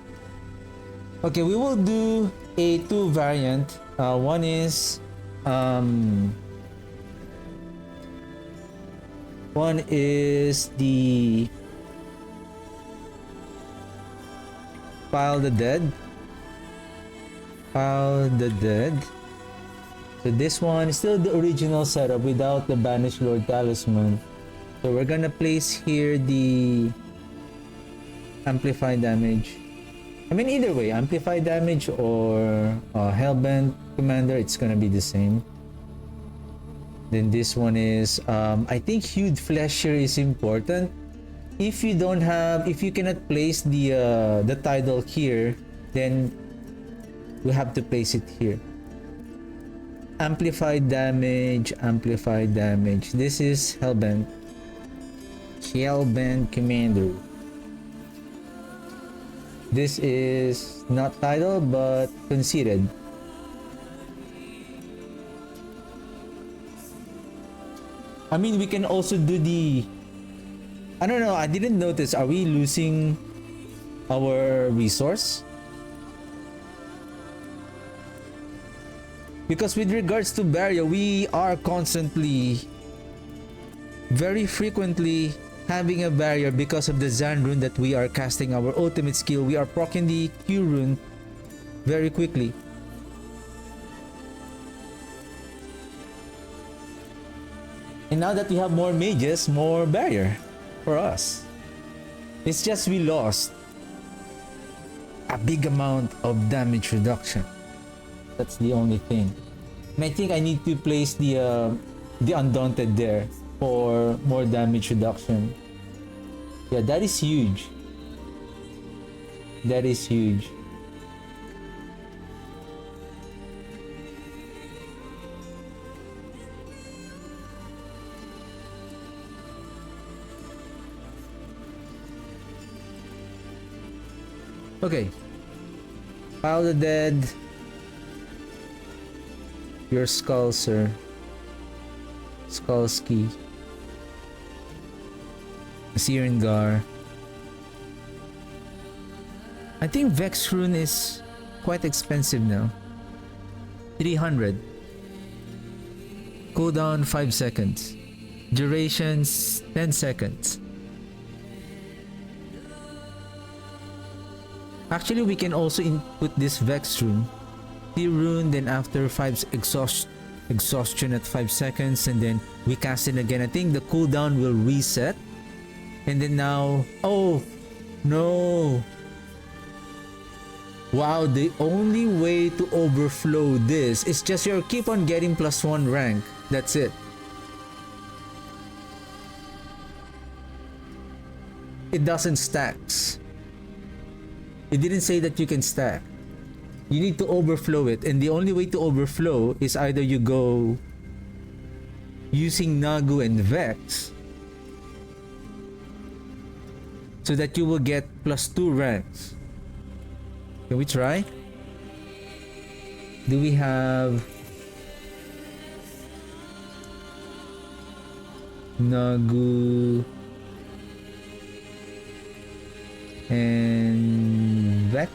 Okay, we will do a two variant. One is um one is the Pile the Dead. Pile the Dead. So this one is still the original setup without the Banished Lord Talisman. So we're gonna place here the Amplify damage. I mean, either way, Amplify damage or Hellbent Commander, it's gonna be the same. Then this one is, I think Hued Flesher is important. If you cannot place the Tidal here, then we have to place it here. Amplify damage. This is Hellbent Commander. This is not Tidal but Conceited. I mean, we can also do the... I don't know, I didn't notice. Are we losing our resource? Because with regards to barrier, we are constantly, very frequently having a barrier because of the Zan rune that we are casting our ultimate skill. We are proccing the Q rune very quickly. And now that we have more mages, more barrier for us. It's just we lost a big amount of damage reduction. That's the only thing. And I think I need to place the Undaunted there for more damage reduction. Yeah, that is huge. That is huge. Okay. Pile the Dead. Your skull, sir. Skullski. Sirengar. I think Vex Rune is quite expensive now. 300. Cooldown 5 seconds. Durations 10 seconds. Actually, we can also input this Vex Rune. Rune, then after 5 exhaustion at 5 seconds, and then we cast it again. I think the cooldown will reset. And then now, oh no, wow, the only way to overflow this is just you keep on getting +1 rank. That's it. It doesn't stacks. It didn't say that you can stack. You need to overflow it, and the only way to overflow is either you go using Nagu and Vex so that you will get +2 ranks. Can we try? Do we have Nagu and Vex?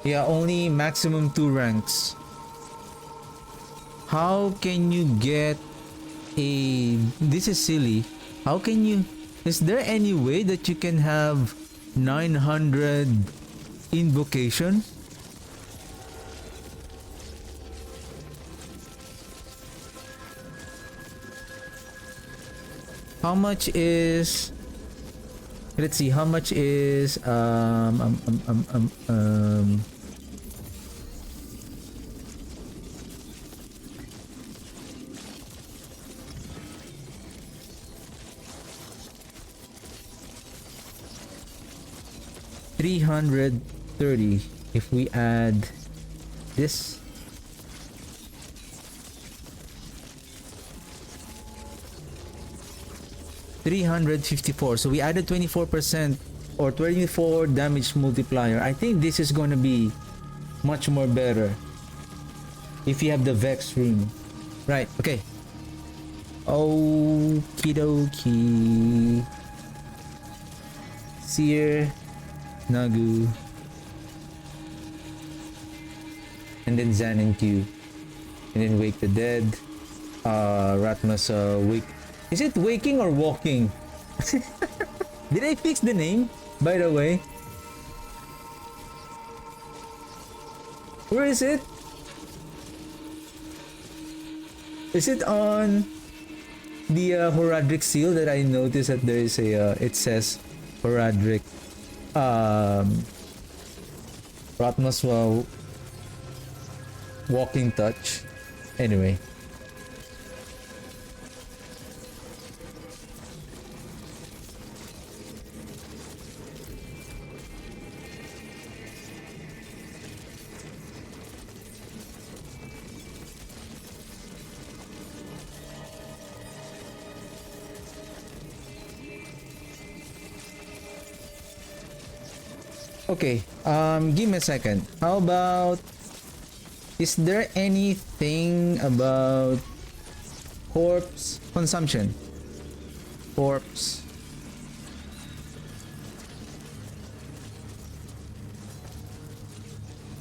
Yeah, only maximum 2 ranks. How can you get a... This is silly. How can you... Is there any way that you can have 900 invocation? How much is... Let's see, how much is... 330 if we add this. $354. So we added 24% or 24 damage multiplier. I think this is gonna be much more better if you have the Vex Ring. Right, okay. Okie dokie. Seer, Nagu, and then Zan and Q, and then Wake the Dead. Ratmas Wake. Is it waking or walking? Did I fix the name, by the way? Where is it? Is it on the Horadric seal that I noticed that there is a it says Horadric Ratmas walking touch. Anyway. Okay, give me a second. How about, is there anything about corpse consumption? Corpse.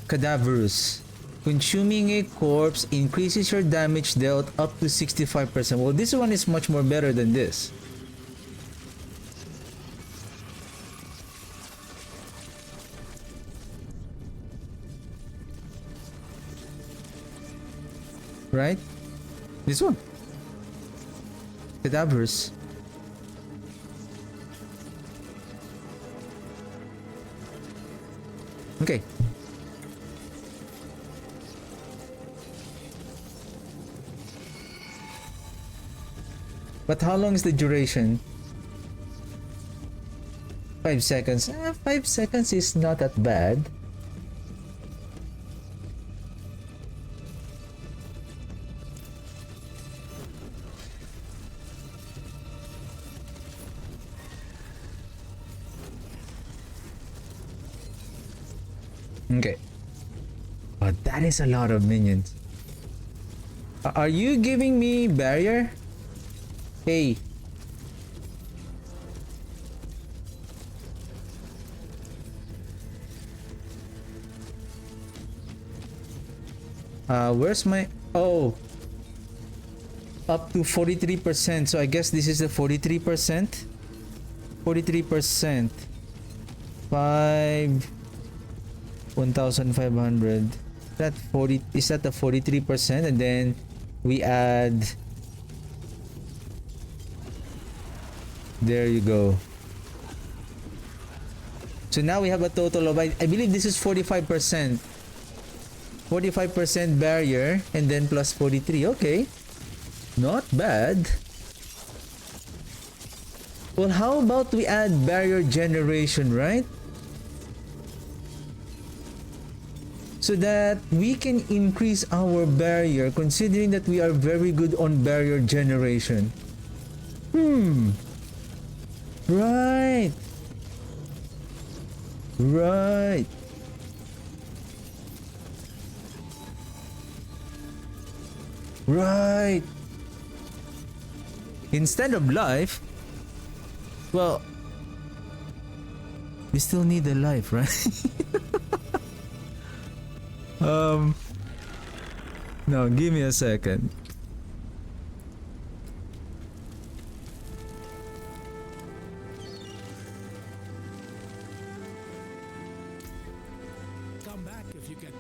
Cadaverous. Consuming a corpse increases your damage dealt up to 65%. Well, this one is much more better than this. Right? This one. Cadaverous. Okay. But how long is the duration? 5 seconds. 5 seconds is not that bad. Okay. But that is a lot of minions. Are you giving me barrier? Hey. Where's my... Oh. Up to 43%. So I guess this is the 43%. 43%. 1,500. That 40 is that the 43%, and then we add. There you go. So now we have a total of, I believe this is 45%. 45% barrier, and then plus 43. Okay, not bad. Well, how about we add barrier generation, right? So that we can increase our barrier, considering that we are very good on barrier generation. Right. Right. Right. Instead of life, well, we still need a life, right? No, give me a second.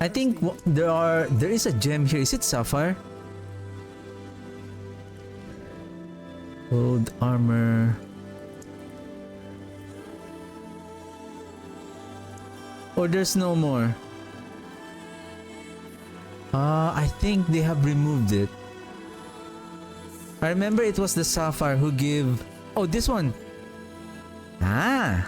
I think there is a gem here. Is it sapphire? Gold armor. Or there's no more. I think they have removed it. I remember it was the sapphire who give... Oh, this one. Ah.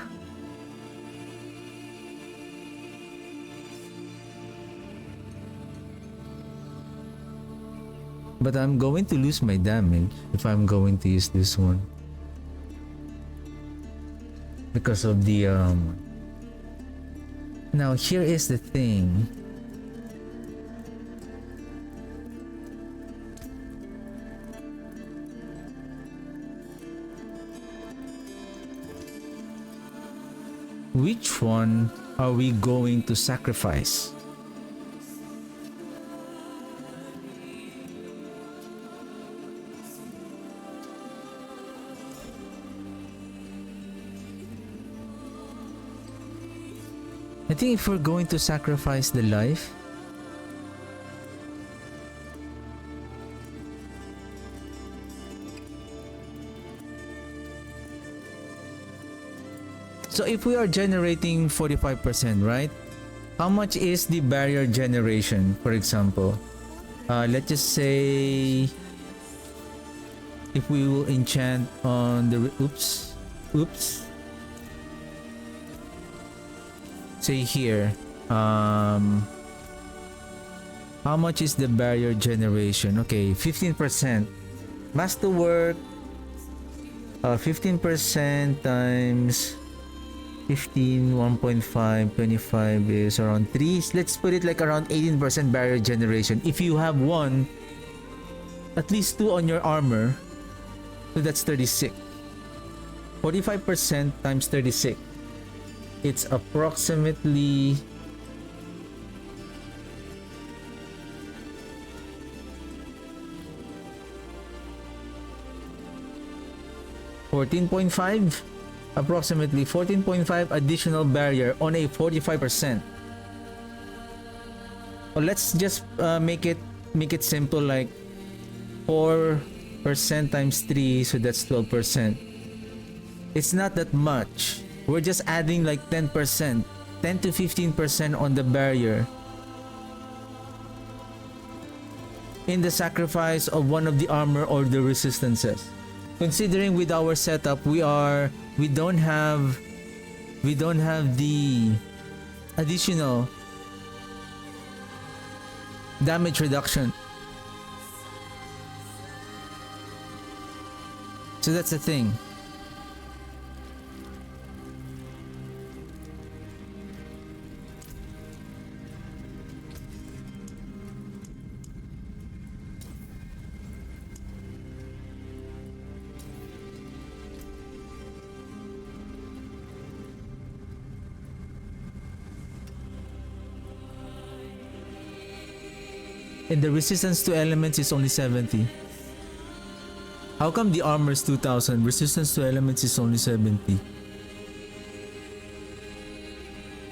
But I'm going to lose my damage if I'm going to use this one. Because of the Now here is the thing. Which one are we going to sacrifice? I think if we're going to sacrifice the life, so if we are generating 45%, right? How much is the barrier generation, for example? Let's just say if we will enchant on the oops. Say here, how much is the barrier generation? Okay, 15%. Masterwork, 15% times 15, 1.5, 25 is around 3. Let's put it like around 18% barrier generation. If you have one, at least 2 on your armor, so that's 36. 45% times 36. It's approximately 14.5, approximately 14.5 additional barrier on a 45%. Well, let's just make it simple, like 4% times 3, so that's 12%. It's not that much. We're just adding like 10%, 10 to 15% on the barrier in the sacrifice of one of the armor or the resistances. Considering with our setup, we don't have the additional damage reduction. So that's the thing. And the resistance to elements is only 70. How come the armor is 2000? Resistance to elements is only 70.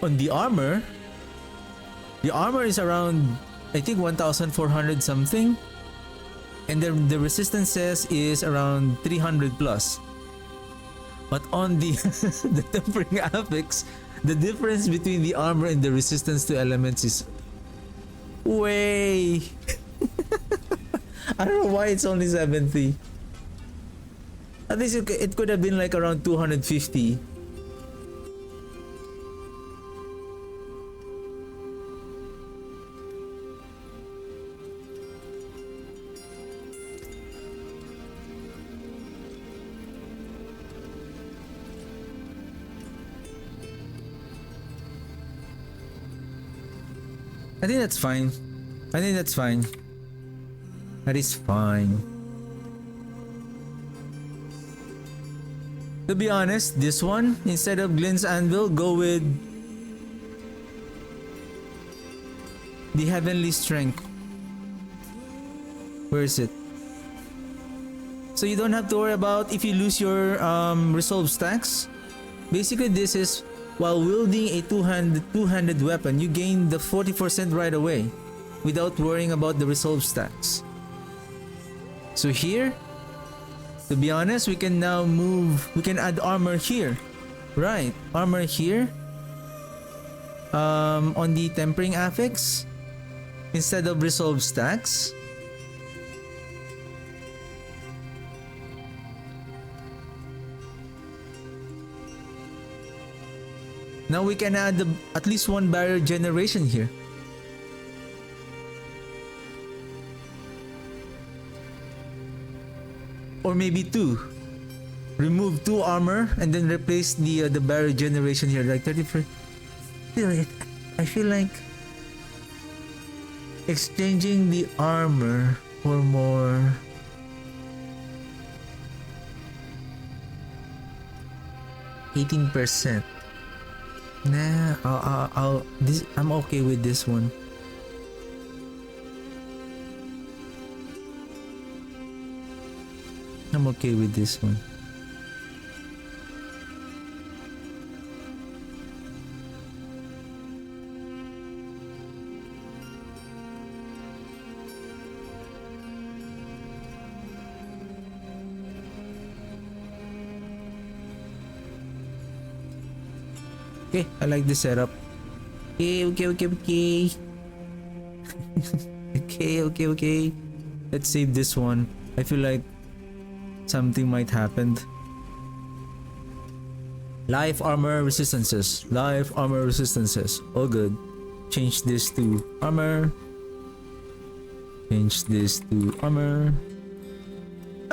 On the armor is around, I think, 1400 something. And the resistances is around 300 plus. But on the the tempering affix, the difference between the armor and the resistance to elements is way. I don't know why it's only 70. At least it could have been like around 250. I think that's fine. That is fine. To be honest, this one, instead of Glenn's Anvil, go with the Heavenly Strength. Where is it? So you don't have to worry about if you lose your resolve stacks. Basically, this is while wielding a two-handed weapon, you gain the 40% right away without worrying about the resolve stacks. So here, to be honest, we can now we can add armor here. Right, armor here. On the tempering affix instead of resolve stacks. Now we can add at least one barrier generation here. or maybe 2. Remove 2 armor and then replace the barrier generation here, like 30%. Still, I feel like exchanging the armor for more. %. Nah, I'm okay with this one. I'm okay with this one. Okay, I like this setup. Okay. Okay. Let's save this one. I feel like something might happen. Life armor resistances. All good. Change this to armor.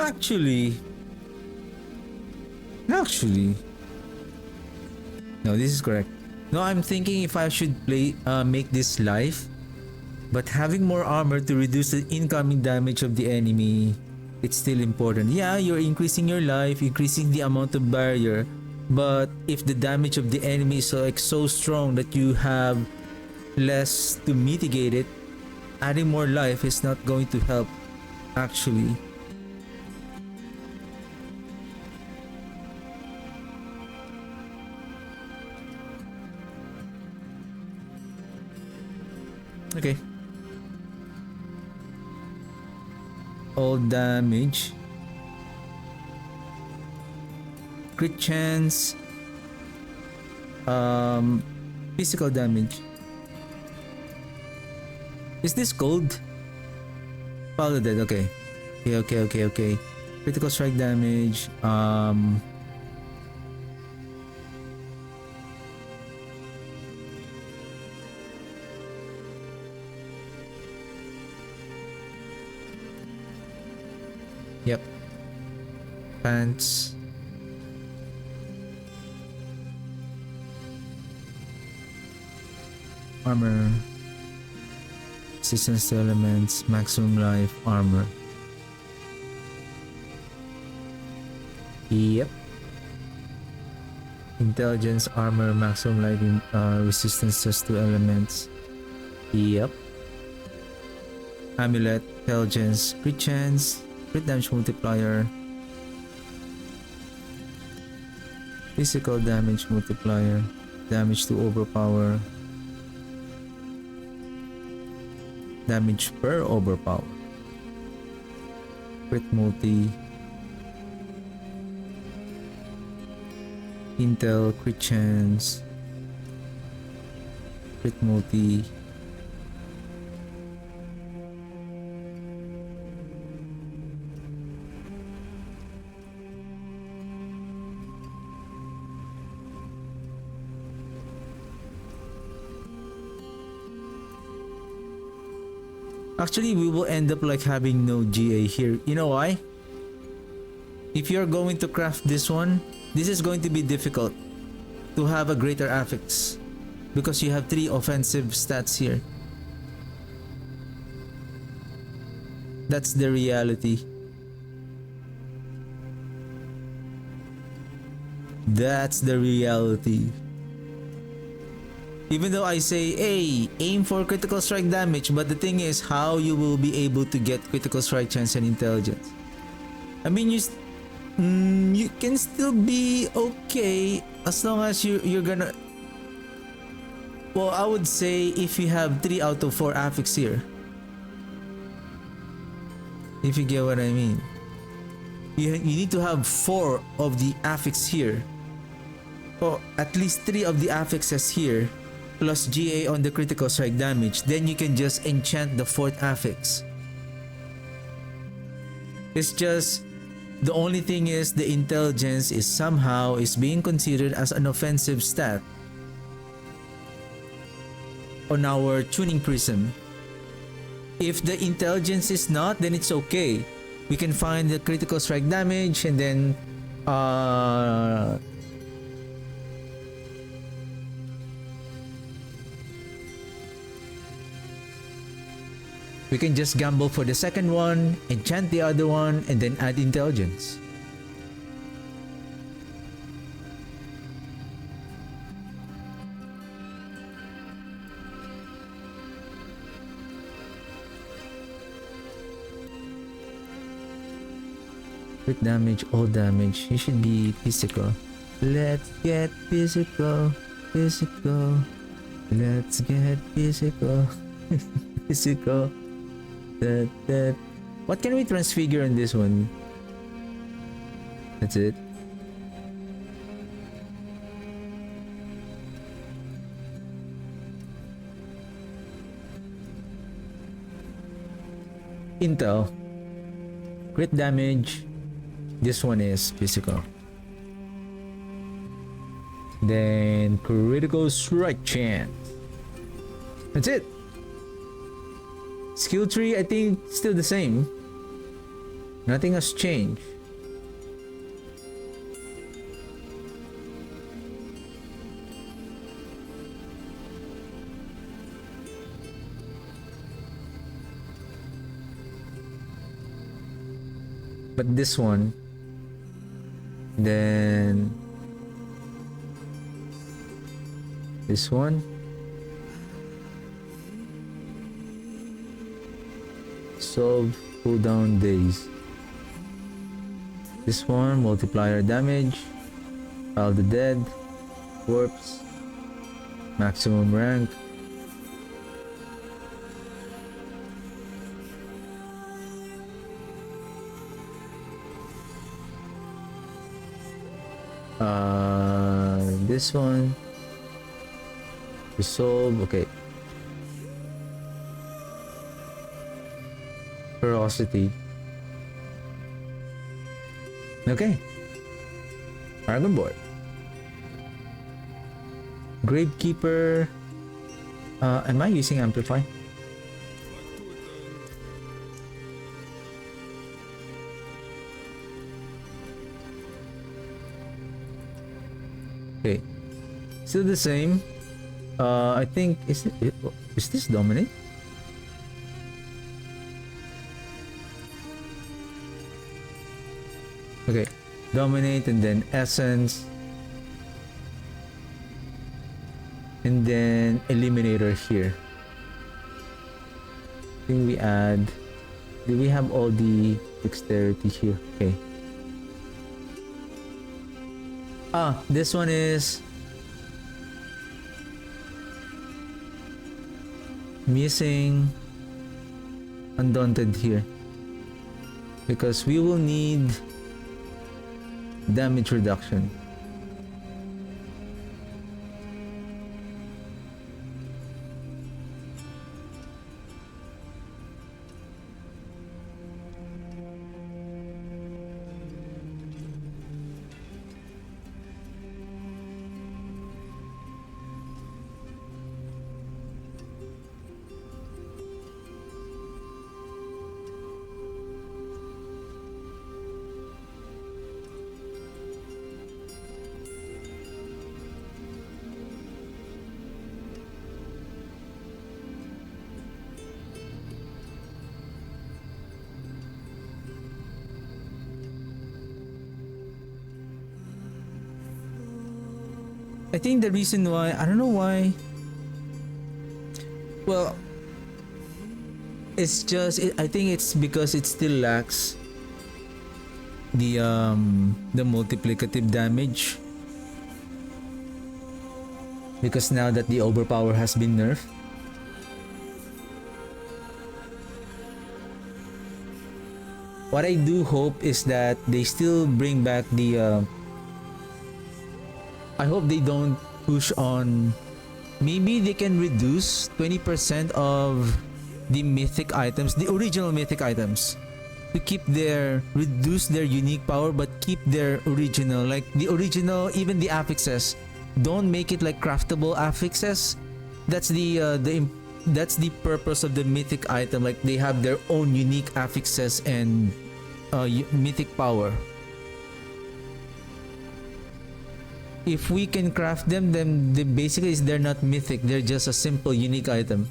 Actually, no, this is correct. No, I'm thinking if I should make this life, but having more armor to reduce the incoming damage of the enemy, it's still important. Yeah, you're increasing your life, increasing the amount of barrier, but if the damage of the enemy is so strong that you have less to mitigate it, adding more life is not going to help, actually. Okay. All damage. Crit chance. Physical damage. Is this gold? Follow dead, okay. Okay. Critical strike damage. Yep. Pants. Armor. Resistance to elements. Maximum life. Armor. Yep. Intelligence. Armor. Maximum life. Resistance to elements. Yep. Amulet. Intelligence. Crit chance. Crit damage multiplier. Physical damage multiplier. Damage to overpower. Damage per overpower. Crit multi. Intel. Crit chance. Crit multi. Actually, we will end up like having no GA here. You know why? If you're going to craft this one, this is going to be difficult to have a greater affix because you have 3 offensive stats here. That's the reality. That's the reality. Even though I say, hey, aim for critical strike damage, but the thing is how you will be able to get critical strike chance and intelligence. I mean, you can still be okay as long as you're gonna... Well, I would say if you have 3 out of 4 affix here. If you get what I mean. You need to have 4 of the affix here. Or at least 3 of the affixes here. Plus GA on the critical strike damage, then you can just enchant the 4th affix. It's just the only thing is the intelligence is somehow being considered as an offensive stat on our tuning prism. If the intelligence is not, then it's okay. we can find the critical strike damage, and then we can just gamble for the second one, enchant the other one, and then add intelligence. Crit damage, all damage. You should be physical. Let's get physical. Physical. Let's get physical. Physical. That. What can we transfigure in this one? That's it. Intel. Crit damage. This one is physical. Then critical strike chance. That's it. Skill tree, I think, still the same. Nothing has changed. But this one, then this one, solve cooldown days. This one, multiplier damage, Pile the Dead, corpse, maximum rank. This one, resolve. Okay. Ferocity. Okay. Dragon board. Gravekeeper. Am I using amplify? Okay, still the same. I think is this dominate? Okay, dominate and then essence, and then eliminator here. I think we add. Do we have all the dexterity here? Okay. This one is missing Undaunted here because we will need damage reduction. I think the reason why, I don't know why. Well, it's just, I think it's because it still lacks the multiplicative damage. Because now that the overpower has been nerfed. What I do hope is that they still bring back the I hope they don't push on. Maybe they can reduce 20% of the mythic items, the original mythic items, to keep reduce their unique power, but keep their original, like the original, even the affixes. Don't make it like craftable affixes. That's the purpose of the mythic item. Like they have their own unique affixes and mythic power. If we can craft them, then basically they're not mythic, they're just a simple unique item.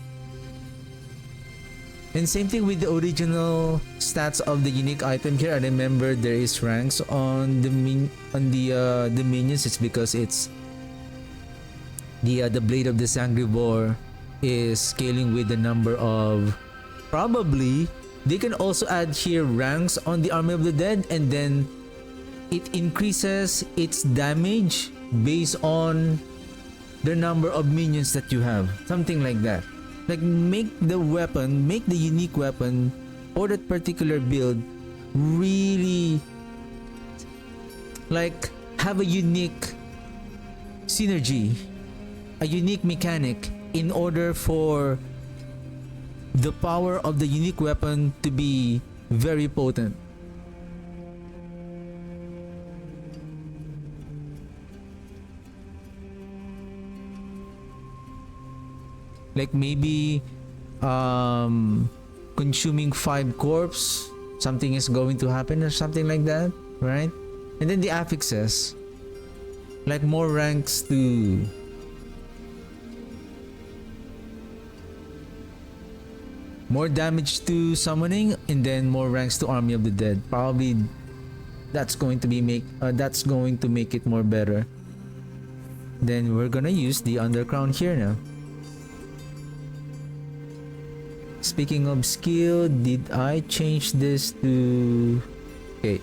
And same thing with the original stats of the unique item here. I remember there is ranks on the minions. It's because it's the blade of the Sangrivore is scaling with the number of, probably they can also add here ranks on the Army of the Dead, and then it increases its damage based on the number of minions that you have, something like that. Like make the unique weapon or that particular build really like have a unique synergy, a unique mechanic, in order for the power of the unique weapon to be very potent. Like maybe consuming 5 corpse, something is going to happen or something like that, right? And then the affixes, like more ranks to more damage to summoning, and then more ranks to Army of the Dead. Probably that's going to make it more better. Then we're gonna use the Undercrown here now. Speaking of skill, did I change this to... Okay.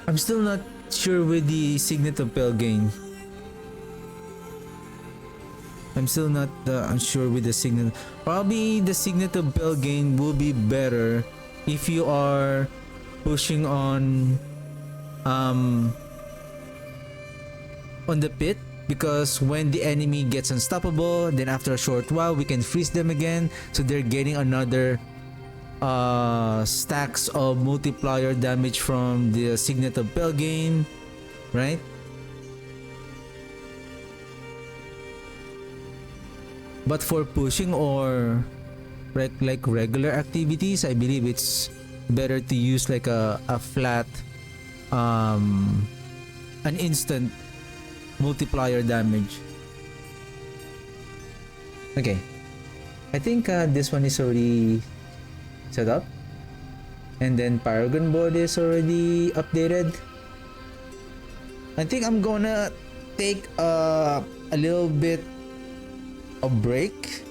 I'm still not sure with the Signet of Pelgain. I'm still not unsure with the Signet. Probably the Signet of Pelgain will be better if you are pushing on the pit, because when the enemy gets unstoppable, then after a short while we can freeze them again, so they're getting another stacks of multiplier damage from the Signet of Pelgain, right? But for pushing or like regular activities, I believe it's better to use like a flat an instant multiplier damage. Okay, I think this one is already set up, and then Paragon board is already updated. I think I'm gonna take a little bit of break,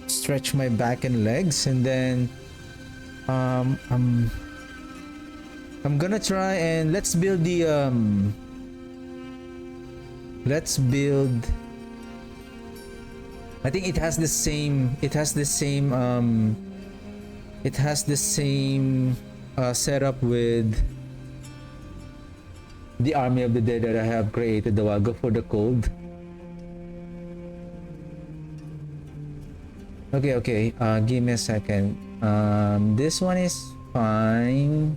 stretch my back and legs, and then I'm gonna try and let's build the I think it has the same setup with the Army of the Dead that I have created a while ago for the cold. Okay, give me a second. This one is fine.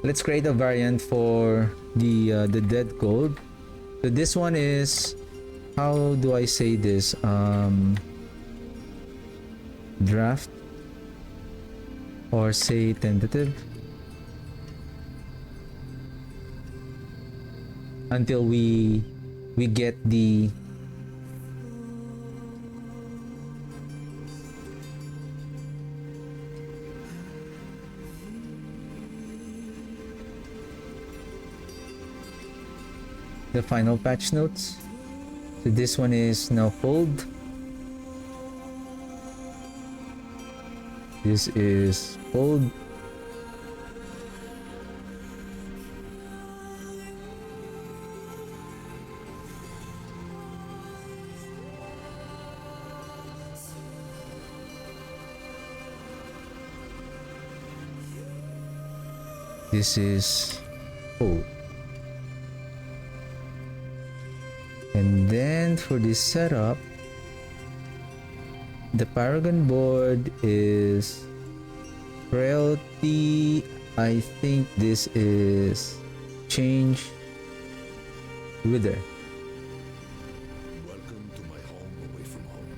Let's create a variant for the dead cold. So this one is, how do I say this? Draft, or say tentative, until we get the final patch notes. So this one is now cold. This is cold. This is cold. And then for this setup, the Paragon board is frailty I think this is change wither. Welcome to my home away from home.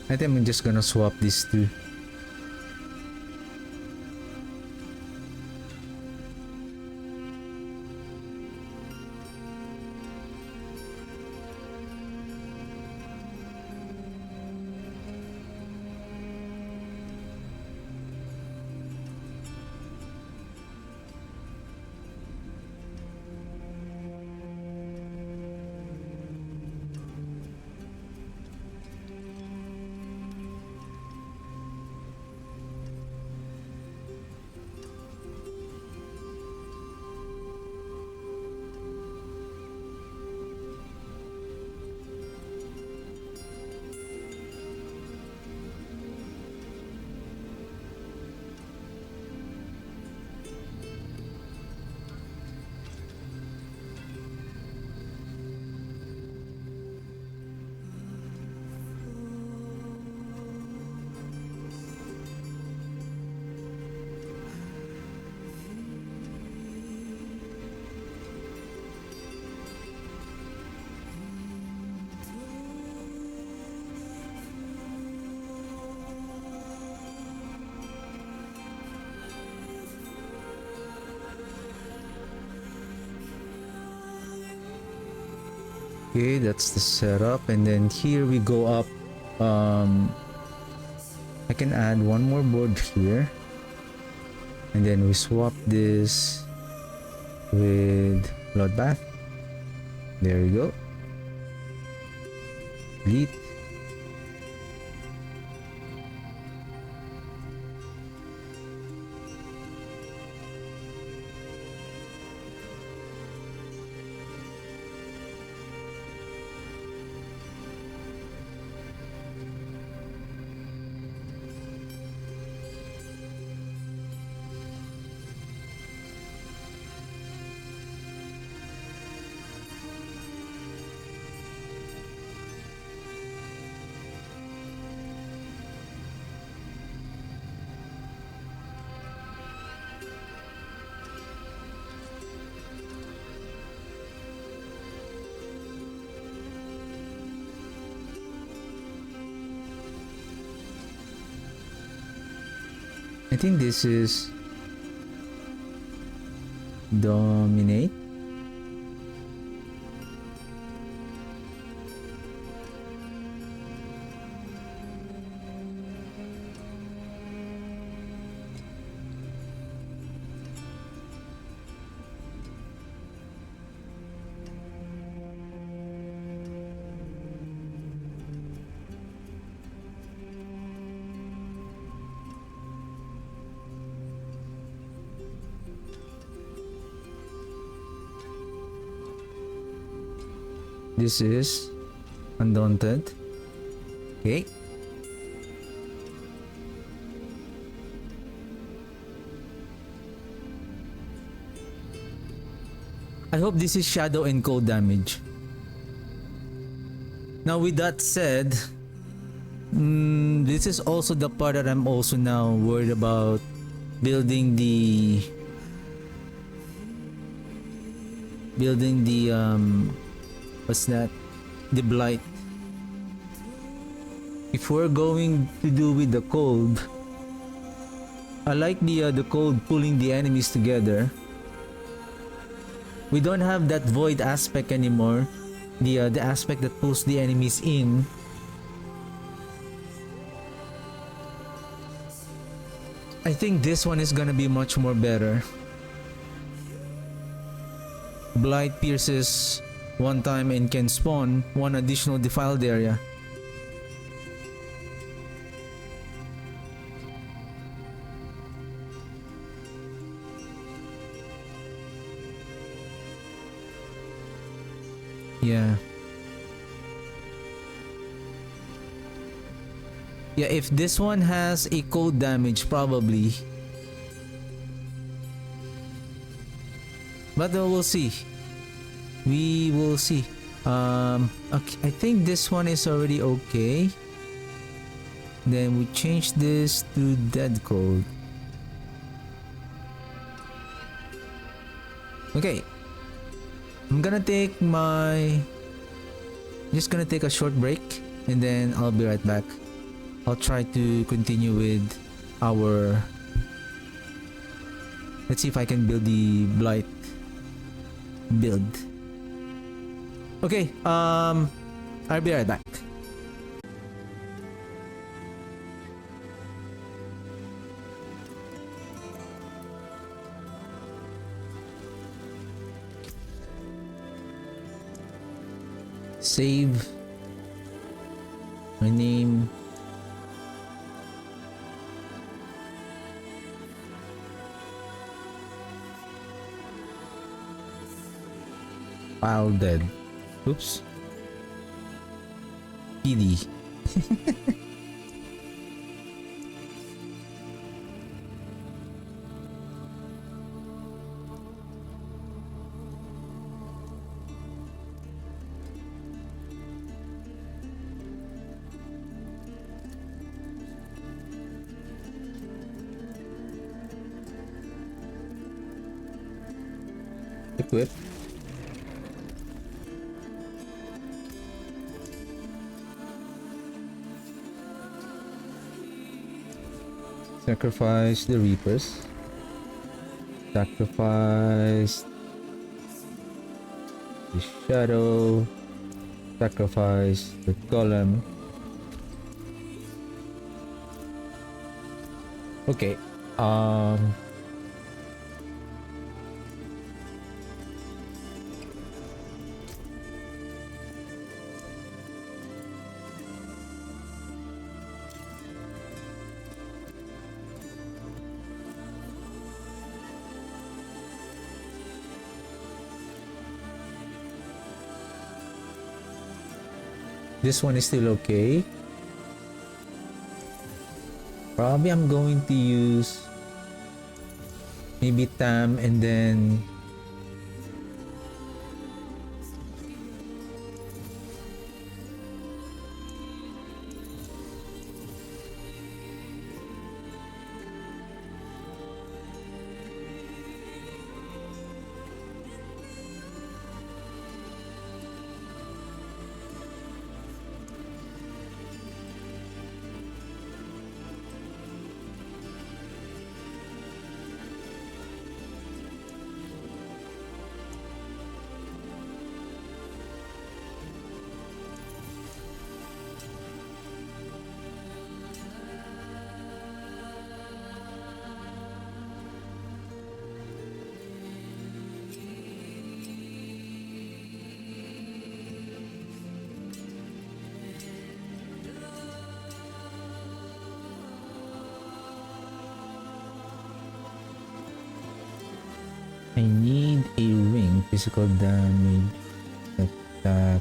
I think I'm just gonna swap these two. Okay, that's the setup, and then here we go up. I can add one more board here, and then we swap this with bloodbath. There we go. Delete. I think this is dominate. This is Undaunted. Okay. I hope this is shadow and cold damage. Now with that said, this is also the part that I'm also now worried about building the what's that? The blight. If we're going to do with the cold, I like the cold pulling the enemies together. We don't have that void aspect anymore. The aspect that pulls the enemies in. I think this one is gonna be much more better. Blight pierces one time and can spawn one additional defiled area. Yeah. Yeah, if this one has a cold damage, probably. But we'll see. We will see. Okay, I think this one is already okay. Then we change this to dead cold. Okay. I'm gonna take my... Just gonna take a short break and then I'll be right back. I'll try to continue with our... Let's see if I can build the Blight build. Okay, I'll be right back. Save my name. File dead. Oops. PD. Equip. Sacrifice the Reapers. Sacrifice the Shadow. Sacrifice the Golem. Okay. This one is still okay. Probably I'm going to use maybe Tam and then I need a ring, physical damage, attack.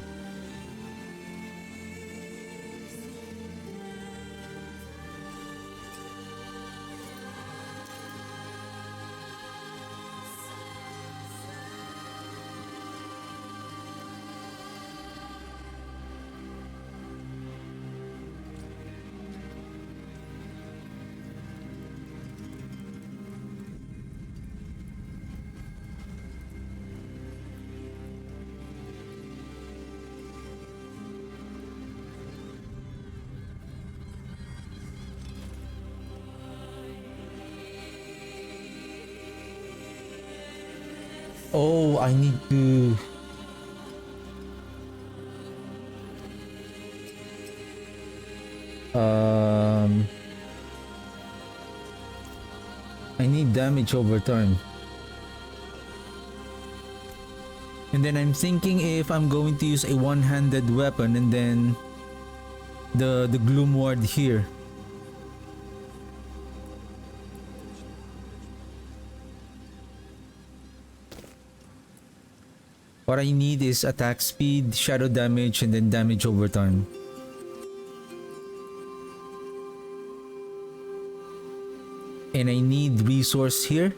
Oh, I need to... I need damage over turn. And then I'm thinking if I'm going to use a one-handed weapon and then the gloom ward here. What I need is attack speed, shadow damage, and then damage over turn. And I need resource here.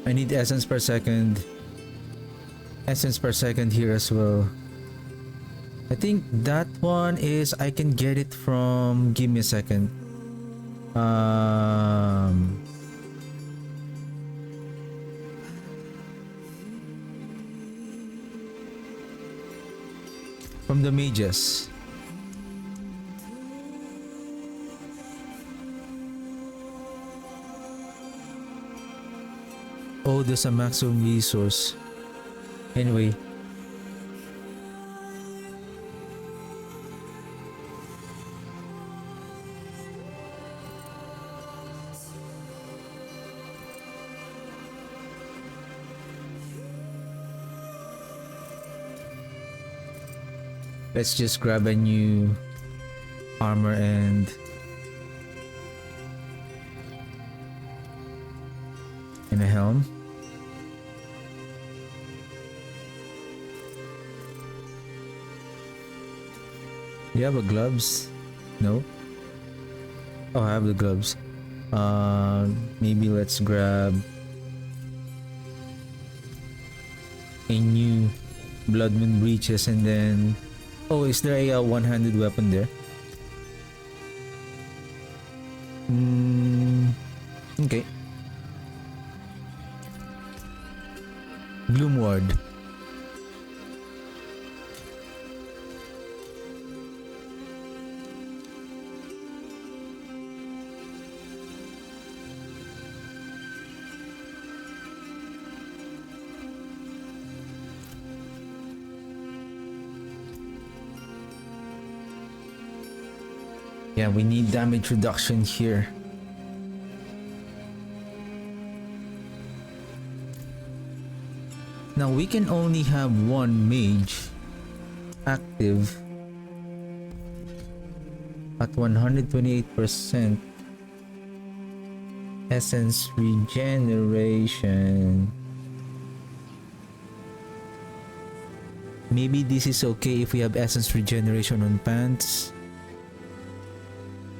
I need essence per second. Essence per second here as well. I think that one is I can get it from, give me a second. From the mages. Oh, there's a maximum resource. Anyway. Let's just grab a new armor and a helm. Do you have a gloves? No? Oh, I have the gloves. Maybe let's grab a new Blood Moon breeches and then... Oh, is there a one-handed weapon there? Okay. Gloom Ward. Yeah, we need damage reduction here. Now we can only have one mage active at 128% essence regeneration. Maybe this is okay if we have essence regeneration on pants,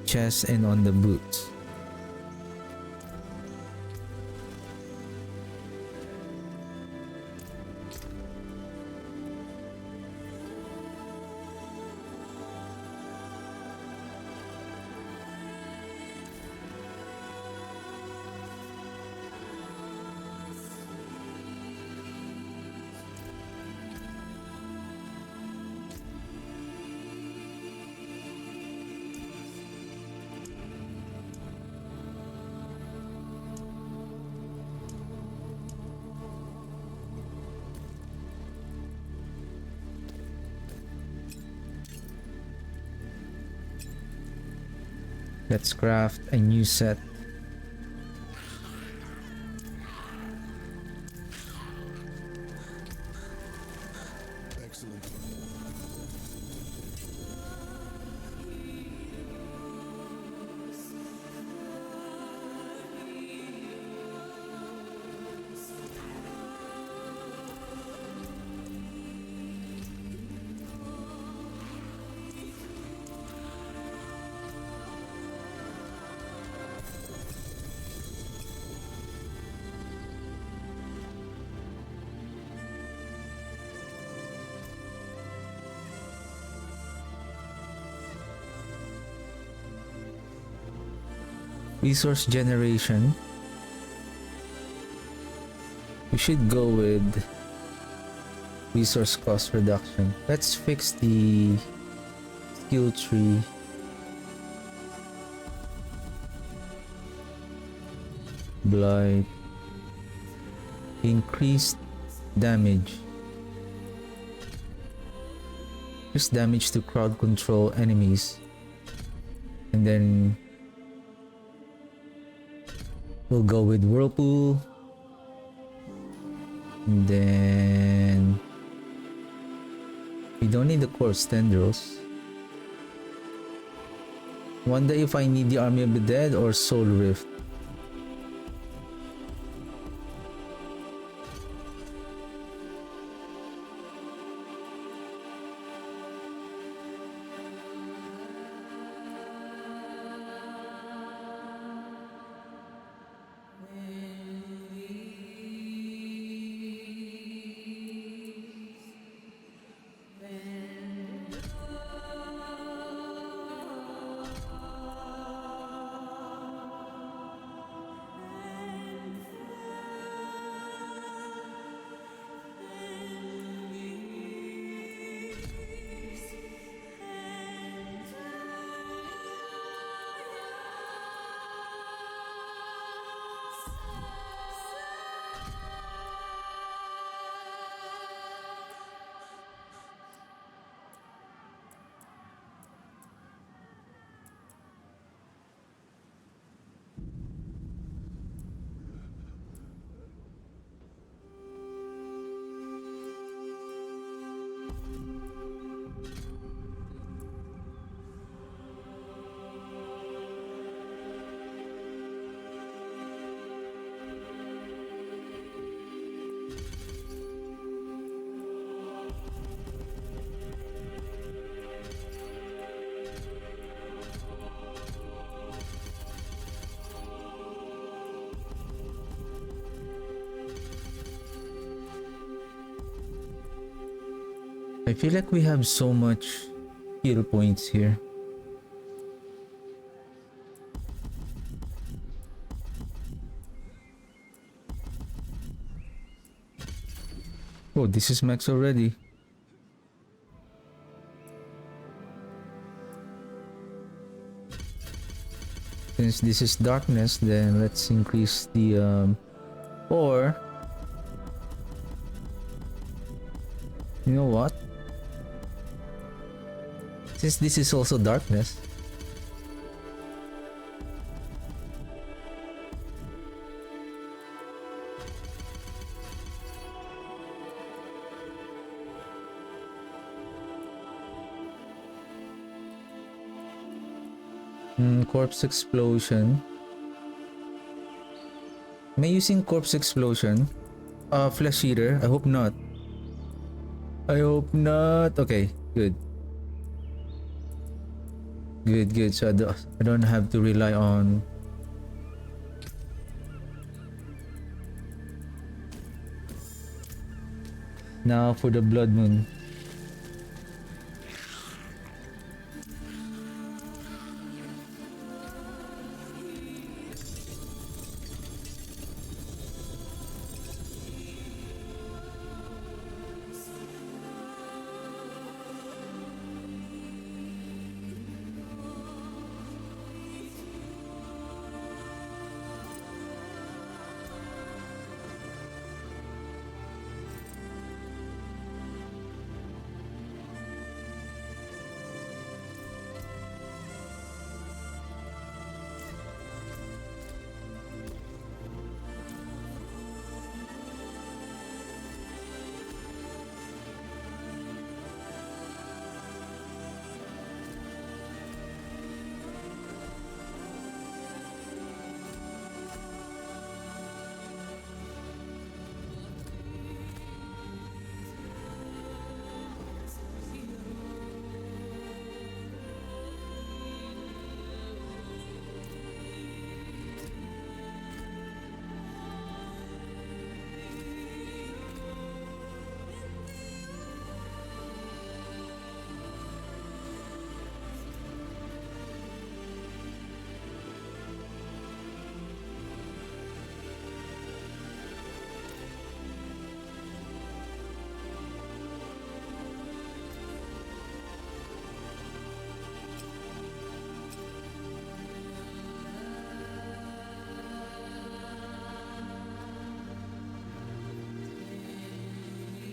chest, and on the boots. Let's craft a new set. Excellent. Resource generation. We should go with resource cost reduction. Let's fix the skill tree. Blight. Increased damage. Increased damage to crowd control enemies. And then we'll go with Whirlpool. And then we don't need the Course Tendrils. Wonder if I need the Army of the Dead or Soul Rift. I feel like we have so much skill points here. Oh, this is max already. Since this is darkness, then let's increase the or you know what? Since this is also darkness, corpse explosion. Am I using corpse explosion? Flesh eater. I hope not. I hope not. Okay, good. Good. So I don't have to rely on. Now for the blood moon.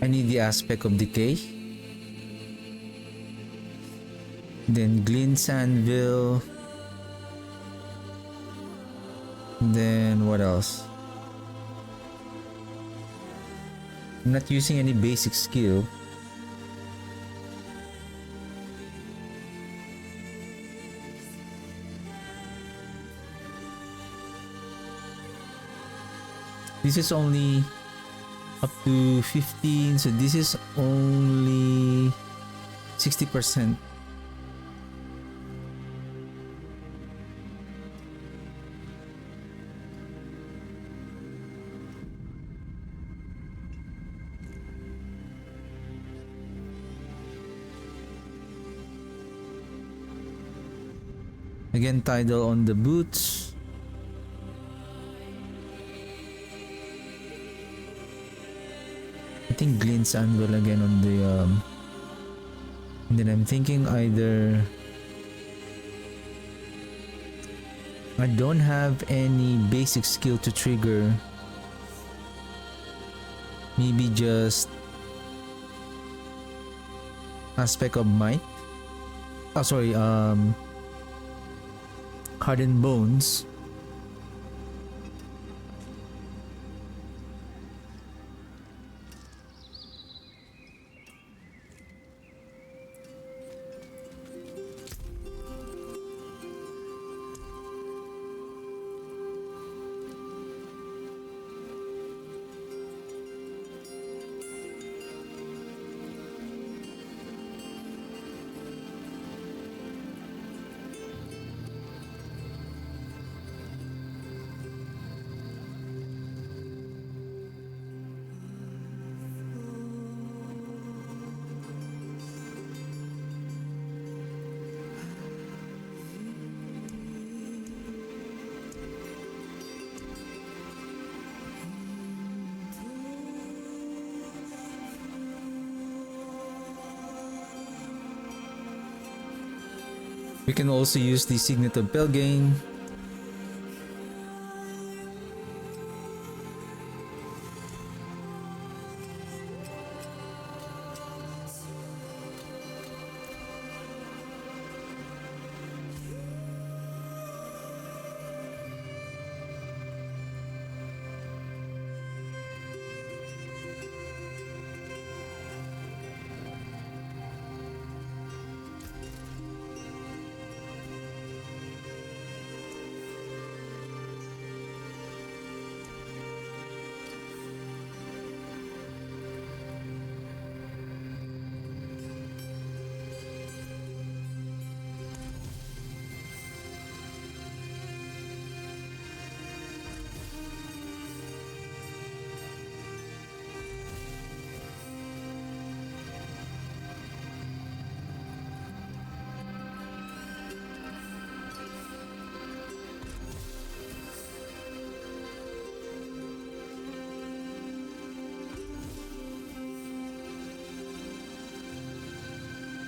I need the aspect of decay. Then Glint's Anvil. Then what else? I'm not using any basic skill. This is only up to 15, so this is only 60%. Again, tidal on the boots. I think Glint's Anvil again on the and then I'm thinking either I don't have any basic skill to trigger. Maybe just aspect of might. Oh sorry, hardened bones. We can also use the Signet of Belgain.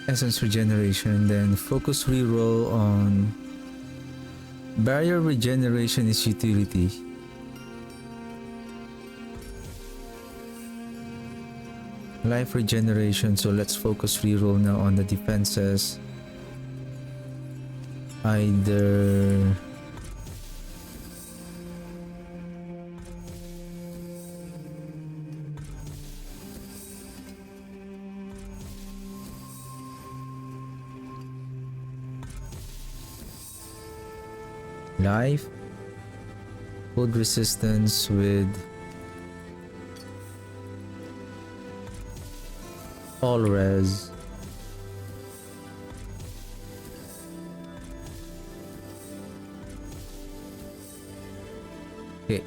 Essence regeneration, then focus reroll on barrier regeneration is utility. Life regeneration, so let's focus reroll now on the defenses. Either life, cold resistance with all res. Okay.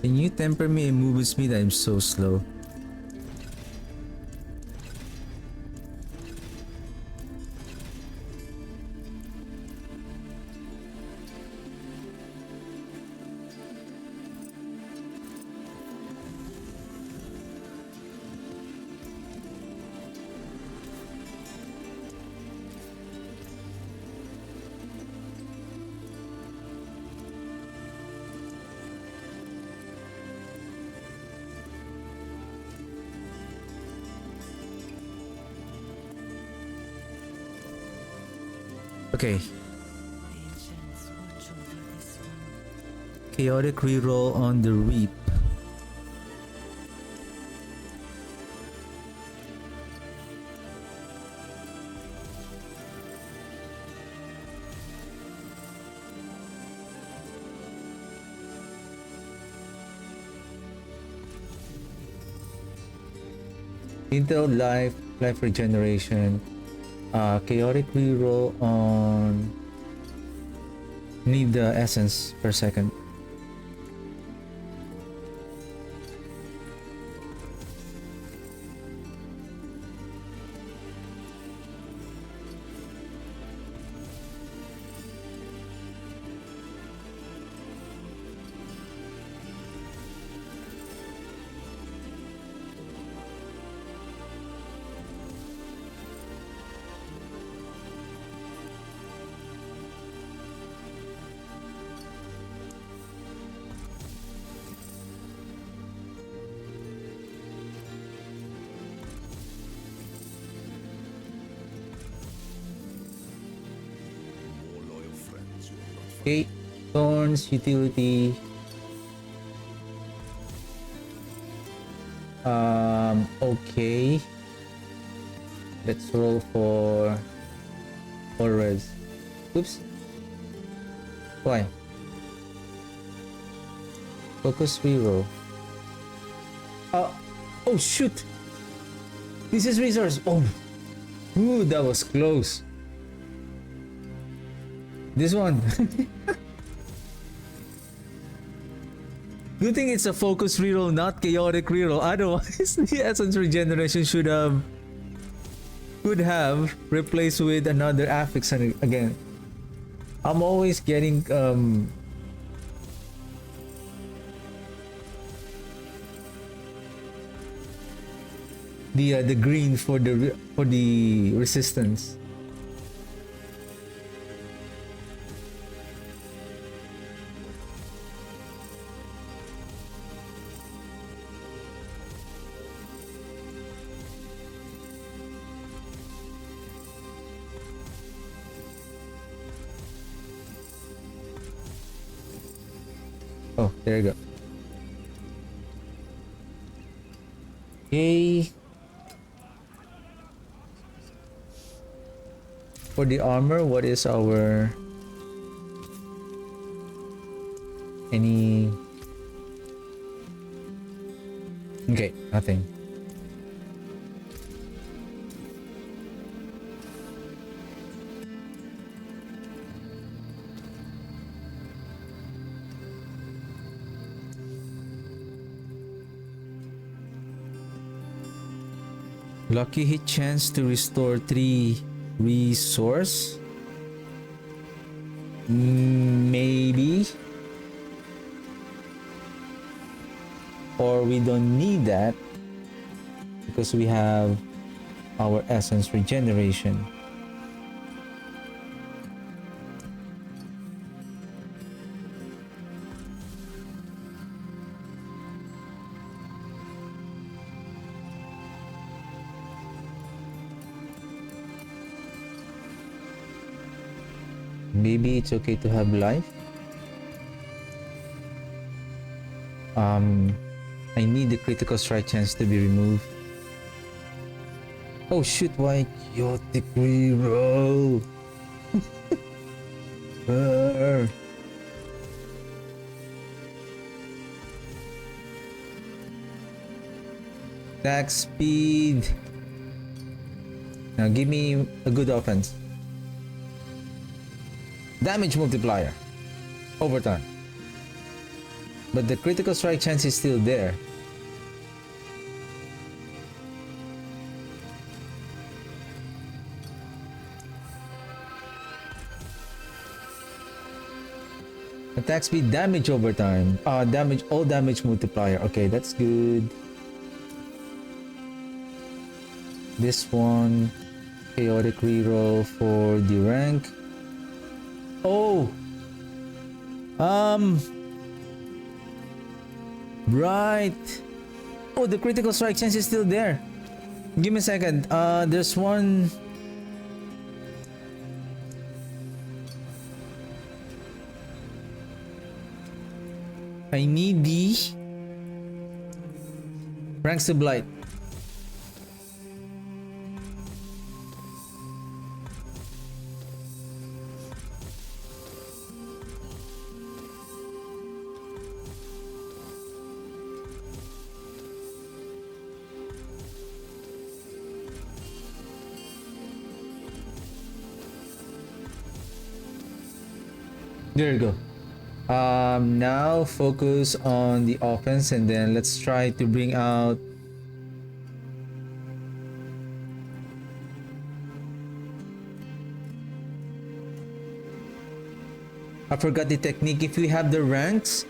Can you temper me and movement speed? I'm so slow. Okay. Ancients, watch over this one. Chaotic reroll on the Reap. Intel life regeneration. Chaotic reroll on. Need the essence per second. More loyal friends you will not find. Okay. Thorns, utility. Okay. Let's roll for res. Oops. Why? Focus reroll. Oh shoot! This is resource. Oh, ooh, that was close. This one. Good thing it's a focus reroll, not chaotic reroll. Otherwise, the essence regeneration could have replaced with another affix again. I'm always getting the green for the resistance. Oh, there you go. Okay. For the armor, what is our any? Okay, nothing. Lucky hit chance to restore 3 resource. Maybe. Or we don't need that because we have our essence regeneration. Maybe it's okay to have life. I need the critical strike chance to be removed. Oh shoot, why chaotic reroll? Attack speed. Now give me a good offense. Damage multiplier. Overtime. But the critical strike chance is still there. Attack speed, damage overtime. Damage, all damage multiplier. Okay, that's good. This one, chaotic reroll for the rank. Oh! Right. Oh, the critical strike chance is still there. Give me a second. There's one. I need the ranks to blight. There you go. Now focus on the offense and then let's try to bring out I forgot the technique. If we have the ranks,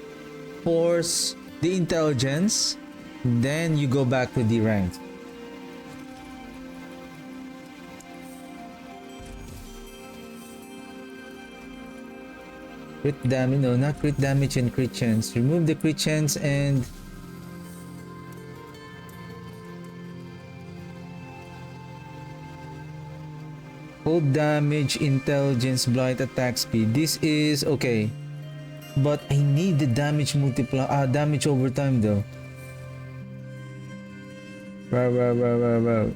force the intelligence, then you go back to the ranks. Crit damage, no, not crit damage and crit chance. Remove the crit chance and hold damage, intelligence, blight, attack speed. This is okay, but I need the damage multiplier. Damage over time though. Wow.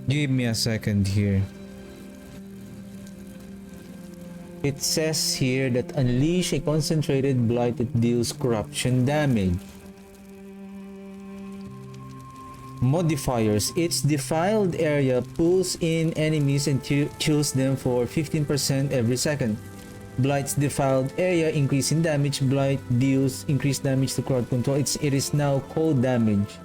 Give me a second here. It says here that unleash a concentrated blight that deals corruption damage. Modifiers. Its defiled area pulls in enemies and kills them for 15% every second. Blight's defiled area increase in damage. Blight deals increased damage to crowd control. It is now cold damage.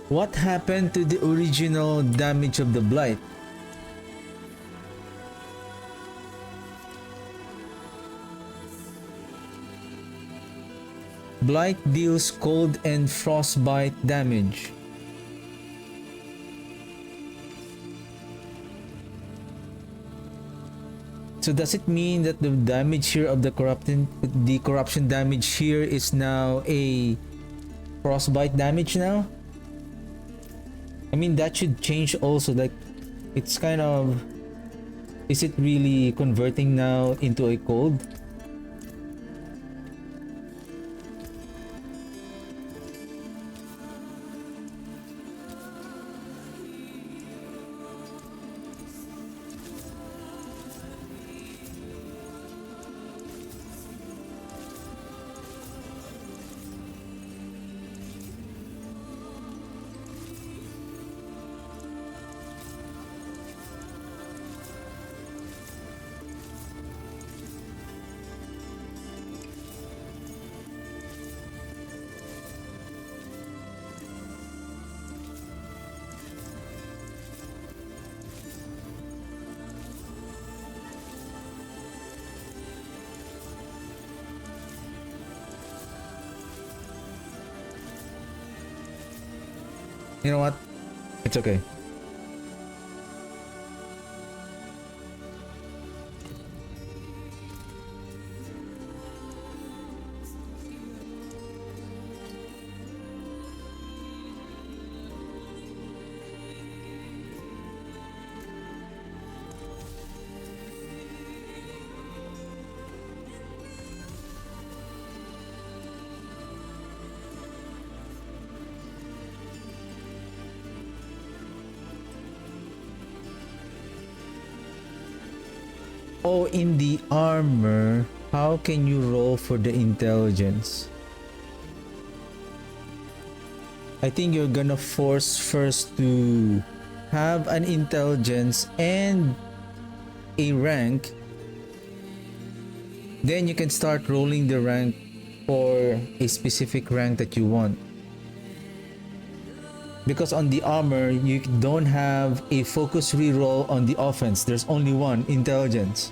What happened to the original damage of the blight? Blight deals cold and frostbite damage. So does it mean that the damage here of the corruption damage here is now a frostbite damage now? I mean, that should change also. Like, it's kind of, is it really converting now into a cold? You know what? It's okay. Oh, in the armor, how can you roll for the intelligence? I think you're gonna force first to have an intelligence and a rank. Then you can start rolling the rank for a specific rank that you want. Because on the armor, you don't have a focus reroll on the offense. There's only one, intelligence.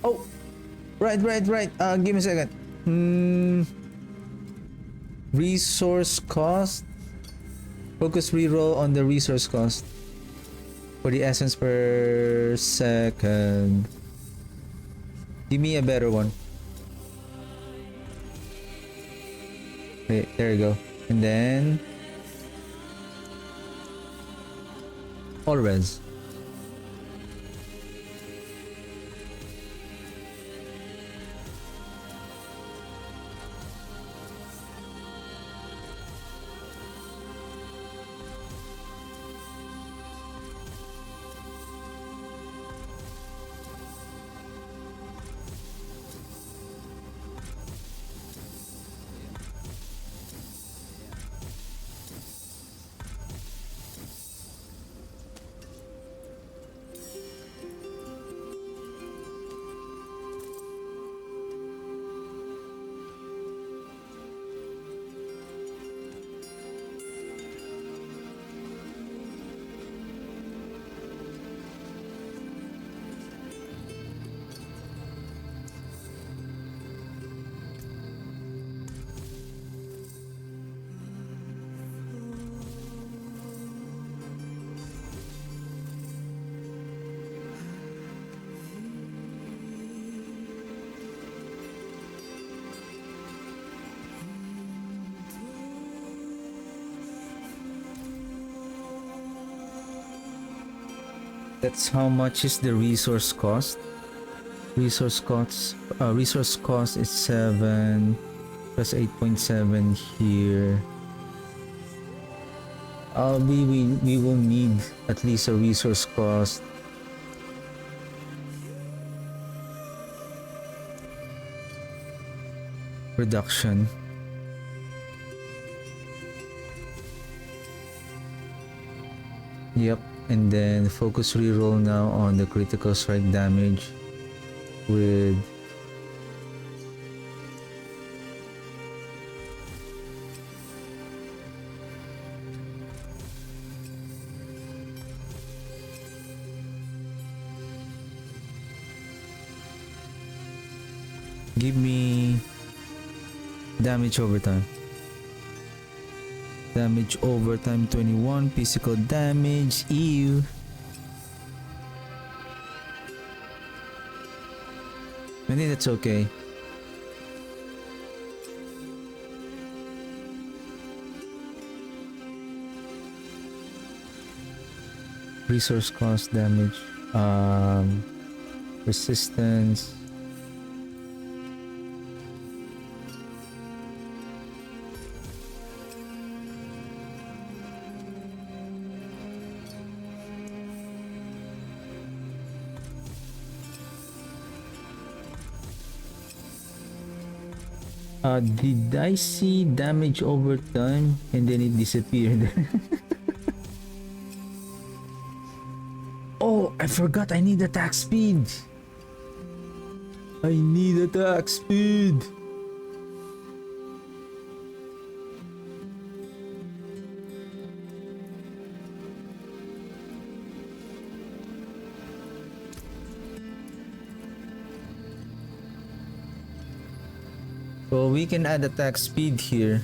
Oh, right. Give me a second. Resource cost. Focus reroll on the resource cost for the essence per second. Give me a better one. Wait, there you go. And then all res. That's how much is the resource cost. Resource cost is 7 plus 8.7 here. We will need at least a resource cost reduction. Yep, and then focus reroll now on the critical strike damage with give me damage over time. Damage over time 21, physical damage, ew. I think that's okay. Resource cost damage, resistance. Did I see damage over time and then it disappeared? Oh, I forgot I need attack speed. I need attack speed. So we can add attack speed here.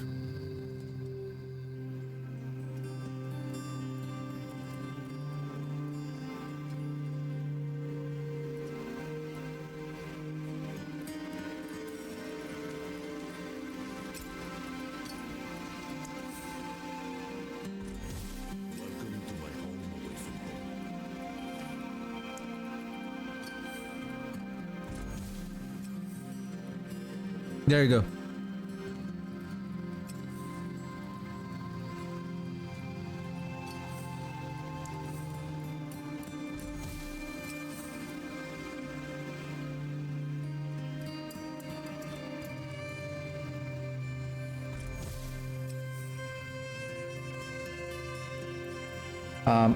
Welcome to my home away from home. There you go.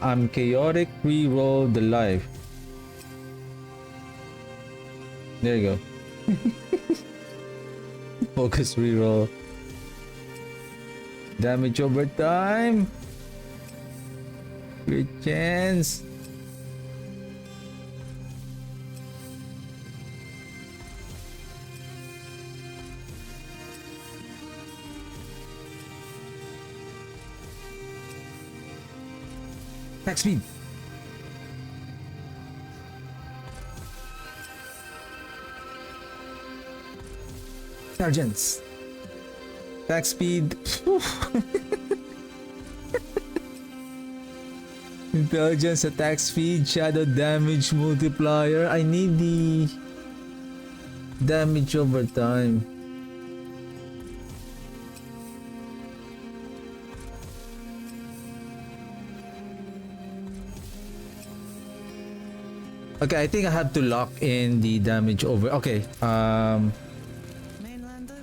I'm chaotic reroll the life. There you go. Focus reroll. Damage over time. Good chance. Attack speed. Sergeants. Attack speed. Intelligence, attack speed, shadow damage multiplier. I need the damage over time. Okay, I think I have to lock in the damage over. Okay, Mainlander,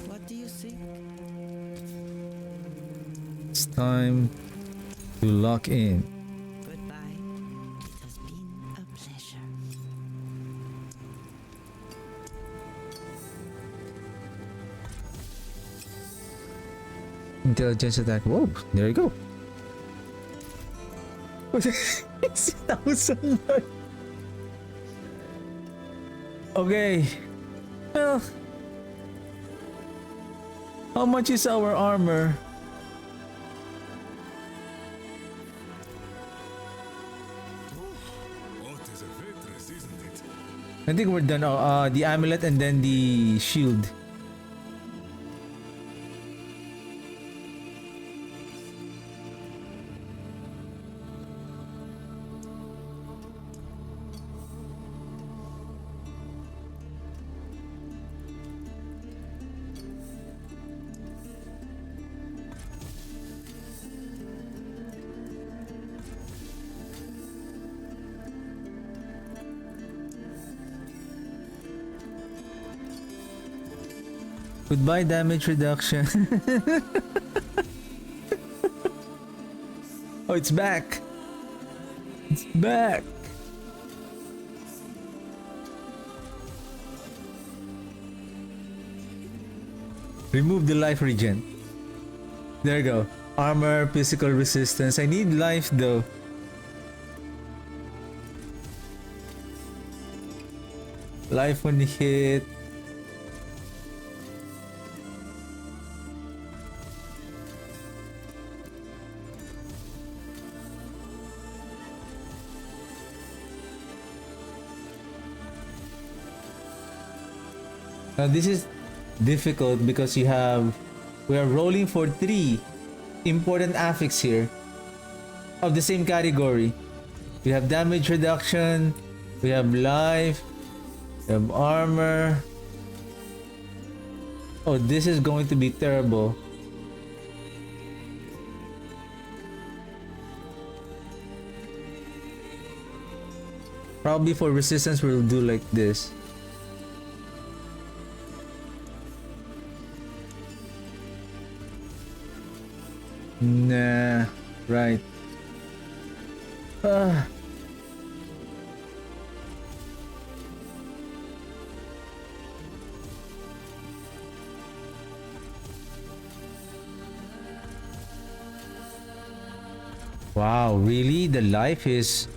what do you think? it's time to lock in. Goodbye. It has been a pleasure. Intelligence attack. Whoa, there you go. It's 1,000. Okay. Well, how much is our armor? What is a Ventress, isn't it? I think we're done. Oh, the amulet and then the shield. Goodbye damage reduction. Oh, it's back. It's back. Remove the life regen. There you go. Armor, physical resistance. I need life though. Life when hit. Now this is difficult because we are rolling for 3 important affix here of the same category. We have damage reduction, we have life, we have armor. Oh, this is going to be terrible. Probably for resistance we'll do like this. Nah, right. Ah. Wow, really? The life is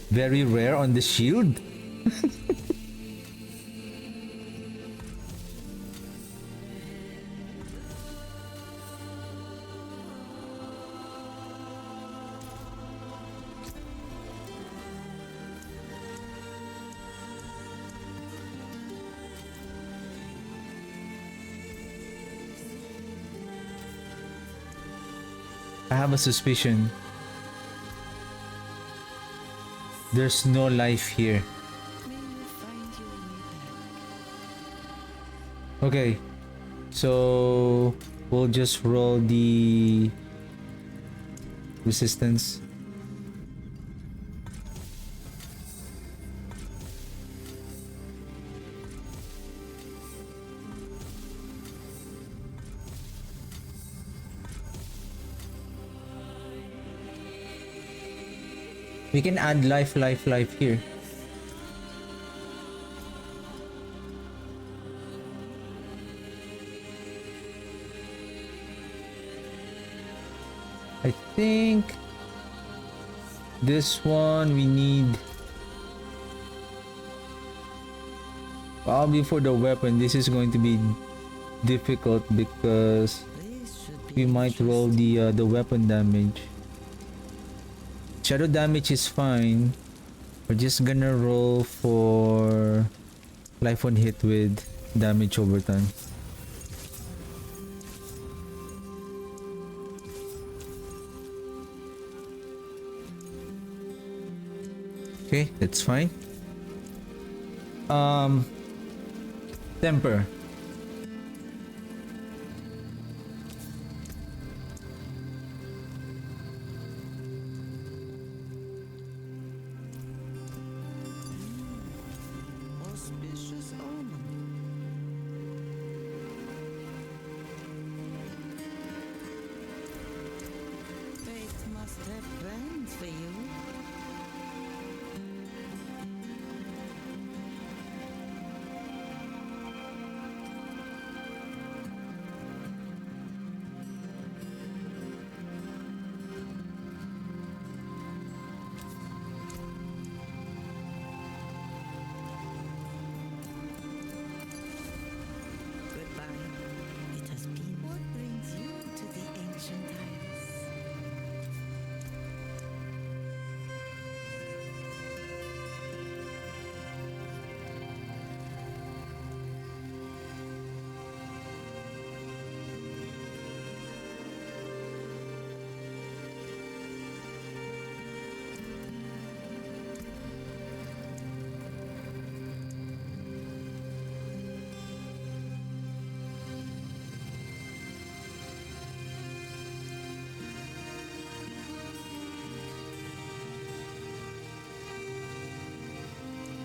very rare on the shield? I have a suspicion. There's no life here. Okay, so we'll just roll the resistance. We can add life here. I think this one we need probably for the weapon. This is going to be difficult because we might roll the weapon damage. Shadow damage is fine. We're just gonna roll for life on hit with damage over time. Okay, that's fine. Temper. Auspicious omen. Fate must have plans for you. Goodbye. It has been. What brings you to the ancient isles?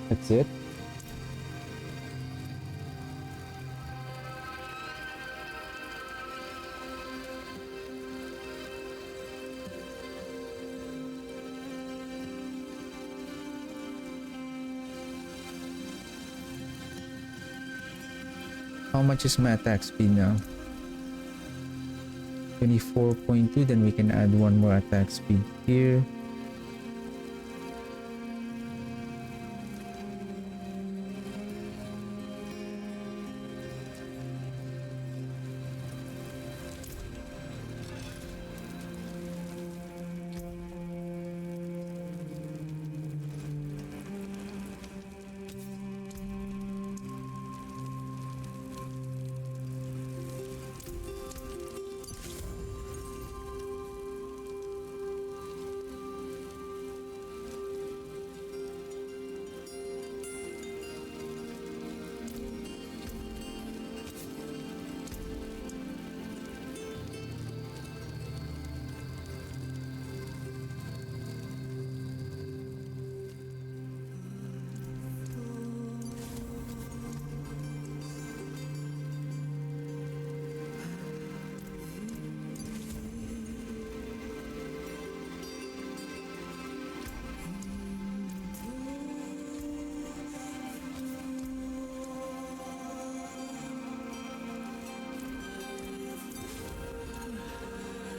That's it. How much is my attack speed now? 24.2. Then we can add one more attack speed here.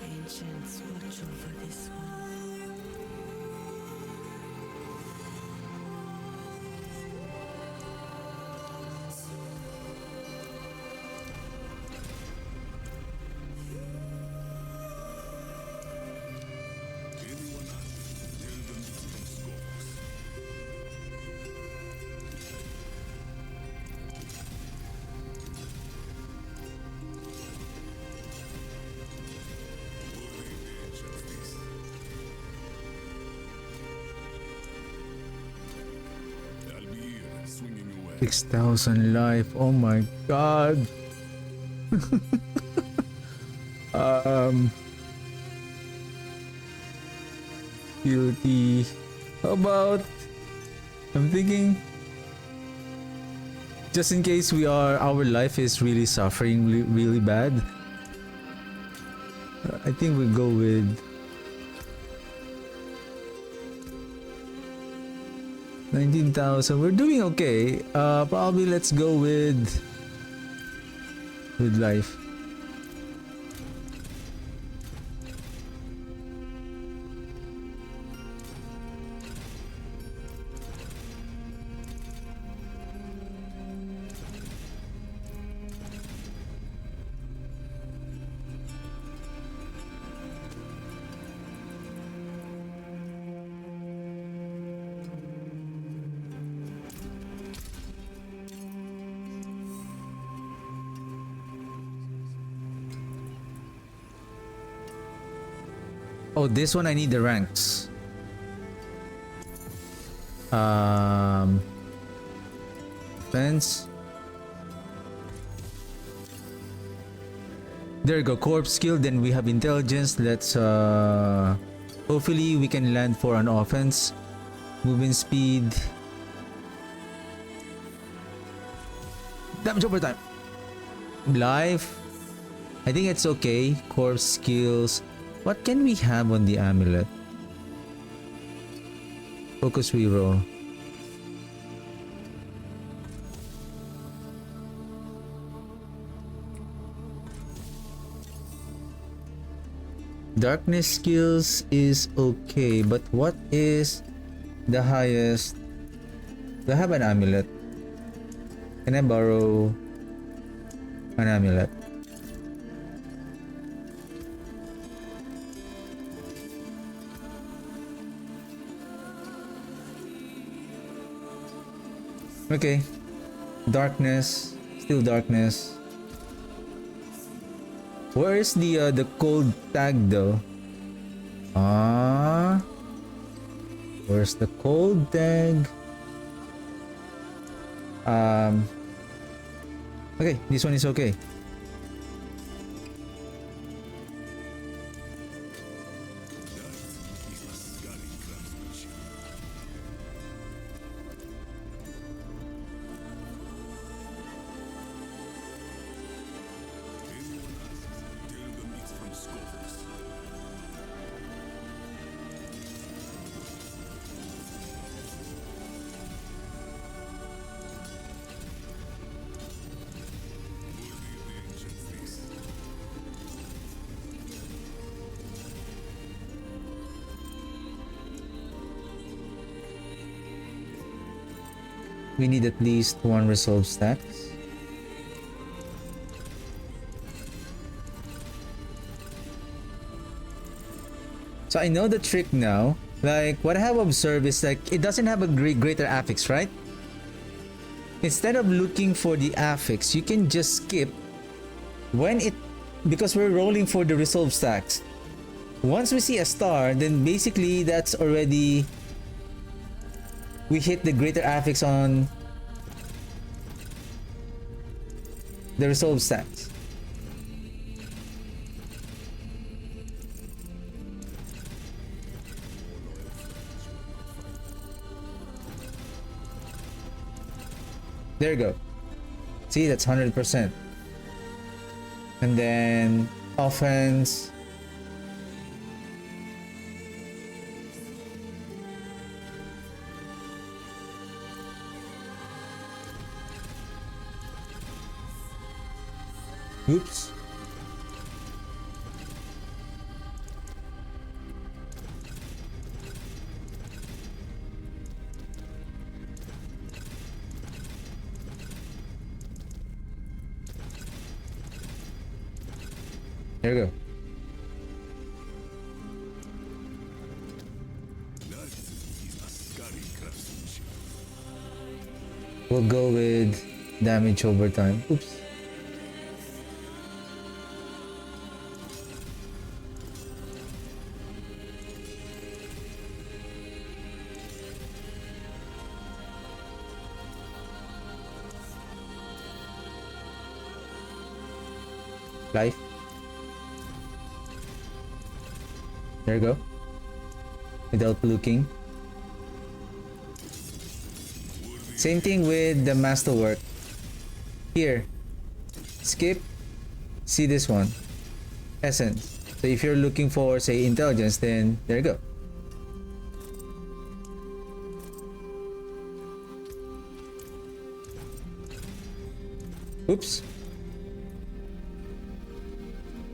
Ancients, watch over this one. Anyone asks, tell them it's from Scopus. I'll be here, swinging away. 6,000 life. Oh my god. um Guilty. How about, I'm thinking, just in case our life is really suffering really bad, I think we'll go with $19,000. We're doing okay. Probably let's go with life. Oh, this one I need the ranks. Fence. There you go, corpse skill. Then we have intelligence. Let's hopefully we can land for an offense. Movement speed. Damage over time. Life. I think it's okay. Corpse skills. What can we have on the amulet? Focus reroll. Darkness skills is okay, but what is the highest? Do I have an amulet? Can I borrow an amulet? Okay. Darkness. Still darkness. Where is the cold tag though? Where's the cold tag? Okay, this one is okay. We need at least one resolve stacks. So I know the trick now. Like, what I have observed is like, it doesn't have a greater affix, right? Instead of looking for the affix, you can just skip when it, because we're rolling for the resolve stacks. Once we see a star, then basically that's already, we hit the greater affix on the resolve stacks. There you go. See, that's 100%. And then offense. Oops. There you go. We'll go with damage over time. Oops. Life. There you go. Without looking. Same thing with the masterwork. Here. Skip. See this one. Essence. So if you're looking for, say, intelligence, then there you go. Oops.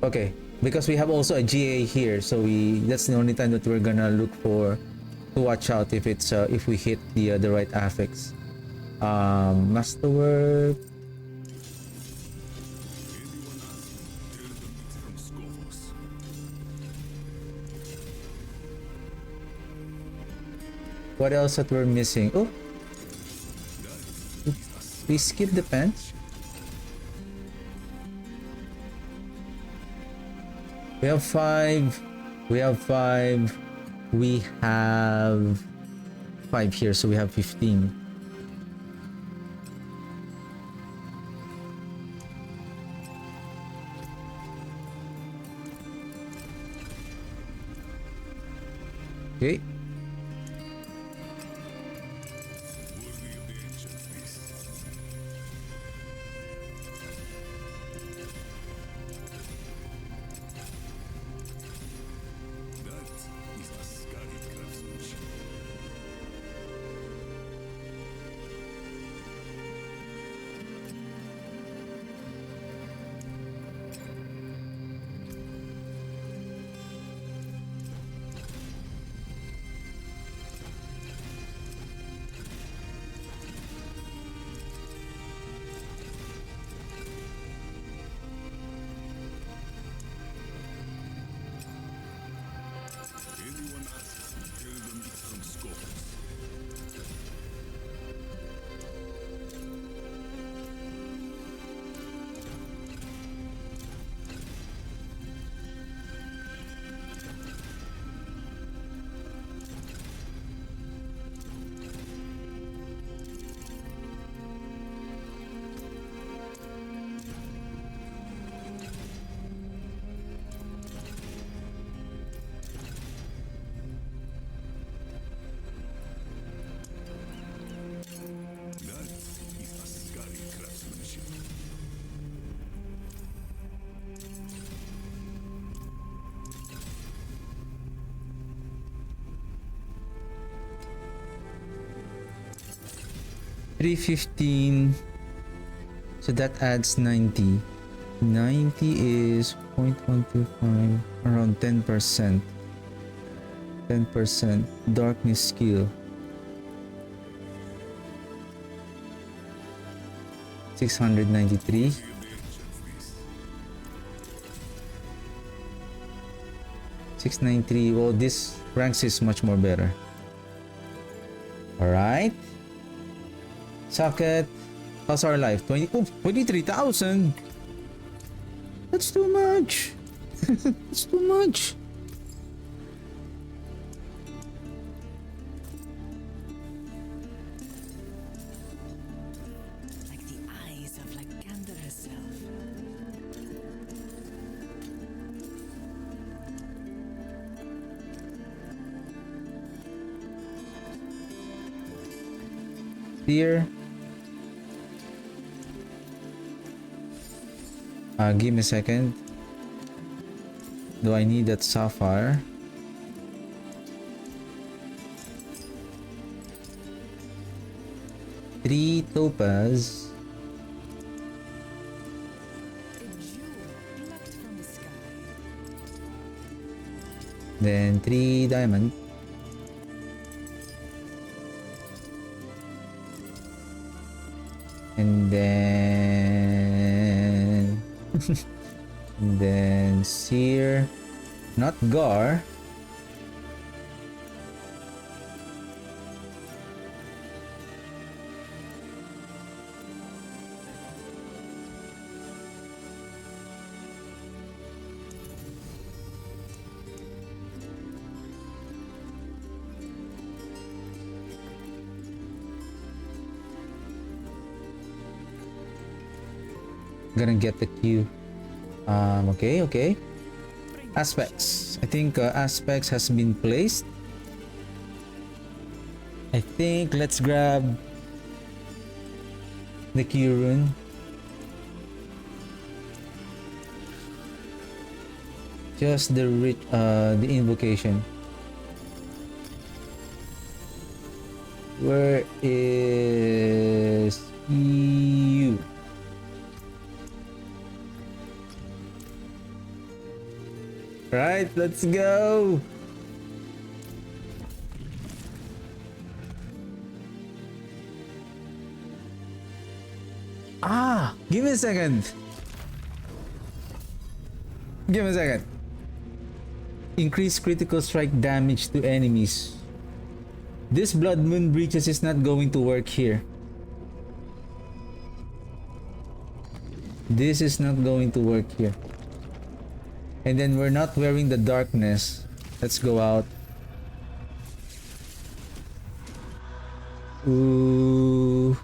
Okay. Because we have also a GA here, so that's the only time that we're gonna look for to watch out if it's if we hit the right affix. Masterwork. What else that we're missing? Oh, we skip the pants. We have 5. We have 5. We have 5 here, so we have 15. Okay. $315, so that adds 90. 90 is 0.125, around 10%. 10% darkness skill. 693. 693. Well, this ranks is much more better. Alright. Socket. How's our life? 23,000. That's too much. That's too much. Like the eyes of Lycander herself. Here. Give me a second. Do I need that sapphire? Three topaz. A jewel plucked from the sky. Then 3 diamond. And then and then seer, not gar. Gonna get the Q. Okay. Aspects. I think aspects has been placed. I think let's grab the Q rune. Just the invocation. Where is you? Right, let's go. Give me a second. Increase critical strike damage to enemies. This Blood Moon Breaches is not going to work here. This is not going to work here. And then we're not wearing the darkness. Let's go out. Ooh.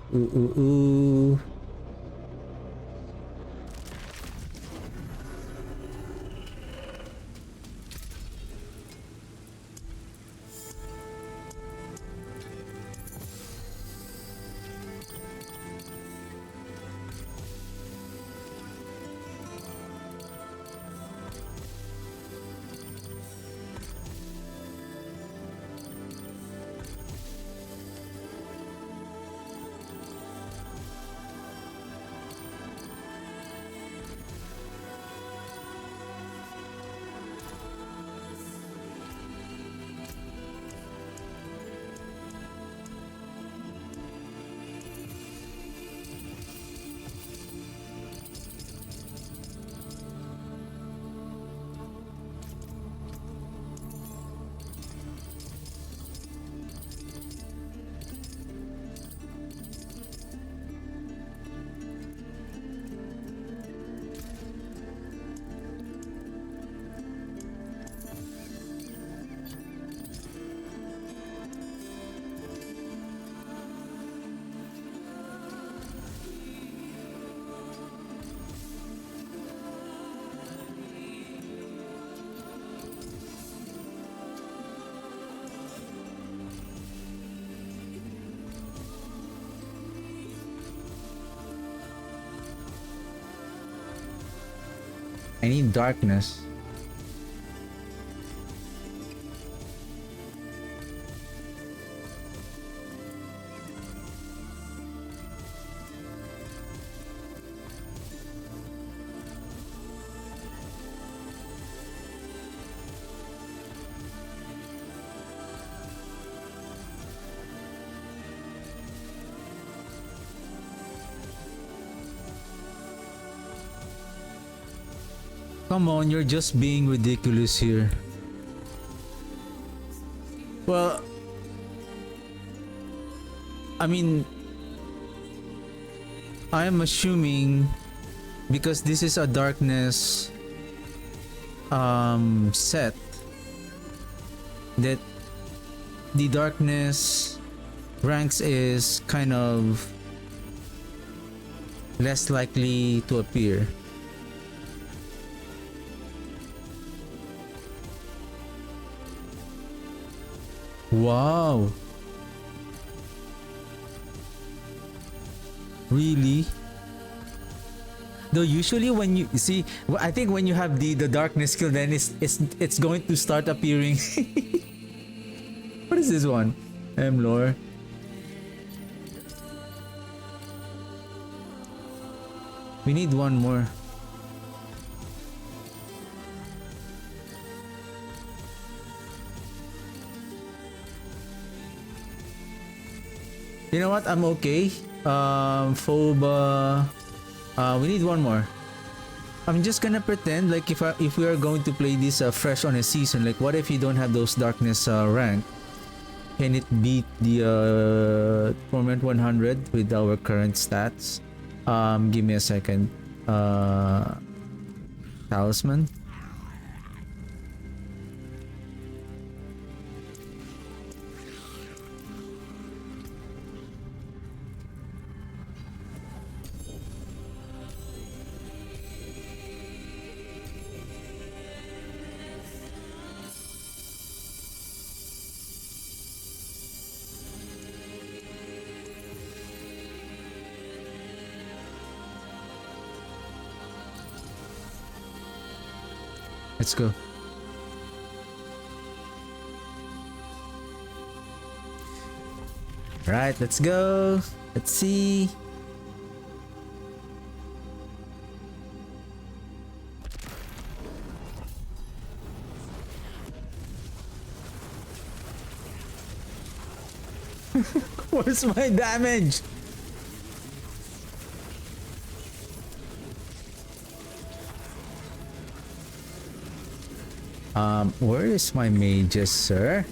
I need darkness. Come on, you're just being ridiculous here. Well, I mean, I am assuming because this is a darkness set that the darkness ranks is kind of less likely to appear. Wow. Really? Though usually when you see, I think when you have the darkness skill, then it's going to start appearing. What is this one? Lore. We need one more. You know what? I'm okay. Phoba. We need one more. I'm just gonna pretend like if we are going to play this fresh on a season, like what if you don't have those darkness rank? Can it beat the Torment 100 with our current stats? Give me a second. Talisman. Let's go. Right, let's go. Let's see. Where's my damage? Where is my mages, sir?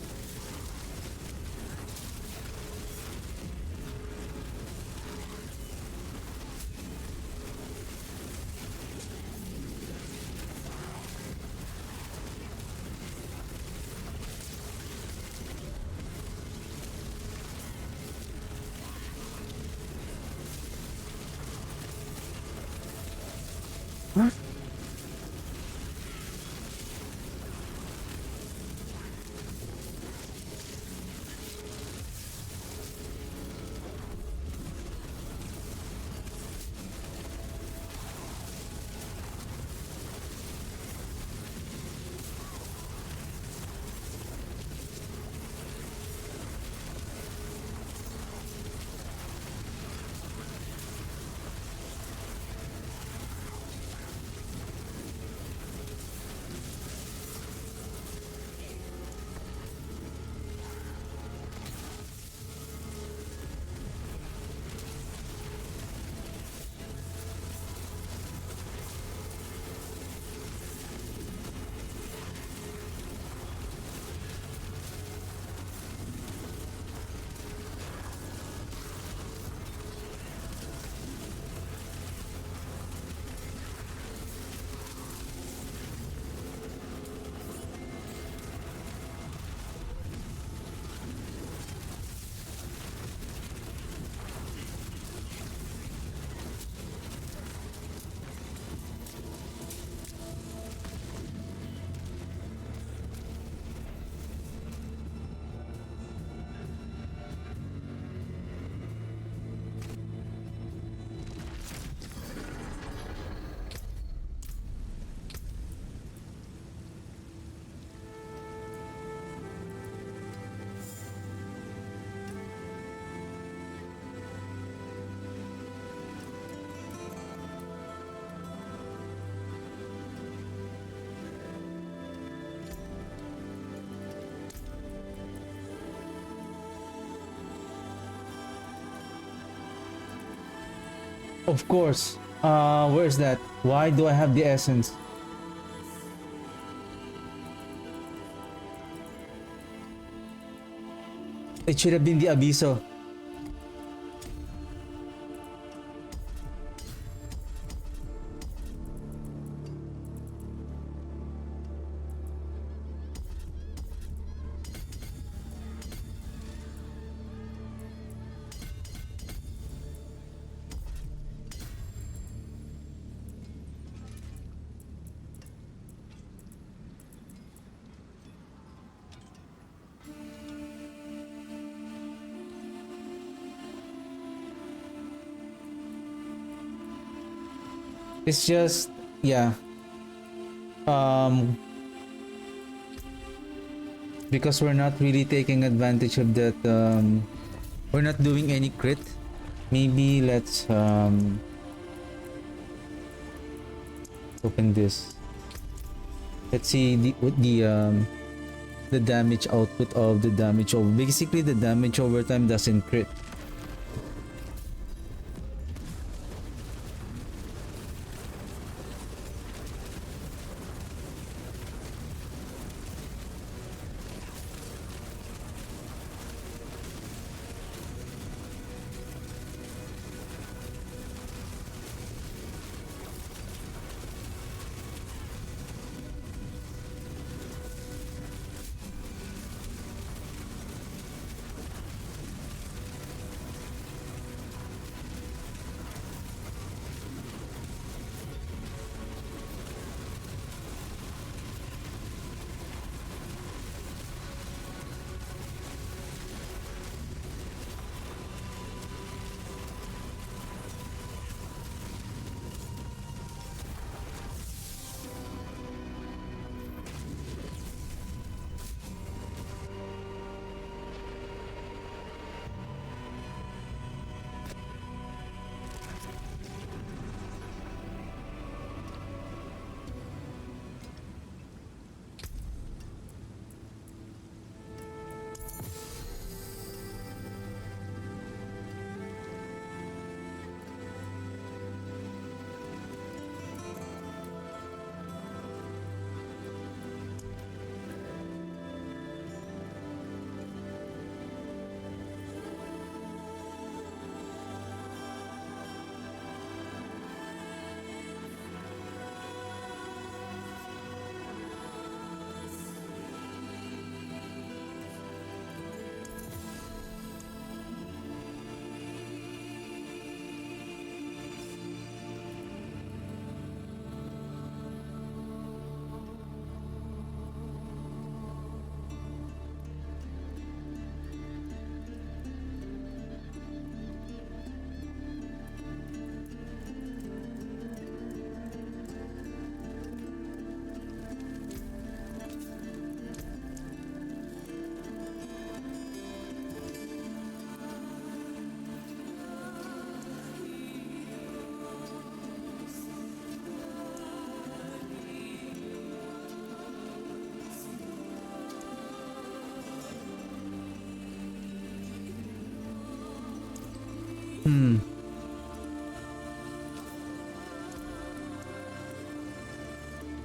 Huh? Of course. Where's that? Why do I have the essence? It should have been the aviso. It's just, yeah. Um, because we're not really taking advantage of that. We're not doing any crit. Maybe let's open this. Let's see the damage output of the damage over. Basically, the damage over time doesn't crit.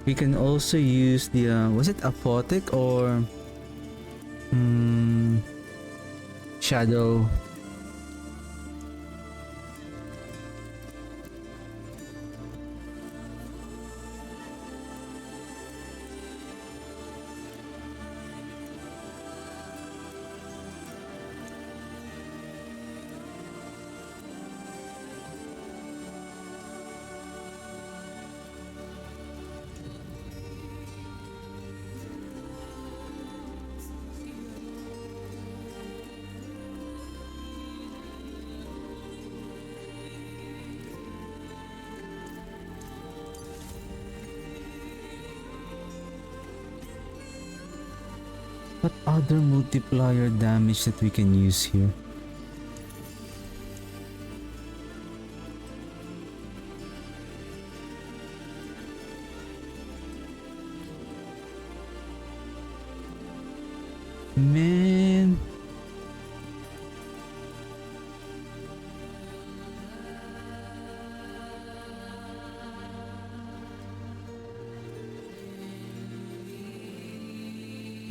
We can also use the was it aphotic or shadow? What other multiplier damage that we can use here? Man.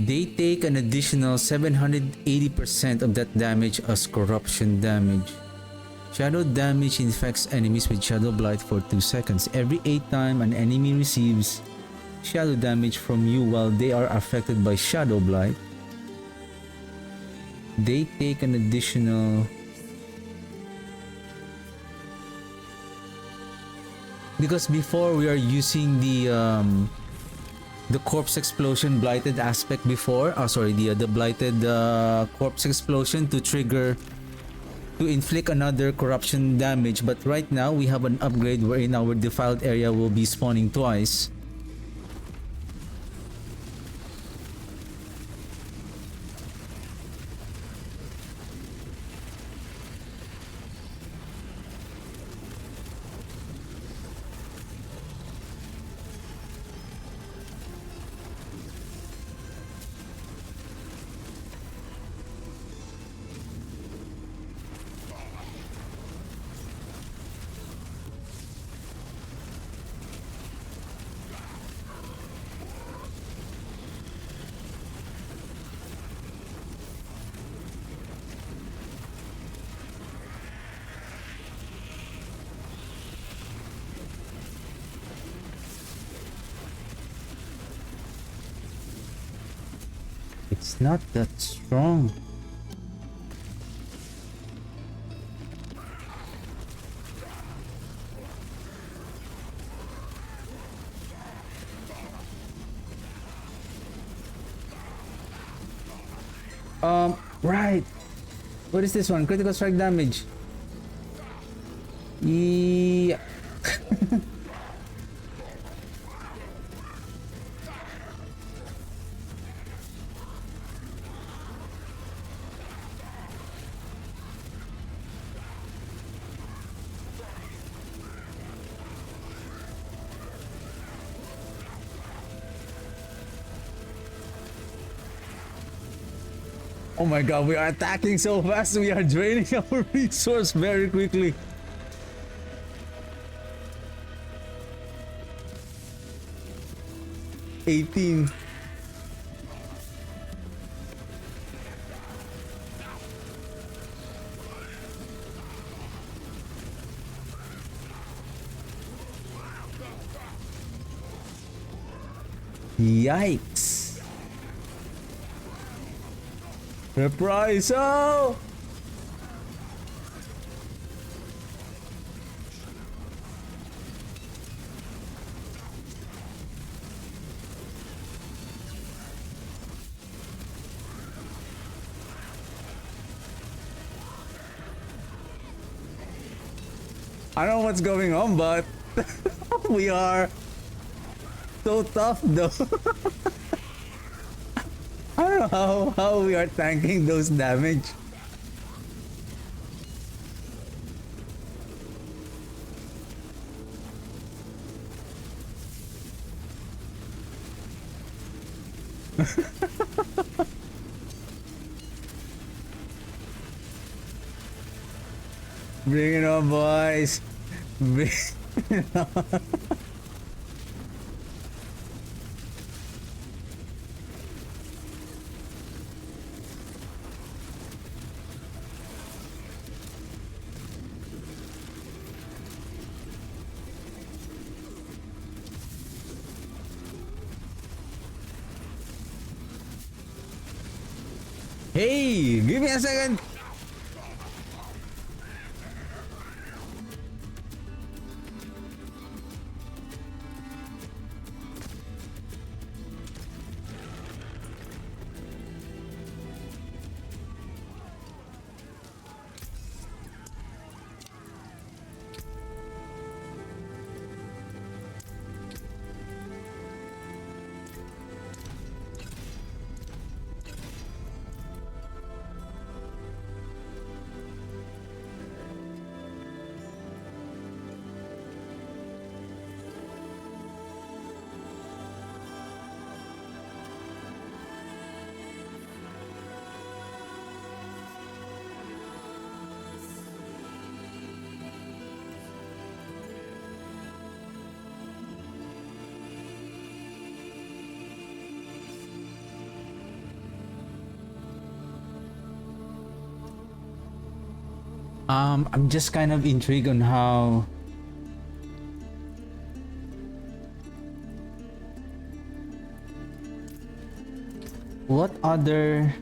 They take an additional 780% of that damage as corruption damage. Shadow damage infects enemies with Shadow Blight for 2 seconds. Every 8 times an enemy receives shadow damage from you while they are affected by Shadow Blight, they take an additional... Because before we are using the corpse explosion blighted aspect before, the blighted corpse explosion to trigger, to inflict another corruption damage, but right now we have an upgrade wherein our defiled area will be spawning twice. It's not that strong. Right. What is this one? Critical strike damage. Yeah. Oh my god, we are attacking so fast, we are draining our resource very quickly. $18. Yikes. Reprisal! I don't know what's going on, but we are so tough though. I don't know how we are tanking those damage. Bring it on, boys. Bring it on. Hey, give me a second. I'm just kind of intrigued on how what other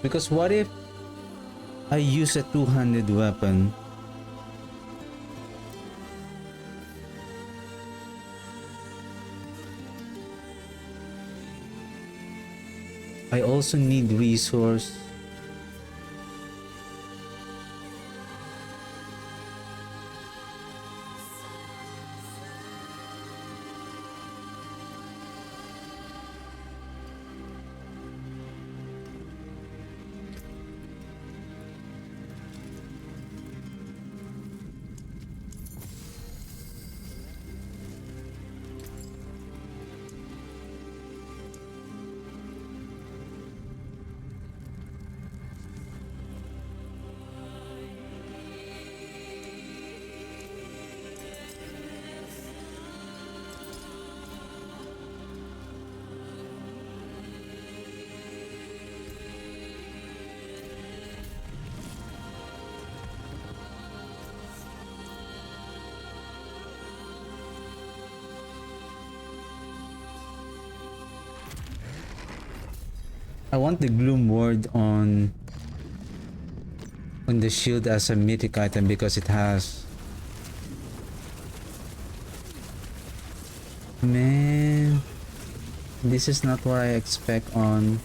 because what if I use a two-handed weapon? I also need resource. I want the gloom ward on the shield as a mythic item because it has. Man, this is not what I expect on.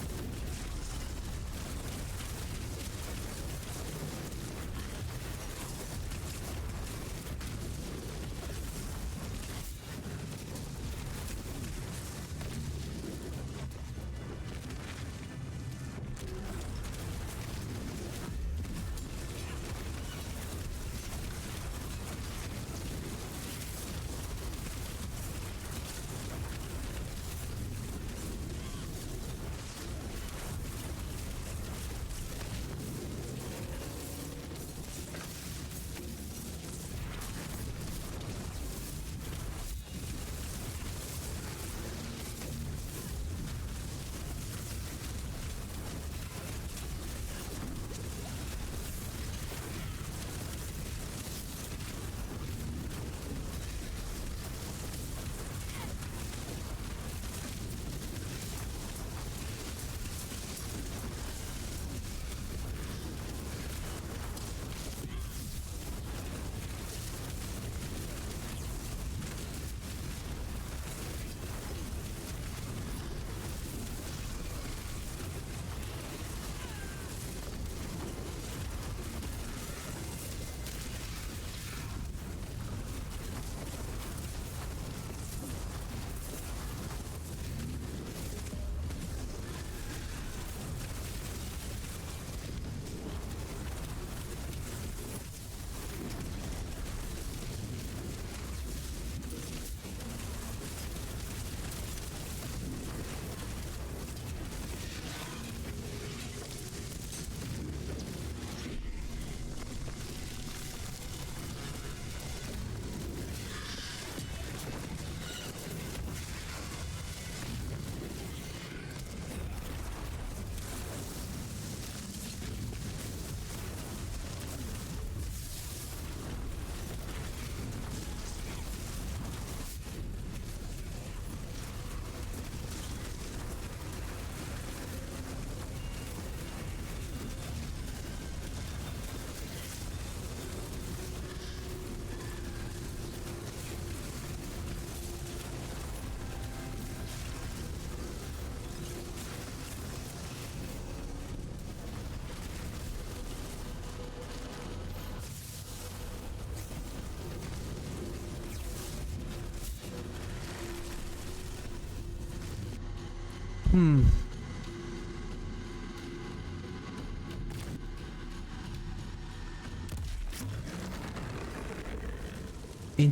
In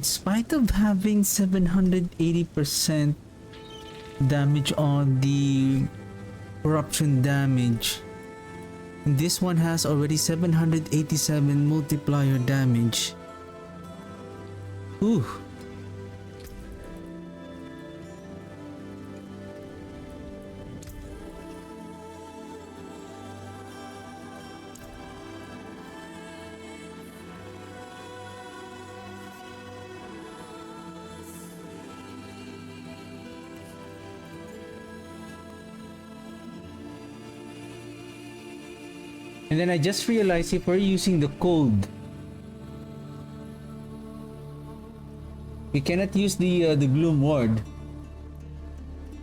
spite of having 780% damage on the corruption damage, this one has already 787 multiplier damage. Ooh. And then I just realized if we're using the code, we cannot use the gloom ward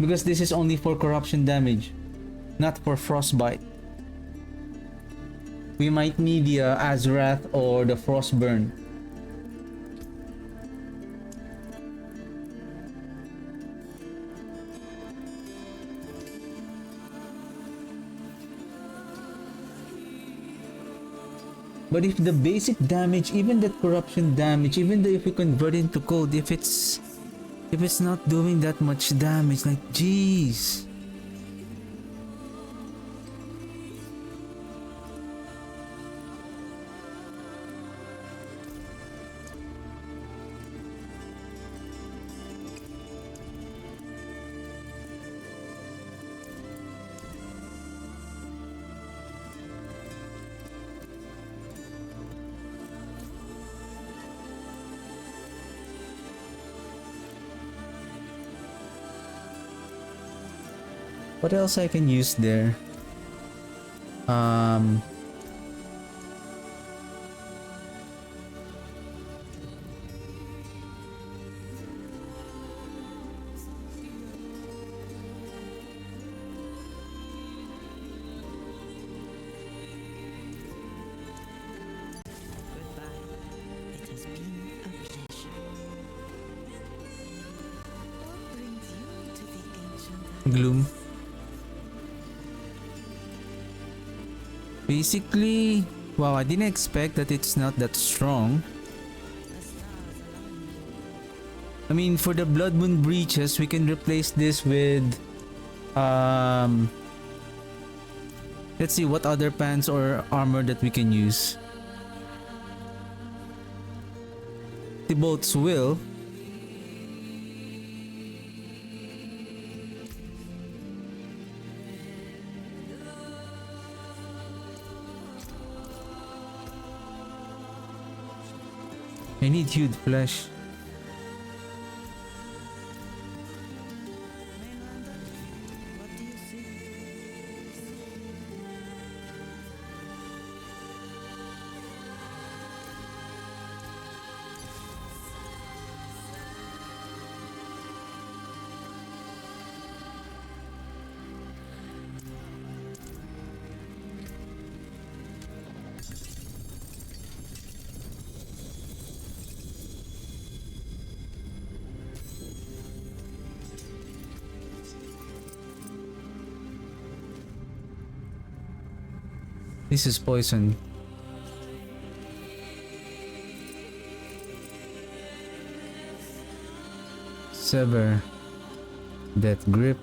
because this is only for corruption damage, not for frostbite. We might need the Azrath or the Frostburn. But if the basic damage, even that corruption damage, even though if we convert into code, if it's not doing that much damage, like jeez. What else I can use there? It has been a pleasure. What brings you to the ancient Gloom. Basically, wow, I didn't expect that it's not that strong. I mean, for the Blood Moon breaches, we can replace this with let's see what other pants or armor that we can use. The bolts will. I need hued flesh. What do you see? This is poison. Sever. Death grip.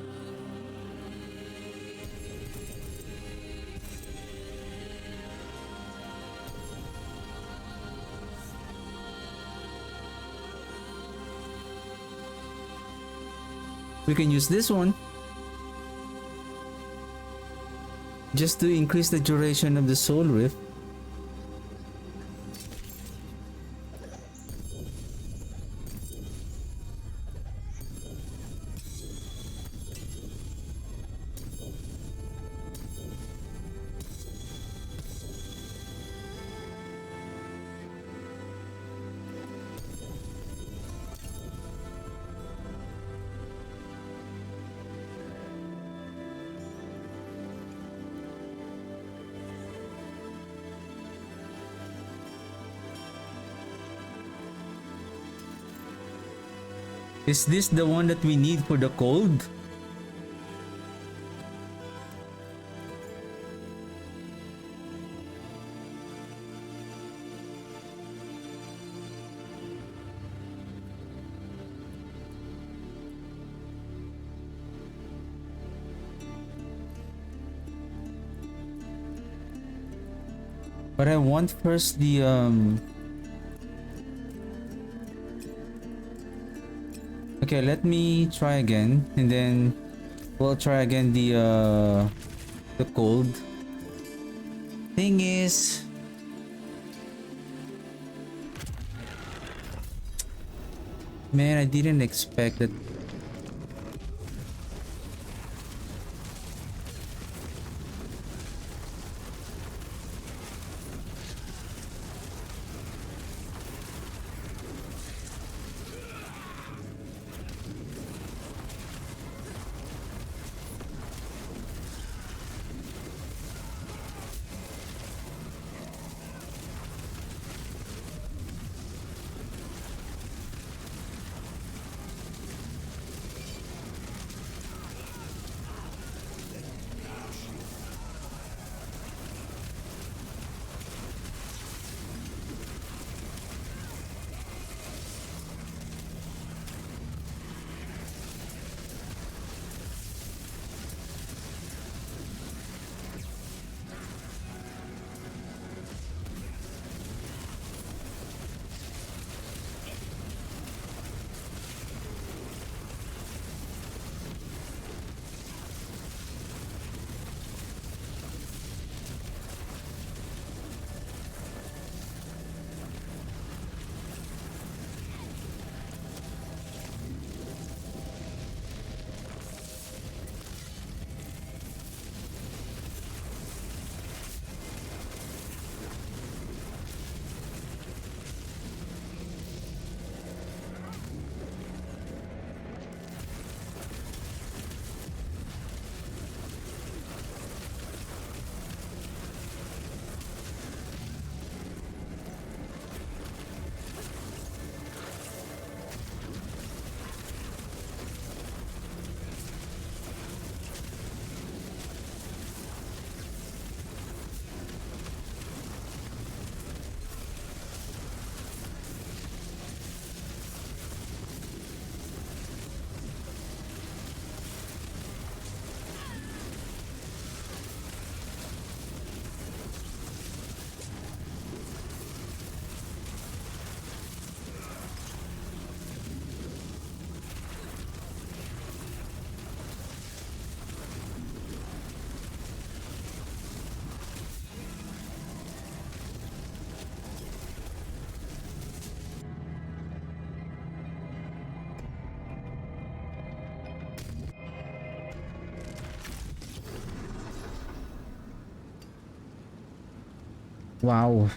We can use this one just to increase the duration of the soul rift. Is this the one that we need for the cold? But I want first the okay, let me try again and then we'll try again the cold. Thing is, man, I didn't expect that. Wow.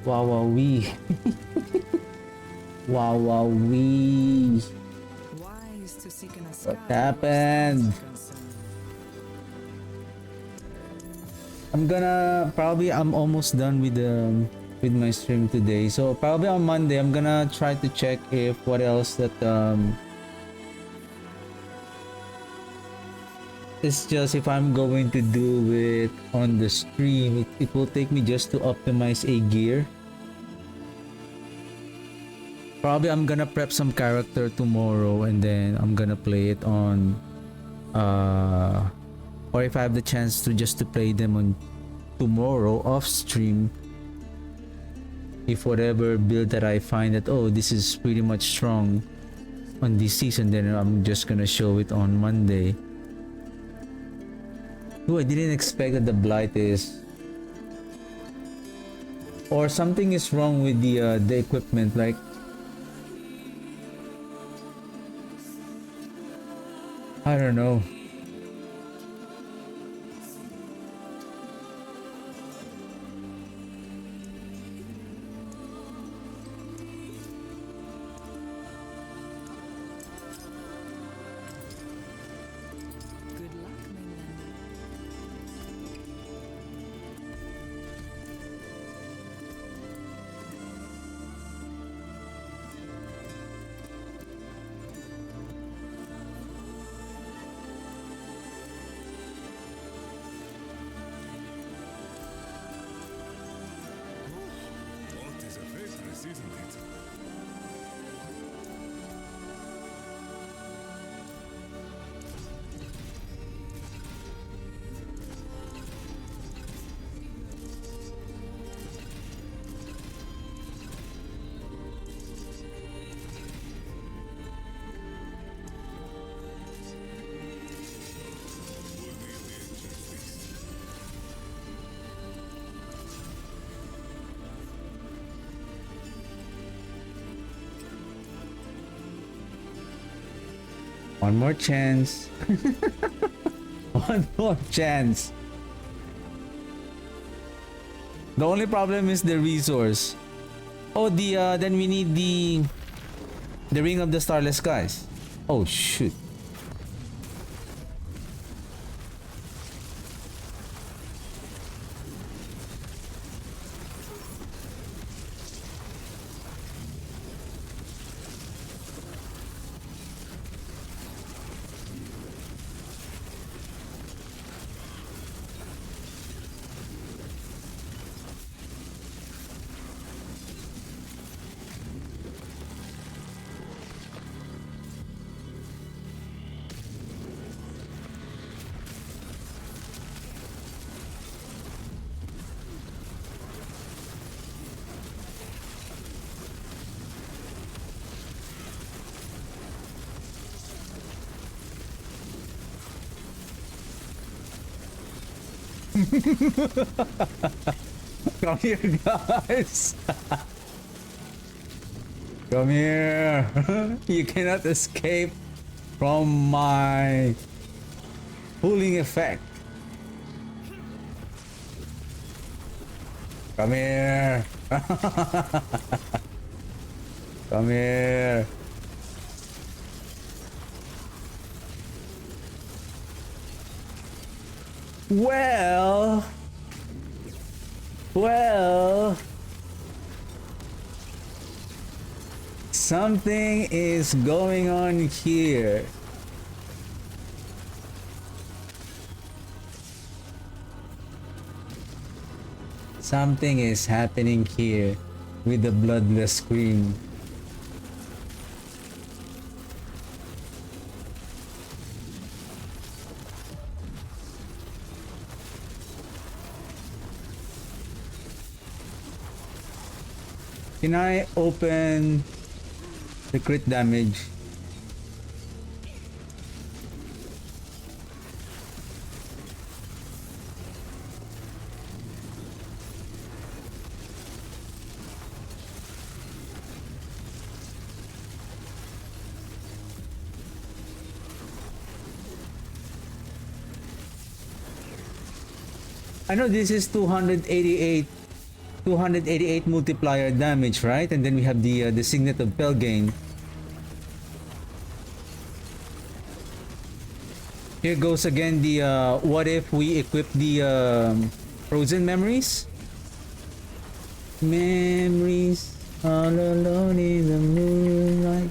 Wow, wow, wee. Wow, wow, wee. Wise to seek an What escape happened? I'm almost done with my stream today. So probably on Monday I'm gonna try to check if what else that it's just if I'm going to do it on the stream, it will take me just to optimize a gear. Probably I'm gonna prep some character tomorrow and then I'm gonna play it on or if I have the chance to just to play them on tomorrow off stream, if whatever build that I find that oh this is pretty much strong on this season, then I'm just gonna show it on Monday. Ooh, I didn't expect that the blight is or something is wrong with the equipment, like I don't know. Good luck, Mainlander. One more chance. One more chance. The only problem is the resource. Oh, then we need the ring of the starless skies. Oh shoot. Come here, guys. Come here. You cannot escape from my pulling effect. Come here. Come here. Well, something is going on here. Something is happening here with the bloodless queen. Can I open the crit damage? I know this is 288 multiplier damage, right? And then we have the signet of Pelgain. Here goes again the what if we equip the frozen memories? Memories all alone in the moonlight.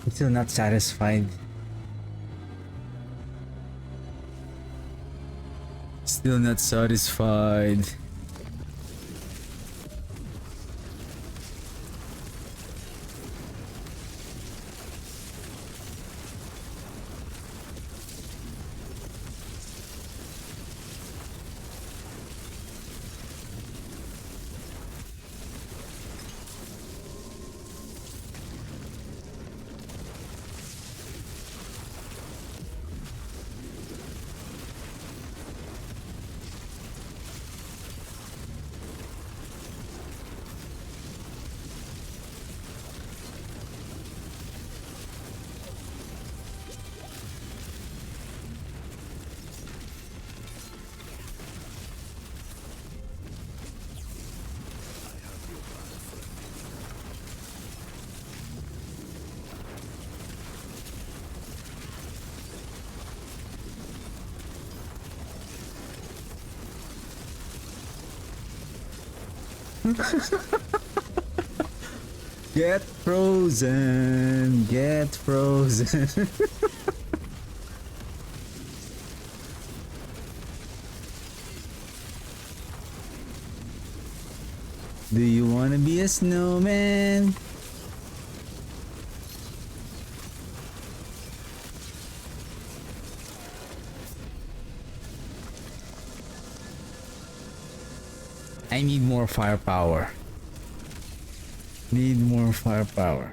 I'm still not satisfied. Still not satisfied. Get frozen, get frozen. Do you want to be a snowman? I need more firepower. Need more firepower.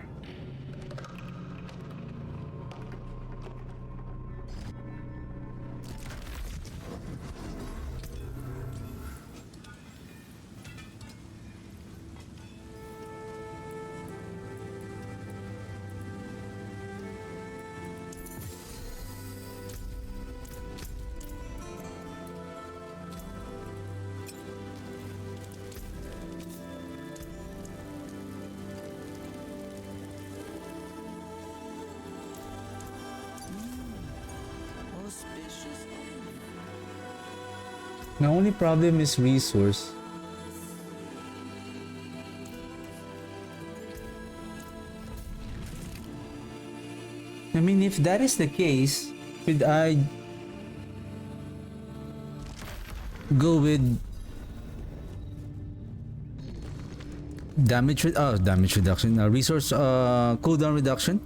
auspicious omen. My only problem is resource. I mean, if that is the case, should I go with damage reduction, resource cooldown reduction?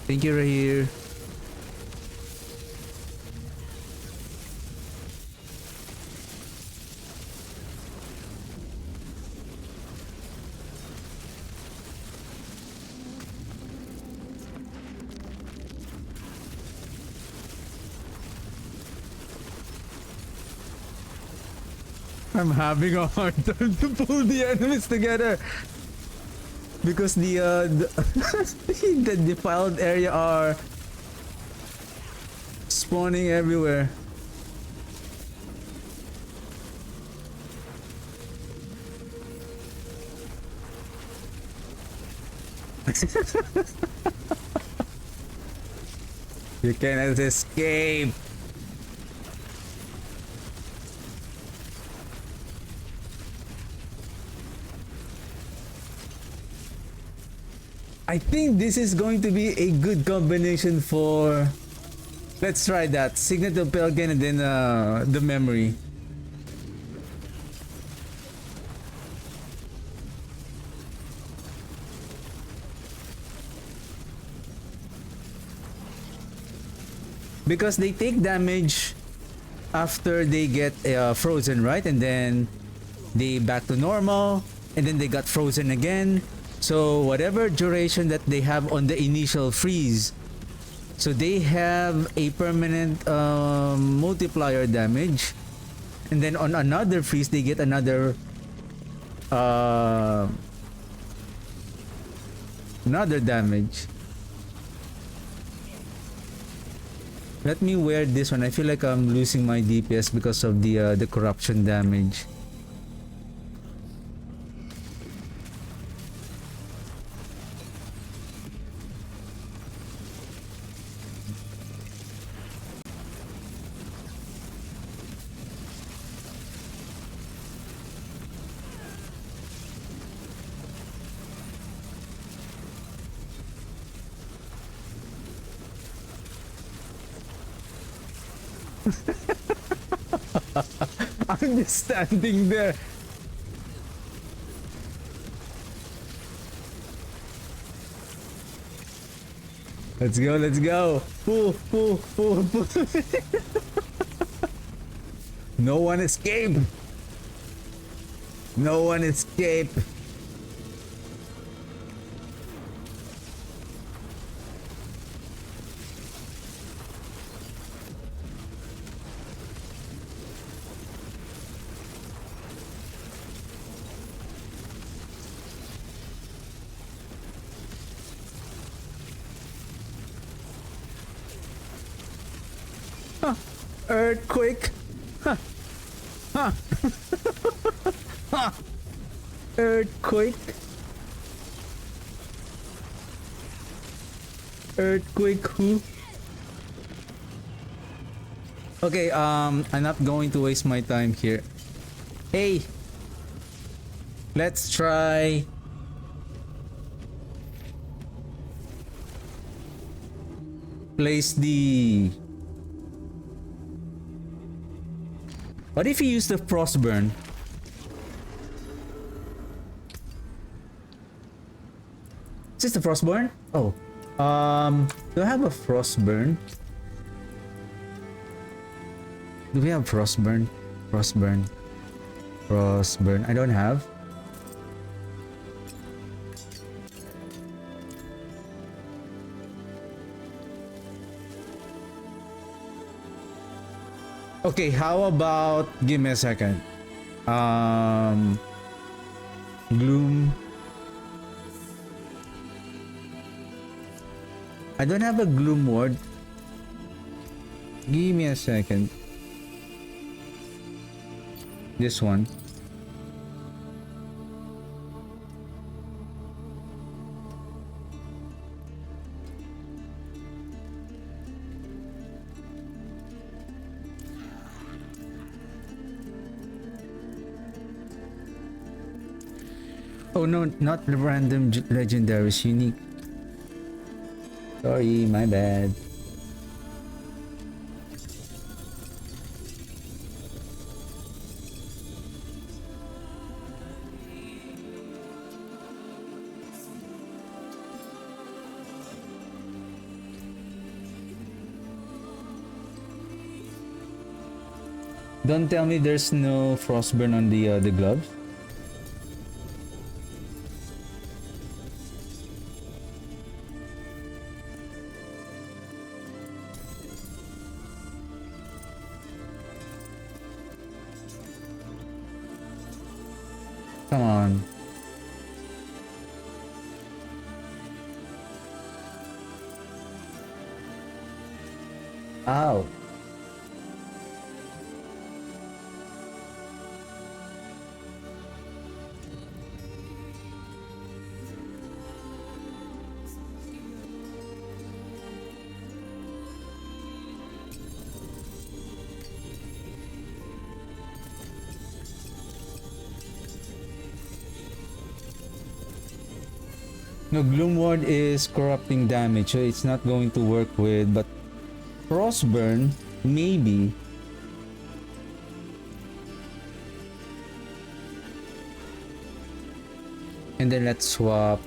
Thank you, Rahir. I'm having a hard time to pull the enemies together because the defiled area are spawning everywhere. You cannot escape. I think this is going to be a good combination for... Let's try that. Signet of Pelgan and then the memory. Because they take damage after they get frozen, right? And then they back to normal. And then they got frozen again. So whatever duration that they have on the initial freeze, so they have a permanent multiplier damage, and then on another freeze they get another damage. Let me wear this one. I feel like I'm losing my DPS because of the corruption damage. I'm just standing there. Let's go, let's go. Pull, pull, pull, pull. No one escape. No one escape. Earthquake. Huh. Huh. Huh. Earthquake. Earthquake who? Okay, I'm not going to waste my time here. Hey, let's try place the. What if you use the frostburn? Is this the frostburn? Oh, do I have a frostburn? Do we have frostburn? Frostburn. Frostburn. I don't have. Okay, how about give me a second. Gloom. I don't have a gloom ward. Give me a second. This one. Oh no, not the random legendaries, unique. Sorry, my bad. Don't tell me there's no frostburn on the gloves. Come on. Ow. No, Gloom Ward is corrupting damage, so it's not going to work with, but Frostburn, maybe. And then let's swap.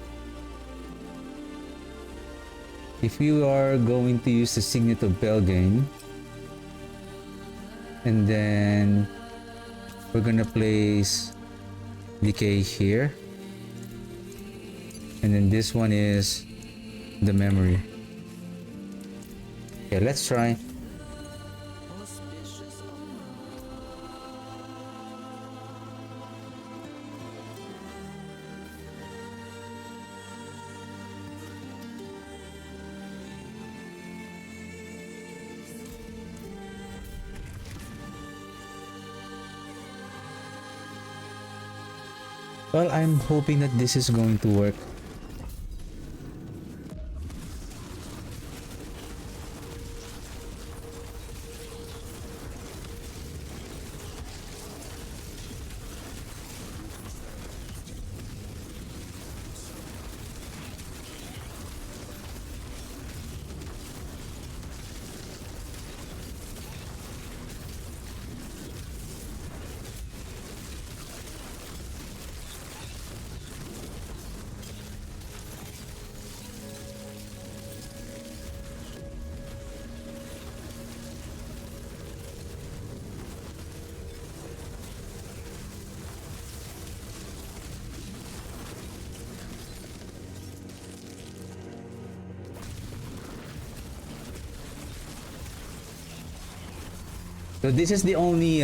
If you are going to use the Signet of Belgain, and then we're gonna place Decay here. And then this one is the memory. Okay, let's try. Well, I'm hoping that this is going to work. So this is the only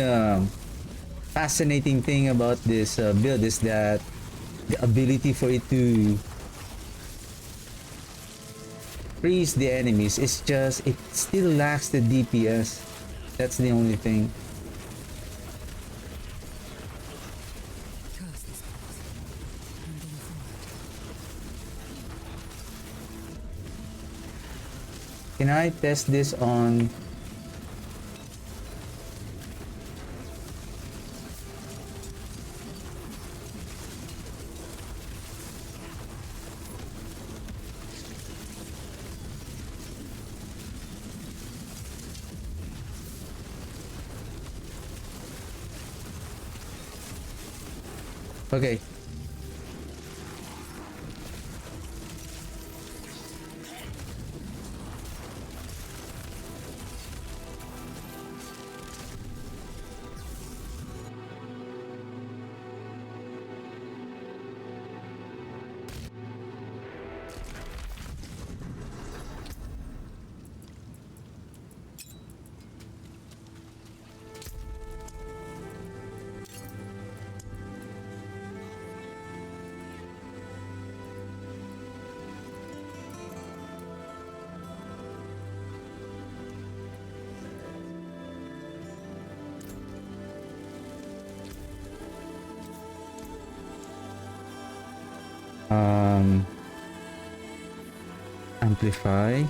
fascinating thing about this build, is that the ability for it to freeze the enemies is just, it still lacks the DPS. That's the only thing. Can I test this on... Okay. Amplify.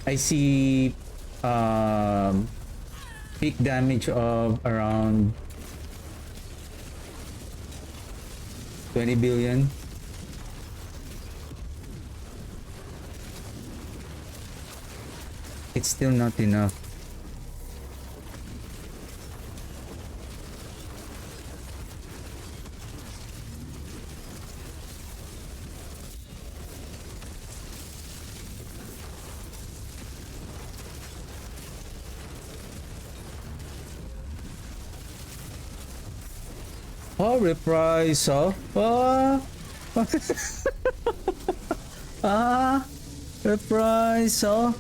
I see peak damage of around 20 billion. It's still not enough. Oh, reprisal. Oh. Ah, reprisal.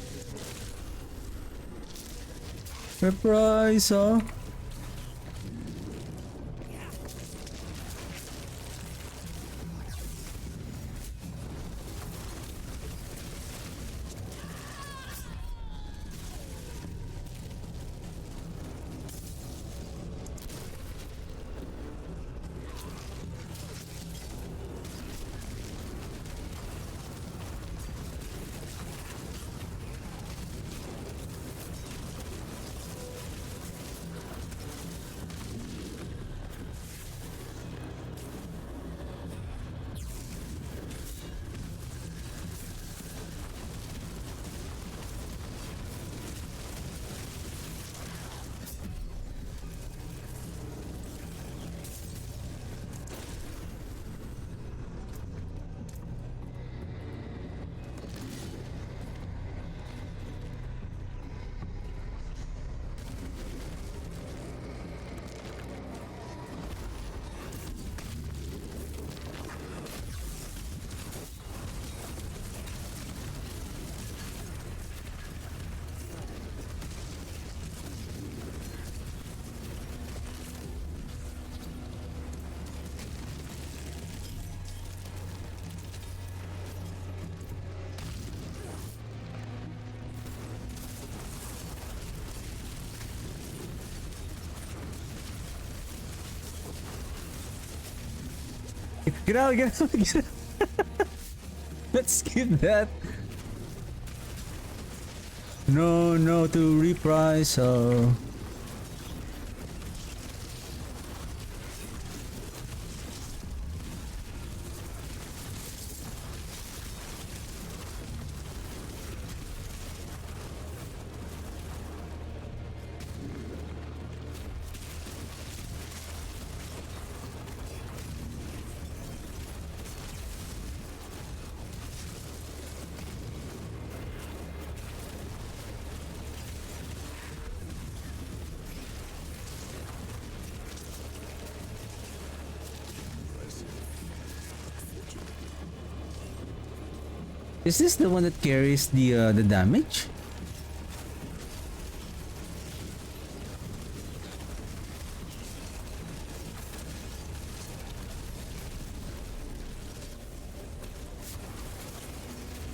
Reprisal. Get out, get out, get out. Let's skip that. No, no to reprisal. Is this the one that carries the damage?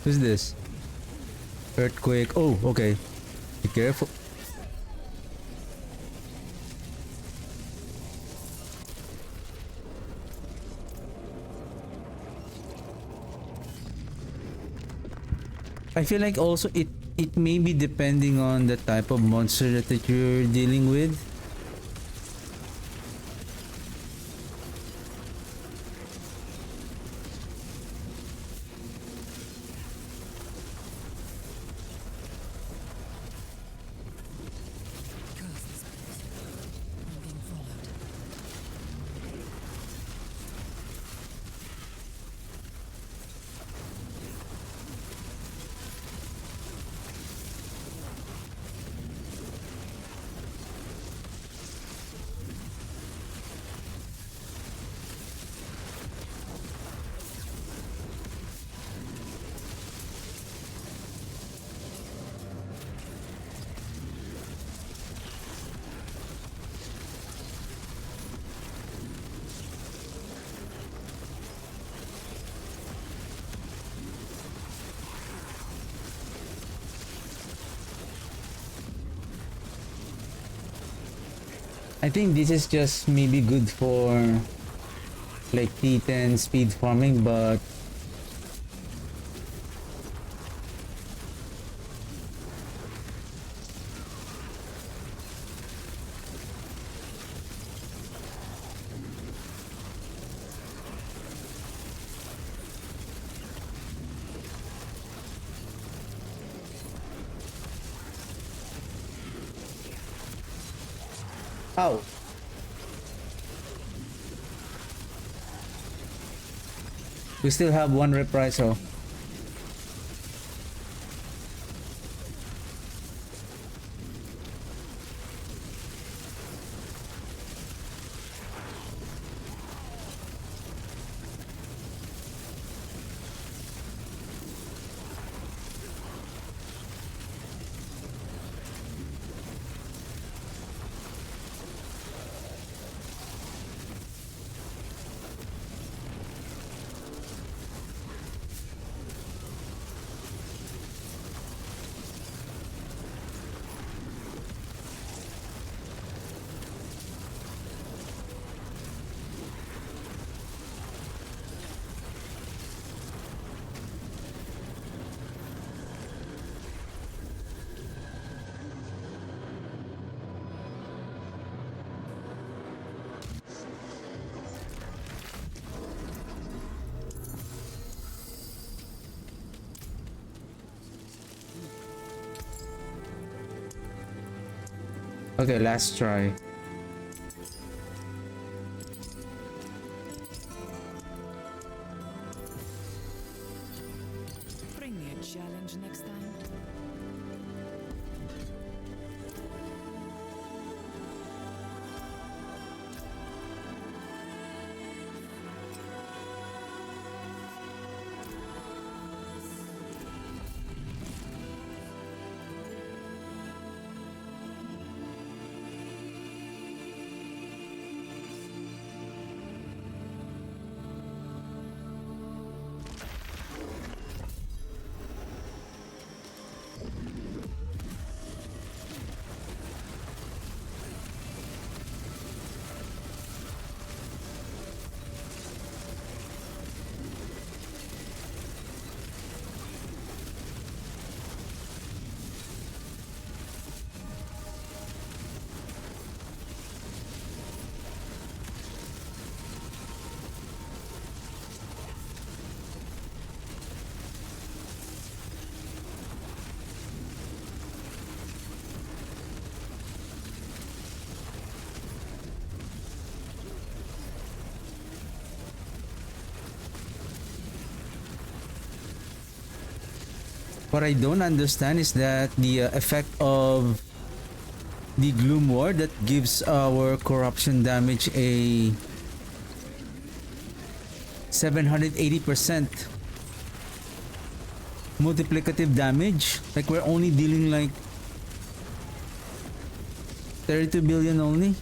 Who's this? Earthquake. Oh, okay. Be careful. I feel like also it may be depending on the type of monster that you're dealing with. Curse this place. I'm being followed. I think this is just maybe good for like T10 speed farming, but ow. We still have one reprisal. Okay, last try. Bring me a challenge next time. What I don't understand is that the effect of the Gloom Ward that gives our corruption damage a 780%. multiplicative damage. Like we're only dealing like 32 billion only.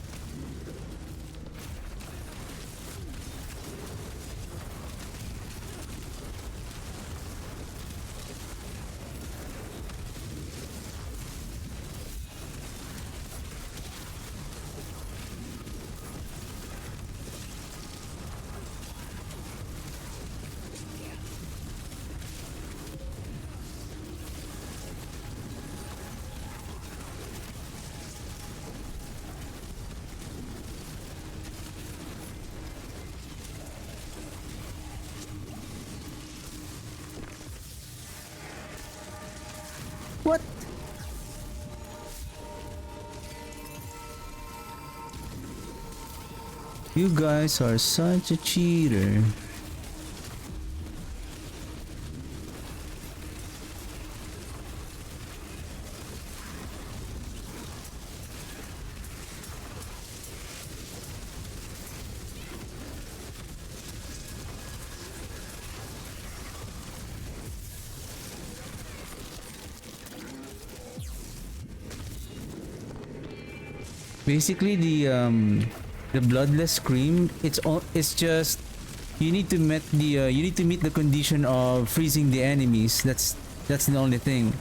What? You guys are such a cheater. Basically, the bloodless scream. It's just you need to meet the condition of freezing the enemies. That's the only thing.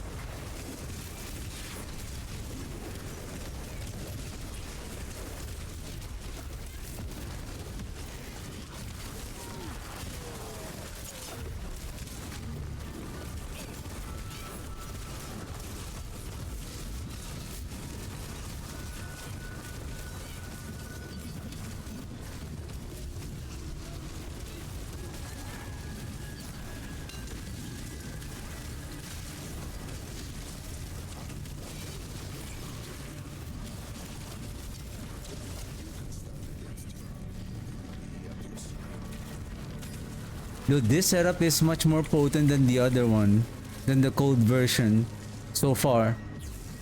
Dude, this setup is much more potent than the other one, than the cold version so far.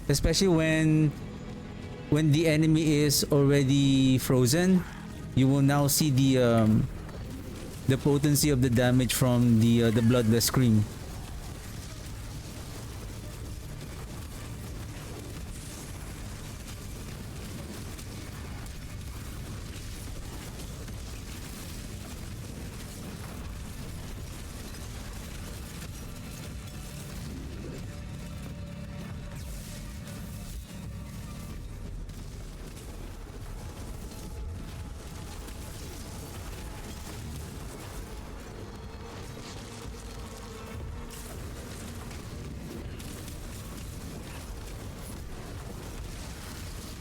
Especially when the enemy is already frozen, you will now see the potency of the damage from the bloodless scream.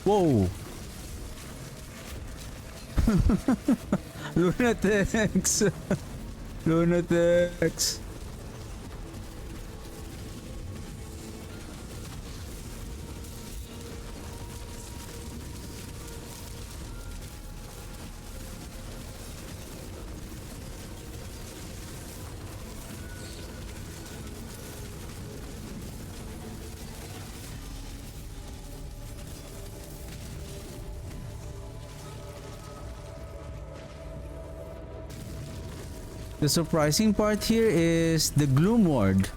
Whoa! Lunatics! Lunatics! The surprising part here is the Gloom Ward.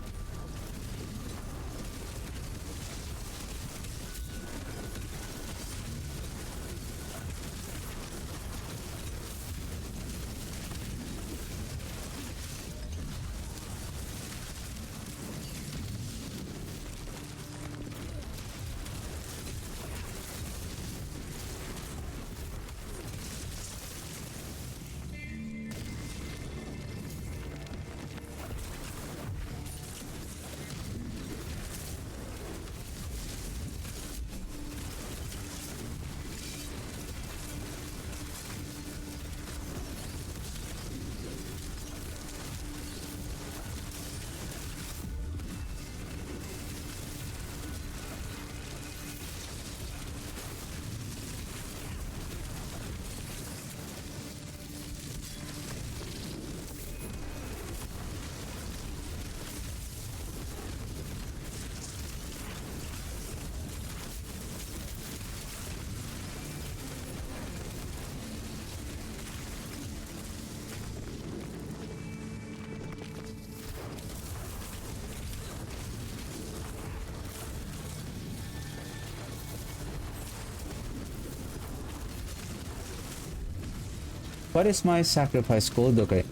What is my sacrifice called? Okay.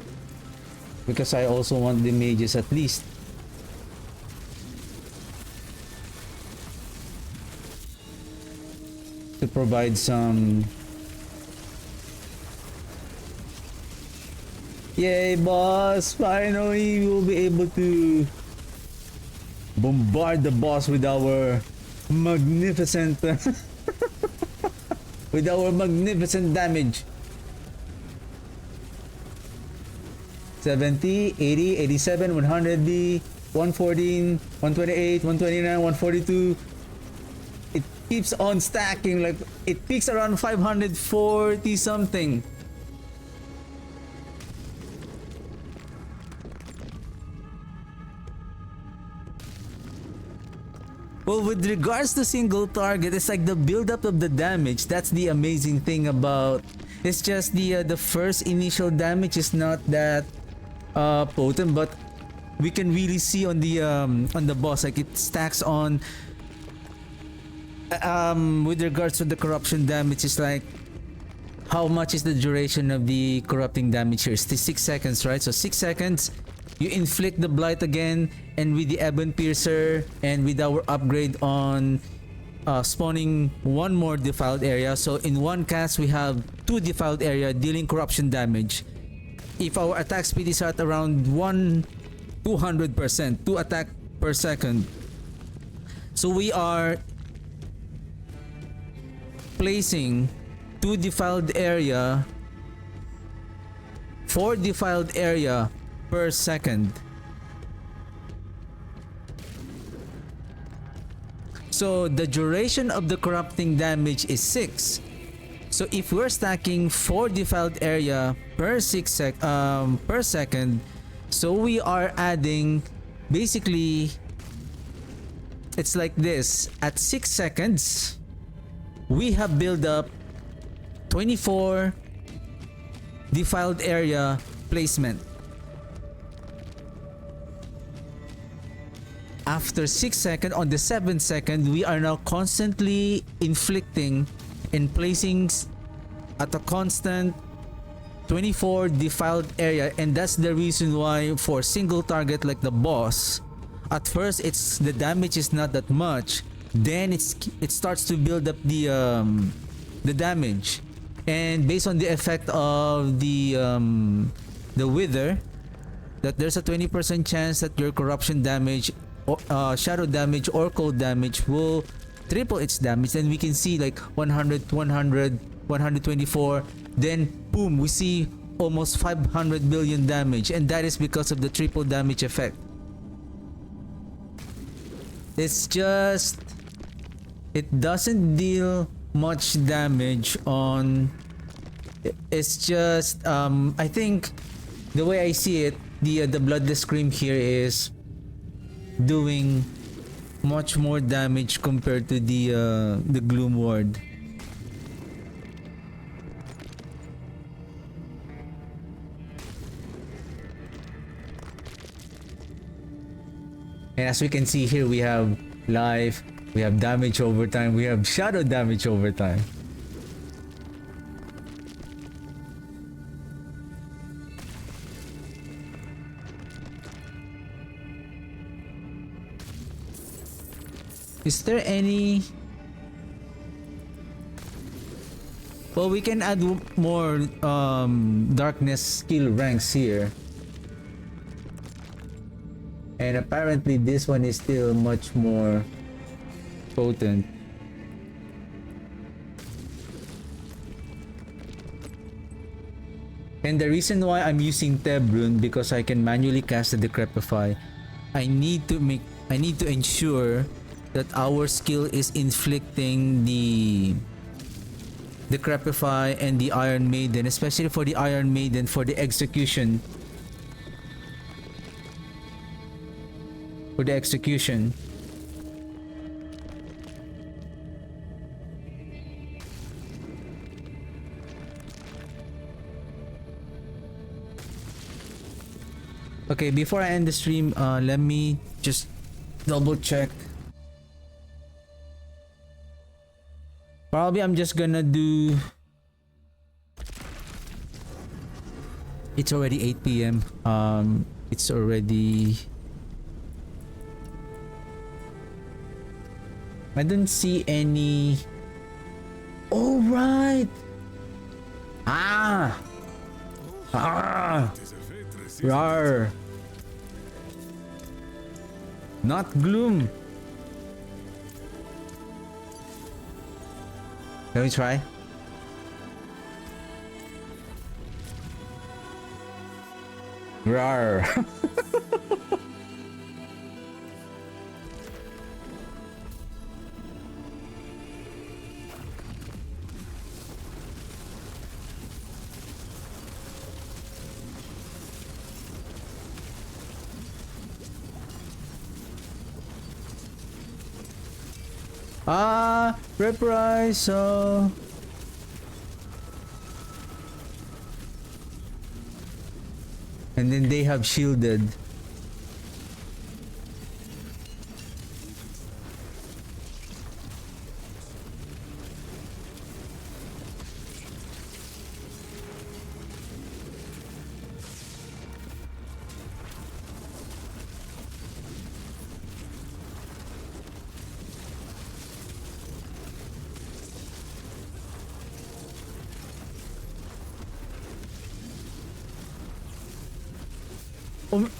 Because I also want the mages at least. To provide some... Yay, boss! Finally, we will be able to bombard the boss with our magnificent with our magnificent damage. 70, 80, 87, 100D, 114, 128, 129, 142. It keeps on stacking, like it peaks around 540 something. Well, with regards to single target, it's like the build-up of the damage. That's the amazing thing about. It's just the first initial damage is not that potent, but we can really see on the boss, like it stacks on. With regards to the corruption damage, it's like how much is the duration of the corrupting damage here? It's 6 seconds, right? So 6 seconds. You inflict the blight again, and with the Ebon Piercer and with our upgrade on spawning one more defiled area. So in one cast we have 2 defiled area dealing corruption damage. If our attack speed is at around 200%, 2 attack per second. So we are placing 2 defiled area, 4 defiled area per second. So the duration of the corrupting damage is 6. So if we're stacking 4 defiled area per per second, so we are adding basically, it's like this. At 6 seconds, we have built up 24 defiled area placement. After 6 seconds, on the 7th second, we are now constantly inflicting and placing at a constant 24 defiled area, and that's the reason why for single target like the boss, at first it's the damage is not that much, then it starts to build up the damage, and based on the effect of the wither, that there's a 20% chance that your corruption damage, shadow damage or cold damage will triple its damage. And we can see like 100, 100, 124, then boom, we see almost 500 billion damage, and that is because of the triple damage effect. It's just, it doesn't deal much damage on, it's just I think the way I see it, the Bloodless Scream here is doing much more damage compared to the Gloom Ward. And as we can see here, we have life, we have damage over time, we have shadow damage over time. Is there any... Well, we can add more darkness skill ranks here. And apparently this one is still much more potent. And the reason why I'm using Tebrun, because I can manually cast the Decrepify. I need to ensure that our skill is inflicting the Decrepify and the Iron Maiden, especially for the Iron Maiden, for the execution. Okay, before I end the stream, let me just double check. Probably I'm just gonna do It's already 8 p.m. It's already... I don't see any... Oh, right! Ah! Ah! Rar! Not gloom! Let me try. Rar! Ah, reprisal. And then they have shielded.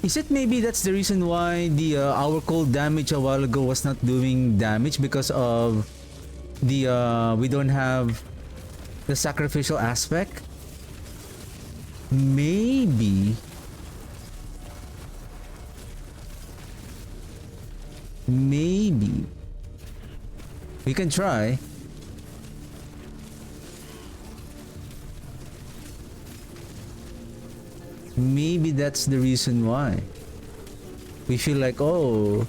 Is it maybe that's the reason why the our cold damage a while ago was not doing damage because of the we don't have the sacrificial aspect? Maybe. Maybe. We can try. Maybe that's the reason why. We feel like, oh,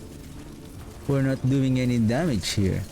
we're not doing any damage here.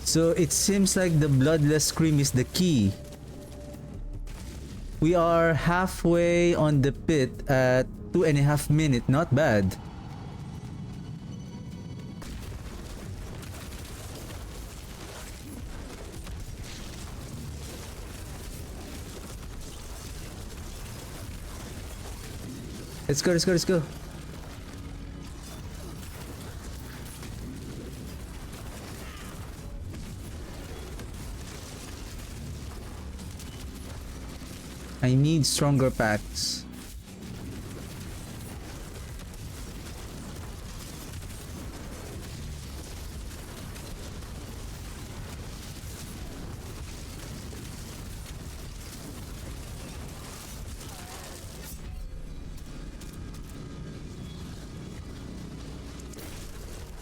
So it seems like the bloodless scream is the key. We are halfway on the pit at 2.5 minutes. Not bad. Let's go, let's go, let's go. I need stronger packs.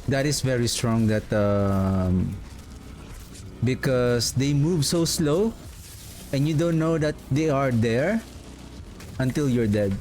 That is very strong, that because they move so slow and you don't know that they are there until you're dead.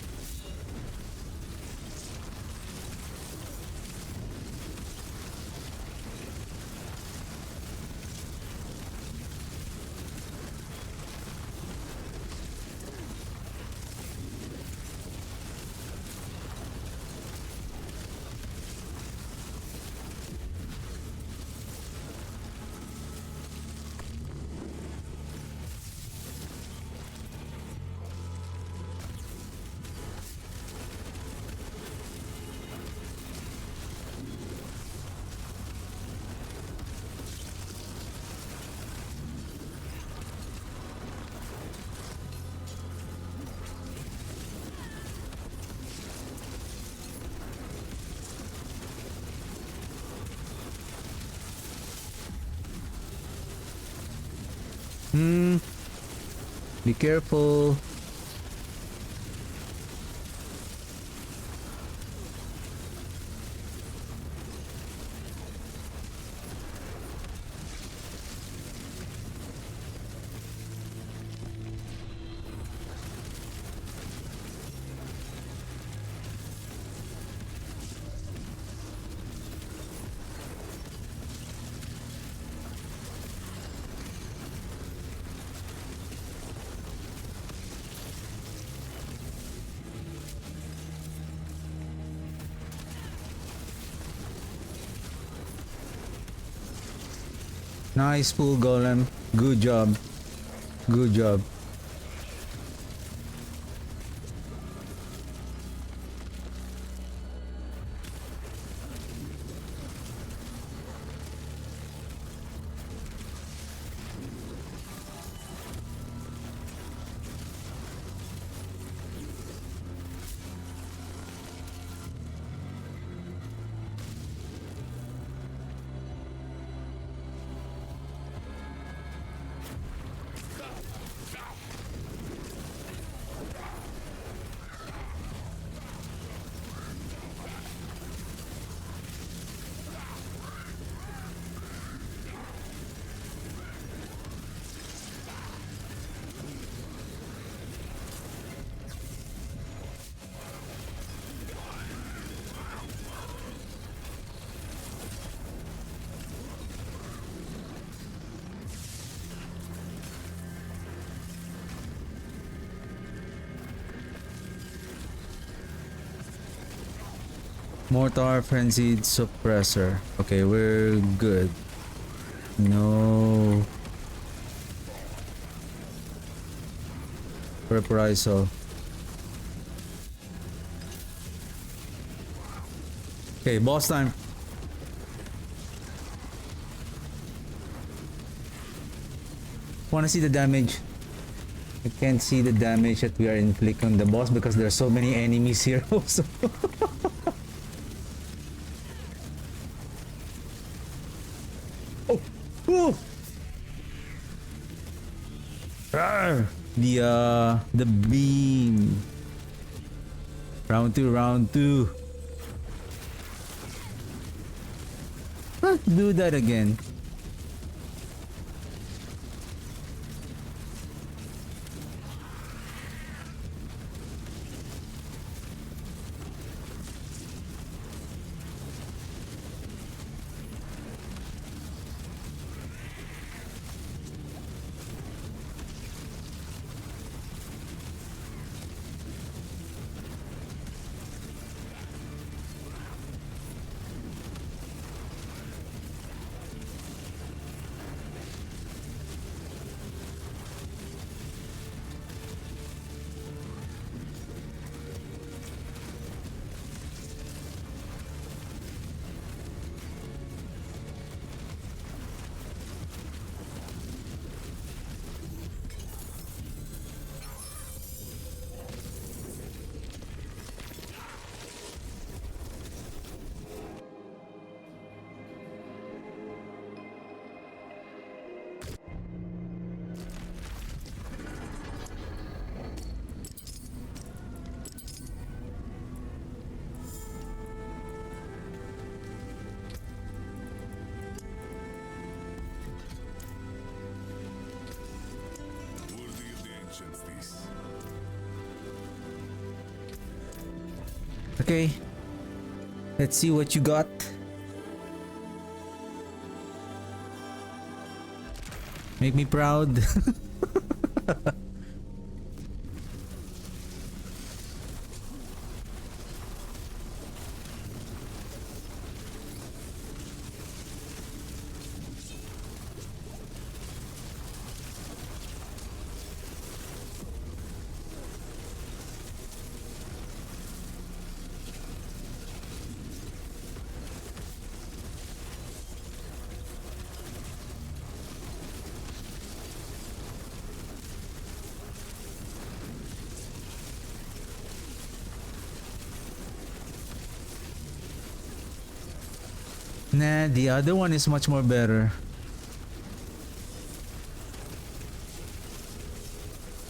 Be careful. Nice pull, Golem. Good job. Good job. Mortar frenzied suppressor. Okay, we're good. No. Reprisal. Okay, boss time. Wanna see the damage? I can't see the damage that we are inflicting on the boss because there are so many enemies here also. Ooh. Rawr. The beam. Round two. Do that again. Okay. Let's see what you got. Make me proud. Nah, the other one is much more better.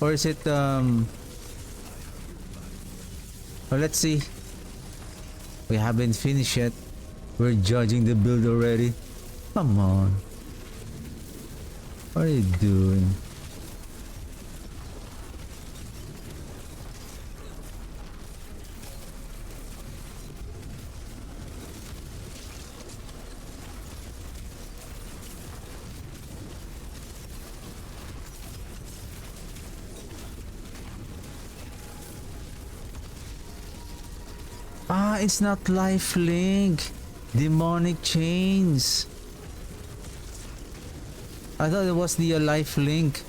Or is it well, let's see. We haven't finished yet. We're judging the build already. Come on. What are you doing? Ah, it's not lifelink. Demonic chains. I thought it was the life link.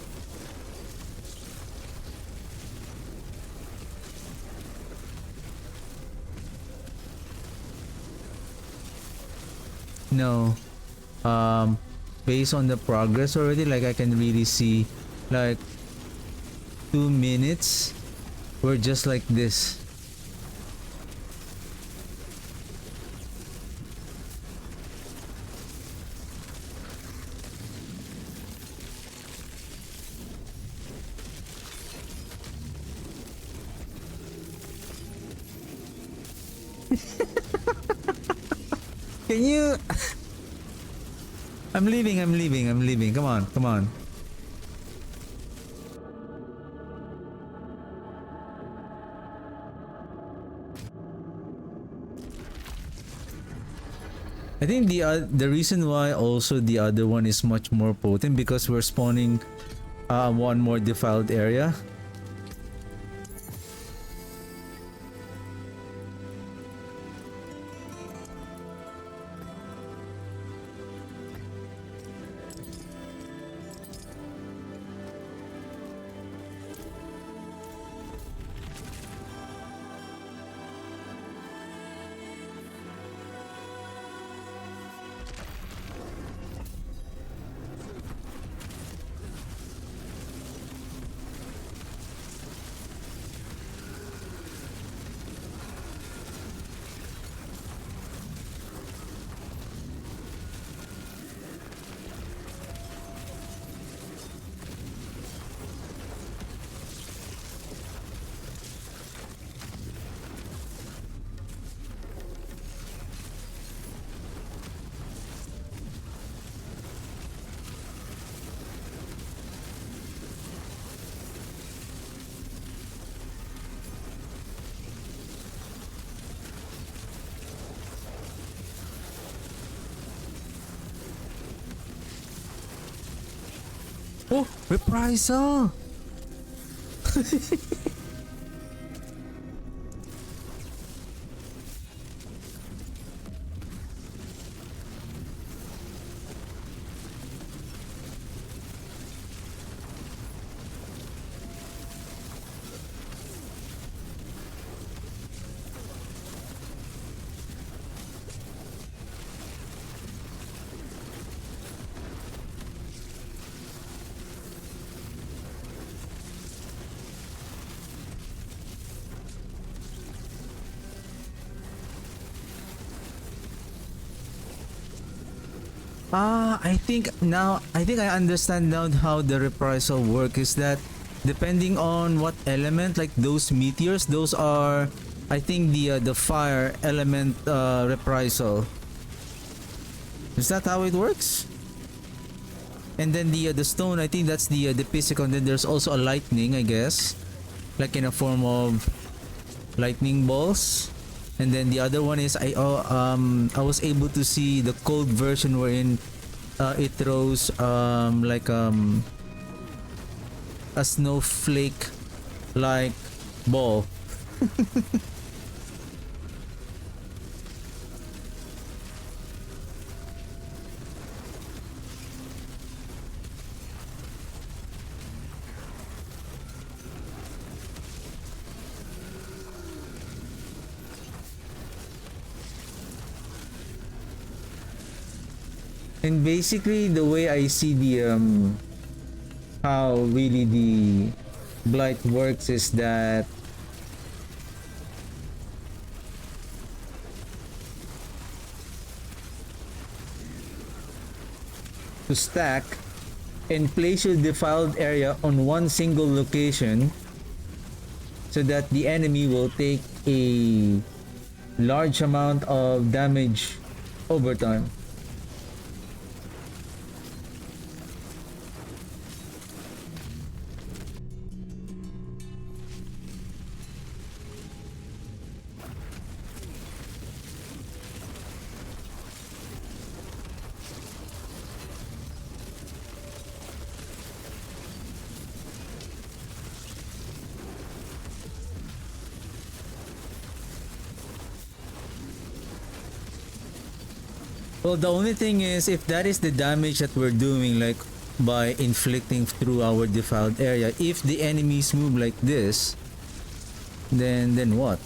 No. Um, Based on the progress already, like I can really see, like 2 minutes, we're just like this. Can you? I'm leaving, I'm leaving, I'm leaving. Come on, come on. I think the reason why also the other one is much more potent because we're spawning one more defiled area. Oh, reprisal! I think I understand now how the reprisal work is that depending on what element, like those meteors, those are I think the fire element reprisal. Is that how it works? And then the stone, I think that's the physical, and then there's also a lightning, I guess. Like in a form of lightning balls. And then the other one is I was able to see the cold version wherein it throws a snowflake like ball. And basically the way I see the how really the blight works is that to stack and place your defiled area on one single location so that the enemy will take a large amount of damage over time. Well, the only thing is if that is the damage that we're doing, like by inflicting through our defiled area. If the enemies move like this, then what?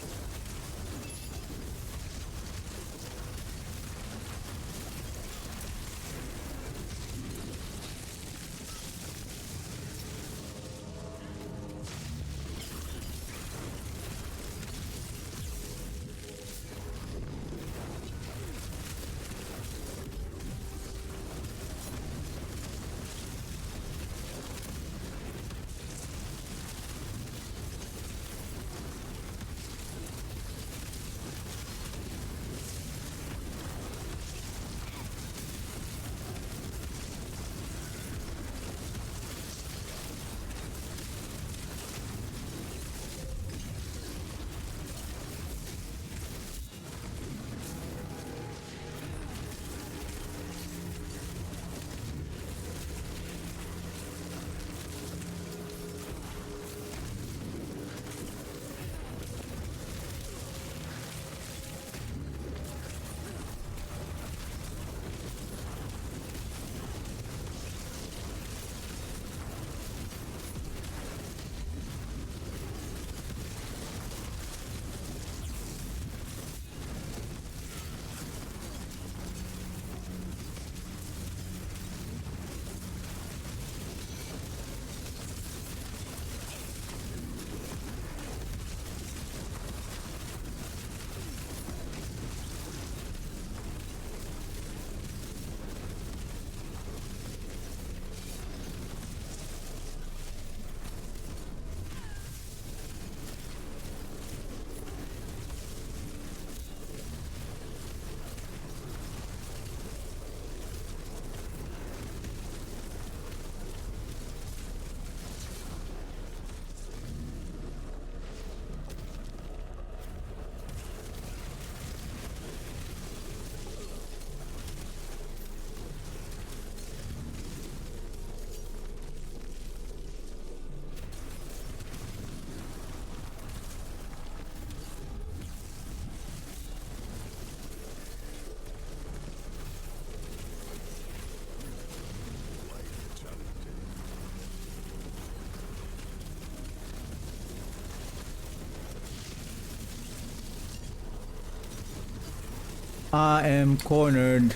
I am cornered.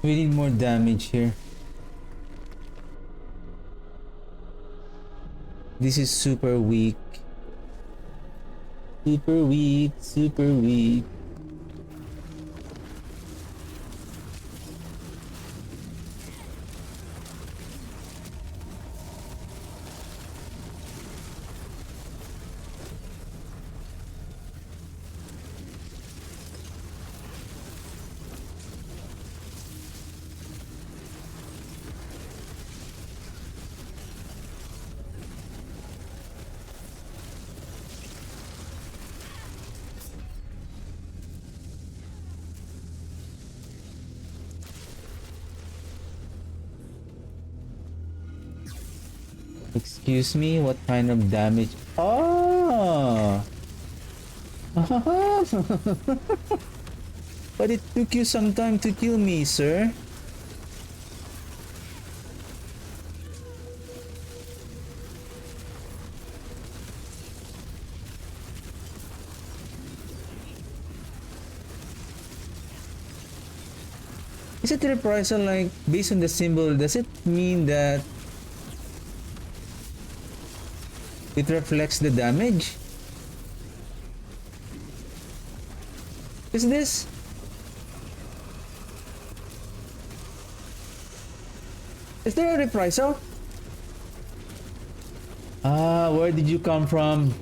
We need more damage here. This is super weak. Super weak, super weak. Excuse me, what kind of damage? Oh! But it took you some time to kill me, sir. Is it reprisal like based on the symbol? Does it mean that it reflects the damage? Is this? Is there a reprisal? Ah, where did you come from?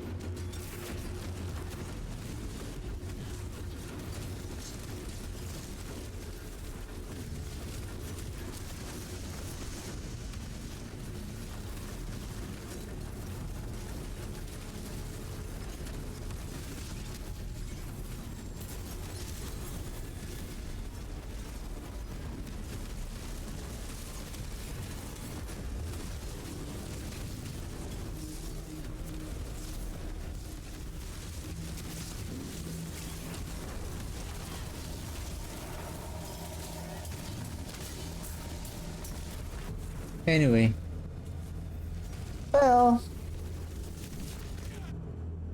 Anyway. Well,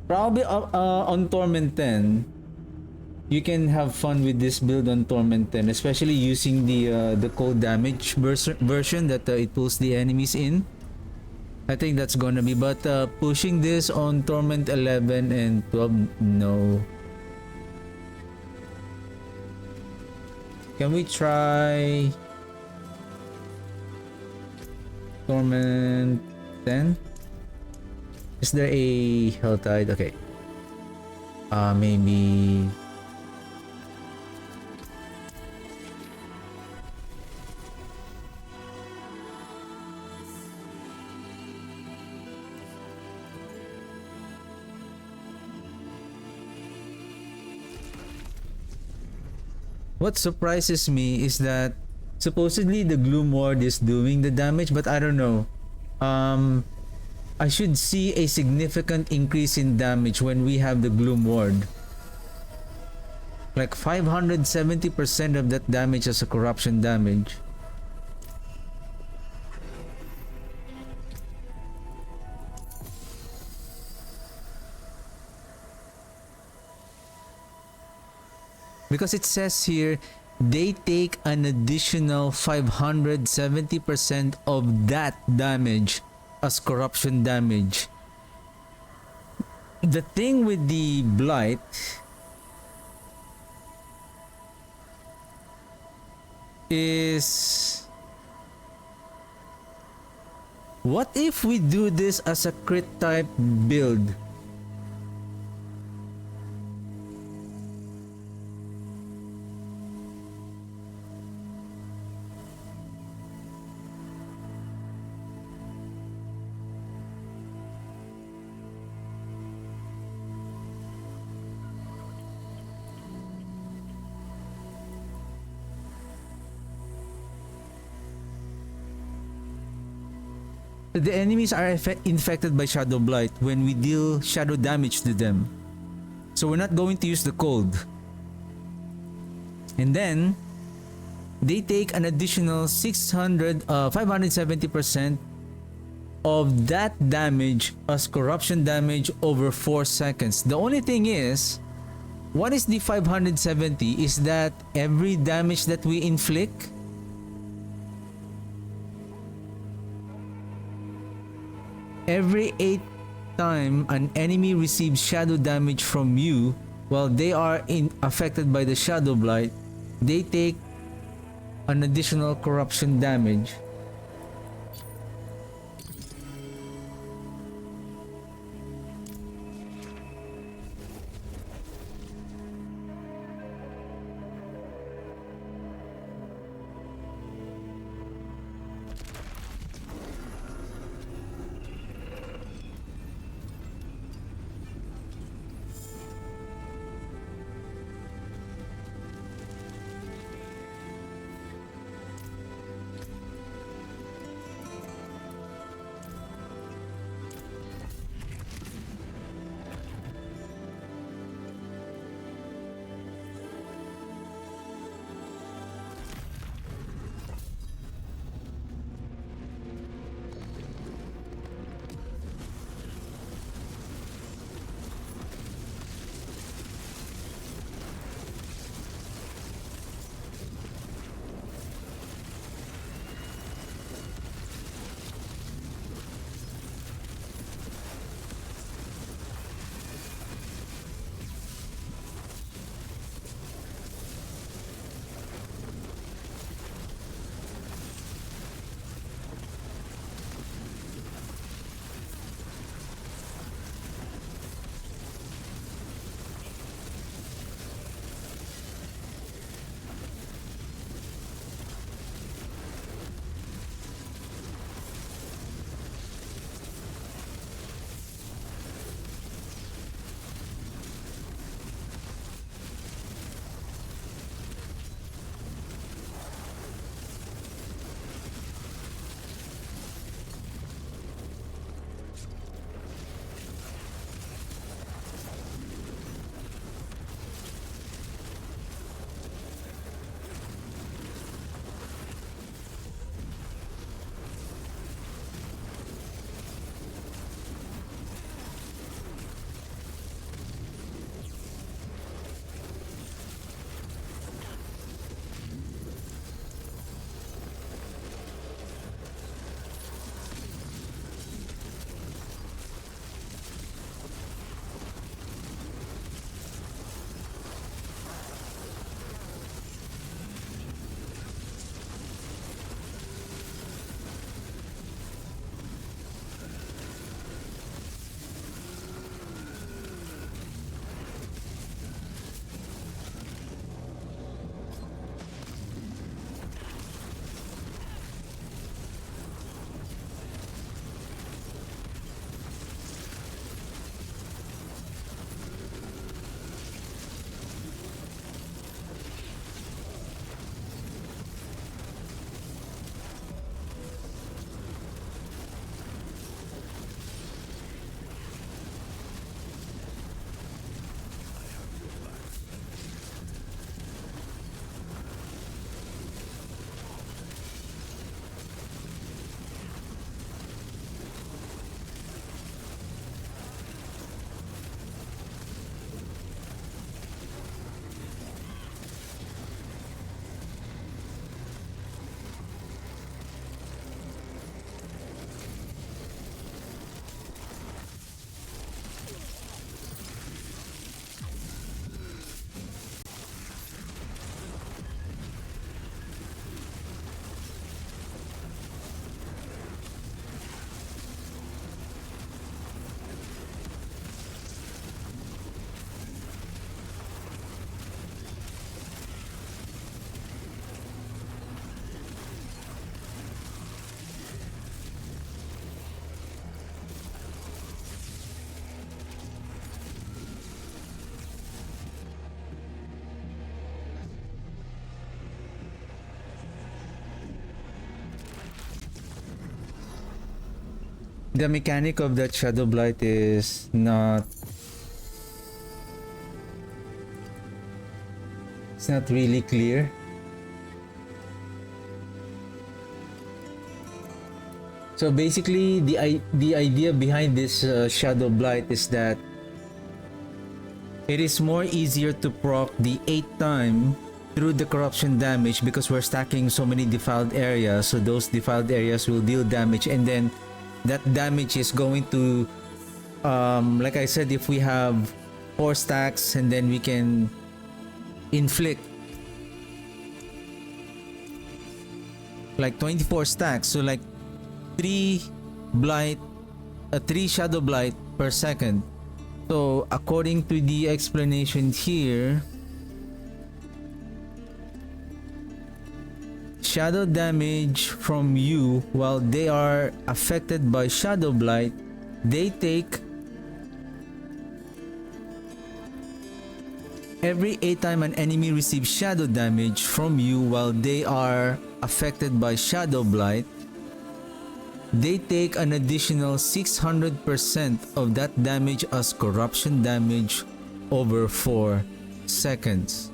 probably on Torment 10, you can have fun with this build on Torment 10, especially using the cold damage version that it pulls the enemies in. I think that's gonna be, but pushing this on Torment 11 and 12, no. Can we try Torment 10? Is there a Helltide? Okay. Maybe... What surprises me is that supposedly the Gloom Ward is doing the damage, but I don't know. I should see a significant increase in damage when we have the Gloom Ward. Like 570% of that damage as a corruption damage. Because it says here, they take an additional 570% of that damage as corruption damage. The thing with the Blight is, what if we do this as a crit type build? The enemies are infected by Shadow Blight when we deal shadow damage to them. So we're not going to use the cold. And then they take an additional 570% of that damage as corruption damage over 4 seconds. The only thing is, what is the 570? Is that every damage that we inflict? Every 8th time an enemy receives shadow damage from you while they are affected by the Shadow Blight, they take an additional corruption damage. the mechanic of that Shadow Blight is not... It's not really clear. So basically, the idea behind this Shadow Blight is that it is more easier to proc the 8th time through the corruption damage because we're stacking so many defiled areas. So those defiled areas will deal damage, and then that damage is going to, like I said, if we have 4 stacks, and then we can inflict like 24 stacks, so like 3 Shadow Blight per second. So according to the explanation here, shadow damage from you while they are affected by Shadow Blight, they take every 8 time an enemy receives shadow damage from you while they are affected by Shadow Blight, they take an additional 600% of that damage as corruption damage over 4 seconds.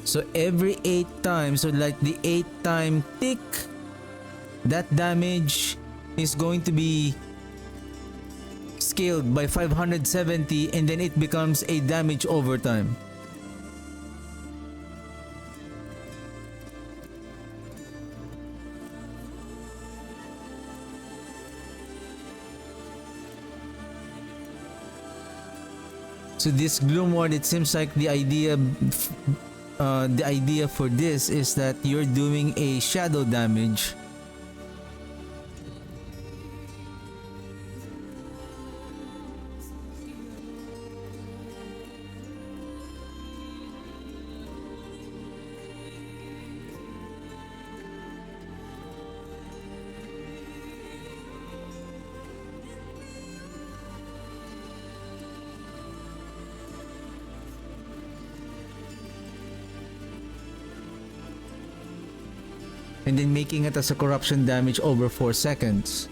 So every 8 times, so like the 8th time tick, that damage is going to be scaled by 570, and then it becomes a damage over time. So this Gloom Ward, it seems like the idea for this is that you're doing a shadow damage and then making it as a corruption damage over 4 seconds.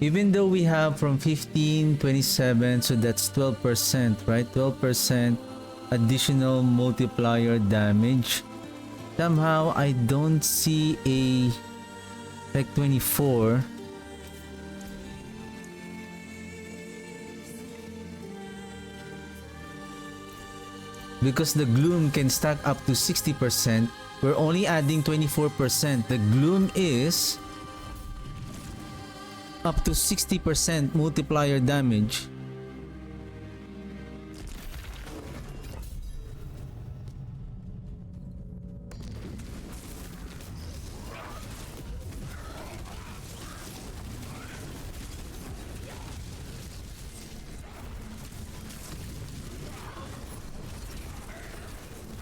Even though we have from 15, 27, so that's 12%, right? 12% additional multiplier damage. Somehow I don't see a like 24. Because the gloom can stack up to 60%, we're only adding 24%. The gloom is up to 60% multiplier damage.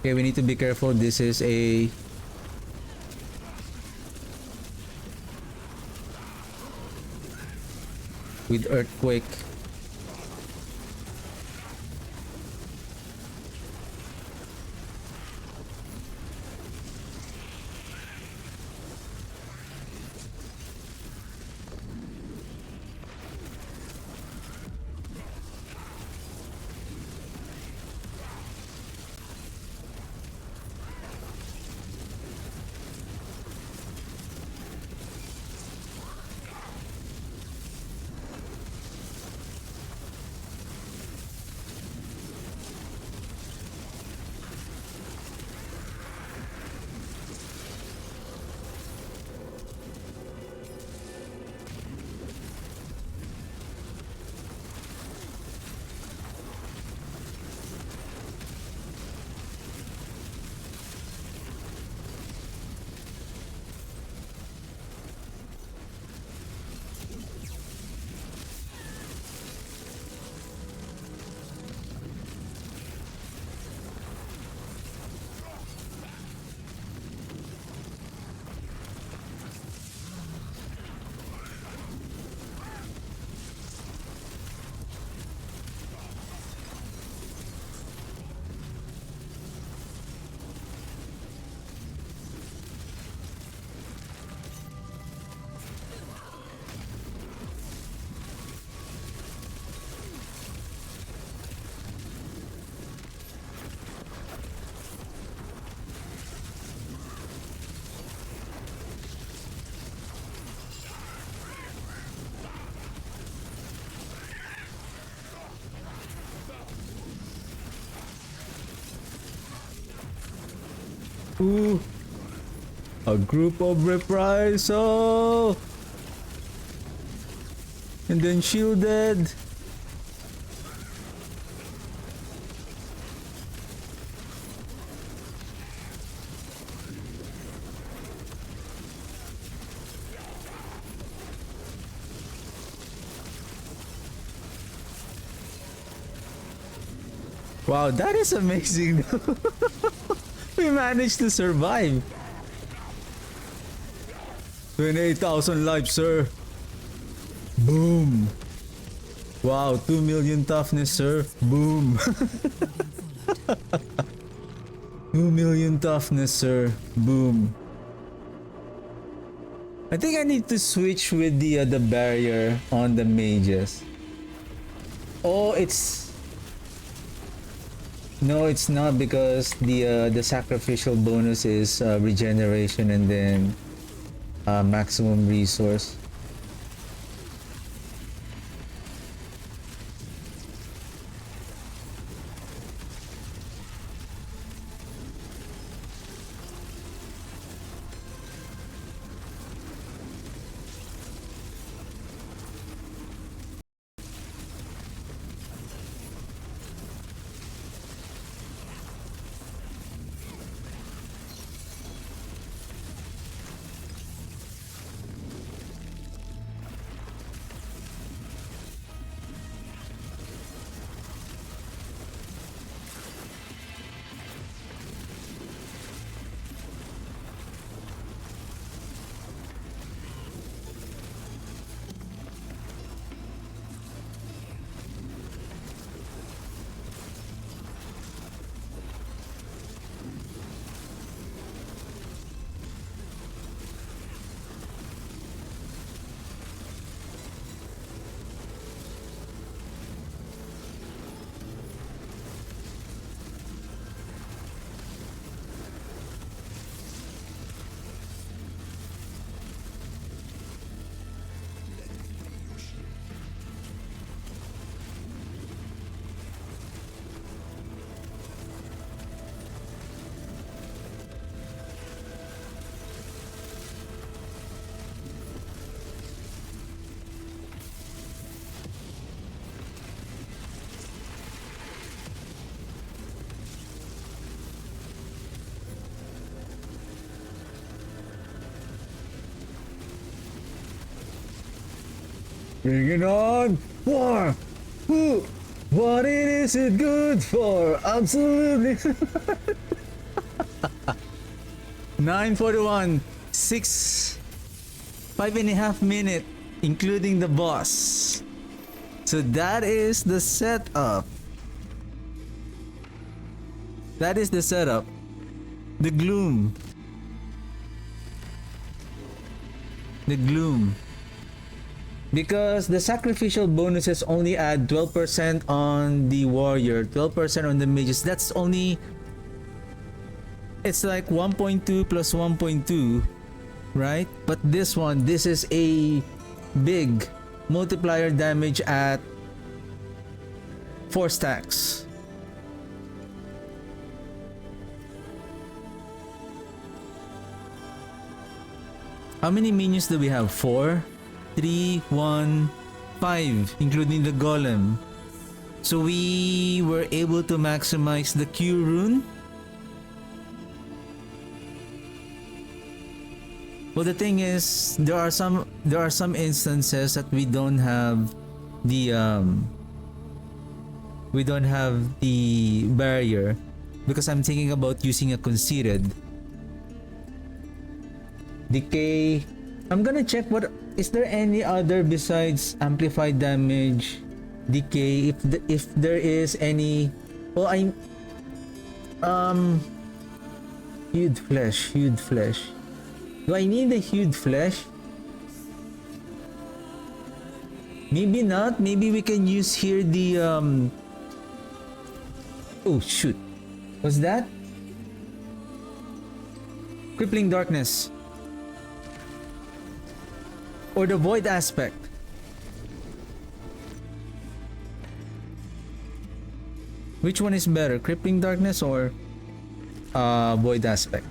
Okay, we need to be careful. This is a with earthquake. Ooh. A group of reprisal. And then shielded. Wow, that is amazing. We managed to survive. 28,000 lives, sir. Boom. Wow, 2 million toughness, sir. Boom. 2 million toughness, sir. Boom. I think I need to switch with the barrier on the mages. Oh, no, it's not, because the sacrificial bonus is regeneration and then maximum resource. Bring it on! War! Who? What is it good for? Absolutely! 9:41. 5.5 minutes, including the boss. So that is the setup. That is the setup. The gloom. The gloom. Because the sacrificial bonuses only add 12% on the warrior, 12% on the mages. That's only... It's like 1.2 plus 1.2, right? But this one, this is a big multiplier damage at 4 stacks. How many minions do we have? 4? 3, 1, 5, including the golem. So we were able to maximize the Q rune. Well, the thing is, there are some instances that we don't have the barrier, because I'm thinking about using a conceited decay. I'm gonna check what is there any other besides amplified damage, decay, if there is any. Oh, hued flesh. Do I need the hued flesh? Maybe not. Maybe we can use here the oh shoot. What's that? Crippling darkness. Or the void aspect. Which one is better? Crippling darkness or void aspect?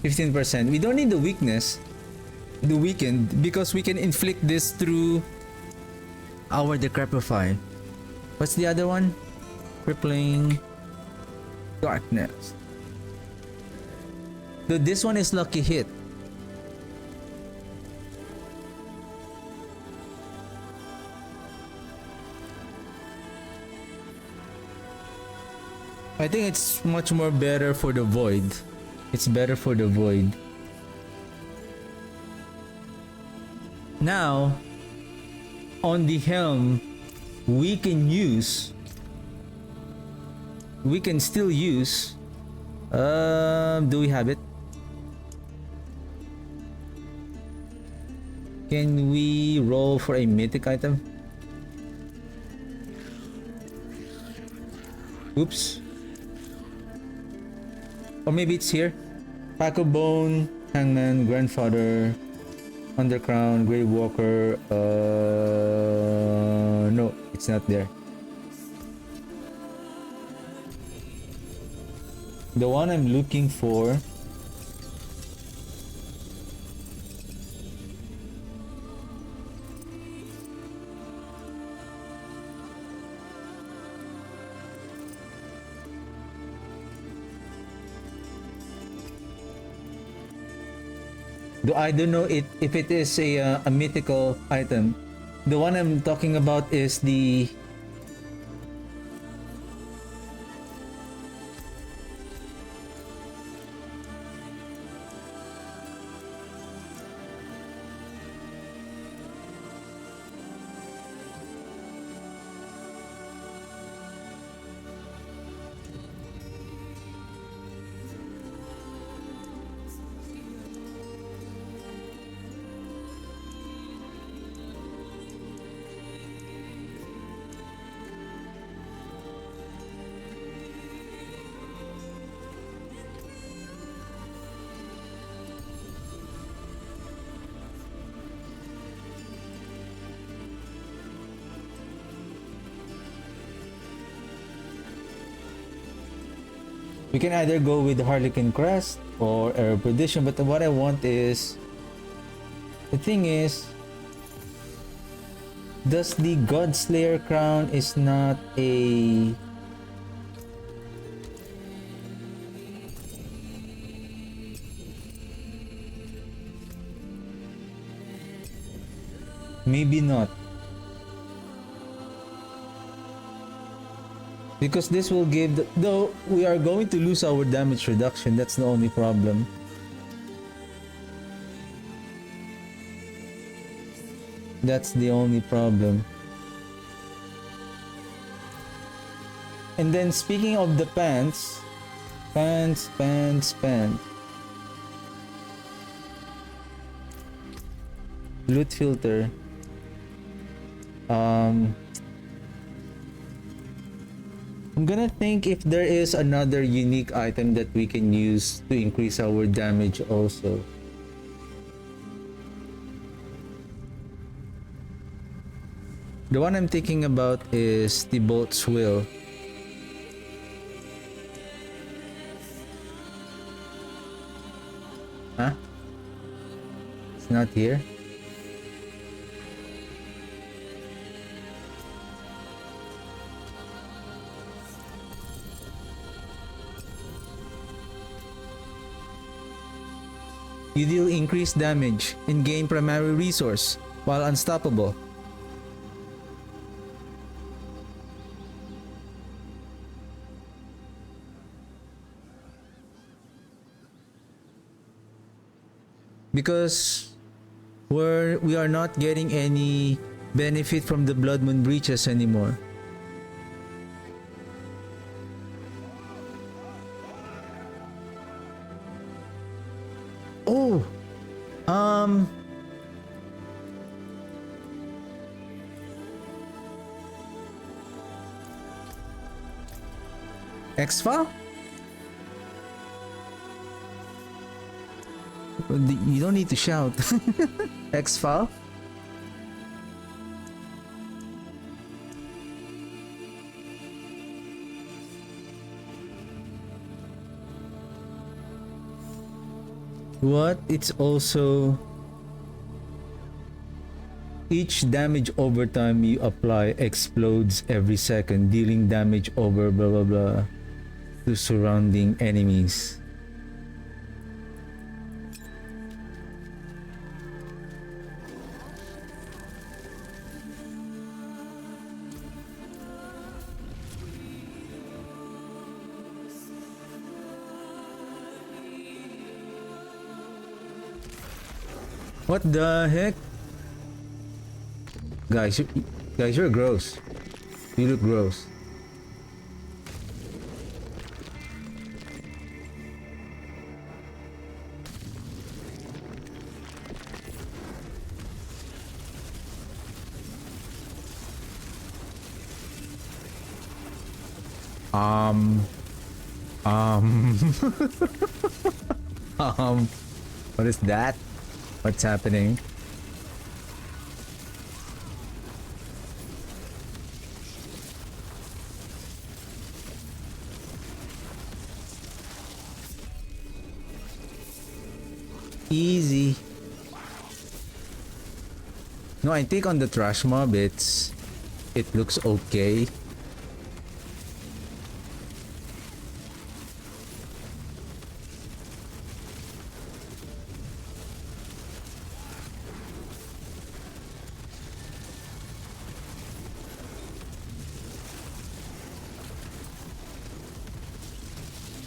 15%. We don't need the weakness, the weakened, because we can inflict this through our Decrepify. What's the other one? Crippling Darkness. So this one is lucky hit. I think it's much more better for the void. It's better for the void. Now, on the helm, we can still use, do we have it? Can we roll for a mythic item? Oops. Or maybe it's here. Pack of Bone, Hangman, Grandfather, Undercrown, Grey Walker. No, it's not there. The one I'm looking for. I don't know if it is a mythical item. The one I'm talking about is the we can either go with Harlequin Crest or Air Perdition, but what I want is, the thing is, does the Godslayer crown is not a maybe not, because this will give the, though we are going to lose our damage reduction. That's the only problem. That's the only problem. And then speaking of the pants, loot filter. I'm gonna think if there is another unique item that we can use to increase our damage also. The one I'm thinking about is the Bolt's Will. Huh? It's not here. You deal increased damage and gain primary resource while unstoppable. Because we are not getting any benefit from the Blood Moon breaches anymore. Oh, X-File? You don't need to shout. X-File? What? It's also each damage over time you apply explodes every second, dealing damage over blah blah blah to surrounding enemies. What the heck? Guys, you're gross. You look gross. Um, what is that? What's happening? Easy. No, I think on the trash mob it looks okay.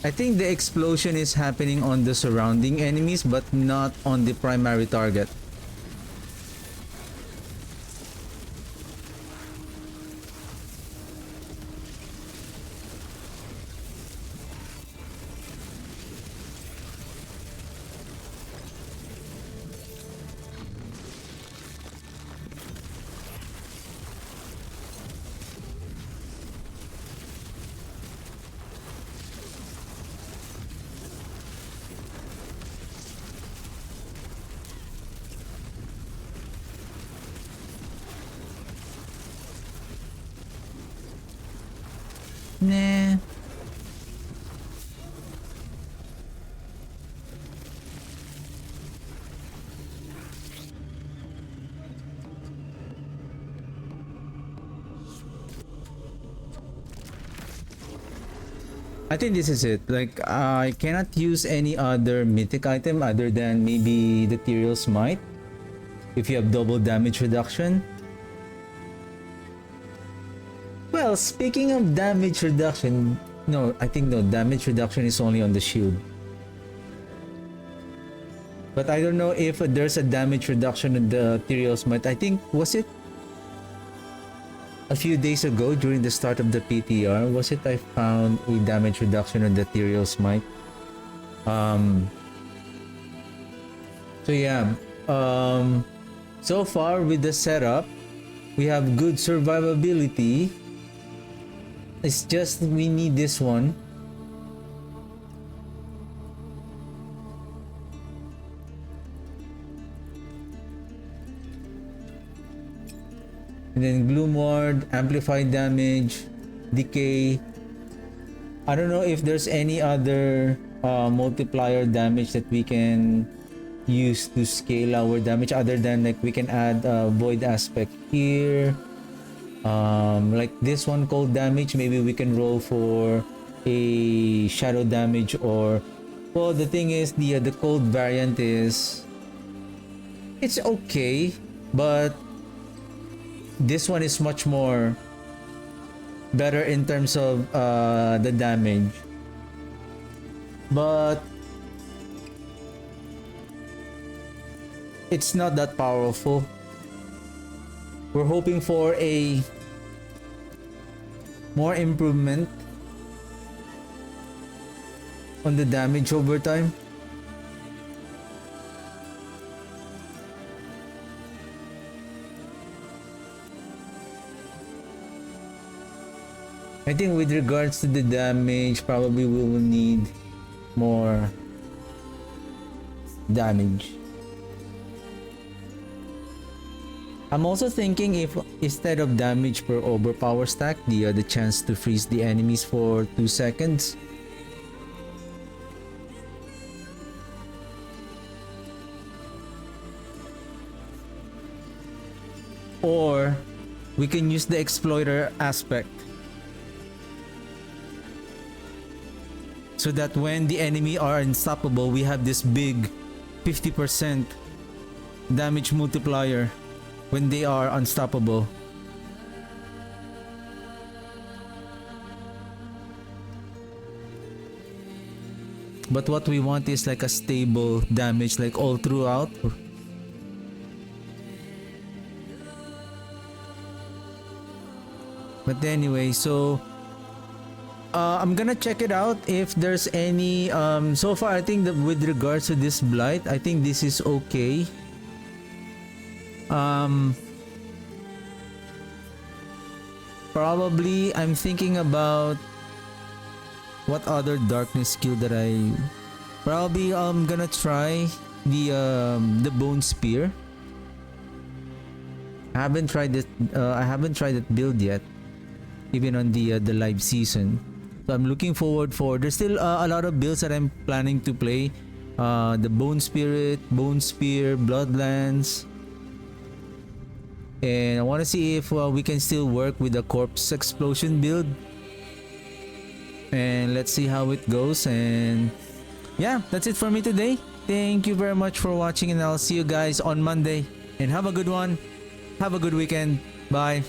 I think the explosion is happening on the surrounding enemies but not on the primary target. Nah. I think this is it. Like, I cannot use any other mythic item other than maybe the Tyrael's Might. If you have double damage reduction. Well, speaking of damage reduction, no, I think no, damage reduction is only on the shield. But I don't know if there's a damage reduction in the Tyrael's Might. I think, was it a few days ago during the start of the PTR? Was it I found a damage reduction on the Tyrael's Might? So yeah, so far with the setup, we have good survivability. It's just we need this one. And then Gloom Ward, amplified damage, decay. I don't know if there's any other multiplier damage that we can use to scale our damage other than like we can add void aspect here. Like this one, cold damage, maybe we can roll for a shadow damage, or well, the thing is the cold variant is it's okay, but this one is much more better in terms of the damage, but it's not that powerful. We're hoping for a more improvement on the damage over time. I think with regards to the damage, probably we will need more damage. I'm also thinking if instead of damage per overpower stack, the chance to freeze the enemies for 2 seconds. or we can use the exploiter aspect, so that when the enemy are unstoppable, we have this big 50% damage multiplier when they are unstoppable. But what we want is like a stable damage, like all throughout. But anyway, so I'm gonna check it out if there's any so far. I think that with regards to this blight, I think this is okay. Probably I'm thinking about what other darkness skill that probably I'm gonna try the bone spear. I haven't tried it. I haven't tried that build yet, even on the live season. So I'm looking forward for. There's still a lot of builds that I'm planning to play. The bone spirit, bone spear, bloodlands, and I want to see if we can still work with the corpse explosion build. And let's see how it goes. And yeah, that's it for me today. Thank you very much for watching, and I'll see you guys on Monday. And have a good one. Have a good weekend. Bye.